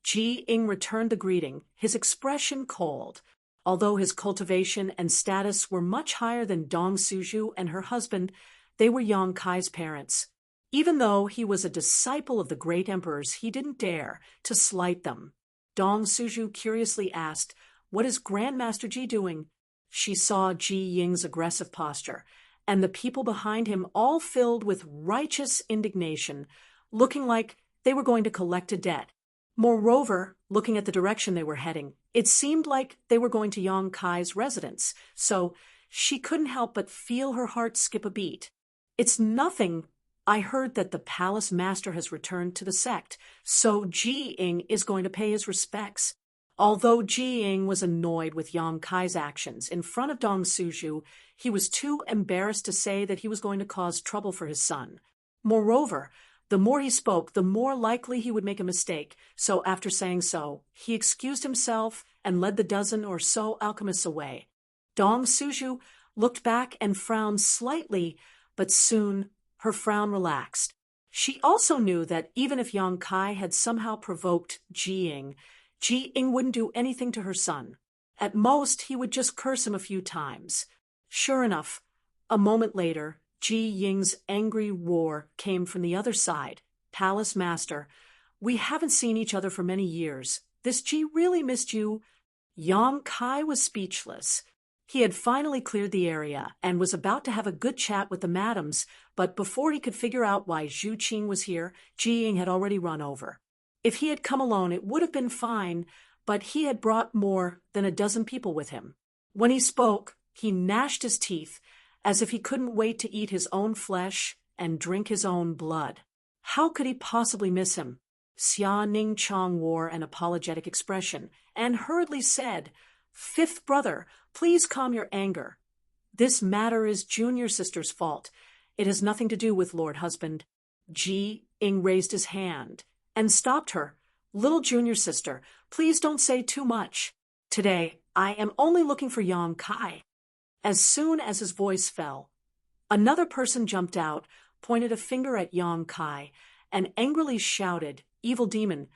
Ji Ying returned the greeting, his expression cold. Although his cultivation and status were much higher than Dong Suju and her husband, they were Yong Kai's parents. Even though he was a disciple of the great emperors, he didn't dare to slight them. Dong Suju curiously asked, What is Grandmaster Ji doing? She saw Ji Ying's aggressive posture, and the people behind him all filled with righteous indignation, looking like they were going to collect a debt. Moreover, looking at the direction they were heading, it seemed like they were going to Yong Kai's residence, so She couldn't help but feel her heart skip a beat. It's nothing. I heard that the palace master has returned to the sect, so Ji Ying is going to pay his respects. Although Ji Ying was annoyed with Yang Kai's actions in front of Dong Suju, he was too embarrassed to say that he was going to cause trouble for his son. Moreover, the more he spoke, the more likely he would make a mistake, so after saying so, he excused himself and led the dozen or so alchemists away. Dong Suju looked back and frowned slightly, but soon her frown relaxed. She also knew that even if Yang Kai had somehow provoked Ji Ying wouldn't do anything to her son. At most, he would just curse him a few times. Sure enough, a moment later, Ji Ying's angry roar came from the other side. Palace Master, we haven't seen each other for many years. This Ji really missed you. Yang Kai was speechless. He had finally cleared the area and was about to have a good chat with the madams, but before he could figure out why Zhu Qing was here, Ji Ying had already run over. If he had come alone, it would have been fine, but he had brought more than a dozen people with him. When he spoke, he gnashed his teeth, as if he couldn't wait to eat his own flesh and drink his own blood. How could he possibly miss him? Xia Ning Chong wore an apologetic expression and hurriedly said, "Fifth brother, please calm your anger. This matter is junior sister's fault. It has nothing to do with Lord Husband." Ji Ying raised his hand and stopped her. "Little junior sister, please don't say too much. Today, I am only looking for Yang Kai." As soon as his voice fell, another person jumped out, pointed a finger at Yang Kai, and angrily shouted, "Evil demon,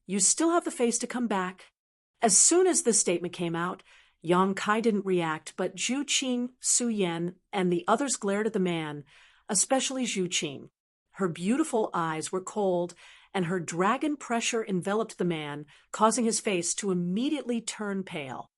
you still have the face to come back." As soon as this statement came out, Yang Kai didn't react, but Zhu Qing, Su Yan, and the others glared at the man, especially Zhu Qing. Her beautiful eyes were cold, and her dragon pressure enveloped the man, causing his face to immediately turn pale.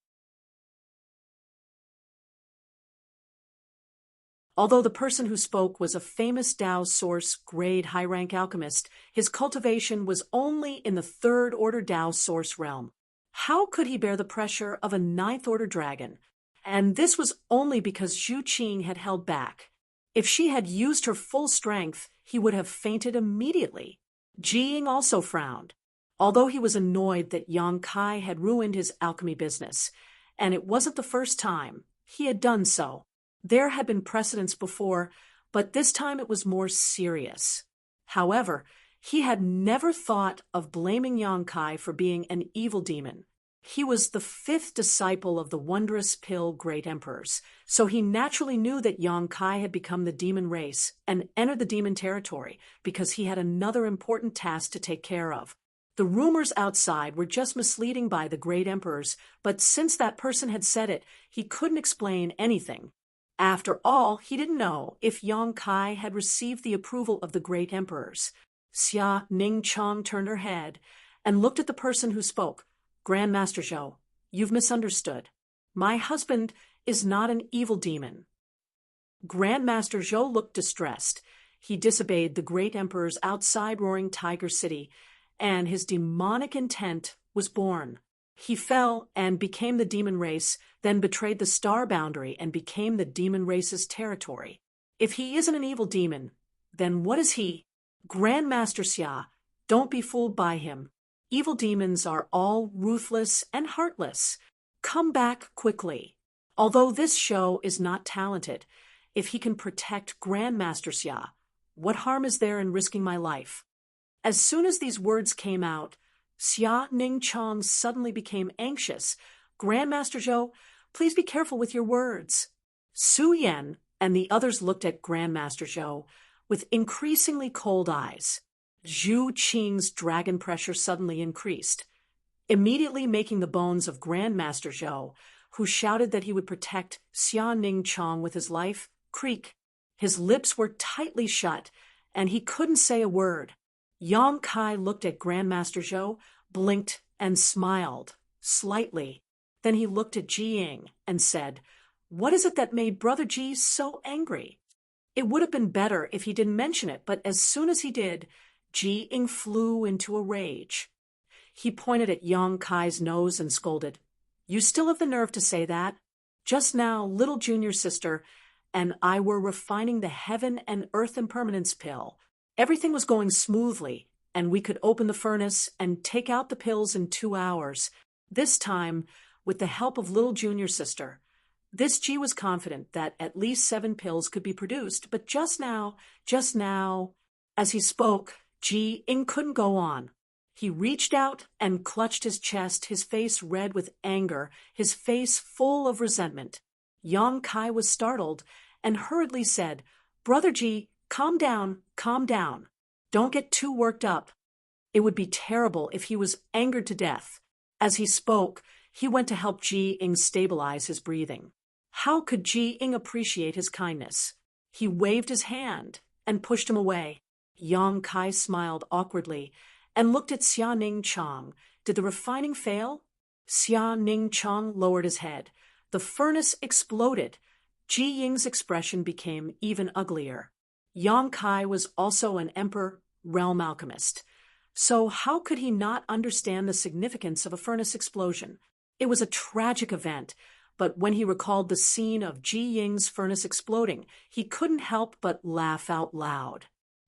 Although the person who spoke was a famous Dao Source grade high-rank alchemist, his cultivation was only in the third-order Dao Source realm. How could he bear the pressure of a ninth-order dragon? And this was only because Zhu Qing had held back. If she had used her full strength, he would have fainted immediately. Ji Ying also frowned, although he was annoyed that Yang Kai had ruined his alchemy business, and it wasn't the first time he had done so. There had been precedents before, but this time it was more serious. However, he had never thought of blaming Yang Kai for being an evil demon. He was the fifth disciple of the wondrous pill great emperors, so he naturally knew that Yang Kai had become the demon race and entered the demon territory because he had another important task to take care of. The rumors outside were just misleading by the great emperors, but since that person had said it, he couldn't explain anything. After all, he didn't know if Yang Kai had received the approval of the great emperors. Xia Ning Chong turned her head and looked at the person who spoke. "Grandmaster Zhou, you've misunderstood. My husband is not an evil demon." Grandmaster Zhou looked distressed. He disobeyed the great emperor's outside roaring tiger city, and his demonic intent was born. He fell and became the demon race, then betrayed the star boundary and became the demon race's territory. If he isn't an evil demon, then what is he? Grandmaster Xia, don't be fooled by him. Evil demons are all ruthless and heartless. Come back quickly. Although this show is not talented, if he can protect Grandmaster Xia, what harm is there in risking my life? As soon as these words came out, Xia Ning Chong suddenly became anxious. "Grandmaster Zhou, please be careful with your words." Su Yan and the others looked at Grandmaster Zhou with increasingly cold eyes. Zhu Qing's dragon pressure suddenly increased, immediately making the bones of Grandmaster Zhou, who shouted that he would protect Xia Ning Chong with his life, creak. His lips were tightly shut, and he couldn't say a word. Yang Kai looked at Grandmaster Zhou, blinked, and smiled, slightly. Then he looked at Ji Ying and said, "What is it that made Brother Ji so angry?" It would have been better if he didn't mention it, but as soon as he did, Ji Ying flew into a rage. He pointed at Yang Kai's nose and scolded, "You still have the nerve to say that? Just now, little junior sister and I were refining the heaven and earth impermanence pill. Everything was going smoothly, and we could open the furnace and take out the pills in 2 hours. This time, with the help of little junior sister. This G was confident that at least 7 pills could be produced, but just now, as he spoke, Ji Ing couldn't go on. He reached out and clutched his chest, his face red with anger, his face full of resentment. Yang Kai was startled and hurriedly said, "Brother Ji, calm down, calm down. Don't get too worked up. It would be terrible if he was angered to death." As he spoke, he went to help Ji Ing stabilize his breathing. How could Ji Ing appreciate his kindness? He waved his hand and pushed him away. Yang Kai smiled awkwardly and looked at Xia Ning Chang. Did the refining fail? Xia Ning Chang lowered his head. The furnace exploded. Ji Ying's expression became even uglier. Yang Kai was also an Emperor realm alchemist. So how could he not understand the significance of a furnace explosion? It was a tragic event, but when he recalled the scene of Ji Ying's furnace exploding, he couldn't help but laugh out loud.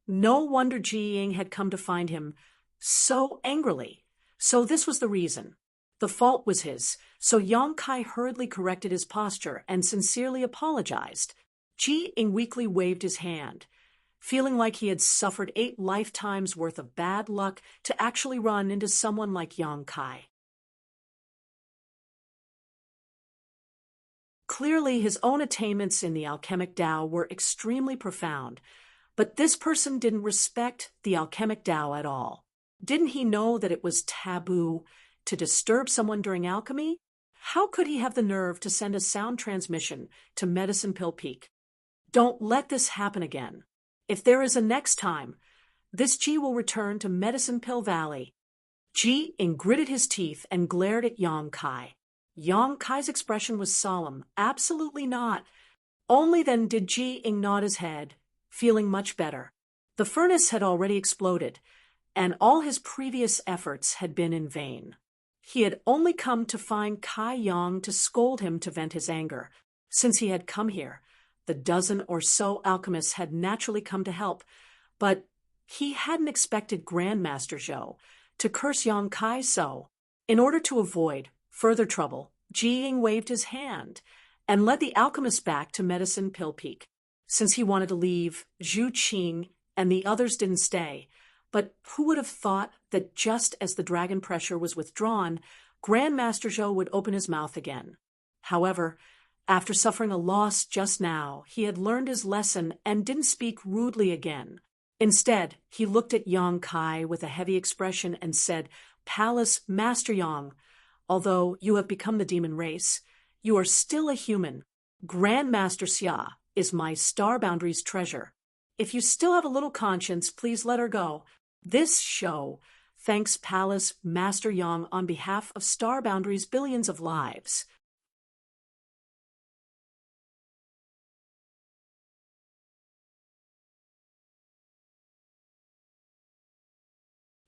No wonder Ji Ying had come to find him so angrily. So this was the reason. The fault was his, so Yang Kai hurriedly corrected his posture and sincerely apologized. Ji Ying weakly waved his hand, feeling like he had suffered 8 lifetimes worth of bad luck to actually run into someone like Yang Kai. Clearly, his own attainments in the alchemic Tao were extremely profound, but this person didn't respect the alchemic Tao at all. Didn't he know that it was taboo to disturb someone during alchemy? How could he have the nerve to send a sound transmission to Medicine Pill Peak? Don't let this happen again. If there is a next time, this Ji will return to Medicine Pill Valley. Ji Ing gritted his teeth and glared at Yang Kai. Yang Kai's expression was solemn. Absolutely not. Only then did Ji Ing nod his head, feeling much better. The furnace had already exploded, and all his previous efforts had been in vain. He had only come to find Kai Yang to scold him to vent his anger. Since he had come here, the dozen or so alchemists had naturally come to help, but he hadn't expected Grandmaster Zhou to curse Yang Kai so. In order to avoid further trouble, Ji Ying waved his hand and led the alchemist back to Medicine Pill Peak. Since he wanted to leave, Zhu Qing and the others didn't stay. But who would have thought that just as the dragon pressure was withdrawn, Grandmaster Zhou would open his mouth again? However, after suffering a loss just now, he had learned his lesson and didn't speak rudely again. Instead, he looked at Yang Kai with a heavy expression and said, "Palace Master Yang, although you have become the demon race, you are still a human. Grandmaster Xia is my Star Boundaries treasure. If you still have a little conscience, please let her go. This show thanks Palace Master Yang on behalf of Star Boundaries' billions of lives."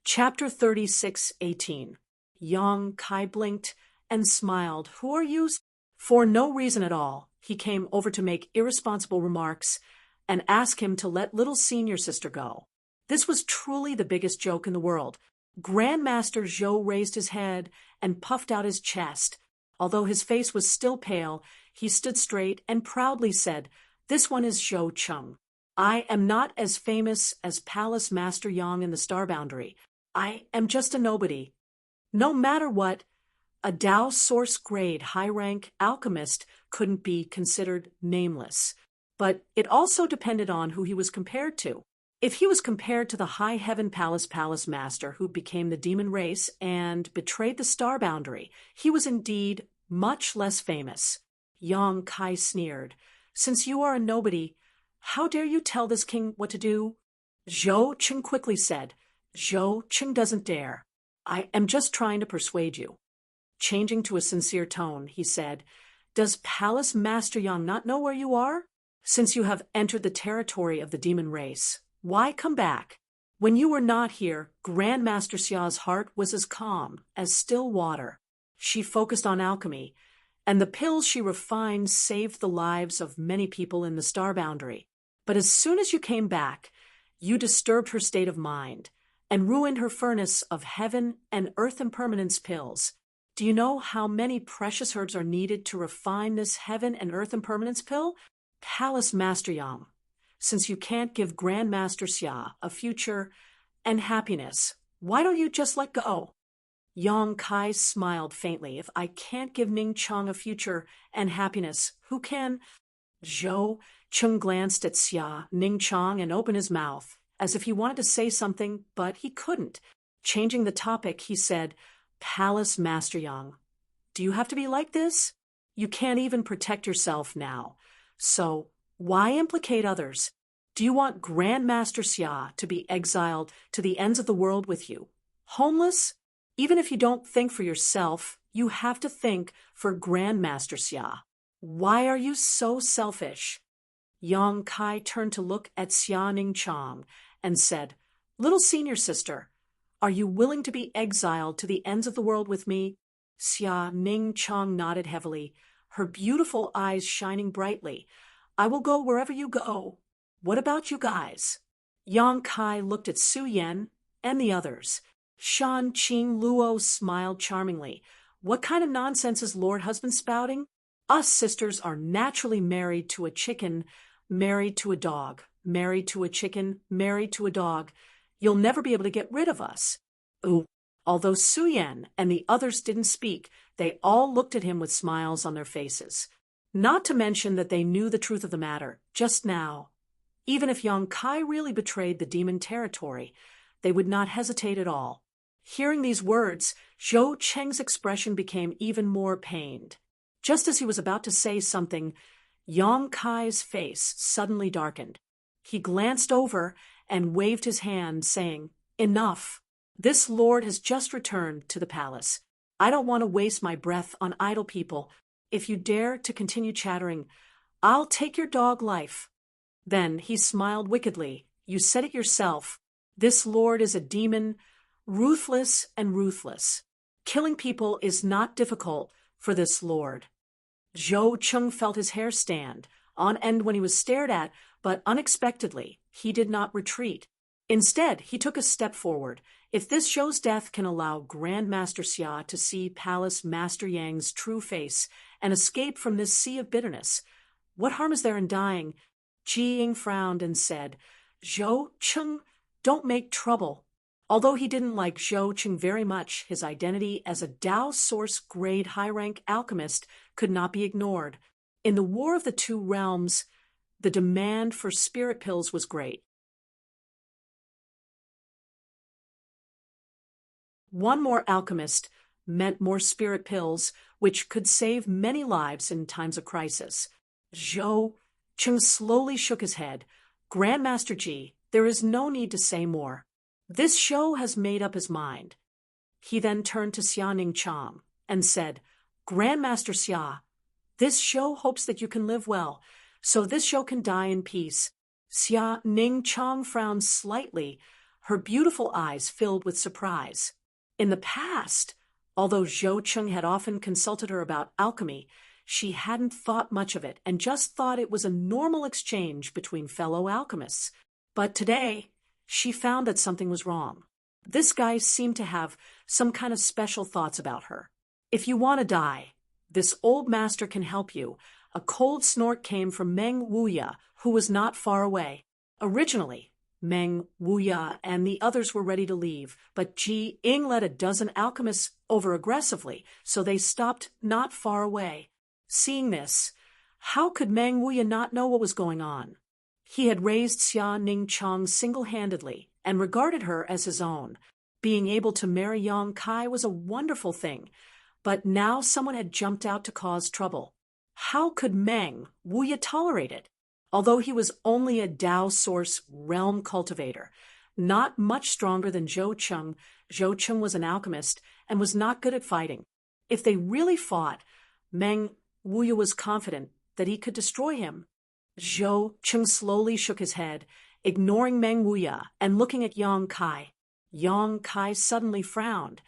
Chapter 36:18. Yang Kai blinked and smiled. "Who are you?" For no reason at all, he came over to make irresponsible remarks and ask him to let little senior sister go. This was truly the biggest joke in the world. Grandmaster Zhou raised his head and puffed out his chest. Although his face was still pale, he stood straight and proudly said, "This one is Zhou Cheng. I am not as famous as Palace Master Yang in the Star Boundary. I am just a nobody. No matter what, a Tao Source grade high-rank alchemist couldn't be considered nameless. But it also depended on who he was compared to. If he was compared to the High Heaven Palace Master who became the demon race and betrayed the Star Boundary, he was indeed much less famous." Yang Kai sneered. "Since you are a nobody, how dare you tell this king what to do?" Zhou Qing quickly said, "Zhou Qing doesn't dare. I am just trying to persuade you." Changing to a sincere tone, he said, "Does Palace Master Yang not know where you are? Since you have entered the territory of the demon race, why come back? When you were not here, Grandmaster Xia's heart was as calm as still water. She focused on alchemy, and the pills she refined saved the lives of many people in the star boundary. But as soon as you came back, you disturbed her state of mind and ruined her furnace of heaven and earth impermanence pills. Do you know how many precious herbs are needed to refine this heaven and earth impermanence pill? Palace Master Yang, since you can't give Grand Master Xia a future and happiness, why don't you just let go? Yang Kai smiled faintly. If I can't give Ning Chang a future and happiness, who can? Zhou Cheng glanced at Xia Ning Chang and opened his mouth, as if he wanted to say something, but he couldn't. Changing the topic, he said, Palace Master Yang, do you have to be like this? You can't even protect yourself now. So why implicate others? Do you want Grand Master Xia to be exiled to the ends of the world with you? Homeless? Even if you don't think for yourself, you have to think for Grand Master Xia. Why are you so selfish? Yang Kai turned to look at Xia Ning Chang and said, Little senior sister, are you willing to be exiled to the ends of the world with me? Xia Ning Chang nodded heavily, her beautiful eyes shining brightly. I will go wherever you go. What about you guys? Yang Kai looked at Su Yan and the others. Shan Qing Luo smiled charmingly. What kind of nonsense is Lord Husband spouting? Us sisters are naturally married to a chicken, married to a dog, married to a chicken, married to a dog. You'll never be able to get rid of us. Ooh. Although Su Yan and the others didn't speak, they all looked at him with smiles on their faces. Not to mention that they knew the truth of the matter, just now. Even if Yang Kai really betrayed the demon territory, they would not hesitate at all. Hearing these words, Zhou Cheng's expression became even more pained. Just as he was about to say something, Yang Kai's face suddenly darkened. He glanced over and waved his hand, saying, Enough. This lord has just returned to the palace. I don't want to waste my breath on idle people. If you dare to continue chattering, I'll take your dog life. Then he smiled wickedly. You said it yourself. This lord is a demon, ruthless and ruthless. Killing people is not difficult for this lord. Zhou Cheng felt his hair stand on end when he was stared at, but unexpectedly, he did not retreat. Instead, he took a step forward. If this show's death can allow Grand Master Xia to see Palace Master Yang's true face and escape from this sea of bitterness, what harm is there in dying? Ji Ying frowned and said, Zhou Cheng, don't make trouble. Although he didn't like Zhou Cheng very much, his identity as a Dao Source grade high-rank alchemist could not be ignored. In the War of the Two Realms, the demand for spirit pills was great. One more alchemist meant more spirit pills, which could save many lives in times of crisis. Zhou Cheng slowly shook his head. Grandmaster Ji, there is no need to say more. This show has made up his mind. He then turned to Xia Ning Chang and said, Grandmaster Xia, this show hopes that you can live well, so this show can die in peace. Xia Ning Chang frowned slightly, her beautiful eyes filled with surprise. In the past, although Zhou Cheng had often consulted her about alchemy, she hadn't thought much of it and just thought it was a normal exchange between fellow alchemists. But today, she found that something was wrong. This guy seemed to have some kind of special thoughts about her. If you want to die, this old master can help you. A cold snort came from Meng Wuya, who was not far away. Originally, Meng Wuya and the others were ready to leave, but Ji Ying led a dozen alchemists over aggressively, so they stopped not far away. Seeing this, how could Meng Wuya not know what was going on? He had raised Xia Ning Chang single-handedly and regarded her as his own. Being able to marry Yang Kai was a wonderful thing, but now someone had jumped out to cause trouble. How could Meng Wuya tolerate it? Although he was only a Dao Source realm cultivator, not much stronger than Zhou Cheng was an alchemist and was not good at fighting. If they really fought, Meng Wuya was confident that he could destroy him. Zhou Cheng slowly shook his head, ignoring Meng Wuya and looking at Yang Kai. Yang Kai suddenly frowned,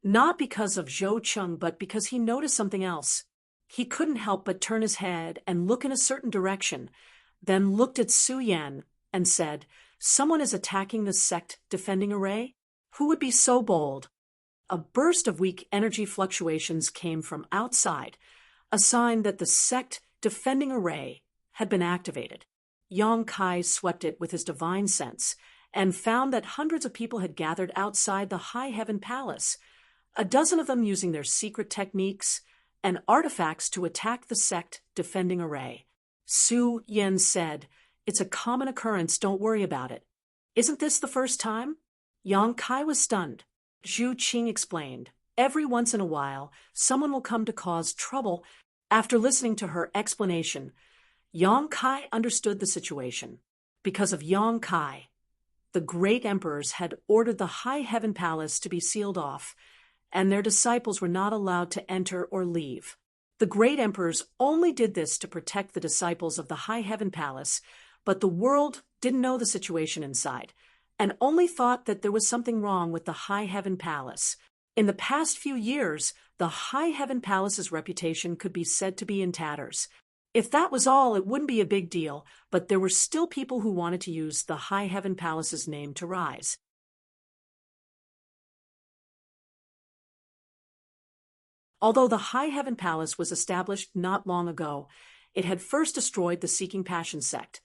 not because of Zhou Cheng, but because he noticed something else. He couldn't help but turn his head and look in a certain direction, then looked at Su Yan and said, "Someone is attacking the sect defending array? Who would be so bold?" A burst of weak energy fluctuations came from outside, a sign that the sect defending array had been activated. Yang Kai swept it with his divine sense and found that hundreds of people had gathered outside the High Heaven Palace, a dozen of them using their secret techniques and artifacts to attack the sect defending array. Su Yan said, "It's a common occurrence, don't worry about it." "Isn't this the first time?" Yang Kai was stunned. Zhu Qing explained, "Every once in a while, someone will come to cause trouble." After listening to her explanation, Yang Kai understood the situation. Because of Yang Kai, the great emperors had ordered the High Heaven Palace to be sealed off, and their disciples were not allowed to enter or leave. The great emperors only did this to protect the disciples of the High Heaven Palace, but the world didn't know the situation inside, and only thought that there was something wrong with the High Heaven Palace. In the past few years, the High Heaven Palace's reputation could be said to be in tatters. If that was all, it wouldn't be a big deal, but there were still people who wanted to use the High Heaven Palace's name to rise. Although the High Heaven Palace was established not long ago, it had first destroyed the Seeking Passion sect,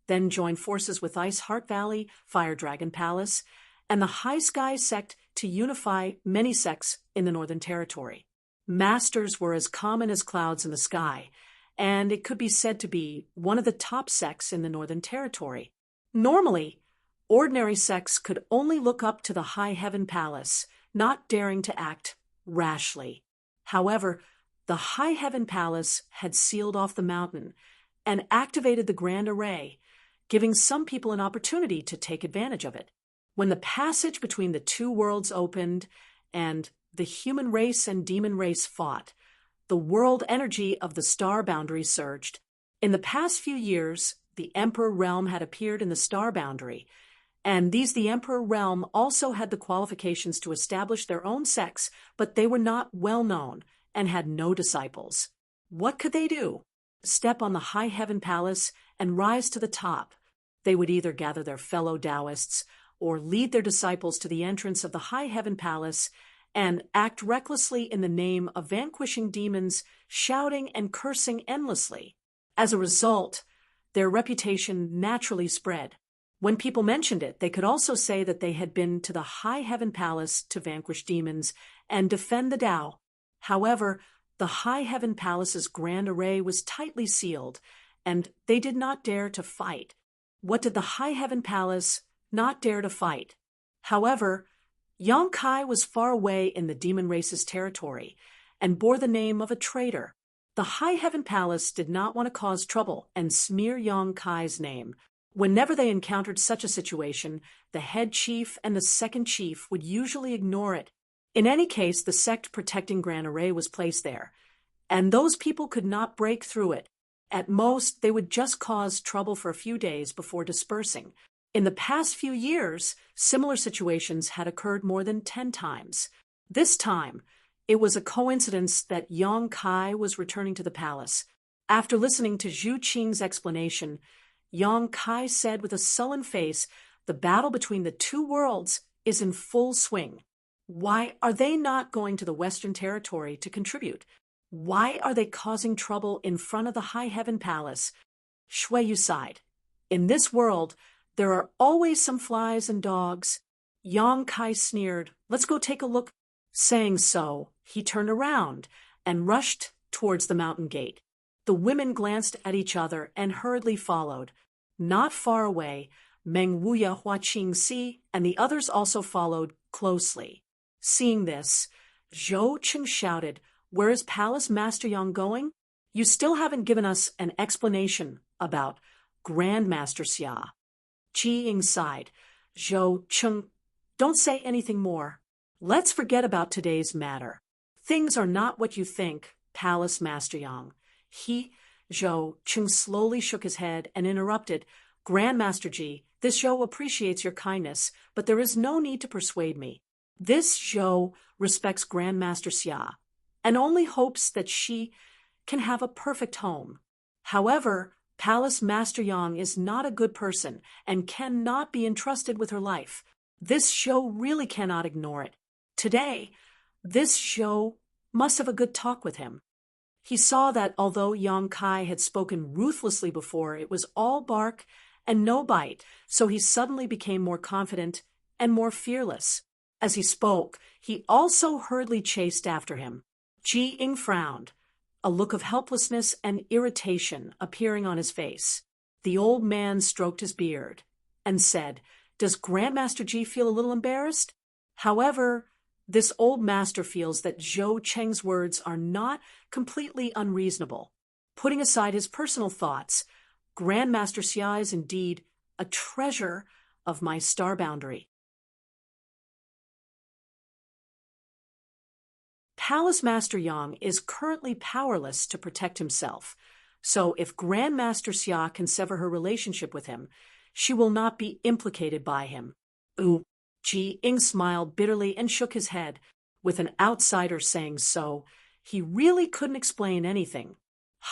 then joined forces with Ice Heart Valley, Fire Dragon Palace, and the High Sky sect to unify many sects in the Northern Territory. Masters were as common as clouds in the sky, and it could be said to be one of the top sects in the Northern Territory. Normally, ordinary sects could only look up to the High Heaven Palace, not daring to act rashly. However, the High Heaven Palace had sealed off the mountain and activated the Grand Array, giving some people an opportunity to take advantage of it. When the passage between the two worlds opened and the human race and demon race fought, the world energy of the star boundary surged. In the past few years, the Emperor Realm had appeared in the star boundary, and the Emperor Realm also had the qualifications to establish their own sects, but they were not well known and had no disciples. What could they do? Step on the High Heaven Palace and rise to the top. They would either gather their fellow Taoists or lead their disciples to the entrance of the High Heaven Palace and act recklessly in the name of vanquishing demons, shouting and cursing endlessly. As a result, their reputation naturally spread. When people mentioned it, they could also say that they had been to the High Heaven Palace to vanquish demons and defend the Tao. However, the High Heaven Palace's Grand Array was tightly sealed, and they did not dare to fight. What did the High Heaven Palace not dare to fight? However, Yang Kai was far away in the demon race's territory and bore the name of a traitor. The High Heaven Palace did not want to cause trouble and smear Yang Kai's name. Whenever they encountered such a situation, the head chief and the second chief would usually ignore it. In any case, the sect protecting Grand Array was placed there, and those people could not break through it. At most, they would just cause trouble for a few days before dispersing. In the past few years, similar situations had occurred more than 10 times. This time, it was a coincidence that Yang Kai was returning to the palace. After listening to Zhu Qing's explanation, Yang Kai said with a sullen face, "The battle between the two worlds is in full swing. Why are they not going to the Western Territory to contribute? Why are they causing trouble in front of the High Heaven Palace?" Shuiyu sighed. "In this world, there are always some flies and dogs." Yang Kai sneered, "Let's go take a look." Saying so, he turned around and rushed towards the mountain gate. The women glanced at each other and hurriedly followed. Not far away, Meng Wuya, Hua Qingxi, and the others also followed closely. Seeing this, Zhou Qing shouted, "Where is Palace Master Yang going? You still haven't given us an explanation about Grand Master Xia." Qi Ying sighed. "Zhou Qing, don't say anything more. Let's forget about today's matter. Things are not what you think, Palace Master Yang." Zhou Qing slowly shook his head and interrupted, "Grandmaster Ji, this Zhou appreciates your kindness, but there is no need to persuade me. This Zhou respects Grandmaster Xia and only hopes that she can have a perfect home. However, Palace Master Yang is not a good person and cannot be entrusted with her life. This show really cannot ignore it. Today, this show must have a good talk with him. He saw that although Yang Kai had spoken ruthlessly before, it was all bark and no bite, so he suddenly became more confident and more fearless. As he spoke, he also hurriedly chased after him. Ji Ying frowned, a look of helplessness and irritation appearing on his face. The old man stroked his beard and said, "Does Grandmaster Ji feel a little embarrassed?" However, this old master feels that Zhou Cheng's words are not completely unreasonable. Putting aside his personal thoughts, Grandmaster Xia is indeed a treasure of my star boundary. Palace Master Yang is currently powerless to protect himself, so if Grandmaster Xia can sever her relationship with him, she will not be implicated by him. Ooh, Ji Ying smiled bitterly and shook his head. With an outsider saying so, he really couldn't explain anything.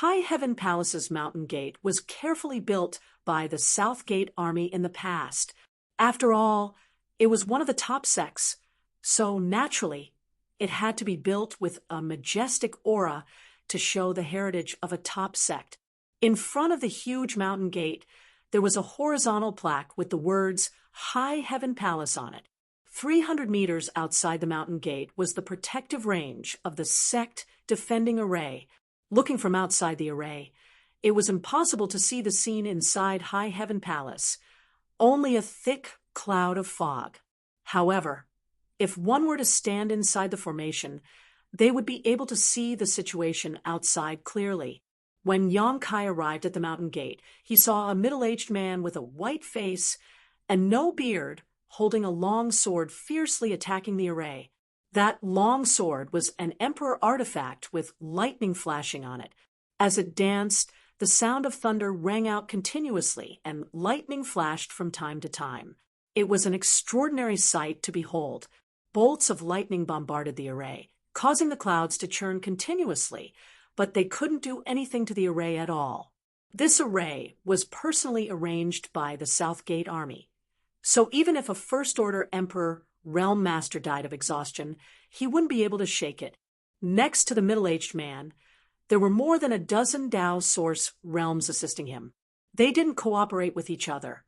High Heaven Palace's mountain gate was carefully built by the South Gate Army in the past. After all, it was one of the top sects, so naturally, it had to be built with a majestic aura to show the heritage of a top sect. In front of the huge mountain gate, there was a horizontal plaque with the words High Heaven Palace on it. 300 meters outside the mountain gate was the protective range of the sect defending array. Looking from outside the array, it was impossible to see the scene inside High Heaven Palace, only a thick cloud of fog. However, if one were to stand inside the formation, they would be able to see the situation outside clearly. When Yang Kai arrived at the mountain gate, he saw a middle-aged man with a white face and no beard holding a long sword fiercely attacking the array. That long sword was an emperor artifact with lightning flashing on it. As it danced, the sound of thunder rang out continuously and lightning flashed from time to time. It was an extraordinary sight to behold. Bolts of lightning bombarded the array, causing the clouds to churn continuously, but they couldn't do anything to the array at all. This array was personally arranged by the South Gate Army. So even if a First-Order Emperor Realm Master died of exhaustion, he wouldn't be able to shake it. Next to the middle-aged man, there were more than a dozen Dao Source realms assisting him. They didn't cooperate with each other,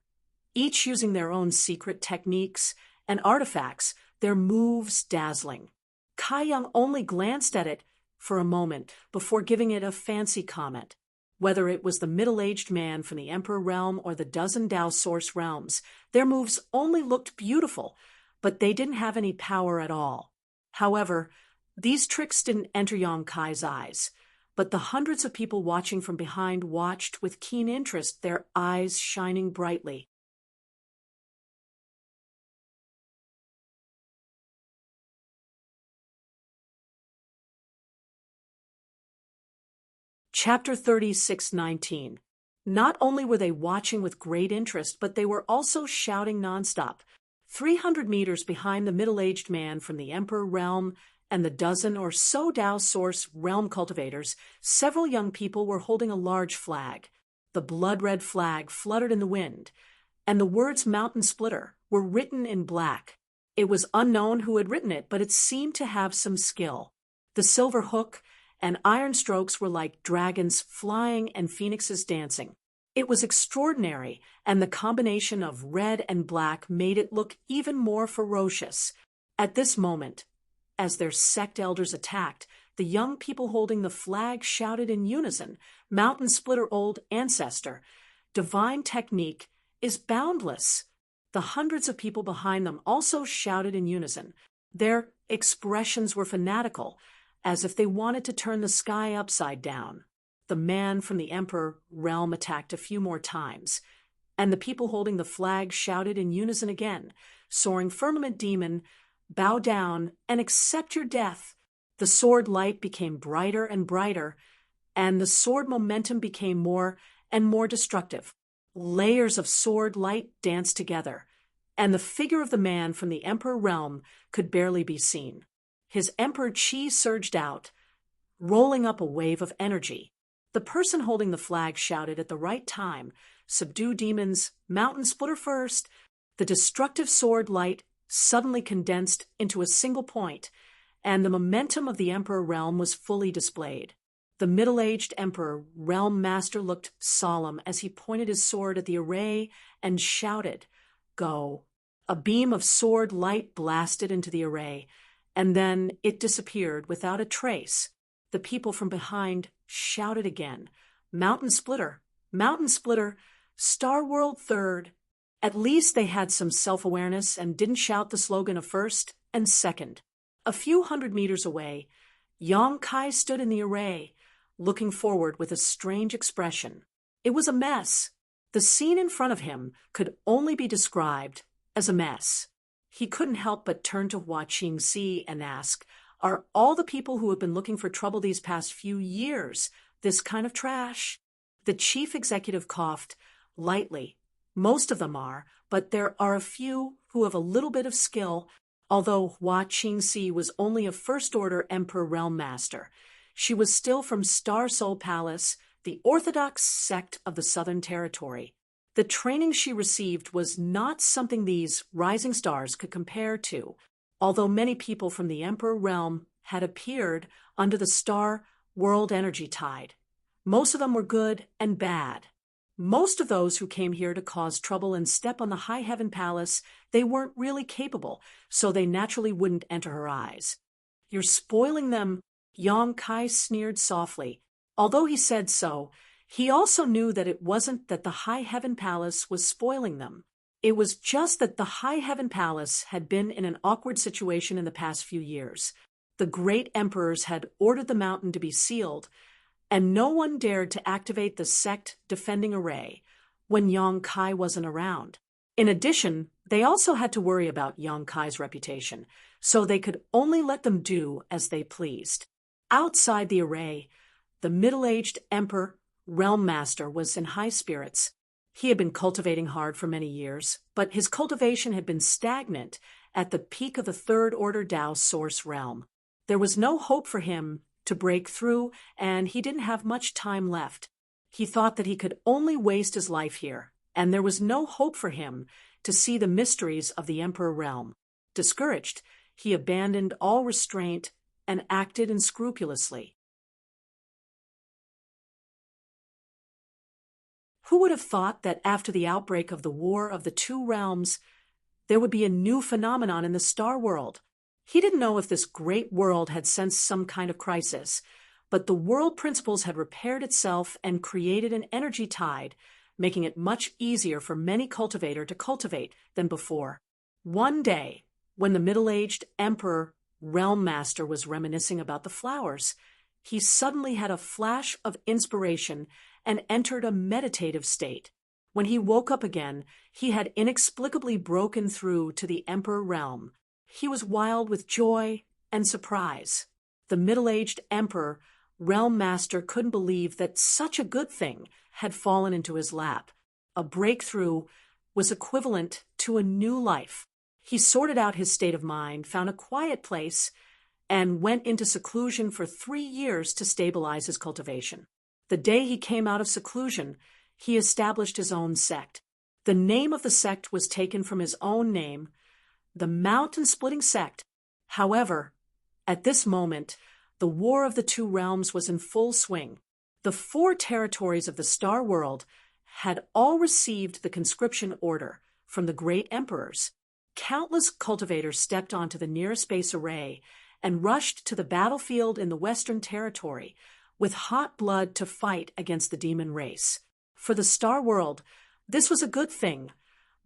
each using their own secret techniques and artifacts, their moves dazzling. Kai Yang only glanced at it for a moment before giving it a fancy comment. Whether it was the middle-aged man from the Emperor Realm or the dozen Dao Source realms, their moves only looked beautiful, but they didn't have any power at all. However, these tricks didn't enter Yang Kai's eyes, but the hundreds of people watching from behind watched with keen interest, their eyes shining brightly. Chapter 36:19. Not only were they watching with great interest, but they were also shouting nonstop. 300 meters behind the middle-aged man from the Emperor Realm and the dozen or so Dao Source realm cultivators, several young people were holding a large flag. The blood-red flag fluttered in the wind, and the words Mountain Splitter were written in black. It was unknown who had written it, but it seemed to have some skill. The silver hook and iron strokes were like dragons flying and phoenixes dancing. It was extraordinary, and the combination of red and black made it look even more ferocious. At this moment, as their sect elders attacked, the young people holding the flag shouted in unison, "Mountain Splitter Old Ancestor, divine technique is boundless." The hundreds of people behind them also shouted in unison. Their expressions were fanatical, as if they wanted to turn the sky upside down. The man from the Emperor Realm attacked a few more times, and the people holding the flag shouted in unison again, "Soaring Firmament Demon, bow down and accept your death." The sword light became brighter and brighter, and the sword momentum became more and more destructive. Layers of sword light danced together, and the figure of the man from the Emperor Realm could barely be seen. His emperor chi surged out, rolling up a wave of energy. The person holding the flag shouted at the right time, "Subdue demons, mountain splitter first." The destructive sword light suddenly condensed into a single point, and the momentum of the Emperor realm was fully displayed. The middle-aged Emperor Realm Master looked solemn as he pointed his sword at the array and shouted, "Go." A beam of sword light blasted into the array, and then it disappeared without a trace. The people from behind shouted again, "Mountain Splitter, Mountain Splitter, Star World Third." At least they had some self-awareness and didn't shout the slogan of first and second. A few hundred meters away, Yong Kai stood in the array, looking forward with a strange expression. It was a mess. The scene in front of him could only be described as a mess. He couldn't help but turn to Hua Qingxi and ask, "Are all the people who have been looking for trouble these past few years this kind of trash?" The chief executive coughed lightly. "Most of them are, but there are a few who have a little bit of skill." Although Hua Qingxi was only a first-order Emperor Realm Master, she was still from Star Soul Palace, the orthodox sect of the Southern Territory. The training she received was not something these rising stars could compare to, although many people from the Emperor realm had appeared under the Star World energy tide. Most of them were good and bad. Most of those who came here to cause trouble and step on the High Heaven Palace, they weren't really capable, so they naturally wouldn't enter her eyes. "You're spoiling them," Yong Kai sneered softly. Although he said so, he also knew that it wasn't that the High Heaven Palace was spoiling them. It was just that the High Heaven Palace had been in an awkward situation in the past few years. The great emperors had ordered the mountain to be sealed, and no one dared to activate the sect defending array when Yong Kai wasn't around. In addition, they also had to worry about Yong Kai's reputation, so they could only let them do as they pleased. Outside the array, the middle-aged Emperor Realm Master was in high spirits. He had been cultivating hard for many years, but his cultivation had been stagnant at the peak of the third-order Tao Source realm. There was no hope for him to break through, and he didn't have much time left. He thought that he could only waste his life here, and there was no hope for him to see the mysteries of the Emperor realm. Discouraged, he abandoned all restraint and acted unscrupulously. Who would have thought that after the outbreak of the War of the Two Realms, there would be a new phenomenon in the star world? He didn't know if this great world had sensed some kind of crisis, but the world principles had repaired itself and created an energy tide, making it much easier for many cultivators to cultivate than before. One day, when the middle-aged Emperor Realm Master was reminiscing about the flowers, he suddenly had a flash of inspiration and entered a meditative state. When he woke up again, he had inexplicably broken through to the Emperor realm. He was wild with joy and surprise. The middle-aged Emperor Realm Master couldn't believe that such a good thing had fallen into his lap. A breakthrough was equivalent to a new life. He sorted out his state of mind, found a quiet place, and went into seclusion for 3 years to stabilize his cultivation. The day he came out of seclusion, he established his own sect. The name of the sect was taken from his own name, the Mountain-Splitting Sect. However, at this moment, the War of the Two Realms was in full swing. The 4 territories of the Star World had all received the conscription order from the great emperors. Countless cultivators stepped onto the nearest base array and rushed to the battlefield in the Western Territory with hot blood to fight against the demon race. For the Star World, this was a good thing,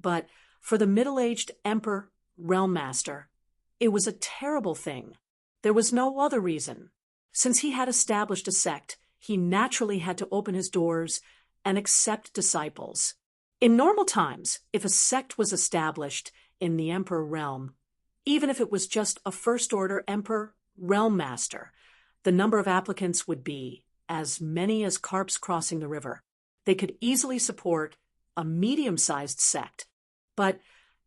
but for the middle-aged Emperor Realm Master, it was a terrible thing. There was no other reason. Since he had established a sect, he naturally had to open his doors and accept disciples. In normal times, if a sect was established in the Emperor realm, even if it was just a first-order Emperor Realm Master, the number of applicants would be as many as carps crossing the river. They could easily support a medium-sized sect. But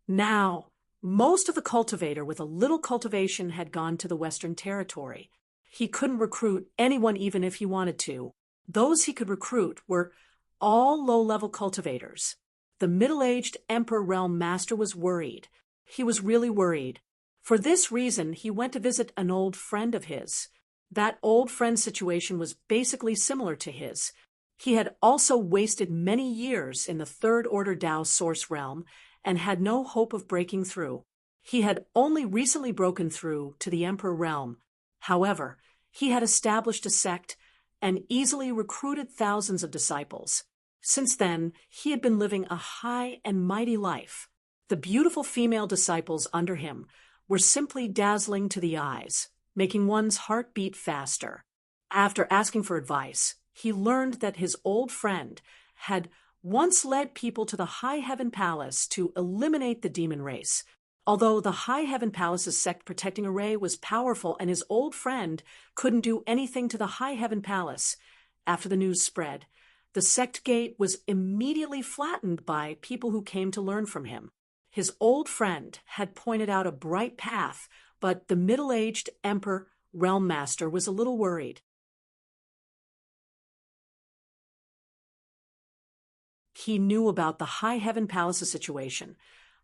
now, most of the cultivator with a little cultivation had gone to the Western Territory. He couldn't recruit anyone even if he wanted to. Those he could recruit were all low-level cultivators. The middle-aged Emperor Realm Master was worried. He was really worried. For this reason, he went to visit an old friend of his. That old friend's situation was basically similar to his. He had also wasted many years in the Third Order Tao Source Realm and had no hope of breaking through. He had only recently broken through to the Emperor Realm. However, he had established a sect and easily recruited thousands of disciples. Since then, he had been living a high and mighty life. The beautiful female disciples under him were simply dazzling to the eyes, making one's heart beat faster. After asking for advice, he learned that his old friend had once led people to the High Heaven Palace to eliminate the demon race. Although the High Heaven Palace's sect protecting array was powerful and his old friend couldn't do anything to the High Heaven Palace, after the news spread, the sect gate was immediately flattened by people who came to learn from him. His old friend had pointed out a bright path, but the middle-aged Emperor Realm Master was a little worried. He knew about the High Heaven Palace's situation,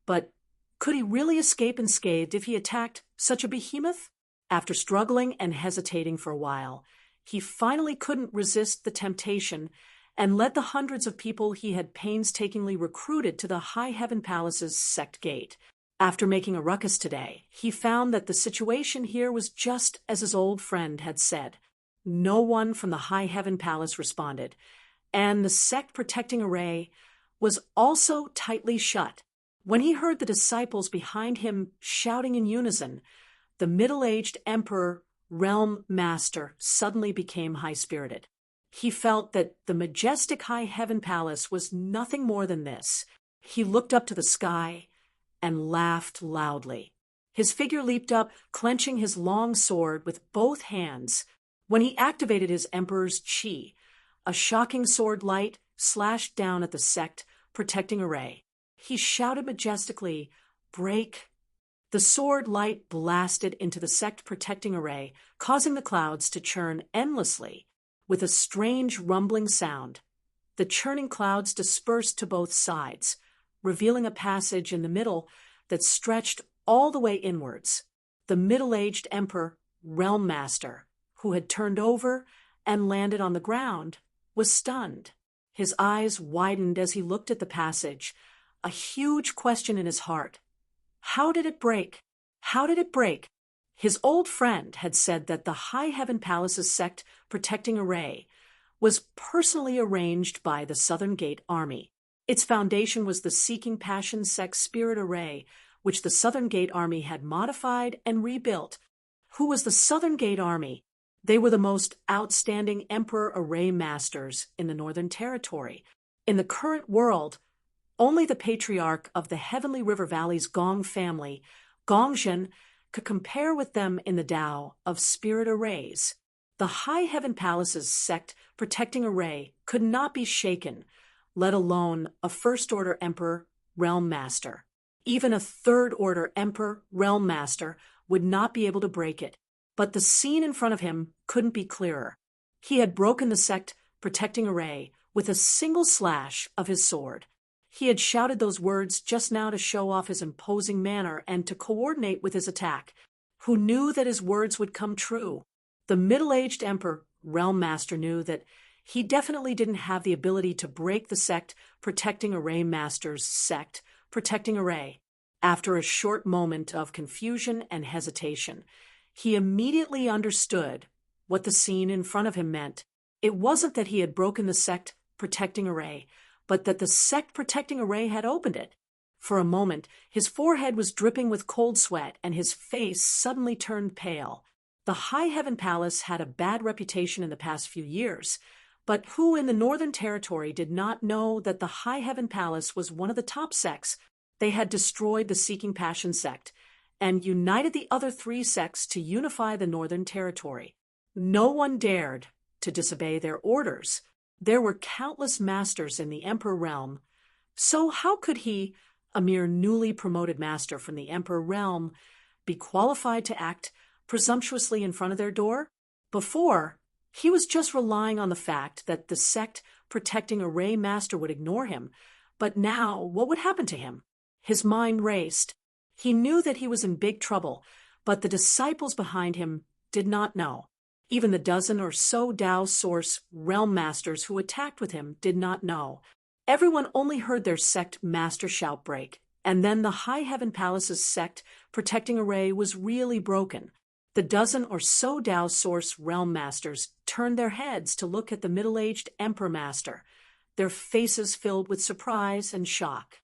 but could he really escape unscathed if he attacked such a behemoth? After struggling and hesitating for a while, he finally couldn't resist the temptation and led the hundreds of people he had painstakingly recruited to the High Heaven Palace's sect gate. After making a ruckus today, he found that the situation here was just as his old friend had said. No one from the High Heaven Palace responded, and the sect protecting array was also tightly shut. When he heard the disciples behind him shouting in unison, the middle-aged Emperor Realm Master suddenly became high-spirited. He felt that the majestic High Heaven Palace was nothing more than this. He looked up to the sky and laughed loudly. His figure leaped up, clenching his long sword with both hands. When he activated his Emperor's Chi, a shocking sword light slashed down at the sect protecting array. He shouted majestically, "Break!" The sword light blasted into the sect protecting array, causing the clouds to churn endlessly with a strange rumbling sound. The churning clouds dispersed to both sides, revealing a passage in the middle that stretched all the way inwards. The middle-aged Emperor Realm Master, who had turned over and landed on the ground, was stunned. His eyes widened as he looked at the passage, a huge question in his heart. How did it break? How did it break? His old friend had said that the High Heaven Palace's sect protecting array was personally arranged by the Southern Gate Army. Its foundation was the Seeking Passion Sect Spirit Array, which the Southern Gate Army had modified and rebuilt. Who was the Southern Gate Army? They were the most outstanding Emperor Array Masters in the Northern Territory. In the current world, only the patriarch of the Heavenly River Valley's Gong family, Gongzhen, could compare with them in the Tao of spirit arrays. The High Heaven Palace's sect protecting array could not be shaken, let alone a First-Order Emperor Realm Master. Even a Third-Order Emperor Realm Master would not be able to break it. But the scene in front of him couldn't be clearer. He had broken the sect protecting array with a single slash of his sword. He had shouted those words just now to show off his imposing manner and to coordinate with his attack. Who knew that his words would come true? The middle-aged Emperor Realm Master knew that he definitely didn't have the ability to break the sect protecting array master's sect protecting array. After a short moment of confusion and hesitation, he immediately understood what the scene in front of him meant. It wasn't that he had broken the sect protecting array, but that the sect protecting array had opened it. For a moment, his forehead was dripping with cold sweat, and his face suddenly turned pale. The High Heaven Palace had a bad reputation in the past few years, but who in the Northern Territory did not know that the High Heaven Palace was one of the top sects? They had destroyed the Seeking Passion sect and united the other three sects to unify the Northern Territory. No one dared to disobey their orders. There were countless masters in the Emperor realm, so how could he, a mere newly promoted master from the Emperor realm, be qualified to act presumptuously in front of their door? Before, he was just relying on the fact that the sect protecting Array Master would ignore him, but now what would happen to him? His mind raced. He knew that he was in big trouble, but the disciples behind him did not know. Even the dozen or so Tao Source realm masters who attacked with him did not know. Everyone only heard their sect master shout break, and then the High Heaven Palace's sect protecting Array was really broken. The dozen or so Tao Source realm masters turned their heads to look at the middle-aged Emperor Master, their faces filled with surprise and shock.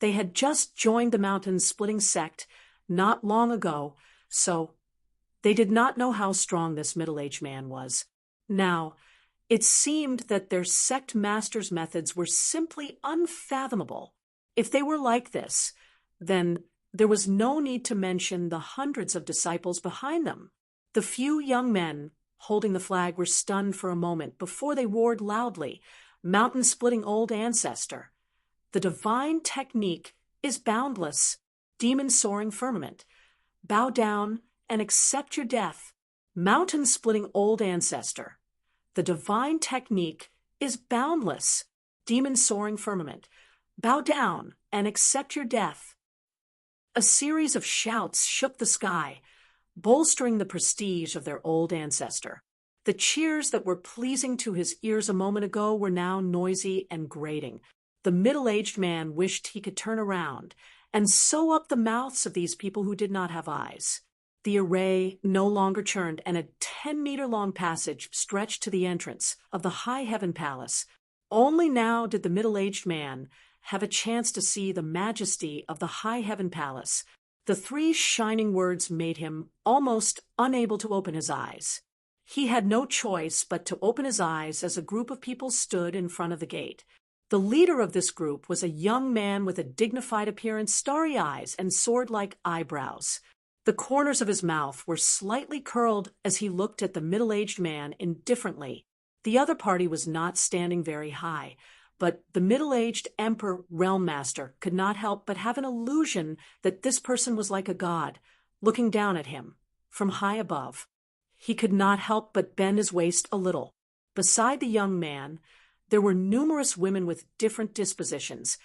They had just joined the mountain-splitting sect not long ago, so they did not know how strong this middle-aged man was. Now, it seemed that their sect master's methods were simply unfathomable. If they were like this, then there was no need to mention the hundreds of disciples behind them. The few young men holding the flag were stunned for a moment before they roared loudly, "Mountain-splitting old ancestor! The divine technique is boundless, demon-soaring firmament. Bow down and accept your death. Mountain-splitting old ancestor. The divine technique is boundless, demon-soaring firmament. Bow down and accept your death." A series of shouts shook the sky, bolstering the prestige of their old ancestor. The cheers that were pleasing to his ears a moment ago were now noisy and grating. The middle-aged man wished he could turn around and sew up the mouths of these people who did not have eyes. The array no longer churned, and a 10-meter-long passage stretched to the entrance of the High Heaven Palace. Only now did the middle-aged man have a chance to see the majesty of the High Heaven Palace. The three shining words made him almost unable to open his eyes. He had no choice but to open his eyes as a group of people stood in front of the gate. The leader of this group was a young man with a dignified appearance, starry eyes, and sword-like eyebrows. The corners of his mouth were slightly curled as he looked at the middle-aged man indifferently. The other party was not standing very high, but the middle-aged Emperor Realm Master could not help but have an illusion that this person was like a god, looking down at him from high above. He could not help but bend his waist a little. Beside the young man, there were numerous women with different dispositions,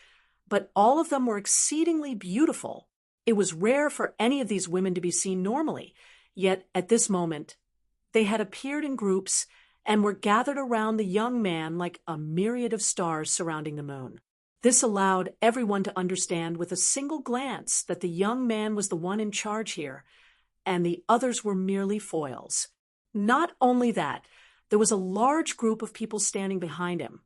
but all of them were exceedingly beautiful. It was rare for any of these women to be seen normally, yet at this moment they had appeared in groups and were gathered around the young man like a myriad of stars surrounding the moon. This allowed everyone to understand with a single glance that the young man was the one in charge here, and the others were merely foils. Not only that, there was a large group of people standing behind him,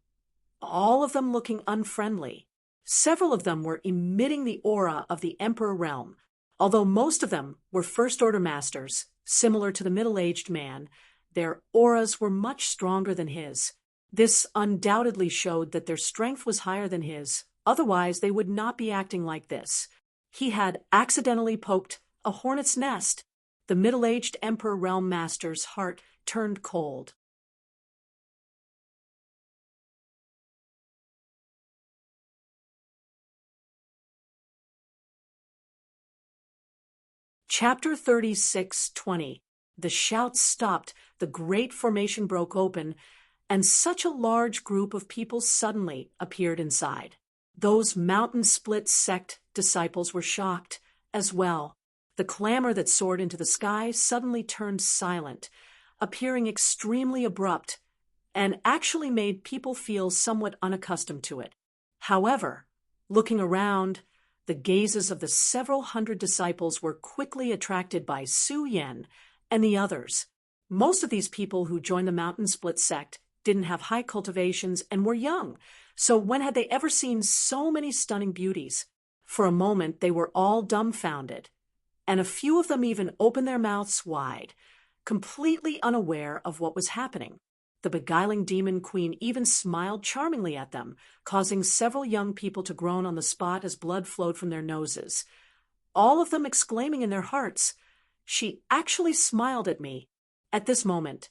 all of them looking unfriendly. Several of them were emitting the aura of the Emperor Realm. Although most of them were First-Order Masters, similar to the middle-aged man, their auras were much stronger than his. This undoubtedly showed that their strength was higher than his, otherwise they would not be acting like this. He had accidentally poked a hornet's nest. The middle-aged Emperor Realm Master's heart turned cold. Chapter 36:20. The shouts stopped, the great formation broke open, and such a large group of people suddenly appeared inside. Those mountain-split sect disciples were shocked as well. The clamor that soared into the sky suddenly turned silent, appearing extremely abrupt, and actually made people feel somewhat unaccustomed to it. However, looking around, the gazes of the several hundred disciples were quickly attracted by Su Yan and the others. Most of these people who joined the Mountain Split sect didn't have high cultivations and were young, so when had they ever seen so many stunning beauties? For a moment they were all dumbfounded, and a few of them even opened their mouths wide, completely unaware of what was happening. The beguiling demon queen even smiled charmingly at them, causing several young people to groan on the spot as blood flowed from their noses. All of them exclaiming in their hearts, "She actually smiled at me." At this moment,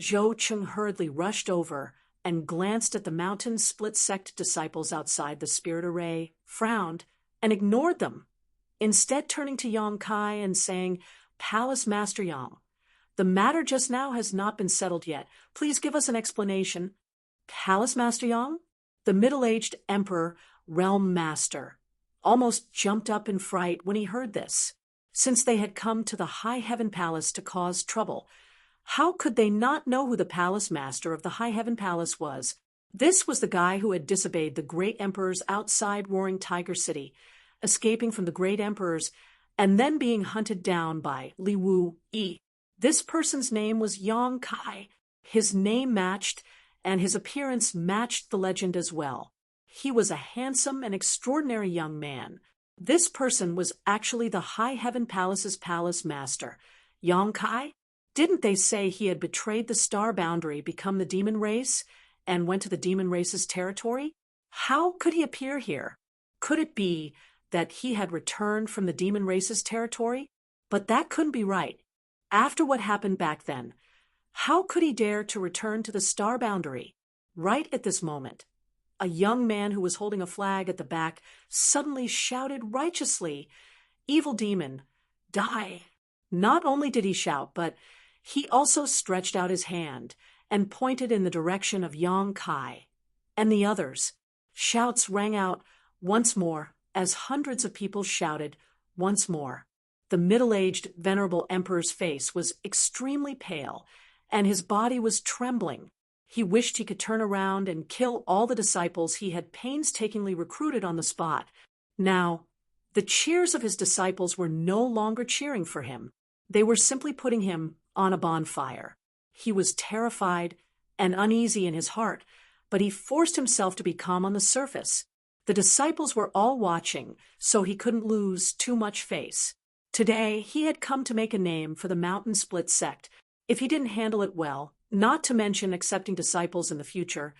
Zhou Cheng hurriedly rushed over and glanced at the Mountain Split sect disciples outside the spirit array, frowned, and ignored them. instead turning to Yong Kai and saying, "Palace Master Yang, the matter just now has not been settled yet. Please give us an explanation." "Palace Master Yang?" The middle-aged emperor, realm master, almost jumped up in fright when he heard this. Since they had come to the High Heaven Palace to cause trouble, how could they not know who the palace master of the High Heaven Palace was? This was the guy who had disobeyed the great emperors outside Roaring Tiger City, escaping from the great emperors and then being hunted down by Li Wu Yi. This person's name was Yong Kai. His name matched, and his appearance matched the legend as well. He was a handsome and extraordinary young man. This person was actually the High Heaven Palace's palace master. Yong Kai? Didn't they say he had betrayed the star boundary, become the demon race, and went to the demon race's territory? How could he appear here? Could it be that he had returned from the demon race's territory? But that couldn't be right. After what happened back then, how could he dare to return to the star boundary? Right at this moment, a young man who was holding a flag at the back suddenly shouted righteously, "Evil demon, die!" Not only did he shout, but he also stretched out his hand and pointed in the direction of Yong Kai and the others. Shouts rang out once more as hundreds of people shouted once more. The middle-aged, venerable emperor's face was extremely pale, and his body was trembling. He wished he could turn around and kill all the disciples he had painstakingly recruited on the spot. Now, the cheers of his disciples were no longer cheering for him. They were simply putting him on a bonfire. He was terrified and uneasy in his heart, but he forced himself to be calm on the surface. The disciples were all watching, so he couldn't lose too much face. Today, he had come to make a name for the Mountain Split sect. If he didn't handle it well, not to mention accepting disciples in the future,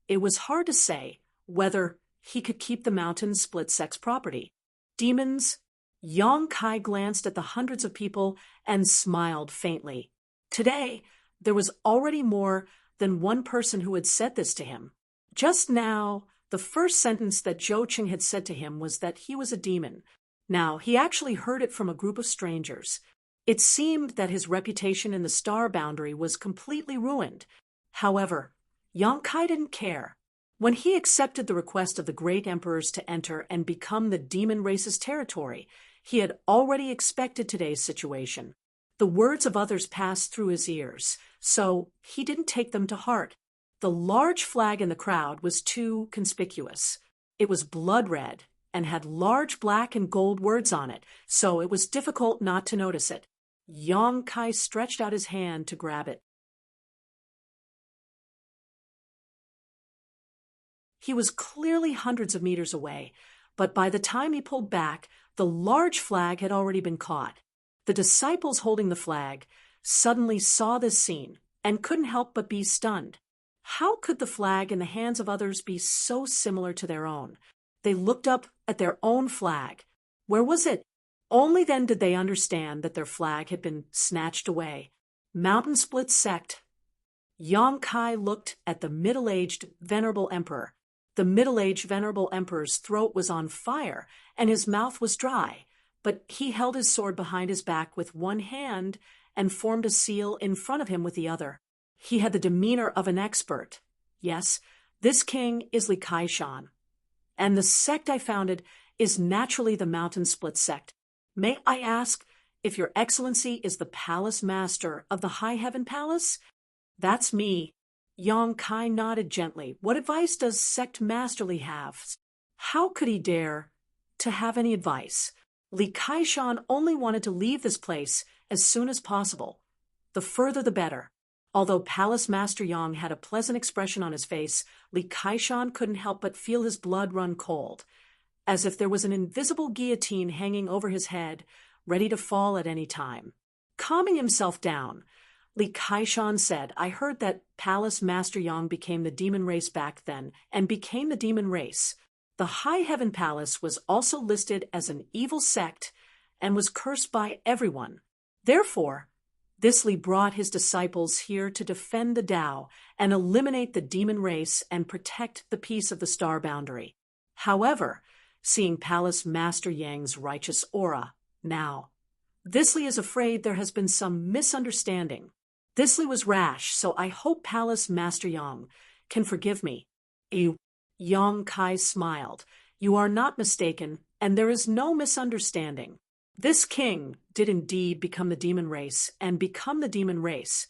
it was hard to say whether he could keep the Mountain Split sect's property. Demons? Yong Kai glanced at the hundreds of people and smiled faintly. Today, there was already more than one person who had said this to him. Just now, the first sentence that Zhou Qing had said to him was that he was a demon. Now, he actually heard it from a group of strangers. It seemed that his reputation in the star boundary was completely ruined. However, Yong Kai didn't care. When he accepted the request of the great emperors to enter and become the demon race's territory, he had already expected today's situation. The words of others passed through his ears, so he didn't take them to heart. The large flag in the crowd was too conspicuous. It was blood red and had large black and gold words on it, so it was difficult not to notice it. Yong Kai stretched out his hand to grab it. He was clearly hundreds of meters away, but by the time he pulled back, the large flag had already been caught. The disciples holding the flag suddenly saw this scene and couldn't help but be stunned. How could the flag in the hands of others be so similar to their own? They looked up at their own flag. Where was it? Only then did they understand that their flag had been snatched away. Mountain Split sect. Yong Kai looked at the middle-aged, venerable emperor. The middle-aged, venerable emperor's throat was on fire, and his mouth was dry, but he held his sword behind his back with one hand and formed a seal in front of him with the other. He had the demeanor of an expert. Yes, this king is Li Kaishan, and the sect I founded is naturally the Mountain Split sect. May I ask if your excellency is the palace master of the High Heaven Palace? That's me. Yong Kai nodded gently. What advice does Sect Master Li have? How could he dare to have any advice? Li Kaishan only wanted to leave this place as soon as possible. The further the better. Although Palace Master Yang had a pleasant expression on his face, Li Kaishan couldn't help but feel his blood run cold, as if there was an invisible guillotine hanging over his head, ready to fall at any time. Calming himself down, Li Kaishan said, I heard that Palace Master Yang became the demon race back then, and became the demon race. The High Heaven Palace was also listed as an evil sect and was cursed by everyone. Therefore, this Li brought his disciples here to defend the Tao and eliminate the demon race and protect the peace of the star boundary. However, seeing Palace Master Yang's righteous aura. Now, Thisly is afraid there has been some misunderstanding. Thisly was rash, so I hope Palace Master Yang can forgive me. Yang Kai smiled. You are not mistaken, and there is no misunderstanding. This king did indeed become the demon race, and become the demon race.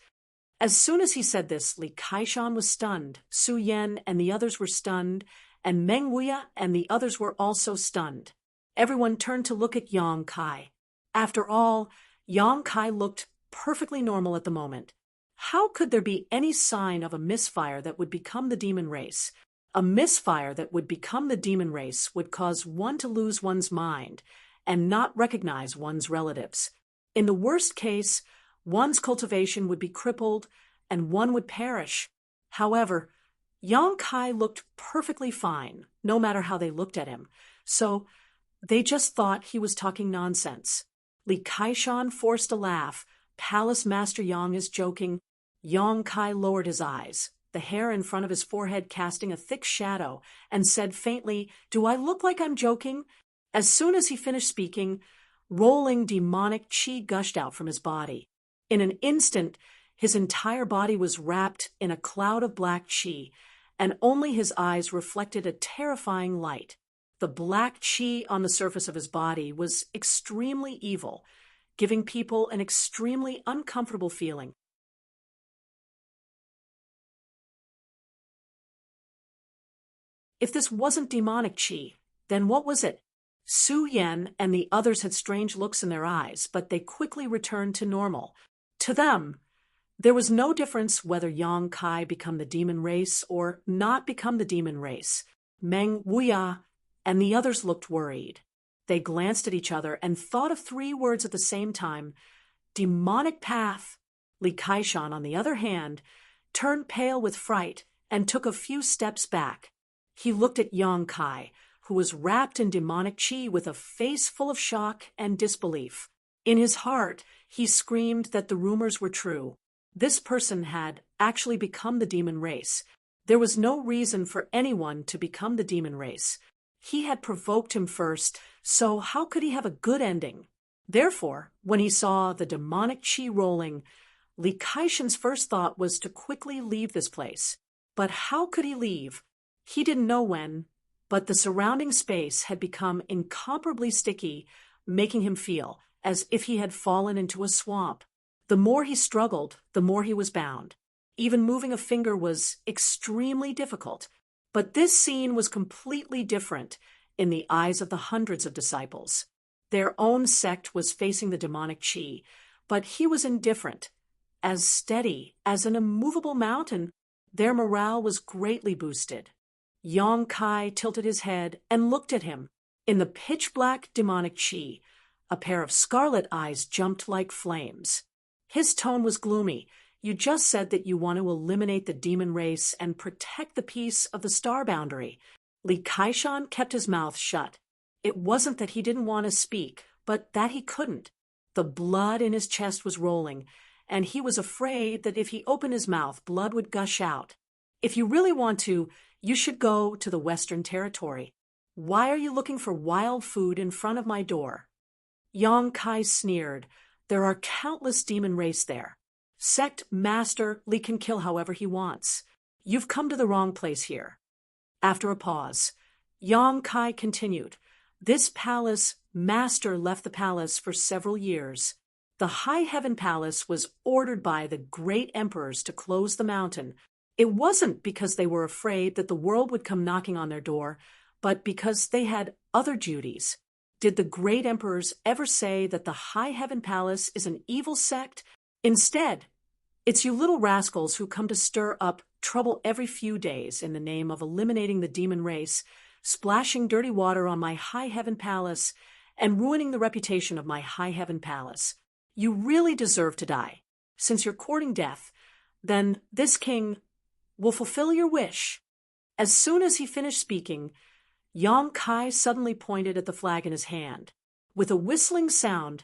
As soon as he said this, Li Kaishan was stunned, Su Yan and the others were stunned, and Meng Wuya and the others were also stunned. Everyone turned to look at Yang Kai. After all, Yang Kai looked perfectly normal at the moment. How could there be any sign of a misfire that would become the demon race? A misfire that would become the demon race would cause one to lose one's mind and not recognize one's relatives. In the worst case, one's cultivation would be crippled and one would perish. However, Yang Kai looked perfectly fine, no matter how they looked at him, so they just thought he was talking nonsense. Li Kaishan forced a laugh. Palace Master Yang is joking. Yang Kai lowered his eyes, the hair in front of his forehead casting a thick shadow, and said faintly, Do I look like I'm joking? As soon as he finished speaking, rolling demonic chi gushed out from his body. In an instant, his entire body was wrapped in a cloud of black chi, and only his eyes reflected a terrifying light. The black chi on the surface of his body was extremely evil, giving people an extremely uncomfortable feeling. If this wasn't demonic chi, then what was it? Su Yan and the others had strange looks in their eyes, but they quickly returned to normal. To them, there was no difference whether Yang Kai become the demon race or not become the demon race. Meng Wuya and the others looked worried. They glanced at each other and thought of 3 words at the same time. Demonic path. Li Kaishan, on the other hand, turned pale with fright and took a few steps back. He looked at Yang Kai, who was wrapped in demonic chi with a face full of shock and disbelief. In his heart, he screamed that the rumors were true. This person had actually become the demon race. There was no reason for anyone to become the demon race. He had provoked him first, so how could he have a good ending? Therefore, when he saw the demonic chi rolling, Li Kaishan's first thought was to quickly leave this place. But how could he leave? He didn't know when, but the surrounding space had become incomparably sticky, making him feel as if he had fallen into a swamp. The more he struggled, the more he was bound. Even moving a finger was extremely difficult. But this scene was completely different in the eyes of the hundreds of disciples. Their own sect was facing the demonic chi, but he was indifferent. As steady as an immovable mountain, their morale was greatly boosted. Yang Kai tilted his head and looked at him. In the pitch-black demonic chi, a pair of scarlet eyes jumped like flames. His tone was gloomy. You just said that you want to eliminate the demon race and protect the peace of the star boundary. Li Kaishan kept his mouth shut. It wasn't that he didn't want to speak, but that he couldn't. The blood in his chest was rolling, and he was afraid that if he opened his mouth, blood would gush out. If you really want to, you should go to the Western Territory. Why are you looking for wild food in front of my door? Yang Kai sneered. There are countless demon race there. Sect Master Li can kill however he wants. You've come to the wrong place here. After a pause, Yang Kai continued. This palace master left the palace for several years. The High Heaven Palace was ordered by the great emperors to close the mountain. It wasn't because they were afraid that the world would come knocking on their door, but because they had other duties. Did the great emperors ever say that the High Heaven Palace is an evil sect? Instead, it's you little rascals who come to stir up trouble every few days in the name of eliminating the demon race, splashing dirty water on my High Heaven Palace, and ruining the reputation of my High Heaven Palace. You really deserve to die. Since you're courting death, then this king will fulfill your wish. As soon as he finished speaking, Yang Kai suddenly pointed at the flag in his hand. With a whistling sound,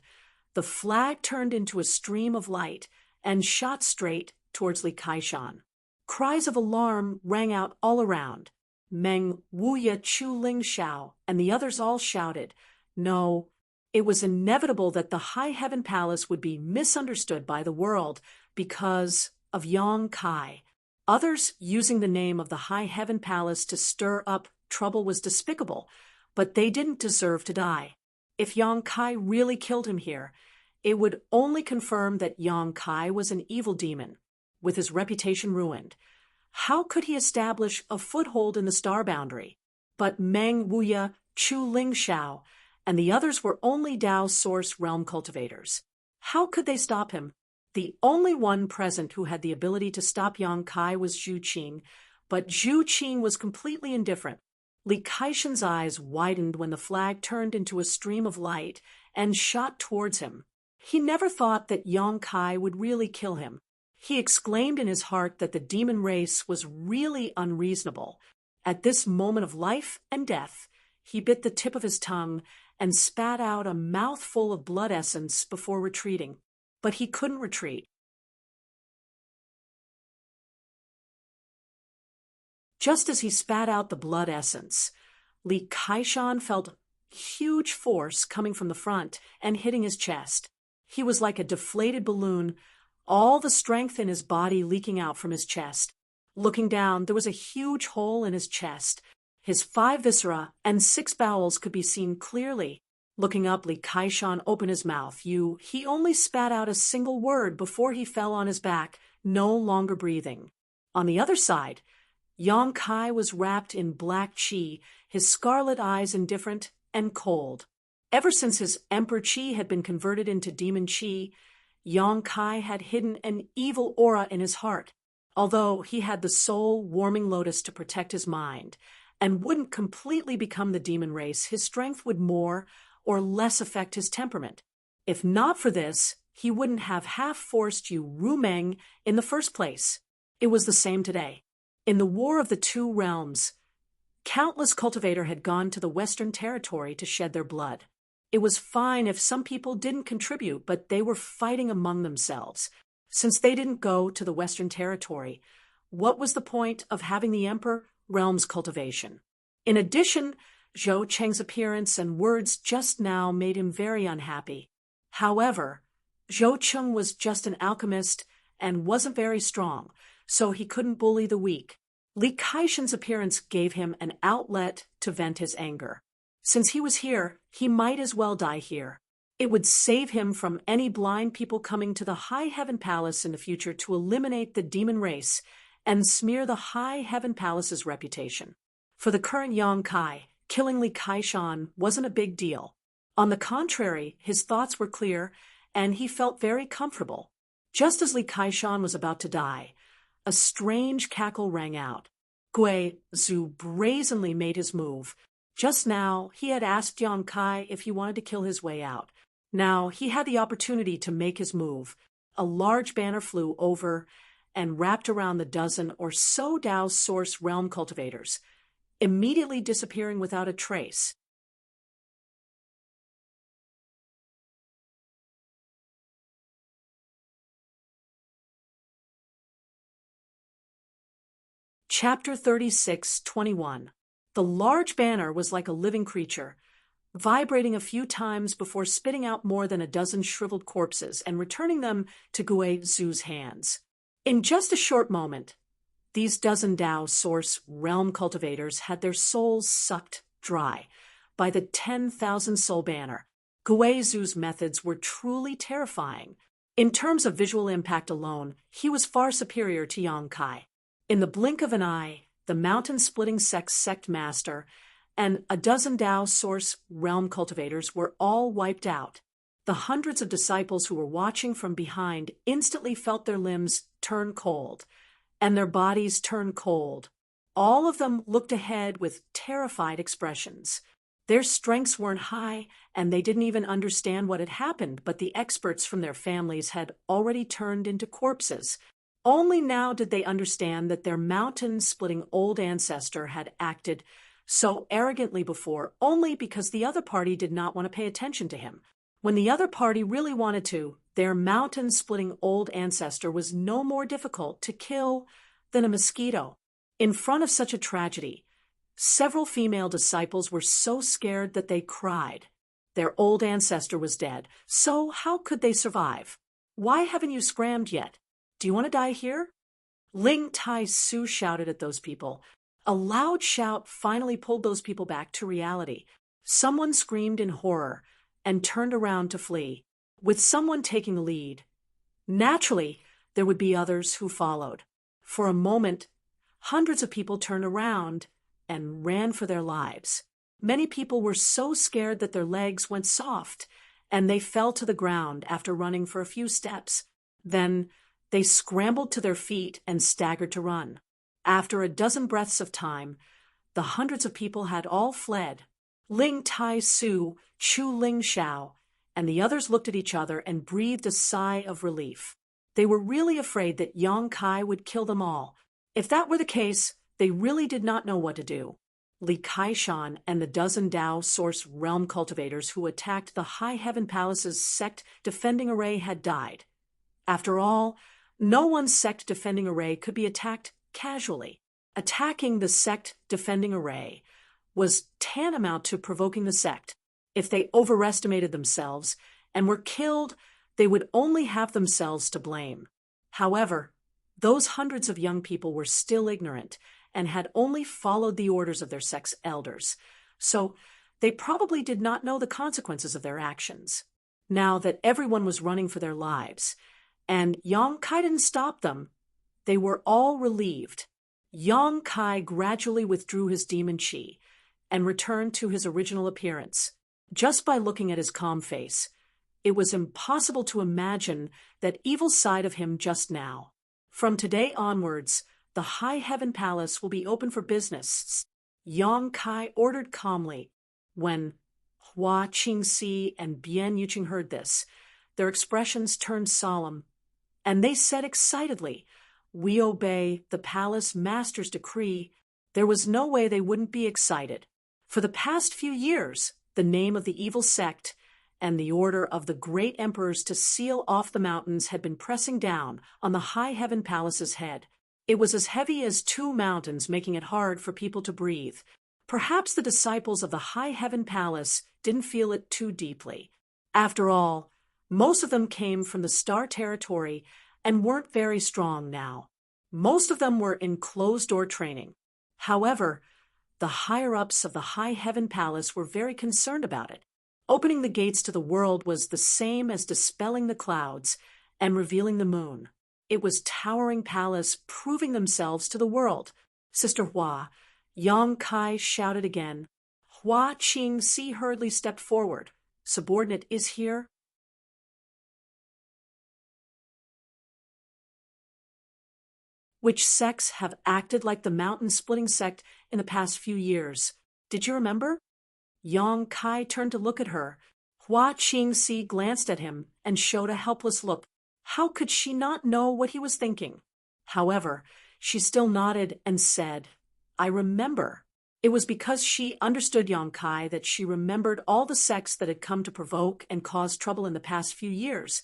the flag turned into a stream of light and shot straight towards Li Kaishan. Cries of alarm rang out all around. Meng Wuya Chu Ling Shao, and the others all shouted. No, it was inevitable that the High Heaven Palace would be misunderstood by the world because of Yang Kai. Others using the name of the High Heaven Palace to stir up trouble was despicable, but they didn't deserve to die. If Yang Kai really killed him here, it would only confirm that Yang Kai was an evil demon, with his reputation ruined. How could he establish a foothold in the star boundary? But Meng Wuya, Chu Ling Shao, and the others were only Dao Source realm cultivators. How could they stop him? The only one present who had the ability to stop Yang Kai was Zhu Qing, but Zhu Qing was completely indifferent. Li Kaishan's eyes widened when the flag turned into a stream of light and shot towards him. He never thought that Yang Kai would really kill him. He exclaimed in his heart that the demon race was really unreasonable. At this moment of life and death, he bit the tip of his tongue and spat out a mouthful of blood essence before retreating. But he couldn't retreat. Just as he spat out the blood essence, Li Kaishan felt huge force coming from the front and hitting his chest. He was like a deflated balloon, all the strength in his body leaking out from his chest. Looking down, there was a huge hole in his chest. His 5 viscera and 6 bowels could be seen clearly. Looking up, Li Kaishan opened his mouth. He only spat out a single word before he fell on his back, no longer breathing. On the other side, Yang Kai was wrapped in black qi, his scarlet eyes indifferent and cold. Ever since his Emperor Qi had been converted into demon Qi, Yang Kai had hidden an evil aura in his heart, although he had the soul-warming lotus to protect his mind, and wouldn't completely become the demon race. His strength would more or less affect his temperament. If not for this, he wouldn't have half-forced Yu Rumeng in the first place. It was the same today. In the War of the Two Realms, countless cultivators had gone to the Western Territory to shed their blood. It was fine if some people didn't contribute, but they were fighting among themselves. Since they didn't go to the Western Territory, what was the point of having the Emperor realms cultivation? In addition, Zhou Cheng's appearance and words just now made him very unhappy. However, Zhou Cheng was just an alchemist and wasn't very strong, so he couldn't bully the weak. Li Kaishan's appearance gave him an outlet to vent his anger. Since he was here, he might as well die here. It would save him from any blind people coming to the High Heaven Palace in the future to eliminate the demon race and smear the High Heaven Palace's reputation. For the current Yang Kai, killing Li Kaishan wasn't a big deal. On the contrary, his thoughts were clear, and he felt very comfortable. Just as Li Kaishan was about to die, a strange cackle rang out. Gui Zhu brazenly made his move. Just now, he had asked Yang Kai if he wanted to kill his way out. Now, he had the opportunity to make his move. A large banner flew over and wrapped around the dozen or so Dao Source realm cultivators, immediately disappearing without a trace. Chapter 36:21. The large banner was like a living creature, vibrating a few times before spitting out more than a dozen shriveled corpses and returning them to Gui Zhu's hands. In just a short moment, these dozen Dao Source realm cultivators had their souls sucked dry by the 10,000 soul banner. Gui Zhu's methods were truly terrifying. In terms of visual impact alone, he was far superior to Yang Kai. In the blink of an eye, the mountain-splitting sect master and a dozen Dao Source realm cultivators were all wiped out. The hundreds of disciples who were watching from behind instantly felt their limbs turn cold, and their bodies turn cold. All of them looked ahead with terrified expressions. Their strengths weren't high, and they didn't even understand what had happened, but the experts from their families had already turned into corpses. Only now did they understand that their mountain-splitting old ancestor had acted so arrogantly before only because the other party did not want to pay attention to him. When the other party really wanted to, their mountain-splitting old ancestor was no more difficult to kill than a mosquito. In front of such a tragedy, Several female disciples were so scared that they cried. Their old ancestor was dead, so how could they survive? Why haven't you scrammed yet? Do you want to die here? Ling Tai Su shouted at those people. A loud shout finally pulled those people back to reality. Someone screamed in horror and turned around to flee, with someone taking the lead. Naturally, there would be others who followed. For a moment, hundreds of people turned around and ran for their lives. Many people were so scared that their legs went soft, and they fell to the ground after running for a few steps. Then they scrambled to their feet and staggered to run. After a dozen breaths of time, the hundreds of people had all fled. Ling Tai Su, Chu Ling Xiao, and the others looked at each other and breathed a sigh of relief. They were really afraid that Yang Kai would kill them all. If that were the case, they really did not know what to do. Li Kaishan and the dozen Dao Source Realm cultivators who attacked the High Heaven Palace's sect defending array had died. After all, no one sect defending array could be attacked casually. Attacking the sect defending array was tantamount to provoking the sect. If they overestimated themselves and were killed, they would only have themselves to blame. However, those hundreds of young people were still ignorant and had only followed the orders of their sect's elders, so they probably did not know the consequences of their actions. Now that everyone was running for their lives, and Yang Kai didn't stop them, they were all relieved. Yang Kai gradually withdrew his demon chi and returned to his original appearance. Just by looking at his calm face, it was impossible to imagine that evil side of him just now. From today onwards, the High Heaven Palace will be open for business, Yang Kai ordered calmly. When Hua Qingxi and Bian Yuqing heard this, their expressions turned solemn, and they said excitedly, "We obey the palace master's decree." There was no way they wouldn't be excited. For the past few years, the name of the evil sect and the order of the great emperors to seal off the mountains had been pressing down on the High Heaven Palace's head. It was as heavy as 2 mountains, making it hard for people to breathe. Perhaps the disciples of the High Heaven Palace didn't feel it too deeply. After all, most of them came from the Star Territory and weren't very strong now. Most of them were in closed-door training. However, the higher-ups of the High Heaven Palace were very concerned about it. Opening the gates to the world was the same as dispelling the clouds and revealing the moon. It was towering palace proving themselves to the world. Sister Hua, Yang Kai shouted again. Hua Qingxi hurriedly stepped forward. Subordinate is here. Which sects have acted like the mountain-splitting sect in the past few years? Did you remember? Yang Kai turned to look at her. Hua Qingxi glanced at him and showed a helpless look. How could she not know what he was thinking? However, she still nodded and said, "I remember." It was because she understood Yang Kai that she remembered all the sects that had come to provoke and cause trouble in the past few years,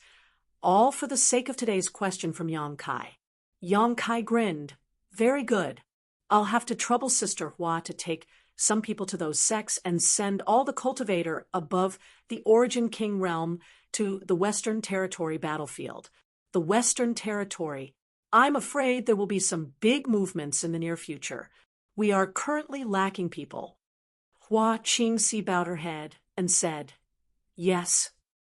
all for the sake of today's question from Yang Kai. Yang Kai grinned. "Very good. I'll have to trouble Sister Hua to take some people to those sects and send all the cultivator above the Origin King realm to the Western Territory battlefield. The Western Territory. I'm afraid there will be some big movements in the near future. We are currently lacking people." Hua Qingxi bowed her head and said, "Yes."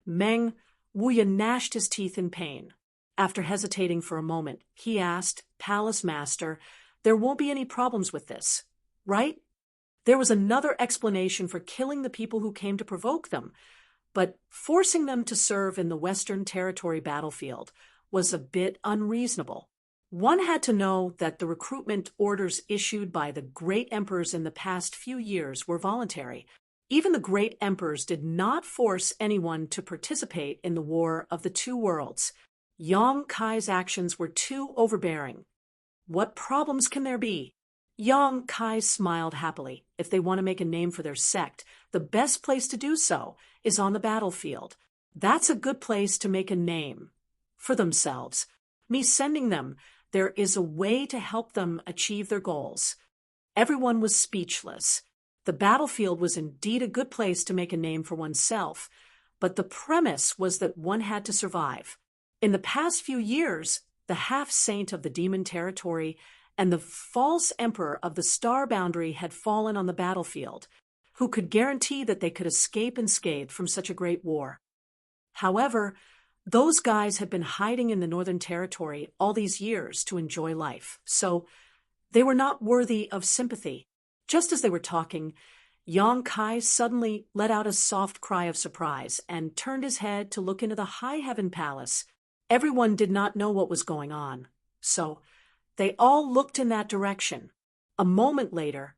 Meng Wuya gnashed his teeth in pain. After hesitating for a moment, he asked, "Palace Master, there won't be any problems with this, right?" There was another explanation for killing the people who came to provoke them, but forcing them to serve in the Western Territory battlefield was a bit unreasonable. One had to know that the recruitment orders issued by the great emperors in the past few years were voluntary. Even the great emperors did not force anyone to participate in the War of the Two Worlds. Yang Kai's actions were too overbearing. What problems can there be? Yang Kai smiled happily. If they want to make a name for their sect, the best place to do so is on the battlefield. That's a good place to make a name for themselves. Me sending them, there is a way to help them achieve their goals. Everyone was speechless. The battlefield was indeed a good place to make a name for oneself, but the premise was that one had to survive. In the past few years, the half-saint of the demon territory and the false emperor of the star boundary had fallen on the battlefield. Who could guarantee that they could escape unscathed from such a great war? However, those guys had been hiding in the Northern Territory all these years to enjoy life, so they were not worthy of sympathy. Just as they were talking, Yang Kai suddenly let out a soft cry of surprise and turned his head to look into the High Heaven Palace. Everyone did not know what was going on, so they all looked in that direction. A moment later,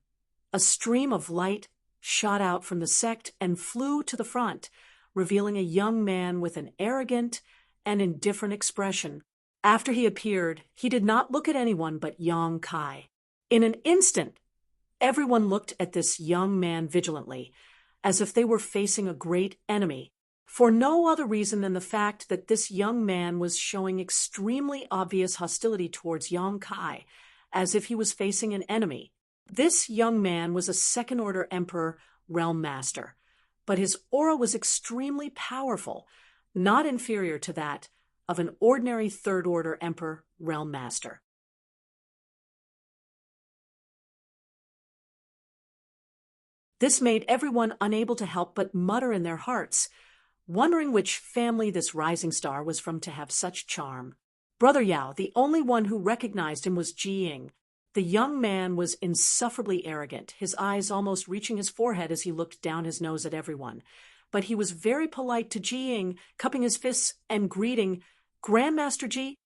a stream of light shot out from the sect and flew to the front, revealing a young man with an arrogant and indifferent expression. After he appeared, he did not look at anyone but Yang Kai. In an instant, everyone looked at this young man vigilantly, as if they were facing a great enemy, for no other reason than the fact that this young man was showing extremely obvious hostility towards Yang Kai, as if he was facing an enemy. This young man was a second-order emperor realm master, but his aura was extremely powerful, not inferior to that of an ordinary third-order emperor realm master. This made everyone unable to help but mutter in their hearts, wondering which family this rising star was from to have such charm. Brother Yao, the only one who recognized him, was Jiying. The young man was insufferably arrogant, his eyes almost reaching his forehead as he looked down his nose at everyone. But he was very polite to Jiying, cupping his fists and greeting, "Grandmaster Ji,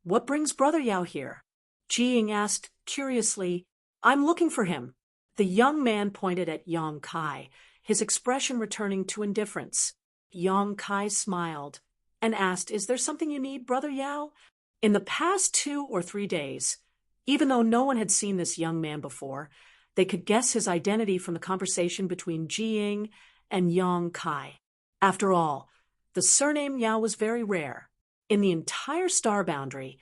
what brings Brother Yao here?" Jiying asked curiously, "I'm looking for him." The young man pointed at Yang Kai, his expression returning to indifference. Yang Kai smiled and asked, "Is there something you need, Brother Yao?" In the past 2 or 3 days, even though no one had seen this young man before, they could guess his identity from the conversation between Jiying and Yang Kai. After all, the surname Yao was very rare. In the entire star boundary,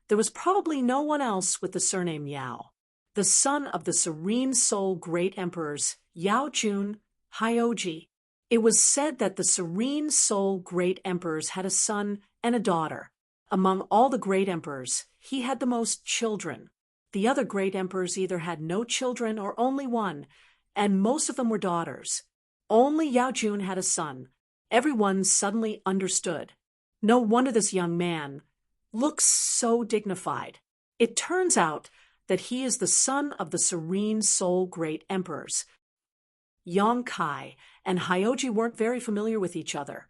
there was probably no one else with the surname Yao. The son of the serene soul great emperors Yao Jun, Hyoji. It was said that the serene soul great emperors had a son and a daughter. Among all the great emperors, he had the most children. The other great emperors either had no children or only one, and most of them were daughters. Only Yao Jun had a son. Everyone suddenly understood. No wonder this young man looks so dignified. It turns out that he is the son of the serene soul great emperors. Yang Kai and Hyoji weren't very familiar with each other,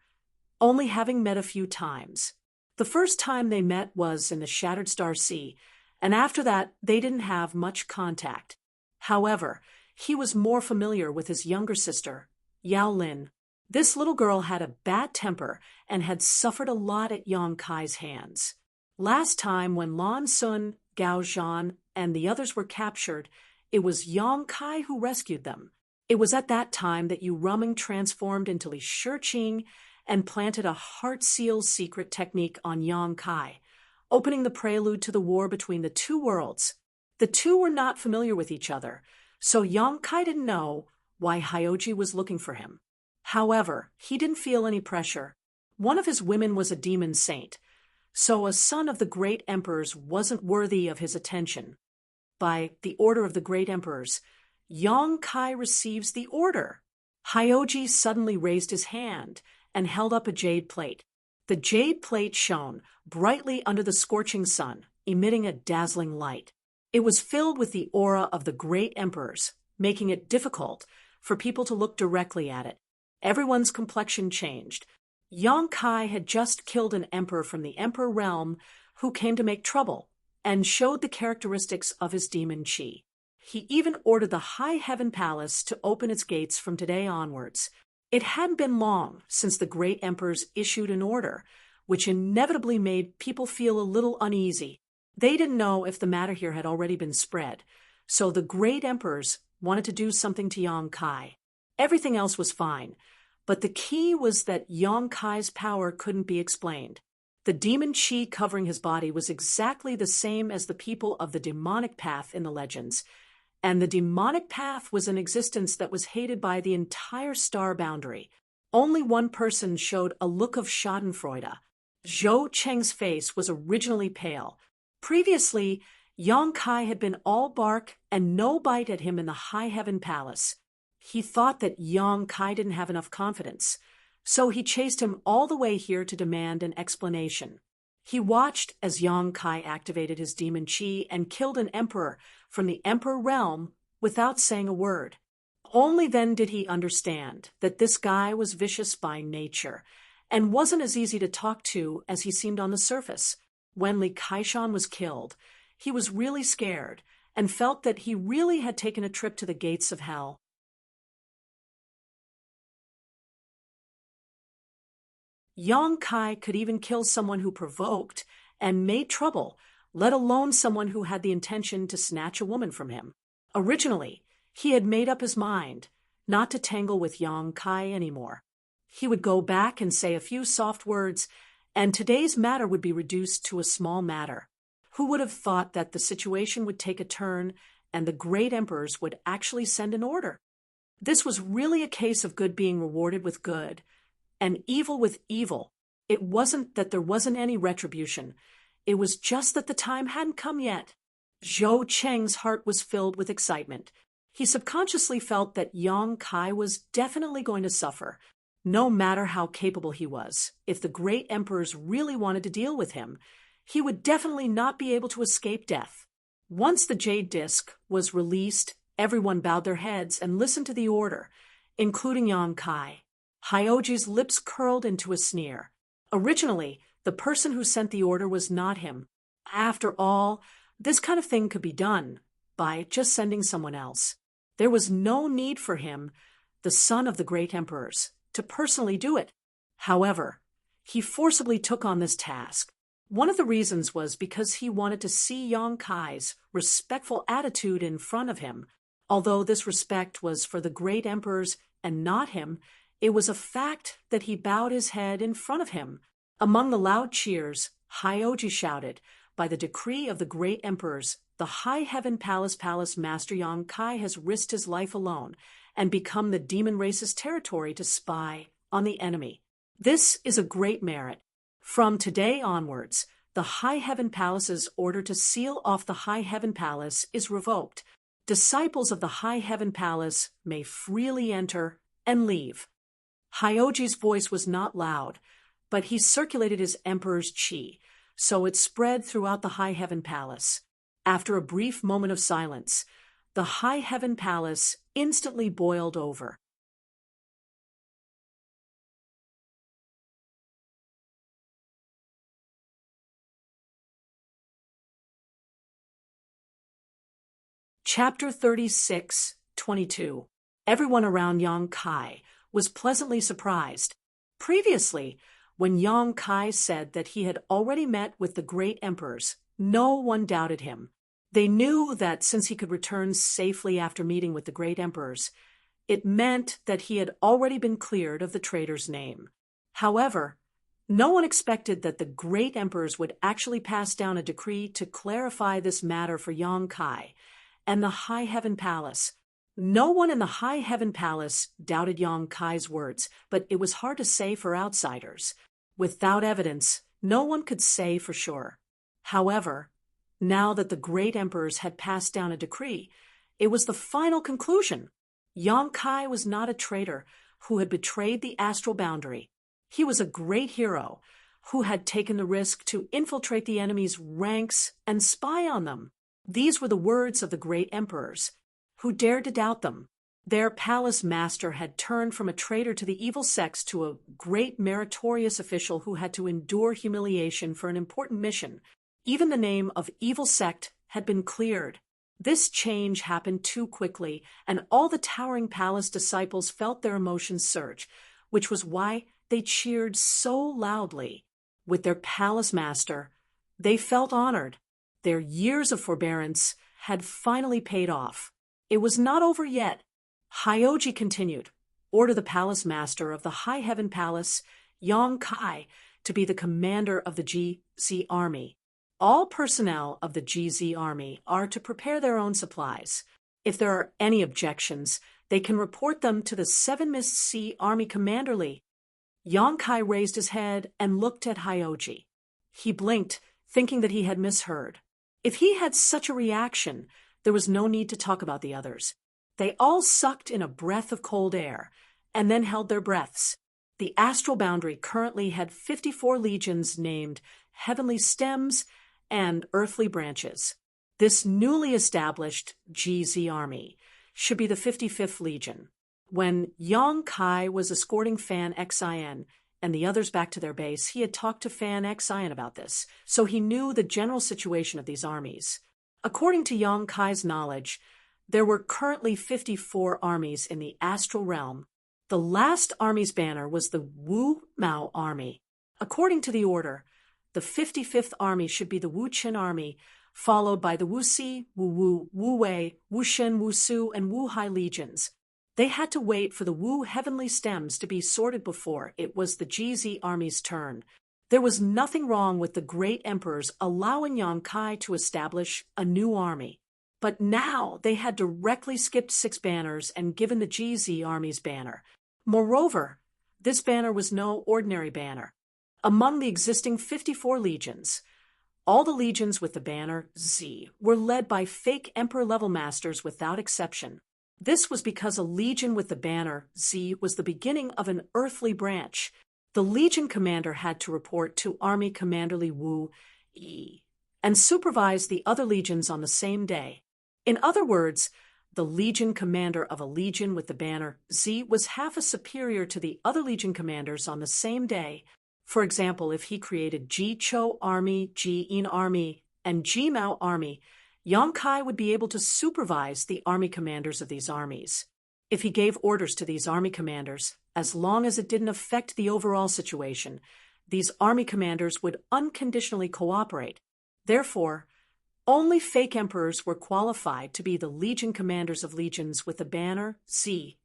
only having met a few times. The first time they met was in the Shattered Star Sea, and after that they didn't have much contact. However, he was more familiar with his younger sister, Yao Lin. This little girl had a bad temper and had suffered a lot at Yang Kai's hands. Last time when Lan Sun, Gao Zhan, and the others were captured, it was Yang Kai who rescued them. It was at that time that Yu Ruming transformed into Li Shiqing and planted a heart seal secret technique on Yang Kai, opening the prelude to the war between the two worlds. The two were not familiar with each other, so Yang Kai didn't know why Hyoji was looking for him. However, he didn't feel any pressure. One of his women was a demon saint, so a son of the great emperors wasn't worthy of his attention. By the order of the great emperors, Yang Kai receives the order. Hyoji suddenly raised his hand and held up a jade plate. The jade plate shone brightly under the scorching sun, emitting a dazzling light. It was filled with the aura of the great emperors, making it difficult for people to look directly at it. Everyone's complexion changed. Yang Kai had just killed an emperor from the emperor realm who came to make trouble and showed the characteristics of his demon chi. He even ordered the High Heaven Palace to open its gates from today onwards. It hadn't been long since the great emperors issued an order, which inevitably made people feel a little uneasy. They didn't know if the matter here had already been spread, so the great emperors wanted to do something to Yang Kai. Everything else was fine, but the key was that Yang Kai's power couldn't be explained. The demon chi covering his body was exactly the same as the people of the demonic path in the legends, and the demonic path was an existence that was hated by the entire star boundary. Only one person showed a look of schadenfreude. Zhou Cheng's face was originally pale. Previously, Yang Kai had been all bark and no bite at him in the High Heaven Palace. He thought that Yang Kai didn't have enough confidence, so he chased him all the way here to demand an explanation. He watched as Yang Kai activated his demon chi and killed an emperor from the Emperor realm without saying a word. Only then did he understand that this guy was vicious by nature and wasn't as easy to talk to as he seemed on the surface. When Li Kaishan was killed, he was really scared and felt that he really had taken a trip to the gates of hell. Yang Kai could even kill someone who provoked and made trouble, let alone someone who had the intention to snatch a woman from him. Originally, he had made up his mind not to tangle with Yang Kai anymore. He would go back and say a few soft words, and today's matter would be reduced to a small matter. Who would have thought that the situation would take a turn and the great emperors would actually send an order? This was really a case of good being rewarded with good, and evil with evil. It wasn't that there wasn't any retribution. It was just that the time hadn't come yet. Zhou Cheng's heart was filled with excitement. He subconsciously felt that Yang Kai was definitely going to suffer, no matter how capable he was. If the great emperors really wanted to deal with him, he would definitely not be able to escape death. Once the jade disc was released, everyone bowed their heads and listened to the order, including Yang Kai. Hyoji's lips curled into a sneer. Originally, the person who sent the order was not him. After all, this kind of thing could be done by just sending someone else. There was no need for him, the son of the great emperors, to personally do it. However, he forcibly took on this task. One of the reasons was because he wanted to see Yang Kai's respectful attitude in front of him. Although this respect was for the great emperors and not him, it was a fact that he bowed his head in front of him. Among the loud cheers, Hyoji shouted, "By the decree of the great emperors, the High Heaven Palace Master Yang Kai has risked his life alone and become the demon race's territory to spy on the enemy. This is a great merit. From today onwards, the High Heaven Palace's order to seal off the High Heaven Palace is revoked. Disciples of the High Heaven Palace may freely enter and leave." Hyoji's voice was not loud, but he circulated his emperor's chi, so it spread throughout the High Heaven Palace. After a brief moment of silence, the High Heaven Palace instantly boiled over. Chapter 36:22. Everyone around Yang Kai was pleasantly surprised. Previously, when Yang Kai said that he had already met with the great emperors, no one doubted him. They knew that since he could return safely after meeting with the great emperors, it meant that he had already been cleared of the traitor's name. However, no one expected that the great emperors would actually pass down a decree to clarify this matter for Yang Kai and the High Heaven Palace. No one in the High Heaven Palace doubted Yang Kai's words, but it was hard to say for outsiders. Without evidence, no one could say for sure. However, now that the great emperors had passed down a decree, it was the final conclusion. Yang Kai was not a traitor who had betrayed the astral boundary. He was a great hero who had taken the risk to infiltrate the enemy's ranks and spy on them. These were the words of the great emperors. Who dared to doubt them? Their palace master had turned from a traitor to the evil sects to a great meritorious official who had to endure humiliation for an important mission. Even the name of evil sect had been cleared. This change happened too quickly, and all the towering palace disciples felt their emotions surge, which was why they cheered so loudly. With their palace master, they felt honored. Their years of forbearance had finally paid off. It was not over yet. Hyoji continued, "Order the palace master of the High Heaven Palace, Yang Kai, to be the commander of the GZ army. All personnel of the GZ army are to prepare their own supplies. If there are any objections, they can report them to the Seven Mist Sea Army Commander Li. Yonkai raised his head and looked at Hyoji. He blinked, thinking that he had misheard. If he had such a reaction, there was no need to talk about the others. They all sucked in a breath of cold air, and then held their breaths. The astral boundary currently had 54 legions named Heavenly Stems and Earthly Branches. This newly established GZ Army should be the 55th Legion. When Yang Kai was escorting Fan Xin and the others back to their base, he had talked to Fan Xin about this, so he knew the general situation of these armies. According to Yang Kai's knowledge, there were currently 54 armies in the astral realm. The last army's banner was the Wu Mao Army. According to the order, the 55th Army should be the Wu Qin Army, followed by the Wu Si, Wu Wu, Wu Wei, Wu Shen, Wu Su, and Wu Hai legions. They had to wait for the Wu Heavenly Stems to be sorted before it was the GZ Army's turn. There was nothing wrong with the great emperors allowing Yang Kai to establish a new army. But now they had directly skipped 6 banners and given the GZ Army's banner. Moreover, this banner was no ordinary banner. Among the existing 54 legions, all the legions with the banner Z were led by fake emperor-level masters without exception. This was because a legion with the banner Z was the beginning of an earthly branch. The legion commander had to report to Army Commander Li Wu Yi and supervise the other legions on the same day. In other words, the legion commander of a legion with the banner Z was half as superior to the other legion commanders on the same day. For example, if he created Ji Chou Army, Ji In Army, and Ji Mao Army, Yang Kai would be able to supervise the army commanders of these armies. If he gave orders to these army commanders, as long as it didn't affect the overall situation, these army commanders would unconditionally cooperate. Therefore, only fake emperors were qualified to be the legion commanders of legions with the banner Z.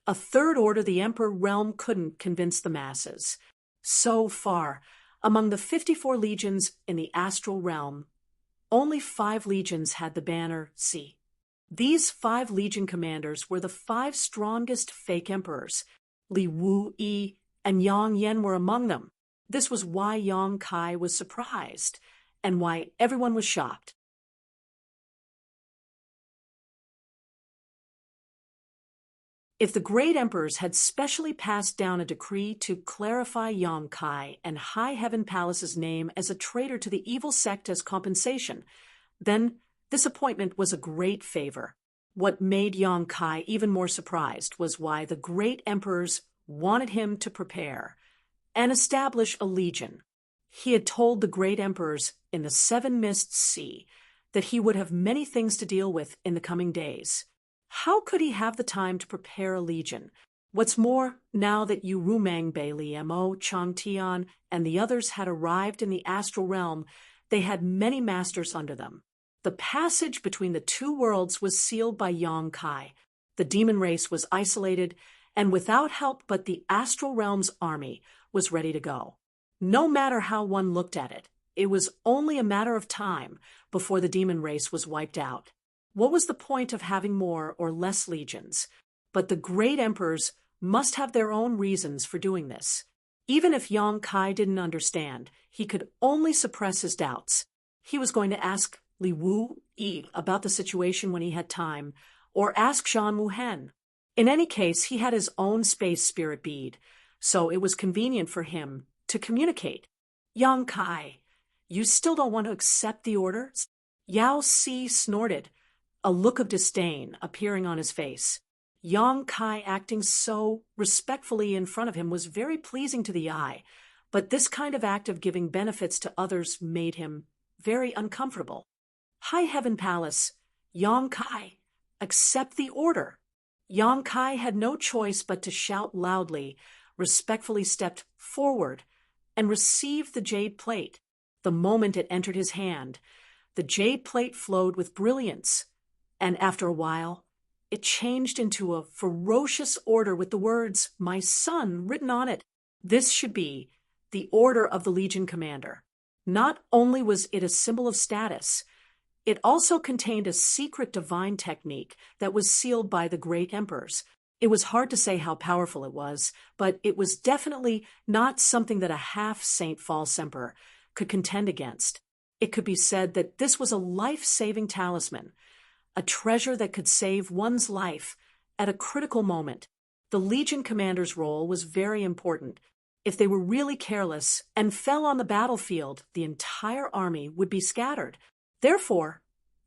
A third order the emperor realm couldn't convince the masses. So far, among the 54 legions in the astral realm, only 5 legions had the banner Z. These 5 legion commanders were the 5 strongest fake emperors. Li Wu Yi and Yang Yen were among them. This was why Yang Kai was surprised, and why everyone was shocked. If the great emperors had specially passed down a decree to clarify Yang Kai and High Heaven Palace's name as a traitor to the evil sect as compensation, then this appointment was a great favor. What made Yang Kai even more surprised was why the great emperors wanted him to prepare and establish a legion. He had told the great emperors in the Seven Mist Sea that he would have many things to deal with in the coming days. How could he have the time to prepare a legion? What's more, now that Yu Rumeng, Bei Mo, Chang Tian, and the others had arrived in the astral realm, they had many masters under them. The passage between the 2 worlds was sealed by Yang Kai. The demon race was isolated, and without help but the astral realm's army was ready to go. No matter how one looked at it, it was only a matter of time before the demon race was wiped out. What was the point of having more or less legions? But the great emperors must have their own reasons for doing this. Even if Yang Kai didn't understand, he could only suppress his doubts. He was going to ask Li Wu Yi about the situation when he had time, or ask Zhan Wuhen. In any case, he had his own space spirit bead, so it was convenient for him to communicate. Yang Kai, you still don't want to accept the order? Yao Si snorted, a look of disdain appearing on his face. Yang Kai acting so respectfully in front of him was very pleasing to the eye, but this kind of act of giving benefits to others made him very uncomfortable. High Heaven Palace, Yang Kai, accept the order. Yang Kai had no choice but to shout loudly, respectfully stepped forward, and received the jade plate. The moment it entered his hand, the jade plate flowed with brilliance, and after a while, it changed into a ferocious order with the words, "My son," written on it. This should be the order of the Legion Commander. Not only was it a symbol of status, It also contained a secret divine technique that was sealed by the great emperors. It was hard to say how powerful it was, but it was definitely not something that a half-saint false emperor could contend against. It could be said that this was a life-saving talisman, a treasure that could save one's life at a critical moment. The Legion commander's role was very important. If they were really careless and fell on the battlefield, the entire army would be scattered. Therefore,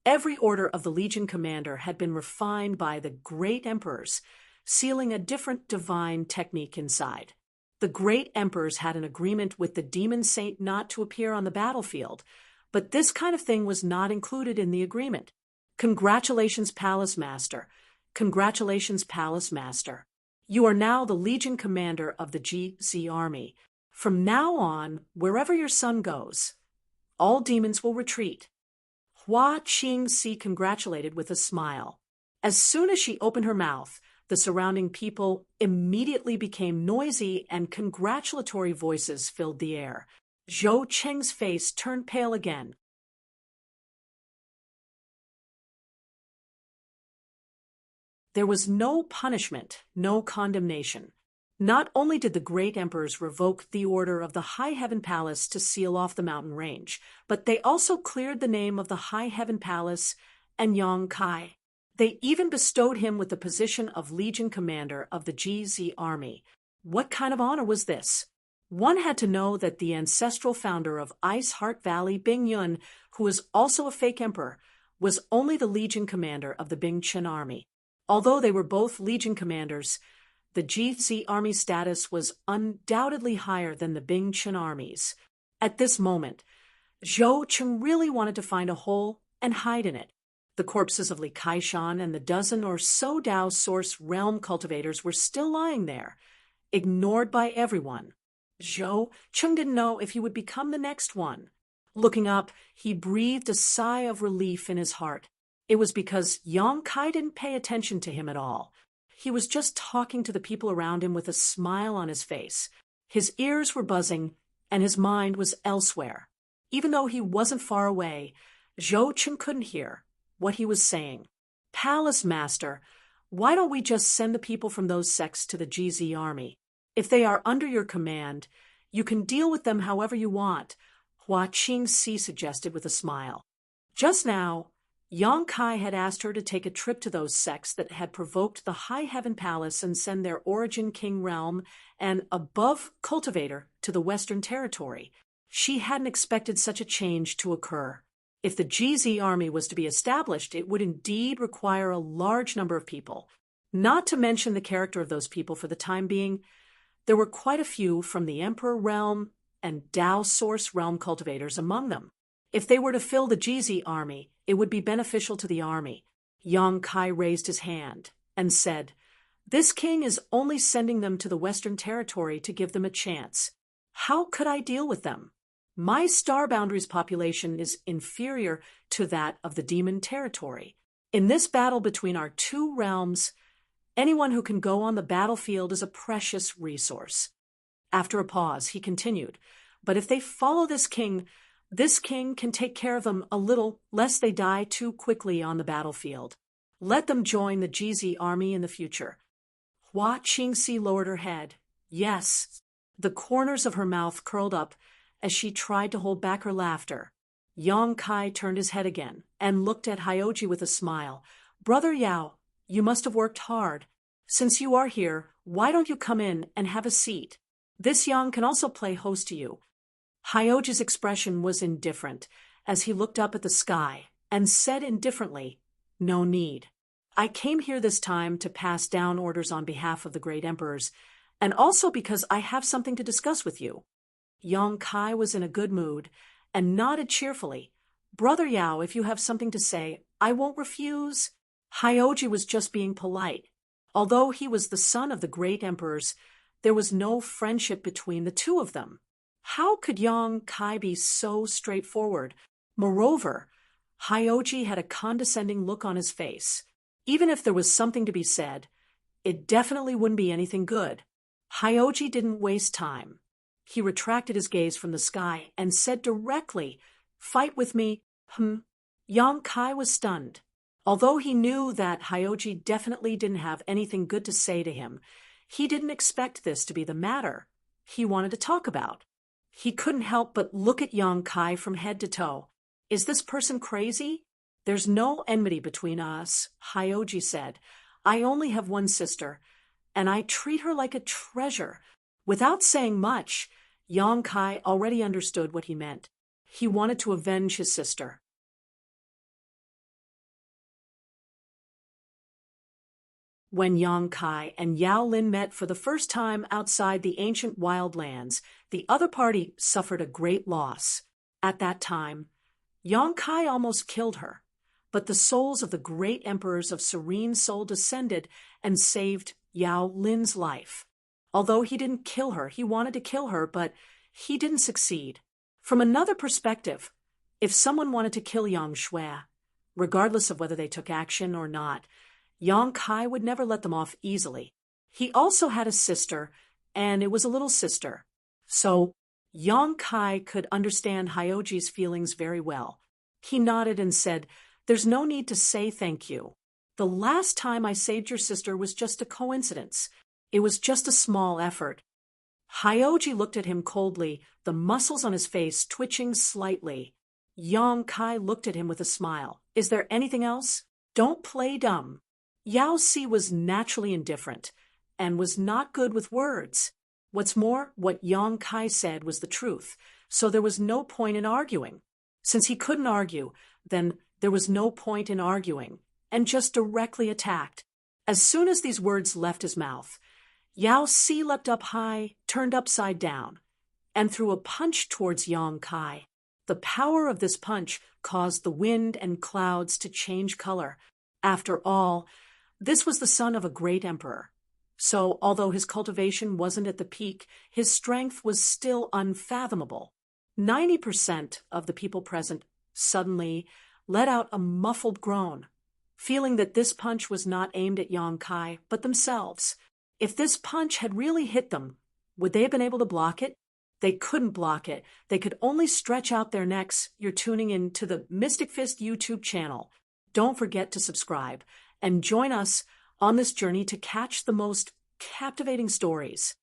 every order of the Legion commander had been refined by the great emperors, sealing a different divine technique inside. The great emperors had an agreement with the demon saint not to appear on the battlefield, but this kind of thing was not included in the agreement. Congratulations, Palace Master. Congratulations, Palace Master. You are now the Legion commander of the GZ army. From now on, wherever your son goes, all demons will retreat. Hua Qingxi congratulated with a smile. As soon as she opened her mouth, the surrounding people immediately became noisy and congratulatory voices filled the air. Zhou Cheng's face turned pale again. There was no punishment, no condemnation. Not only did the great emperors revoke the order of the High Heaven Palace to seal off the mountain range, but they also cleared the name of the High Heaven Palace and Yang Kai. They even bestowed him with the position of Legion Commander of the GZ Army. What kind of honor was this? One had to know that the ancestral founder of Ice Heart Valley, Bing Yun, who was also a fake emperor, was only the Legion Commander of the Bing Chen Army. Although they were both Legion commanders, the GZ Army status was undoubtedly higher than the Bing Chen armies. At this moment, Zhou Cheng really wanted to find a hole and hide in it. The corpses of Li Kaishan and the dozen or so Dao Source realm cultivators were still lying there, ignored by everyone. Zhou Cheng didn't know if he would become the next one. Looking up, he breathed a sigh of relief in his heart. It was because Yang Kai didn't pay attention to him at all. He was just talking to the people around him with a smile on his face. His ears were buzzing, and his mind was elsewhere. Even though he wasn't far away, Zhou Cheng couldn't hear what he was saying. Palace Master, why don't we just send the people from those sects to the GZ army? If they are under your command, you can deal with them however you want, Hua Qingxi suggested with a smile. Just now, Yang Kai had asked her to take a trip to those sects that had provoked the High Heaven Palace and send their origin king realm and above cultivator to the Western Territory. She hadn't expected such a change to occur. If the GZ army was to be established, it would indeed require a large number of people. Not to mention the character of those people for the time being, there were quite a few from the Emperor realm and Dao Source realm cultivators among them. If they were to fill the GZ army, it would be beneficial to the army. Yang Kai raised his hand and said, "This king is only sending them to the Western Territory to give them a chance. How could I deal with them? My Star Boundaries population is inferior to that of the Demon Territory. In this battle between our two realms, anyone who can go on the battlefield is a precious resource." After a pause, he continued, "But if they follow this king can take care of them a little, lest they die too quickly on the battlefield. Let them join the GZ army in the future." Hua Qingxi lowered her head. Yes. The corners of her mouth curled up as she tried to hold back her laughter. Yang Kai turned his head again and looked at Hyoji with a smile. "Brother Yao, you must have worked hard. Since you are here, why don't you come in and have a seat? This Yang can also play host to you." Hyoji's expression was indifferent as he looked up at the sky and said indifferently, "No need. I came here this time to pass down orders on behalf of the great emperors, and also because I have something to discuss with you." Yang Kai was in a good mood and nodded cheerfully. "Brother Yao, if you have something to say, I won't refuse." Hyoji was just being polite. Although he was the son of the great emperors, there was no friendship between the two of them. How could Yang Kai be so straightforward? Moreover, Hyoji had a condescending look on his face. Even if there was something to be said, it definitely wouldn't be anything good. Hyoji didn't waste time. He retracted his gaze from the sky and said directly, "Fight with me, Yang Kai was stunned. Although he knew that Hyoji definitely didn't have anything good to say to him, he didn't expect this to be the matter he wanted to talk about. He couldn't help but look at Yang Kai from head to toe. Is this person crazy? There's no enmity between us, Hyoji said. I only have one sister, and I treat her like a treasure. Without saying much, Yang Kai already understood what he meant. He wanted to avenge his sister. When Yang Kai and Yao Lin met for the first time outside the ancient wildlands, the other party suffered a great loss. At that time, Yang Kai almost killed her, but the souls of the great emperors of serene soul descended and saved Yao Lin's life. Although he didn't kill her, he wanted to kill her, but he didn't succeed. From another perspective, if someone wanted to kill Yang Shui, regardless of whether they took action or not, Yang Kai would never let them off easily. He also had a sister, and it was a little sister. So Yang Kai could understand Hyoji's feelings very well. He nodded and said, "There's no need to say thank you. The last time I saved your sister was just a coincidence. It was just a small effort." Hyoji looked at him coldly, the muscles on his face twitching slightly. Yang Kai looked at him with a smile. "Is there anything else? Don't play dumb." Yao Si was naturally indifferent and was not good with words. What's more, what Yang Kai said was the truth, so there was no point in arguing. Since he couldn't argue, then there was no point in arguing, and just directly attacked. As soon as these words left his mouth, Yao Si leapt up high, turned upside down, and threw a punch towards Yang Kai. The power of this punch caused the wind and clouds to change color. After all, this was the son of a great emperor. So, although his cultivation wasn't at the peak, his strength was still unfathomable. 90% of the people present suddenly let out a muffled groan, feeling that this punch was not aimed at Yang Kai, but themselves. If this punch had really hit them, would they have been able to block it? They couldn't block it. They could only stretch out their necks. You're tuning in to the Mystic Fist YouTube channel. Don't forget to subscribe and join us on this journey to catch the most captivating stories.